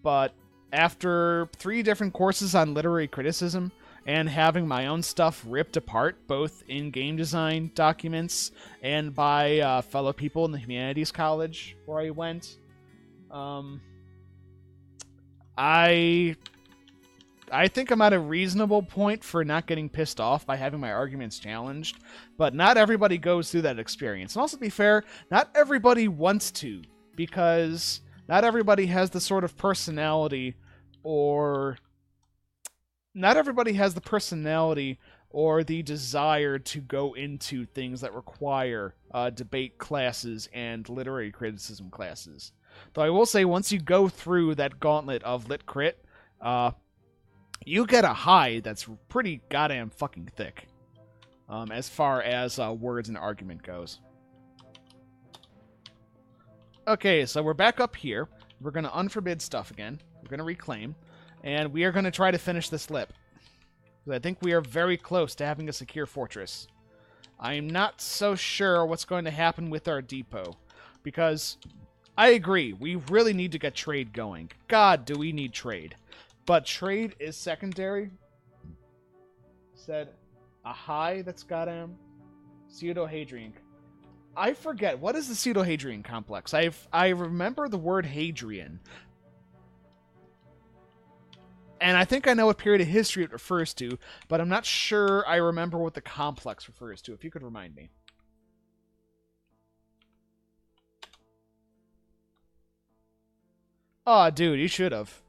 Speaker 1: But after 3 different courses on literary criticism, and having my own stuff ripped apart, both in game design documents and by fellow people in the humanities college where I went, I think I'm at a reasonable point for not getting pissed off by having my arguments challenged, but not everybody goes through that experience. And also, to be fair, not everybody wants to, because not everybody has the sort of personality or... Not everybody has the personality or the desire to go into things that require debate classes and literary criticism classes. Though I will say, once you go through that gauntlet of lit crit, you get a high that's pretty goddamn fucking thick, as far as words and argument goes. Okay, so we're back up here. We're going to unforbid stuff again. We're going to reclaim. And we are going to try to finish this lip. I think we are very close to having a secure fortress. I am not so sure what's going to happen with our depot. Because I agree, we really need to get trade going. God, do we need trade. But trade is secondary. Said a high that's goddamn pseudo-Hadrian. I forget, what is the pseudo-Hadrian complex? I remember the word Hadrian. And I think I know what period of history it refers to, but I'm not sure I remember what the complex refers to, if you could remind me. Aw, dude, you should have.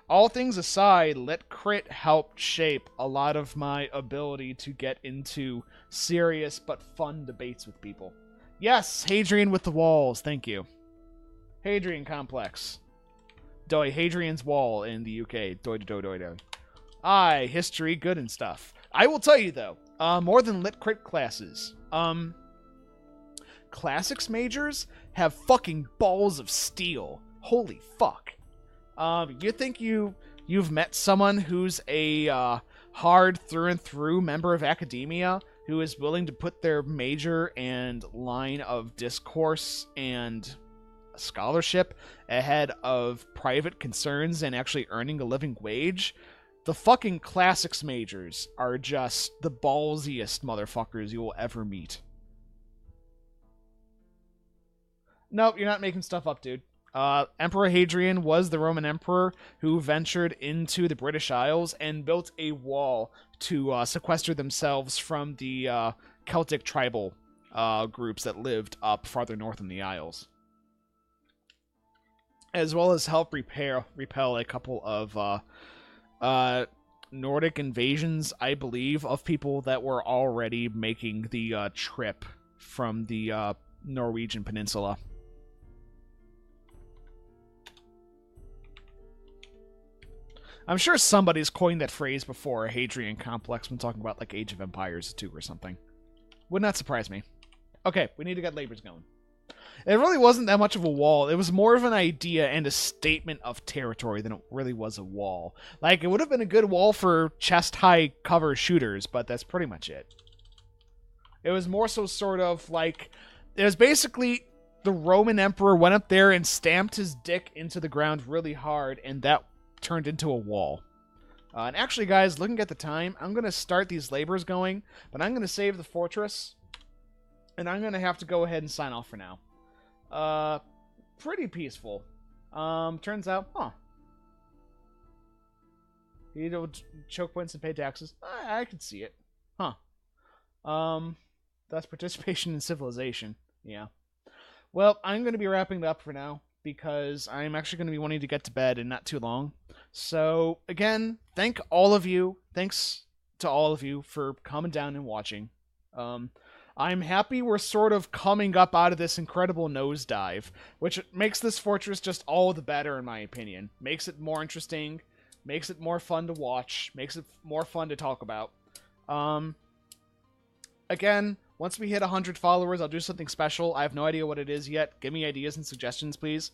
Speaker 1: All things aside, Lit Crit helped shape a lot of my ability to get into serious but fun debates with people. Yes, Hadrian with the walls, thank you. Hadrian complex. Doi, Hadrian's Wall in the UK. Doi, doi, doi, doi. Aye, history, good and stuff. I will tell you, though, more than Lit Crit classes, Classics majors have fucking balls of steel. Holy fuck. You think you've met someone who's a hard through and through member of academia who is willing to put their major and line of discourse and scholarship ahead of private concerns and actually earning a living wage? The fucking classics majors are just the ballsiest motherfuckers you will ever meet. Nope, you're not making stuff up, dude. Emperor Hadrian was the Roman emperor who ventured into the British Isles and built a wall to sequester themselves from the Celtic tribal groups that lived up farther north in the Isles, as well as help repel a couple of Nordic invasions, I believe, of people that were already making the trip from the Norwegian peninsula. I'm sure somebody's coined that phrase before, Hadrian complex, when talking about like Age of Empires 2 or something. Would not surprise me. Okay, we need to get labors going. It really wasn't that much of a wall. It was more of an idea and a statement of territory than it really was a wall. Like, it would have been a good wall for chest-high cover shooters, but that's pretty much it. It was more so sort of like... It was basically the Roman emperor went up there and stamped his dick into the ground really hard, and that turned into a wall. And actually, guys, looking at the time, I'm going to start these labors going, but I'm going to save the fortress, and I'm going to have to go ahead and sign off for now. Pretty peaceful. Turns out, you don't choke points and pay taxes. I can see it. That's participation in civilization. Yeah. Well, I'm going to be wrapping it up for now, because I'm actually going to be wanting to get to bed in not too long. So, again, thanks to all of you for coming down and watching. I'm happy we're sort of coming up out of this incredible nosedive, which makes this fortress just all the better, in my opinion. Makes it more interesting, makes it more fun to watch, makes it more fun to talk about. Again, once we hit 100 followers, I'll do something special. I have no idea what it is yet. Give me ideas and suggestions, please.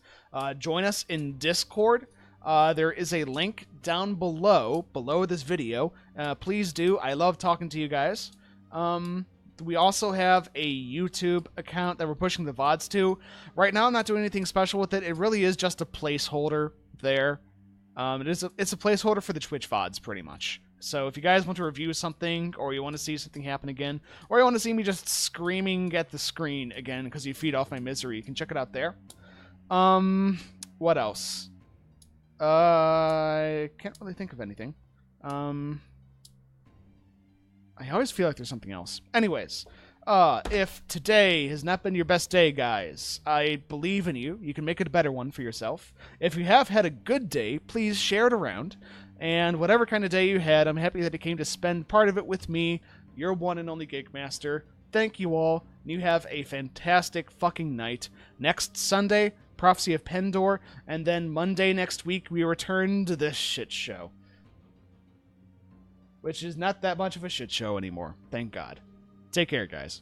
Speaker 1: Join us in Discord. There is a link down below this video. Please do. I love talking to you guys. We also have a YouTube account that we're pushing the VODs to. Right now, I'm not doing anything special with it. It really is just a placeholder there. It's a placeholder for the Twitch VODs, pretty much. So if you guys want to review something, or you want to see something happen again, or you want to see me just screaming at the screen again because you feed off my misery, you can check it out there. What else? I can't really think of anything. I always feel like there's something else. Anyways, if today has not been your best day, guys, I believe in you. You can make it a better one for yourself. If you have had a good day, please share it around. And whatever kind of day you had, I'm happy that you came to spend part of it with me, your one and only Gigmaster. Thank you all, and you have a fantastic fucking night. Next Sunday, Prophecy of Pendor, and then Monday next week, we return to this shit show. Which is not that much of a shit show anymore, thank God. Take care, guys.